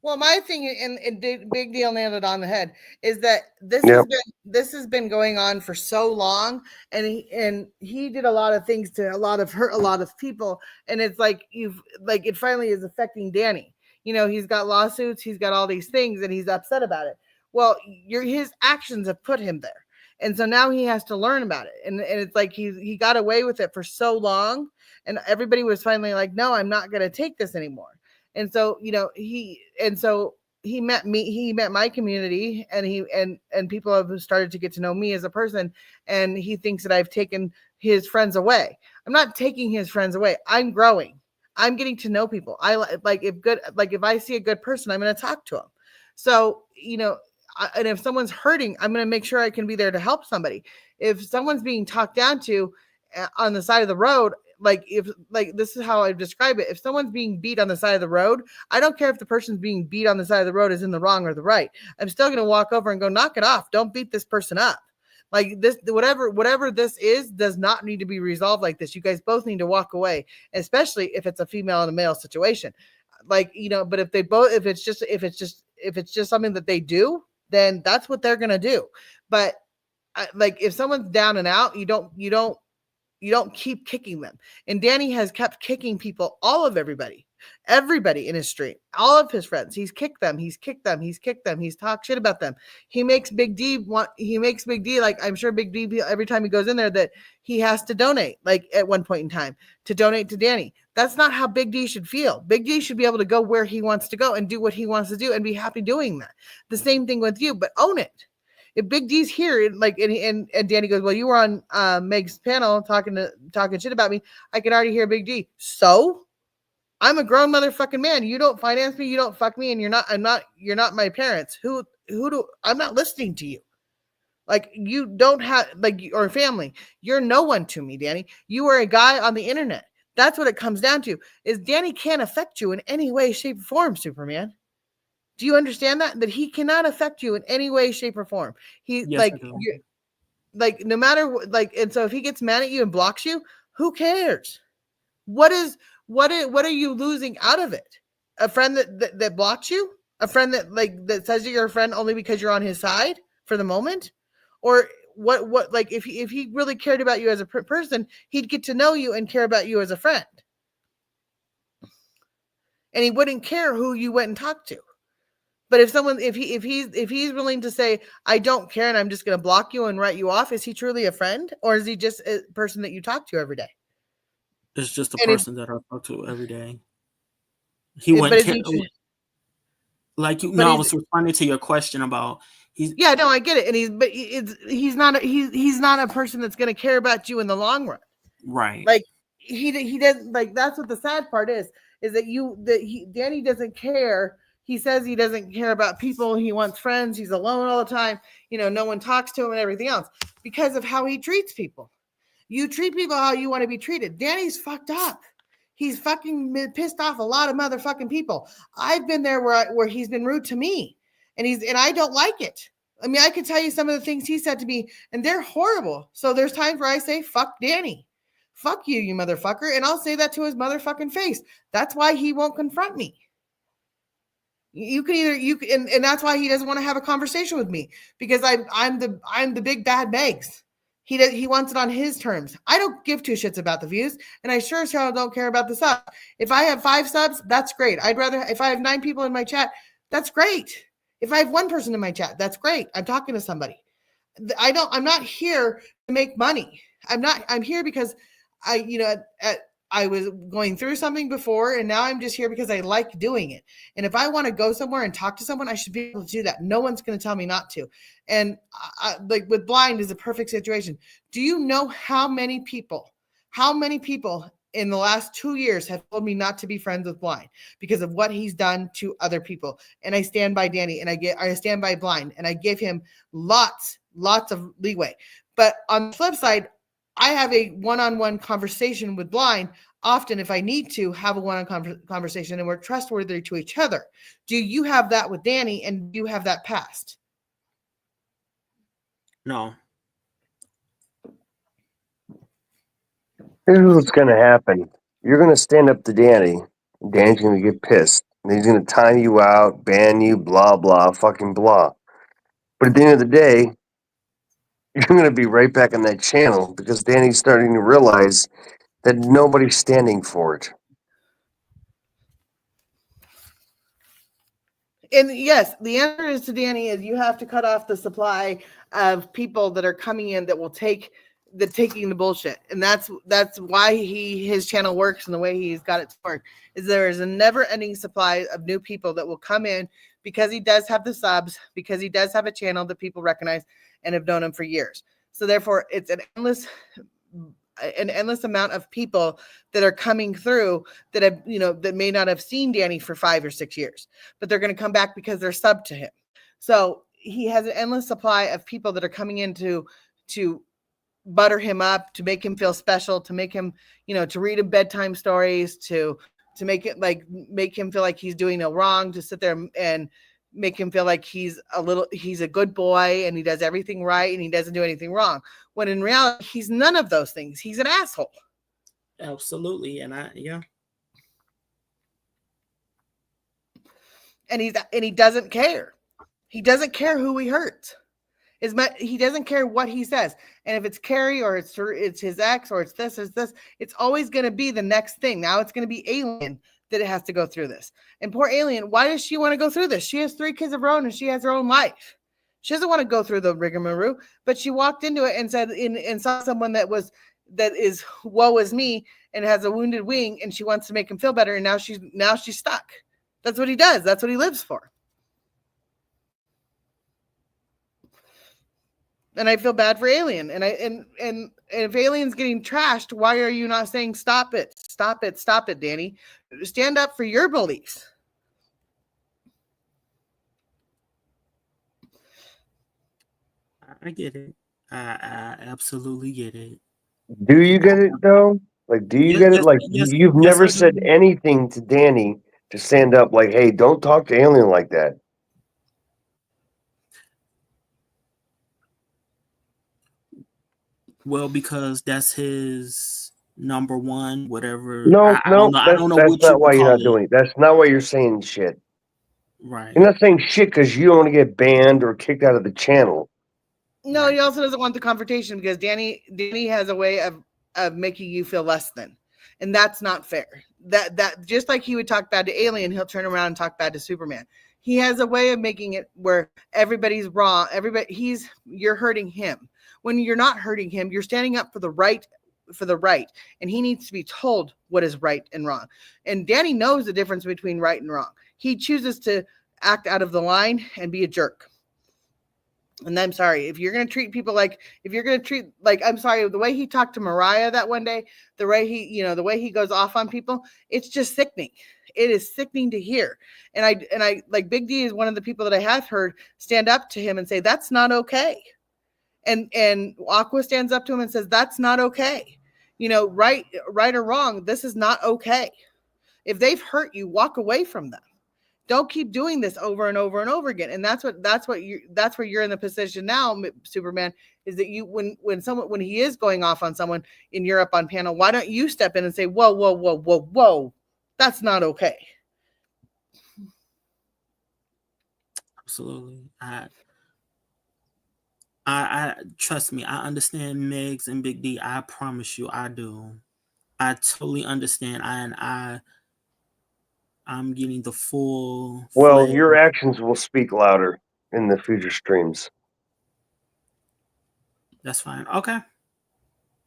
Well, my thing, and Big Deal nailed it on the head, is that Yep. this has been going on for so long, and he did a lot of things to hurt a lot of people, and it's like it finally is affecting Danny. He's got lawsuits, he's got all these things, and he's upset about it. Well, his actions have put him there, and so now he has to learn about it, and it's like he got away with it for so long, and everybody was finally like, no, I'm not going to take this anymore. And so, he met me, he met my community, and and people have started to get to know me as a person, and he thinks that I've taken his friends away. I'm not taking his friends away. I'm growing. I'm getting to know people. If I see a good person, I'm going to talk to them. So, and if someone's hurting, I'm going to make sure I can be there to help somebody. If someone's being talked down to on the side of the road, this is how I describe it. If someone's being beat on the side of the road, I don't care if the person's being beat on the side of the road is in the wrong or the right. I'm still going to walk over and go, knock it off. Don't beat this person up. Like this, whatever this is, does not need to be resolved like this. You guys both need to walk away, especially if it's a female and a male situation. But if it's just something that they do, then that's what they're going to do. But if someone's down and out, you don't keep kicking them. And Danny has kept kicking people, everybody in his stream, all of his friends. He's kicked them. He's talked shit about them. He makes Big D like, I'm sure Big D, every time he goes in there, that he has to donate, like at one point in time, to donate to Danny. That's not how Big D should feel. Big D should be able to go where he wants to go and do what he wants to do and be happy doing that. The same thing with you, but own it. If Big D's here, and Danny goes, well, you were on Meg's panel talking shit about me, I can already hear Big D. So I'm a grown motherfucking man. You don't finance me, you don't fuck me, and you're not my parents. I'm not listening to you. Like, you don't have, or family. You're no one to me, Danny. You are a guy on the internet. That's what it comes down to, is Danny can't affect you in any way, shape, or form, Superman. Do you understand that? That he cannot affect you in any way, shape, or form. No matter what, and so if he gets mad at you and blocks you, who cares? What are you losing out of it? A friend that blocks you? A friend that says you're a friend only because you're on his side for the moment? Or what if he really cared about you as a person, he'd get to know you and care about you as a friend. And he wouldn't care who you went and talked to. But if he's willing to say, I don't care and I'm just going to block you and write you off, is he truly a friend, or is he just a person that you talk to every day? It's just a person that I talk to every day. I was responding to your question about I get it, and he's not a person that's going to care about you in the long run, right? Like he doesn't, that's what the sad part is that Danny doesn't care. He says he doesn't care about people. He wants friends. He's alone all the time. No one talks to him and everything else because of how he treats people. You treat people how you want to be treated. Danny's fucked up. He's fucking pissed off a lot of motherfucking people. I've been there where he's been rude to me, and I don't like it. I mean, I could tell you some of the things he said to me, and they're horrible. So there's times where I say, fuck Danny. Fuck you, you motherfucker. And I'll say that to his motherfucking face. That's why he won't confront me. And that's why he doesn't want to have a conversation with me, because I'm the big bad Megs. He wants it on his terms. I don't give two shits about the views, and I sure as hell don't care about the subs. If I have 5 subs, that's great. If I have 9 people in my chat, that's great. If I have 1 person in my chat, that's great. I'm talking to somebody. I'm not here to make money. I'm here because I was going through something before, and now I'm just here because I like doing it. And if I want to go somewhere and talk to someone, I should be able to do that. No one's going to tell me not to. And with Blind is a perfect situation. Do you know how many people in the last 2 years have told me not to be friends with Blind because of what he's done to other people? And I stand by Danny, and I stand by Blind, and I give him lots of leeway. But on the flip side, I have a one-on-one conversation with Blind often if I need to have a one-on-one conversation, and we're trustworthy to each other. Do you have that with Danny, and do you have that past? No. Here's what's going to happen. You're going to stand up to Danny. Danny's going to get pissed. And he's going to time you out, ban you, blah, blah, fucking blah. But at the end of the day, you're going to be right back on that channel because Danny's starting to realize that nobody's standing for it. And yes, the answer is to Danny is you have to cut off the supply of people that are coming in that will taking the bullshit. And that's why his channel works and the way he's got it to work is there is a never ending supply of new people that will come in because he does have the subs, because he does have a channel that people recognize and have known him for years. So therefore, it's an endless amount of people that are coming through that have, that may not have seen Danny for 5 or 6 years, but they're going to come back because they're sub to him. So he has an endless supply of people that are coming in to butter him up, to make him feel special, to make him, to read him bedtime stories, to make him feel like he's doing no wrong, to sit there and make him feel like he's a good boy and he does everything right and he doesn't do anything wrong. When in reality, he's none of those things. He's an asshole. Absolutely. And And he doesn't care. He doesn't care who he hurts. He doesn't care what he says. And if it's Carrie or it's his ex or it's this, it's always going to be the next thing. Now it's going to be Alien that it has to go through this. And poor Alien, why does she want to go through this? She has 3 kids of her own and she has her own life. She doesn't want to go through the rigmarole, but she walked into it and said, and saw someone that is woe is me and has a wounded wing and she wants to make him feel better. And now she's stuck. That's what he does. That's what he lives for. And I feel bad for Alien. And if Alien's getting trashed, why are you not saying stop it? Stop it, Danny. Stand up for your beliefs. I get it. I absolutely get it. Do you get it though? Like, do you get it? Like, you've never said anything to Danny to stand up. Like, hey, don't talk to Alien like that. Well, because that's his number one, whatever. No, I don't know that's what not you why you're call not it. doing it. That's not why you're saying shit. Right. You're not saying shit because you don't want to get banned or kicked out of the channel. No, he also doesn't want the confrontation because Danny has a way of making you feel less than. And that's not fair. That just like he would talk bad to Alien, he'll turn around and talk bad to Superman. He has a way of making it where everybody's wrong. You're hurting him. When you're not hurting him, you're standing up for the right, and he needs to be told what is right and wrong. And Danny knows the difference between right and wrong. He chooses to act out of the line and be a jerk. And I'm sorry, if you're going to treat people I'm sorry, the way he talked to Mariah that one day, the way he goes off on people, it's just sickening. It is sickening to hear. And I like Big D is one of the people that I have heard stand up to him and say, that's not okay. And Aqua stands up to him and says, that's not okay. Right or wrong, this is not okay. If they've hurt you, walk away from them. Don't keep doing this over and over and over again. And that's where you're in the position now, Superman, is that when he is going off on someone in Europe on panel, why don't you step in and say, whoa, that's not okay. Absolutely. I trust me. I understand Megs and Big D. I promise you, I do. I totally understand. I'm getting the full. Well, your actions will speak louder in the future streams. That's fine. Okay.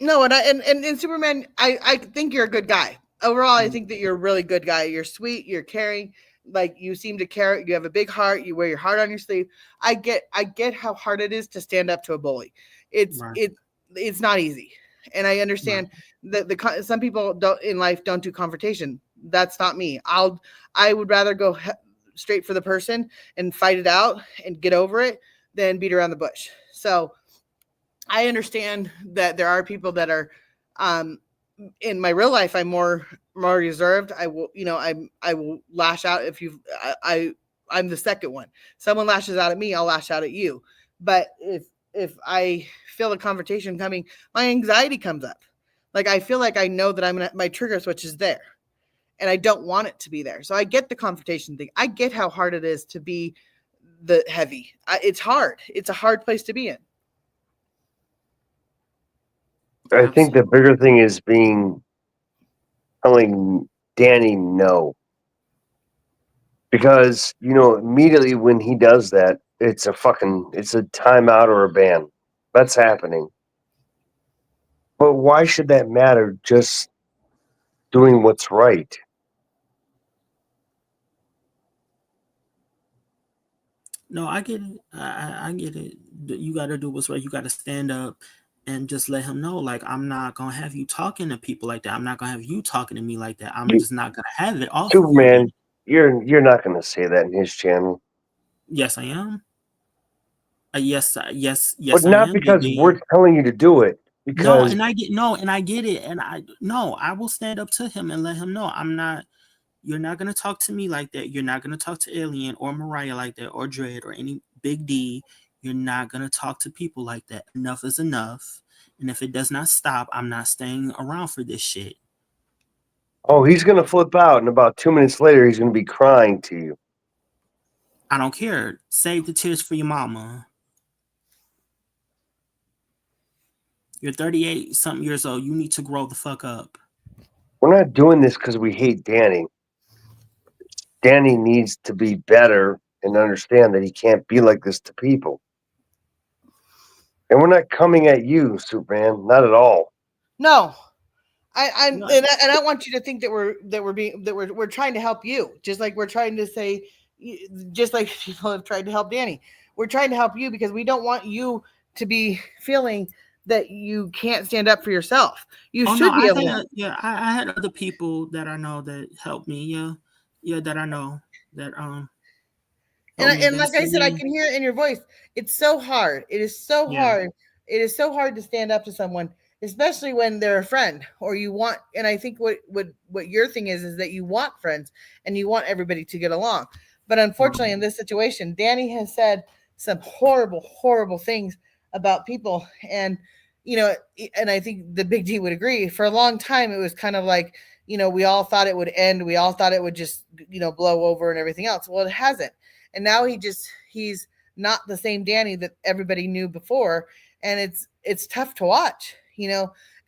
No, and Superman, I think you're a good guy. Overall, I think that you're a really good guy. You're sweet. You're caring. Like, you seem to care. You have a big heart. You wear your heart on your sleeve. I get how hard it is to stand up to a bully. It's not easy, and I understand that some people don't do confrontation. That's not me. I would rather go straight for the person and fight it out and get over it than beat around the bush. So I understand that there are people that are in my real life, I'm more reserved. I will lash out I'm the second one. Someone lashes out at me, I'll lash out at you. But if I feel the confrontation coming, my anxiety comes up. Like, I feel like I know that my trigger switch is there, and I don't want it to be there. So I get the confrontation thing. I get how hard it is to be the heavy. It's hard. It's a hard place to be in. I think the bigger thing is telling Danny no. Because, immediately when he does that, it's a timeout or a ban. That's happening. But why should that matter? Just doing what's right. No, I get it. I get it. You got to do what's right. You got to stand up and just let him know, like, I'm not gonna have you talking to people like that. I'm not gonna have you talking to me like that. I'm You, just not gonna have it off of you. Superman, you're not going to say that in his channel, Yes, I am. Yes, but yes, I not am. Big because D. we're telling you to do it. No, Because and I get it, and I will stand up to him and let him know I'm not. You're not gonna talk to me like that. You're not gonna talk to Alien or Mariah like that or Dread or any Big D. You're not gonna talk to people like that. Enough is enough. And if it does not stop, I'm not staying around for this shit. oh, he's going to flip out, and about 2 minutes later, he's going to be crying to you. I don't care. Save the tears for your mama. You're 38 something years old. You need to grow the fuck up. We're not doing this because we hate Danny. Danny needs to be better and understand that he can't be like this to people. And we're not coming at you, Superman, not at all. No, I'm No. and I want you to think that we're trying to help you, just like we're trying to say, just like people have tried to help Danny. We're trying to help you because we don't want you to be feeling that you can't stand up for yourself. You Oh should no, be able to. I had other people that I know that helped me. Yeah, that I know that helped me. And That like I see said, I me. can hear it in your voice. It's so hard. It is so Yeah. hard. It is so hard to stand up to someone, especially when they're a friend or you want. And I think what your thing is that you want friends and you want everybody to get along. But unfortunately, in this situation, Danny has said some horrible, horrible things about people, and and I think the Big D would agree. For a long time, it was kind of like we all thought it would end. We all thought it would just blow over and everything else. Well, it hasn't, and now he's not the same Danny that everybody knew before, and it's tough to watch.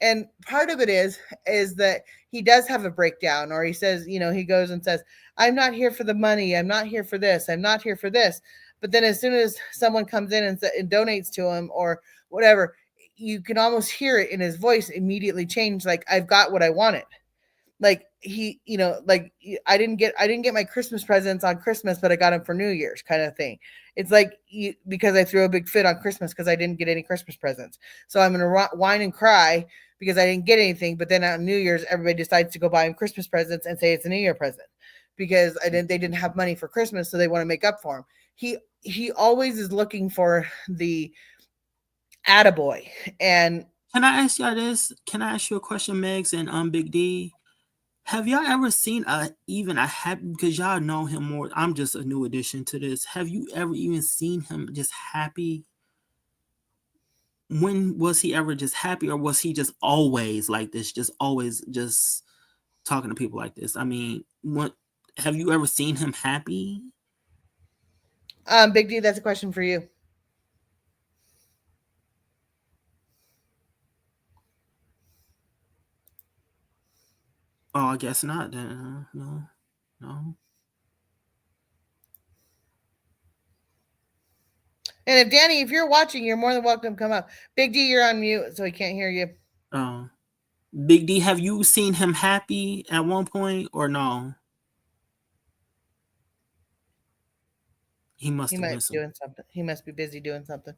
And part of it is that he does have a breakdown, or he says, he goes and says, I'm not here for the money, I'm not here for this, I'm not here for this. But then as soon as someone comes in and donates to him or whatever, you can almost hear it in his voice immediately change, like, I've got what I wanted. Like like I didn't get my Christmas presents on Christmas, but I got them for New Year's, kind of thing. It's like because I threw a big fit on Christmas because I didn't get any Christmas presents, so I'm gonna whine and cry because I didn't get anything. But then on New Year's, everybody decides to go buy him Christmas presents and say it's a New Year present because they didn't have money for Christmas, so they want to make up for him. He always is looking for the attaboy. And Can I ask y'all this? Can I ask you a question, Megs and Big D? Have y'all ever seen even a happy, because y'all know him more? I'm just a new addition to this. Have you ever even seen him just happy? When was he ever just happy, or was he just always like this? Just always just talking to people like this? I mean, what have you ever seen him happy? Big D, that's a question for you. Oh, I guess not. Then no. And if Danny, if you're watching, you're more than welcome to come up. Big D, you're on mute, so he can't hear you. Oh, Big D, have you seen him happy at one point or no? He must He have might been be some. doing something. He must be busy doing something.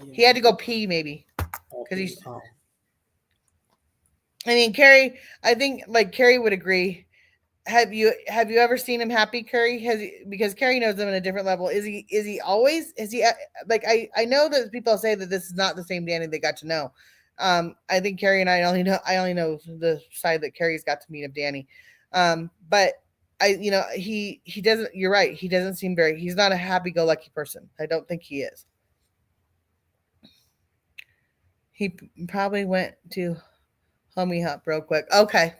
Yeah. He had to go pee, maybe. Because he's. Oh. I mean, Carrie, I think like Carrie would agree. Have you ever seen him happy, Carrie? Because Carrie knows him at a different level. Is he always? Is he like I know that people say that this is not the same Danny they got to know. I think Carrie and I only know the side that Carrie's got to meet of Danny. But he doesn't. You're right. He doesn't seem he's not a happy-go-lucky person. I don't think he is. He probably went to Homie Hop real quick. Okay.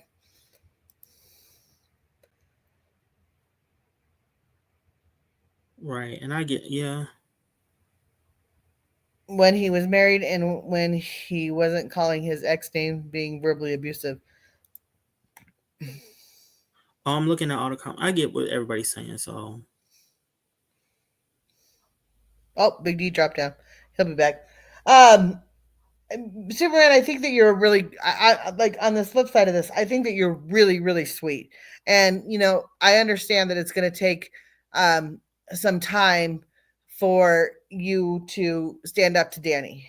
Right, and I get When he was married and when he wasn't calling his ex name being verbally abusive. Oh, I'm looking at all the comments. I get what everybody's saying, so. Oh, Big D dropped down. He'll be back. Superman, I think that you're really, I like on the flip side of this, I think that you're really, really sweet. And, I understand that it's going to take some time for you to stand up to Danny.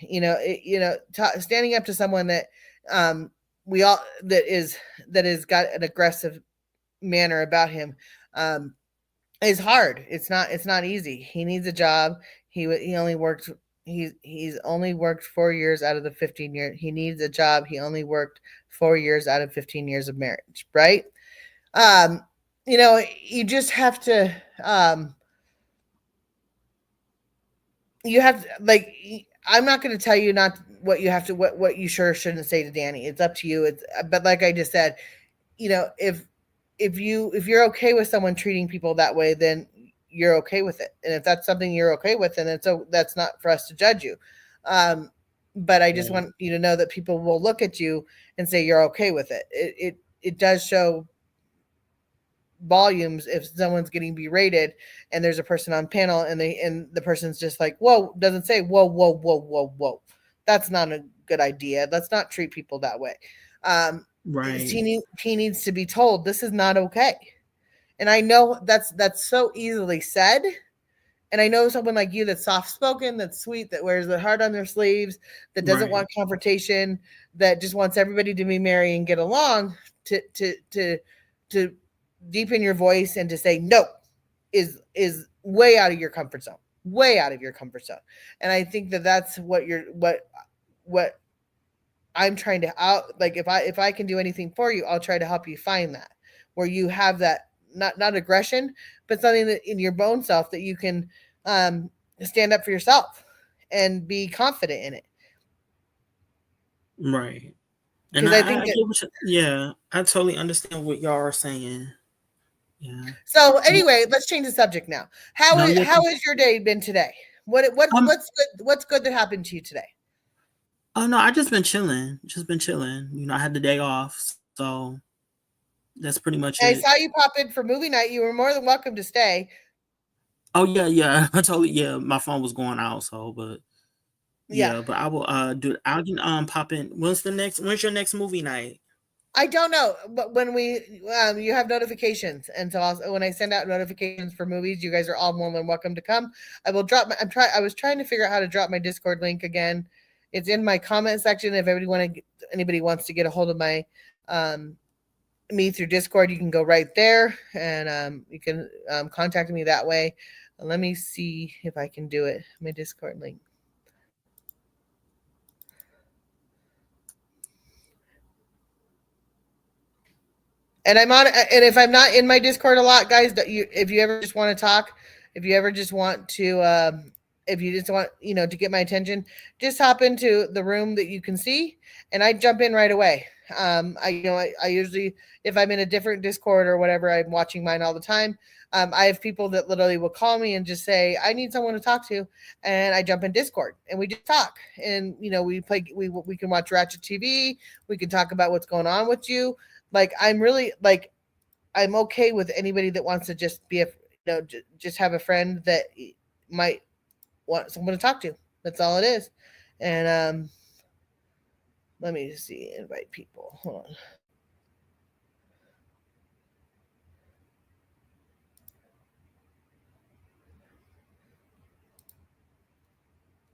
Standing up to someone that we all that is got an aggressive manner about him is hard. It's not easy. He needs a job. He's only worked 4 years out of the 15 years. He needs a job. He only worked 4 years out of 15 years of marriage, right? You just have to I'm not going to tell you not what you have to what you sure shouldn't say to Danny. It's up to you. But like I just said, if you're okay with someone treating people that way, then you're okay with it. And if that's something you're okay with, then that's not for us to judge you. But I just want you to know that people will look at you and say you're okay with it. It does show volumes if someone's getting berated and there's a person on panel and the person's just like, whoa, doesn't say whoa, whoa, whoa, whoa, whoa. That's not a good idea. Let's not treat people that way. Right. He needs to be told this is not okay. And I know that's so easily said. And I know someone like you that's soft-spoken, that's sweet, that wears the heart on their sleeves, that doesn't want confrontation, that just wants everybody to be merry and get along, to deepen your voice and to say no is way out of your comfort zone. Way out of your comfort zone. And I think that's what I'm trying to if I can do anything for you, I'll try to help you find that, where you have that not aggression, but something that in your own self that you can stand up for yourself and be confident in it. Right. And I think I totally understand what y'all are saying. Yeah. So anyway, let's change the subject now. How has your day been today? What's good that happened to you today? Oh no, I just been chilling. I had the day off, so that's pretty much it. I saw you pop in for movie night. You were more than welcome to stay. Oh yeah. I totally my phone was going out, so but but I will I can pop in. When's your next movie night? I don't know, but when you have notifications, and so when I send out notifications for movies, you guys are all more than welcome to come. I will drop I was trying to figure out how to drop my Discord link again. It's in my comment section. If anybody wants to get a hold of my me through Discord, you can go right there, and you can contact me that way. Let me see if I can do it. My Discord link. And I'm on. And if I'm not in my Discord a lot, guys, if you ever just want to talk, if you ever just want to, if you just want, to get my attention, just hop into the room that you can see, and I jump in right away. I usually, if I'm in a different Discord or whatever, I'm watching mine all the time. I have people that literally will call me and just say, I need someone to talk to. And I jump in Discord and we just talk. And, we can watch Ratchet TV. We can talk about what's going on with you. I'm okay with anybody that wants to just be just have a friend that might want someone to talk to. That's all it is. And, let me see, invite people. Hold on.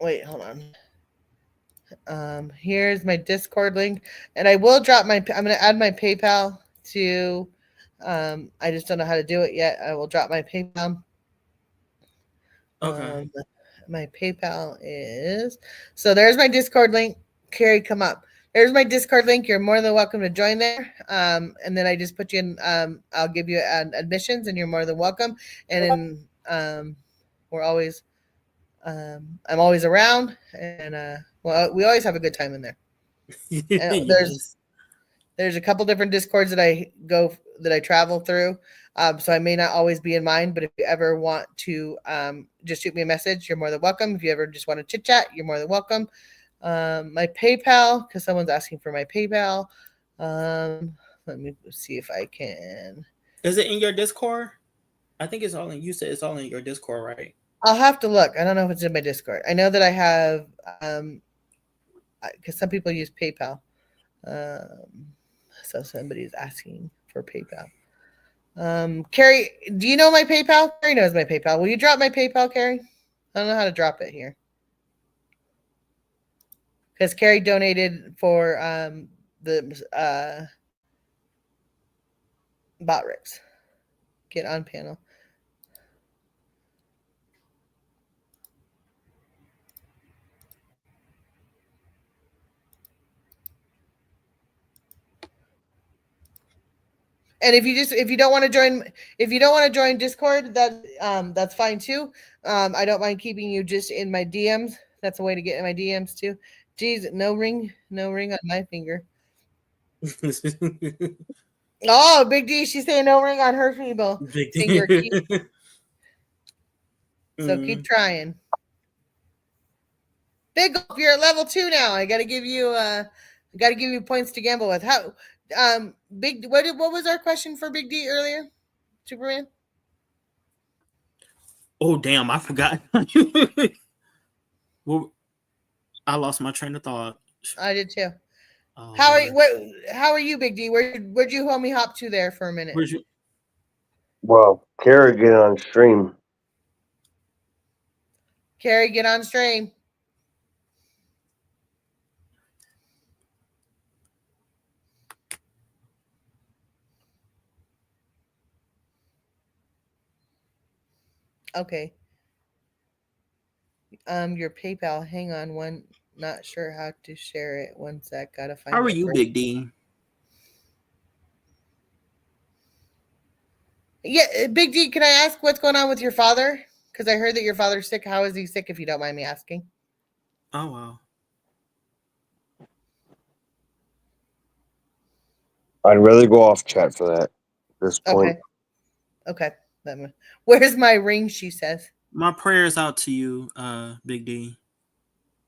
Wait, hold on. Here's my Discord link, and I will drop I'm going to add my PayPal to, I just don't know how to do it yet. I will drop my PayPal. Okay. My PayPal is, so there's my Discord link. Carrie, come up. There's my Discord link. You're more than welcome to join there. And then I just put you in, I'll give you admissions and you're more than welcome. And then we're always, I'm always around, and we always have a good time in there. There's a couple different Discords that I travel through. So I may not always be in mine, but if you ever want to just shoot me a message, you're more than welcome. If you ever just want to chit chat, you're more than welcome. My PayPal, because someone's asking for my PayPal. Let me see if I can. Is it in your Discord? I think it's all in. You said it's all in your Discord, right? I'll have to look. I don't know if it's in my Discord. I know that I have, because some people use PayPal. So somebody's asking for PayPal. Carrie, do you know my PayPal? Carrie knows my PayPal. Will you drop my PayPal, Carrie? I don't know how to drop it here. Because Carrie donated for the bot rigs. Get on panel. And if you don't want to join Discord, that's fine too. I don't mind keeping you just in my DMs. That's a way to get in my DMs too. Geez, no ring on my finger. Oh, Big D, she's saying no ring on her finger. So keep trying. Big Gulp, you're at level 2 now. I gotta give you points to gamble with. How Big what was our question for Big D earlier? Superman? Oh damn, I forgot. Well, I lost my train of thought. I did too. Oh, How are you, Big D? Where'd you homie hop to there for a minute? Well, Kara, get on stream. Carrie, get on stream. Okay. Your PayPal. Hang on one. Not sure how to share it. One sec. Gotta find. How are you, Big D? Yeah, Big D. Can I ask what's going on with your father? Because I heard that your father's sick. How is he sick? If you don't mind me asking. Oh wow. I'd rather go off chat for that at this point. Okay. Where's my ring? She says. My prayers out to you, Big D.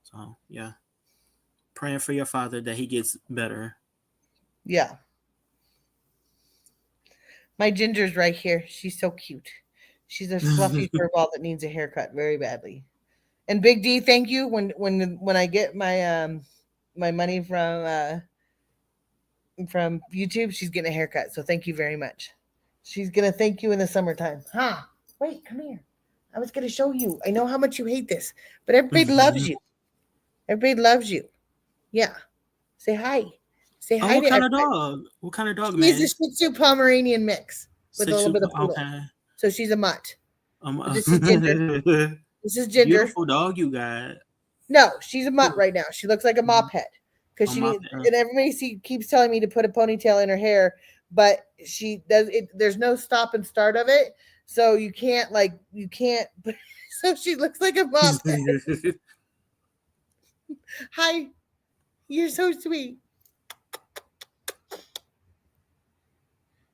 So yeah, praying for your father that he gets better. Yeah. My Ginger's right here. She's so cute. She's a fluffy fur ball that needs a haircut very badly. And Big D, thank you. When I get my my money from YouTube, she's getting a haircut. So thank you very much. She's gonna thank you in the summertime. Huh? Wait, come here. I was gonna show you. I know how much you hate this, but everybody loves you. Everybody loves you. Yeah. Say hi. Say hi. What kind of dog? What kind of dog, man? She's a Shih Tzu Pomeranian mix with a little bit of poodle. Okay. So she's a mutt. This is Ginger. This is Ginger. Beautiful dog you got. No, she's a mutt right now. She looks like a mop head because she needs. And everybody keeps telling me to put a ponytail in her hair, but she does it. There's no stop and start of it, so you can't. So she looks like a mop head. Hi, you're so sweet.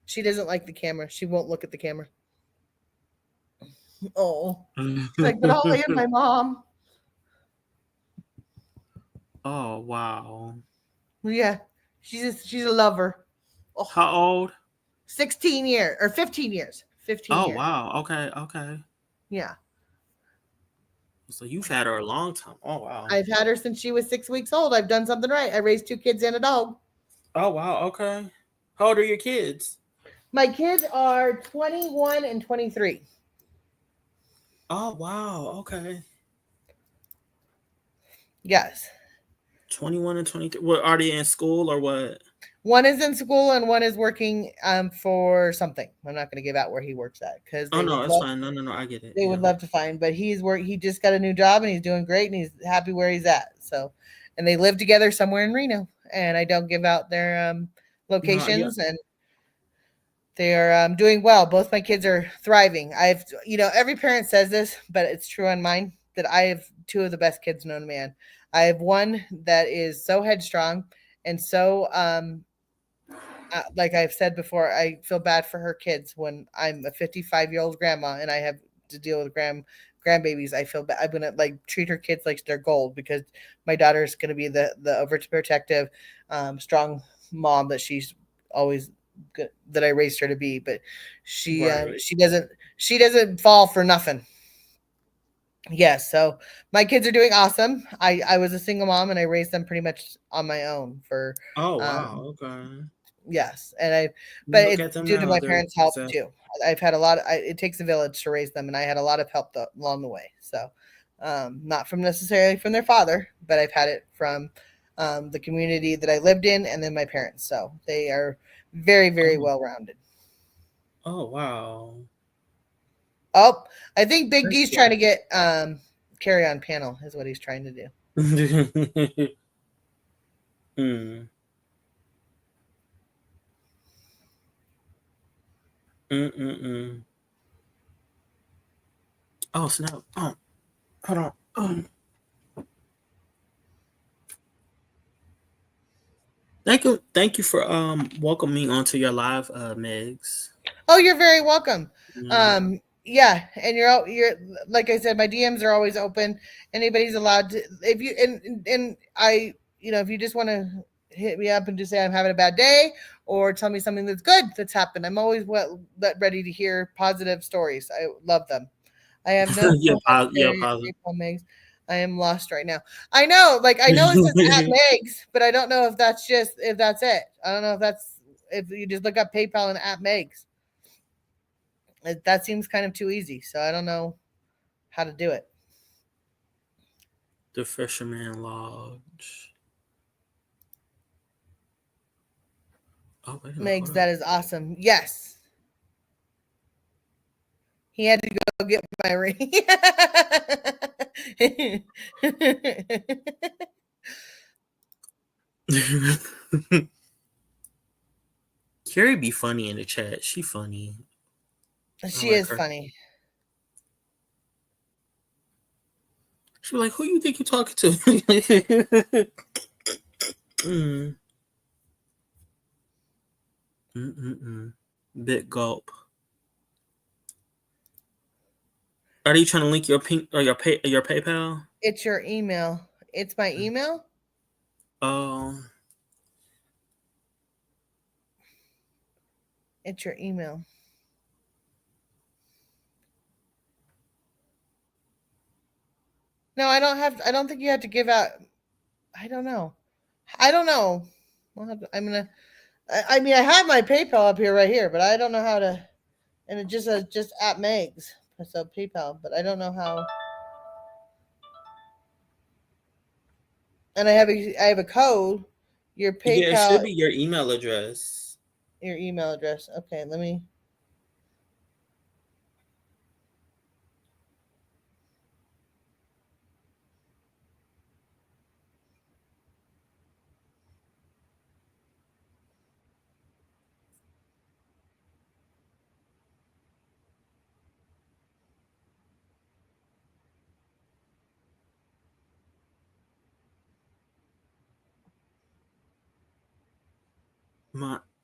She doesn't like the camera. She won't look at the camera. Oh, like, but I'll and my mom. Oh wow. Yeah, she's a lover. Oh. How old? 16 years or 15 years. 15 Oh years. wow. Okay. Yeah. So you've had her a long time. Oh wow. I've had her since she was 6 weeks old. I've done something right. I raised 2 kids and a dog. Oh wow. Okay. How old are your kids? My kids are 21 and 23. Oh wow. Okay. Yes. 21 and 23. What, are they in school or what? One is in school and one is working for something. I'm not going to give out where he works at because it's fine. No, I get it. They would love to find, but he just got a new job and he's doing great and he's happy where he's at. So, and they live together somewhere in Reno, and I don't give out their locations, and they are doing well. Both my kids are thriving. Every parent says this, but it's true on mine that I have 2 of the best kids known to man. I have one that is so headstrong and so like I've said before, I feel bad for her kids when I'm a 55-year-old grandma and I have to deal with grandbabies. I feel bad. I'm gonna treat her kids like they're gold because my daughter is gonna be the overprotective, strong mom that she's always good, that I raised her to be. But she doesn't fall for nothing. Yes, so my kids are doing awesome. I was a single mom and I raised them pretty much on my own for. Oh wow! Okay. Yes, and but it's due to my parents' help too. I've had a lot. It takes a village to raise them, and I had a lot of help along the way. So, Not from necessarily from their father, but I've had it from the community that I lived in, and then my parents. So they are very, very well rounded. Oh wow. Oh, I think Big That's D's good. trying to get Carrie on panel is what he's trying to do. Mm. Mm-mm-mm. Oh snap! Oh, hold on. Thank you for welcoming me onto your live, Megs. Oh, you're very welcome. Mm. Yeah, and you're like I said, my DMs are always open. Anybody's allowed to if you and I, if you just want to hit me up and just say I'm having a bad day or tell me something that's good that's happened. I'm always ready to hear positive stories. I love them. I have no Yeah, clue how to yeah, say positive. PayPal Megs. I am lost right now. I know it says at Megs, but I don't know if that's it. I don't know if you just look up PayPal and at Megs. That seems kind of too easy. So I don't know how to do it. The Fisherman Lodge. Oh, wait a minute. Megs, that is awesome. Yes. He had to go get my ring. Carrie be funny in the chat. She funny. She like is her. funny. She be like, who you think you're talking to? Mm. Mm-mm-mm. Big gulp. Are you trying to link your pink or your PayPal? It's your email. It's my email. Oh. It's your email. No, I don't think you have to give out. I don't know. I mean, I have my PayPal up here right here, but I don't know how to. And it just says just at Megs, so PayPal, but I don't know how. And I have a code. Your Yeah, it should PayPal, be your email address. your email address. Okay, let me.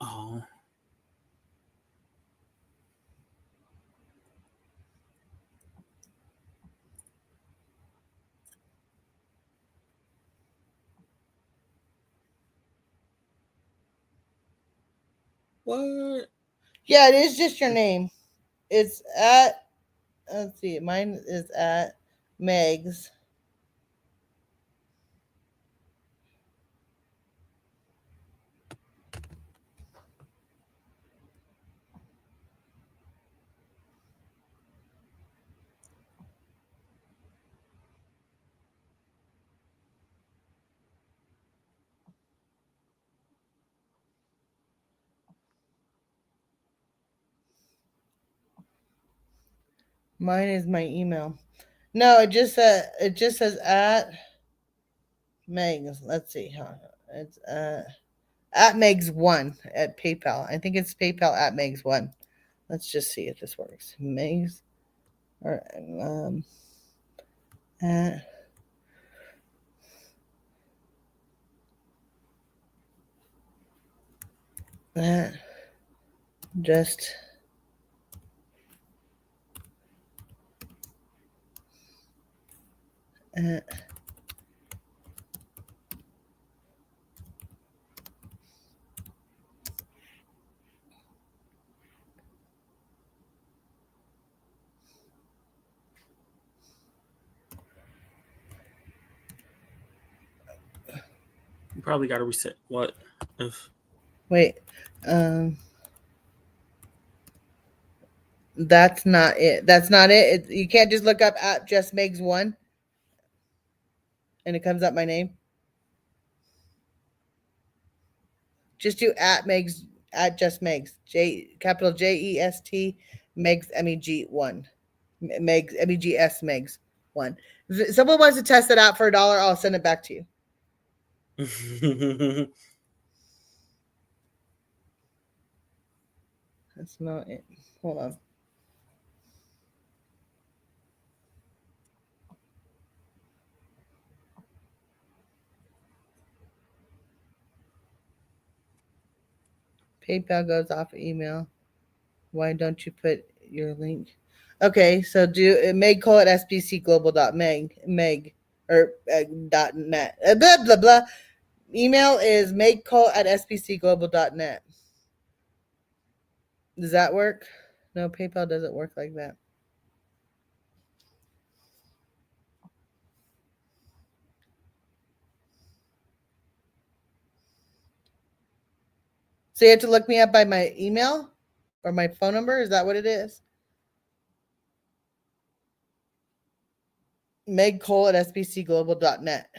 Oh. What? Yeah, it is just your name. It's at. Let's see. Mine is at Megs. Mine is my email. No, it just says at Megs. Let's see. It's at Megs1 at PayPal. I think it's PayPal at Megs1. Let's just see if this works. Megs or at just You probably got to reset. What? wait. That's not it. You can't just look up at just Megs1. and it comes up my name. Just do at Megs, at just Megs, capital JEST Megs MEG1. Megs MEGS Megs 1. If someone wants to test it out for $1, I'll send it back to you. That's not it. Hold on. PayPal goes off email. Why don't you put your link? Okay, so do Meg Cole at sbcglobal.meg or .net. Blah blah blah. Email is megcole@sbcglobal.net. Does that work? No, PayPal doesn't work like that. So you have to look me up by my email or my phone number? Is that what it is? Meg Cole at sbcglobal.net.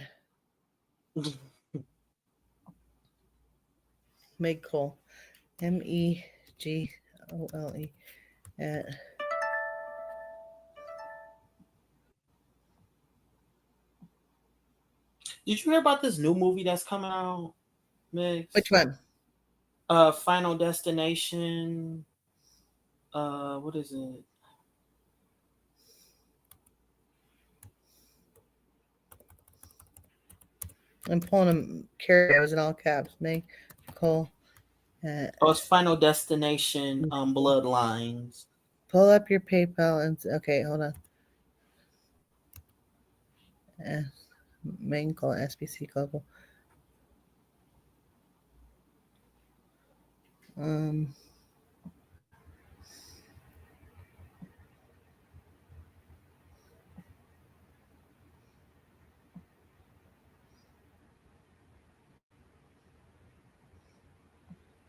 Meg Cole. MEGOLE at Did you hear about this new movie that's coming out, Meg? which one? Final Destination. What is it? I'm pulling them. Carrie, I was in all caps. Meg Cole. Oh, it's Final Destination. Bloodlines. Pull up your PayPal and okay, hold on. Meg Cole SBC Global.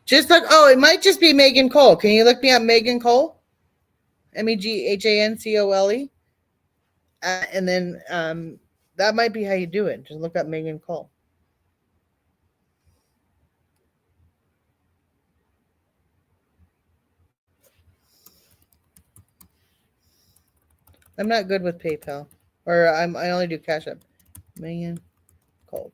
Just look. Oh, it might just be Megan Cole. Can you look me up, Megan Cole? MEGHANCOLE. And then that might be how you do it. Just look up Megan Cole. I'm not good with PayPal, or I only do Cash App. Megan Cole.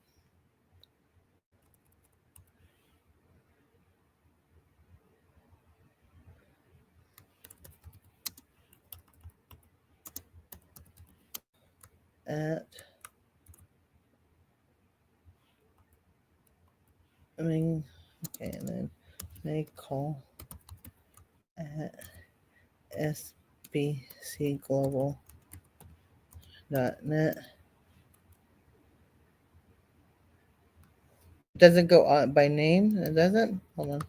At okay, and then Meg Cole at sbcglobal.net. Doesn't go on by name. It doesn't. Hold on.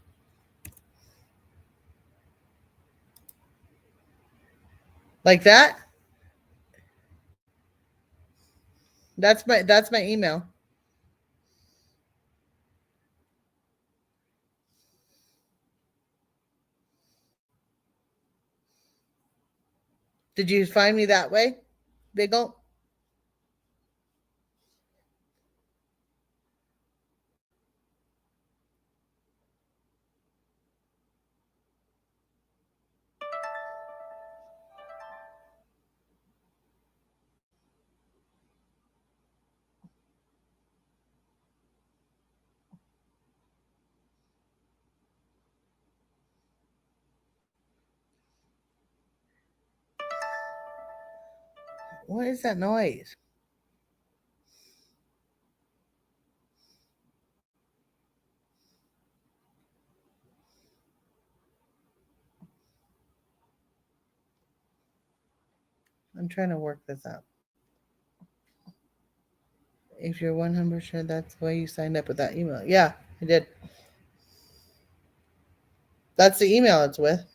Like that. That's my email. Did you find me that way, Biggle? What is that noise? I'm trying to work this out. If you're 100% sure that's why you signed up with that email. Yeah, I did. That's the email it's with.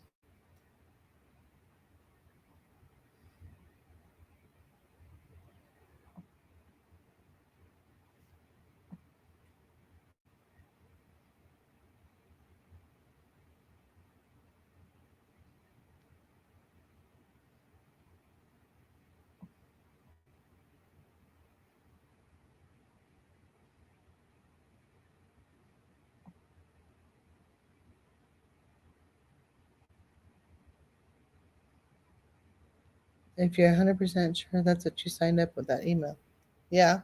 If you're 100% sure that's what you signed up with that email. Yeah.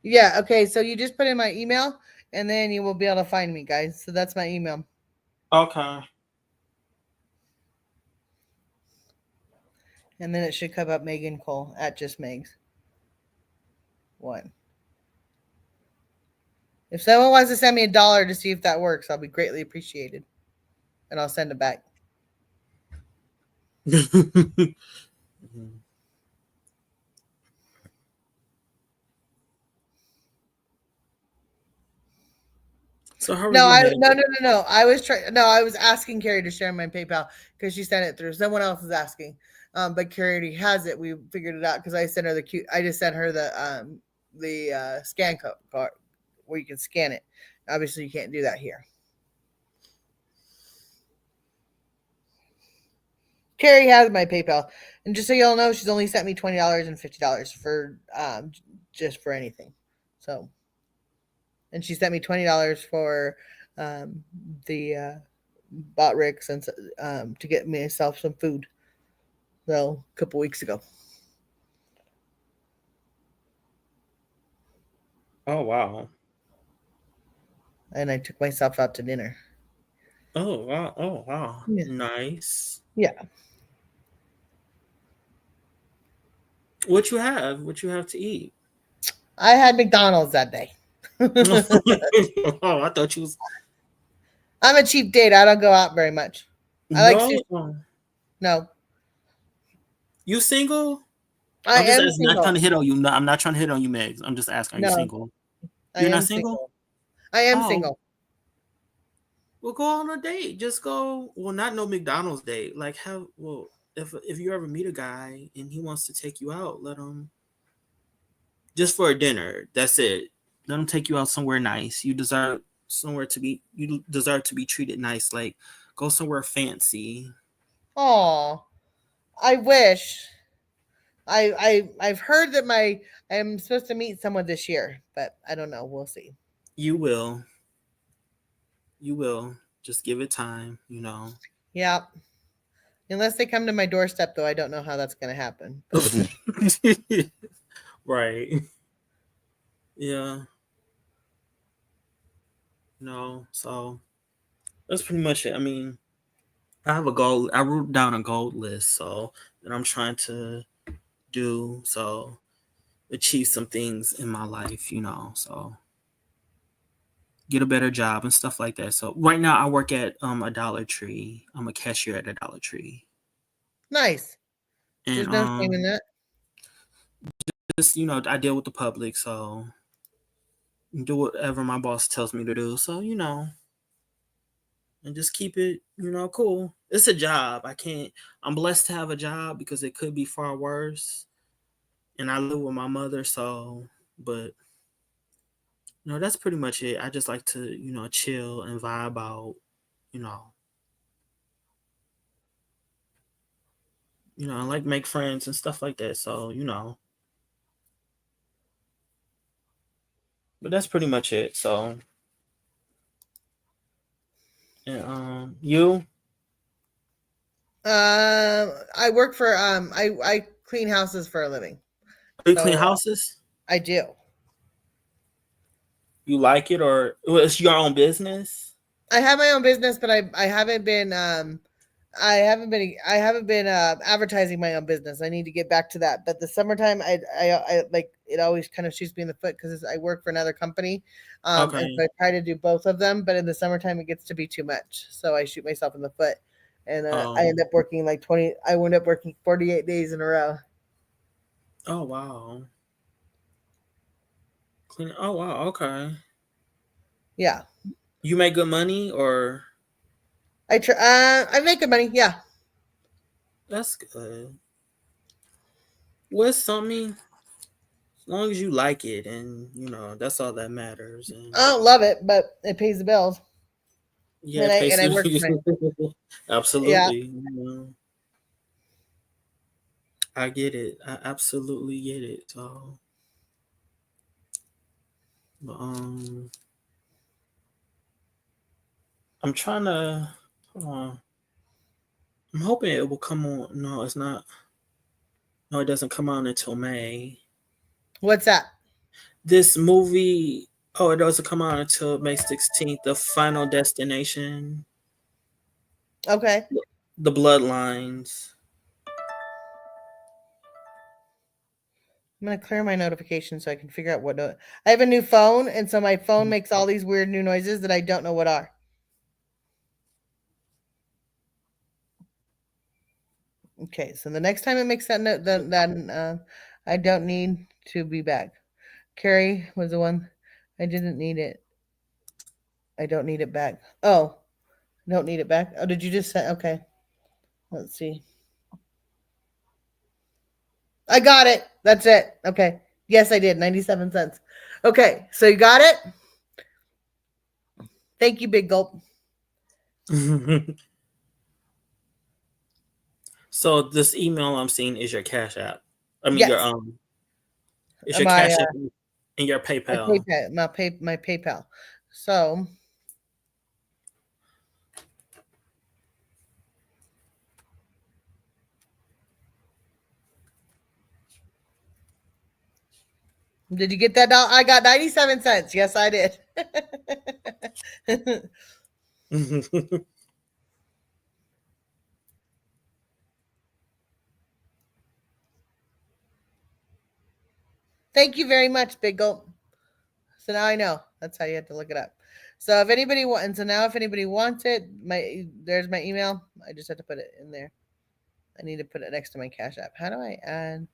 Yeah. Okay. So you just put in my email and then you will be able to find me, guys. So that's my email. Okay. And then it should come up Megan Cole at Just Megs. One. If someone wants to send me $1 to see if that works, I'll be greatly appreciated. And I'll send it back. So how are No, you, Meg? no. I was asking Carrie to share my PayPal because she sent it through. Someone else is asking. But Carrie already has it. We figured it out because I sent her I just sent her the scan card where you can scan it. Obviously, you can't do that here. Carrie has my PayPal, and just so y'all know, she's only sent me $20 and $50 for just for anything. So, and she sent me $20 for the bought Rick's and to get myself some food. So a couple weeks ago. Oh wow. And I took myself out to dinner. Oh wow. Oh wow. Yeah. Nice. Yeah. What you have? What you have to eat? I had McDonald's that day. Oh, I thought you was. I'm a cheap date. I don't go out very much. I like sushi. No. No. You single? I I'm just am asking, not single. trying to hit on you. No, I'm not trying to hit on you, Megs. I'm just asking, are you No. single? I You're am not single? I am Oh. single. Well, go on a date. Just go. Well, not no McDonald's date. Like, have well, if you ever meet a guy and he wants to take you out, let him. Just for a dinner. That's it. Let him take you out somewhere nice. You deserve somewhere to be. You deserve to be treated nice. Like, go somewhere fancy. Oh, I wish. I've heard that I'm supposed to meet someone this year, but I don't know. We'll see. You will. You will. Just give it time. You know. Yeah. Unless they come to my doorstep, though, I don't know how that's going to happen. Right. Yeah. No. So that's pretty much it. I mean, I have a goal. I wrote down a goal list, so that I'm trying to do, so achieve some things in my life, you know, so get a better job and stuff like that. So right now I work at a Dollar Tree. I'm a cashier at a Dollar Tree. Nice. And There's no shame in that. just, you know, I deal with the public, so do whatever my boss tells me to do. So, you know, and just keep it, you know, cool. It's a job. I'm blessed to have a job because it could be far worse. And I live with my mother, so, but, you know, that's pretty much it. I just like to, you know, chill and vibe out, you know. You know, I like make friends and stuff like that. So, you know. But that's pretty much it. So, and you? I work for I clean houses for a living. Do you clean houses? I do. You like it, or it's your own business? I have my own business, but I haven't been advertising my own business. I need to get back to that. But the summertime, I like it always kind of shoots me in the foot because I work for another company, and so I try to do both of them. But in the summertime, it gets to be too much, so I shoot myself in the foot, and I end up working like 20. I wound up working 48 days in a row. Oh wow! Clean. Oh wow! Okay. Yeah. You make good money, or? I make good money. Yeah. That's good. What's something? As long as you like it, and you know that's all that matters. And I don't love it, but it pays the bills. yeah, and I work. Absolutely. Yeah. Yeah. I get it. I absolutely get it. So, um, I'm trying to. Hold on. I'm hoping it will come on. No, it's not. No, it doesn't come on until May. What's that? This movie. Oh, it doesn't come on until May 16th. The Final Destination. Okay. The Bloodlines. I'm gonna clear my notifications so I can figure out what. I have a new phone, and so my phone makes all these weird new noises that I don't know what are. Okay, so the next time it makes that note, then I don't need to be back. Carrie was the one. I didn't need it. I don't need it back. Oh, I don't need it back. Oh, did you just say? Okay, let's see. I got it. That's it. Okay. Yes, I did. 97 cents. Okay, so you got it. Thank you, Big Gulp. So this email I'm seeing is your Cash App. I mean Yes. it's your My, Cash App and your PayPal. My PayPal. So did you get that? I got 97 cents. Yes, I did. Thank you very much, Big Gulp. So now I know. That's how you have to look it up. So if anybody wants, and so now if anybody wants it, there's my email. I just have to put it in there. I need to put it next to my Cash App. How do I add?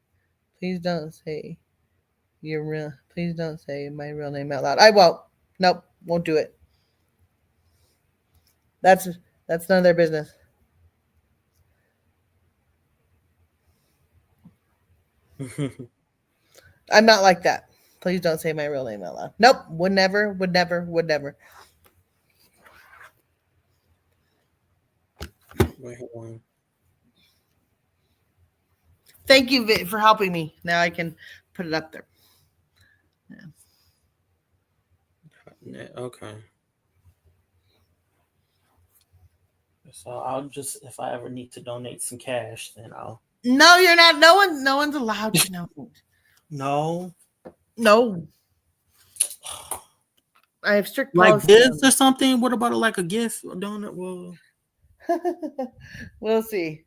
Please don't say your real. Please don't say my real name out loud. I won't. Nope, won't do it. That's none of their business. I'm not like that. Please don't say my real name out loud. Nope, would never, would never, would never. Wait, hold on. Thank you for helping me. Now I can put it up there. Yeah. Okay. So I'll just, if I ever need to donate some cash, then I'll. No, you're not. No one's allowed to know. No. No. I have strict Like policy. this or something? What about like a gift donut? Well, we'll see.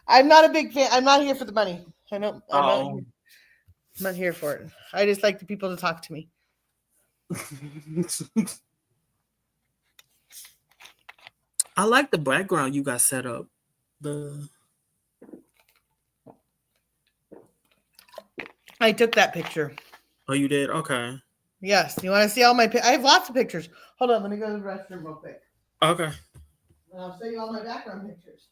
I'm not a big fan. I'm not here for the money. I'm not here for it. I just like the people to talk to me. I like the background you got set up. I took that picture. Oh, you did? Okay. Yes. You want to see all my? I have lots of pictures. Hold on. Let me go to the restroom real quick. Okay. And I'll show you all my background pictures.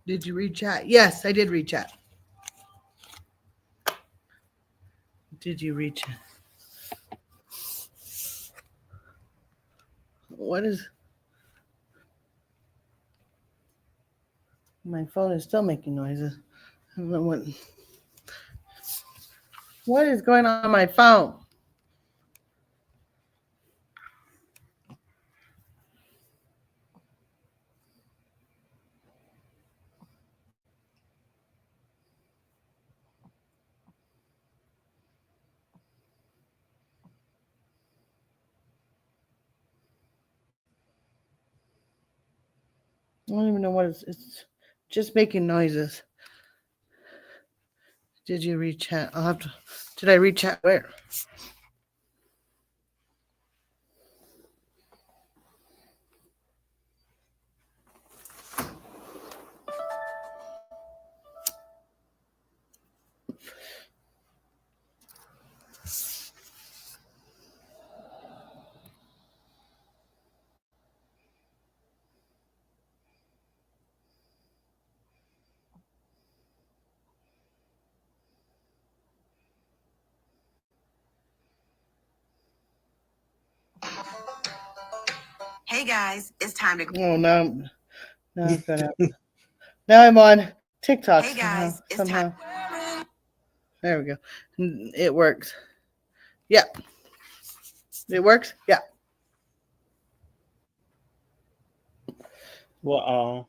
Did you read chat? Yes, I did read chat. Did you read chat? What is? My phone is still making noises. I don't know what is going on my phone. I don't even know what it's just making noises. Did you reach chat? I'll have to. Did I reach chat where? Hey guys, it's time to. Oh no, I've got out. Now I'm on TikTok. Hey guys, it's somehow. time. There we go. It works. Yeah. It works? Yeah. Well,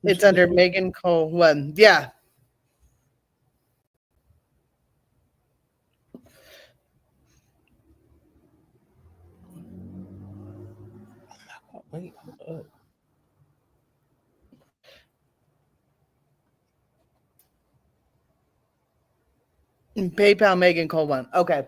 It's under Megan Cole 1. Yeah. wait. PayPal Megan Cole 1. Okay.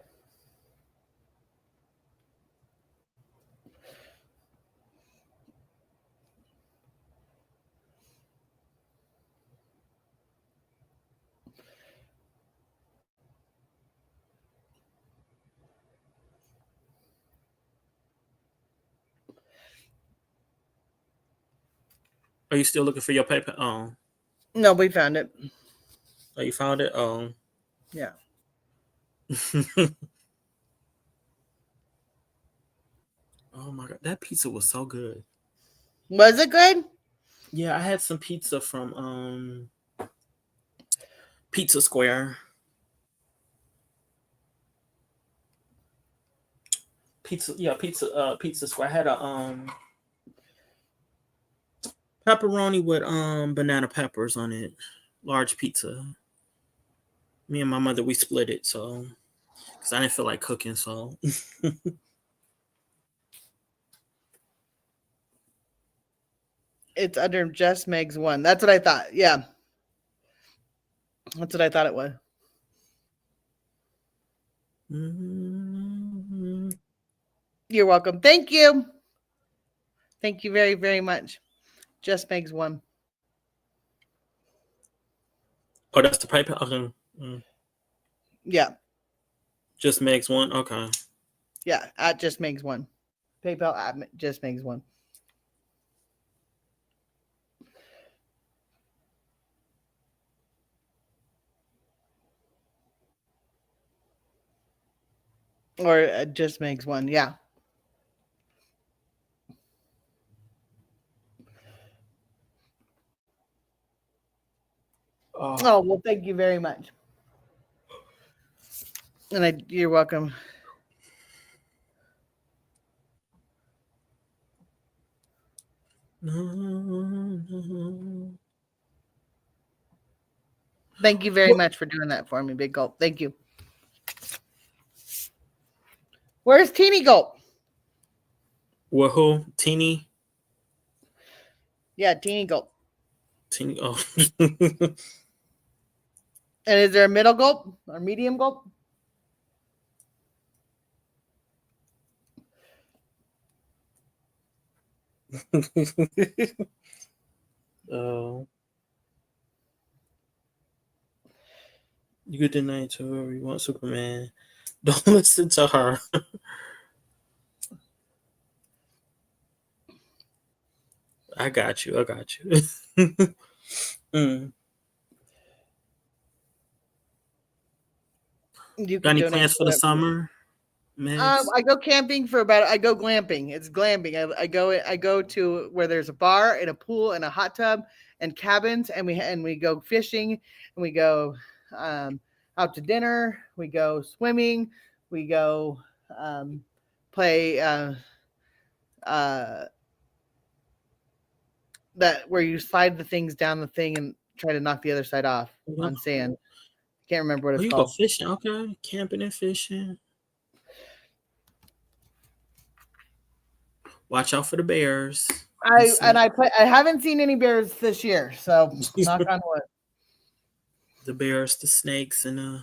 Are you still looking for your PayPal? Oh, No, we found it. oh, you found it? Oh, Yeah. Oh my god, that pizza was so good. Was it good? Yeah, I had some pizza from Pizza Square. Pizza Square. I had a pepperoni with banana peppers on it. Large pizza. Me and my mother, we split it, so because I didn't feel like cooking, so It's under Just Meg's 1. That's what I thought. Yeah. That's what I thought it was. mm-hmm. You're welcome. Thank you. Thank you very, very much. Just Meg's 1. Oh, that's the PayPal. Okay. Yeah. Just Meg's 1. Okay. Yeah. At Just Meg's 1. PayPal at Just Meg's 1. Or Just Meg's 1. Yeah. Oh, well, thank you very much. And you're welcome. Thank you very much for doing that for me, Big Gulp. Thank you. Where's Teeny Gulp? Well, who? Teeny? Yeah, Teeny Gulp. Teeny. Oh. And is there a middle gulp or medium gulp? Oh. You could deny to whoever you want, Superman. Don't listen to her. I got you. You Got any plans for the summer? I go camping I go glamping. It's glamping. I go to where there's a bar and a pool and a hot tub and cabins, and we go fishing, and we go out to dinner. We go swimming. We go play that where you slide the things down the thing and try to knock the other side off on sand. Can't remember what it's you called. Go fishing, okay? Camping and fishing. Watch out for the bears. I haven't seen any bears this year, so knock on wood. The bears, the snakes, and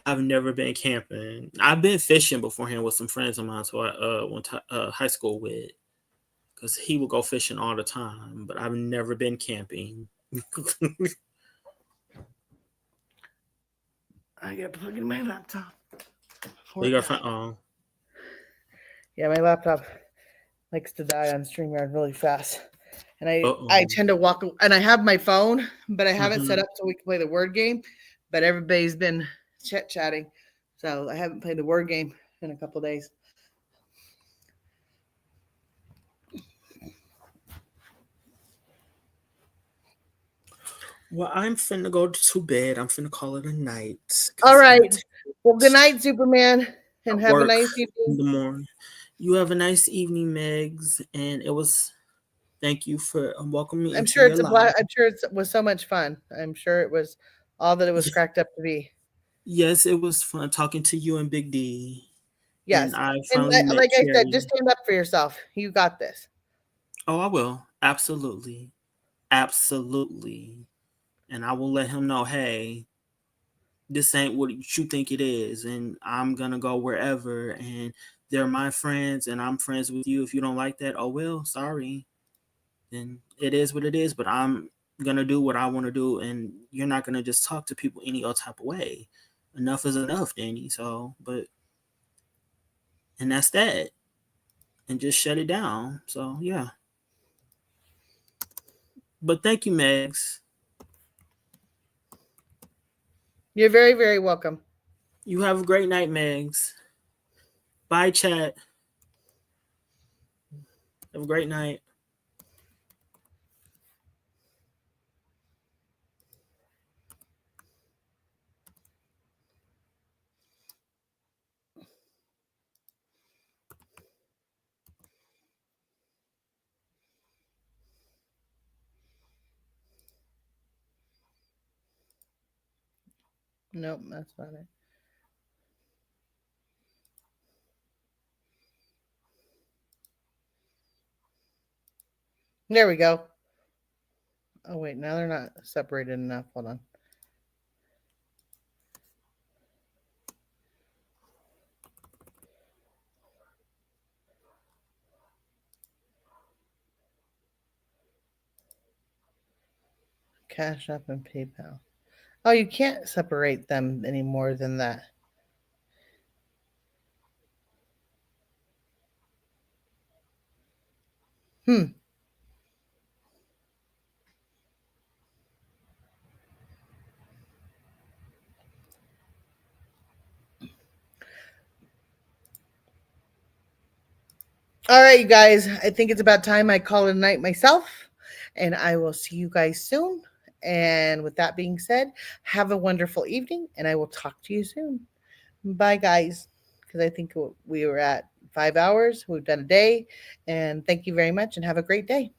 I've never been camping. I've been fishing beforehand with some friends of mine, so I went to high school with, because he would go fishing all the time. But I've never been camping. I gotta plug in my laptop. You got oh. Yeah, my laptop likes to die on StreamYard really fast. And I Uh-oh. tend to walk, and I have my phone, but I have it set Mhm. up so we can play the word game. But everybody's been chatting, so I haven't played the word game in a couple days. Well, I'm finna go to bed. I'm finna call it a night. 'cause All I right. have to Well, good night, Superman, and have a work nice in evening. the morning. You have a nice evening, Megs, and it was. Thank you for welcoming me I'm into sure your life. I'm sure it was so much fun. I'm sure it was all that it was cracked up to be. Yes, it was fun talking to you and Big D. Yes, And I and finally met like I said, Carrie. just stand up for yourself. You got this. Oh, I will. Absolutely. Absolutely. And I will let him know, hey, this ain't what you think it is. And I'm going to go wherever. And they're my friends. And I'm friends with you. If you don't like that, oh, well, sorry. Then it is what it is. But I'm going to do what I want to do. And you're not going to just talk to people any other type of way. Enough is enough, Danny. So, but, and that's that. And just shut it down. So, yeah. But thank you, Megs. You're very, very welcome. You have a great night, Megs. Bye, chat. Have a great night. Nope, that's not it. There we go. Oh, wait, now they're not separated enough. Hold on. Cash App and PayPal. Oh, you can't separate them any more than that. Hmm. All right, you guys. I think it's about time I call it a night myself, and I will see you guys soon. And with that being said, have a wonderful evening, and I will talk to you soon. Bye, guys. Because I think we were at 5 hours. We've done a day, and thank you very much, and have a great day.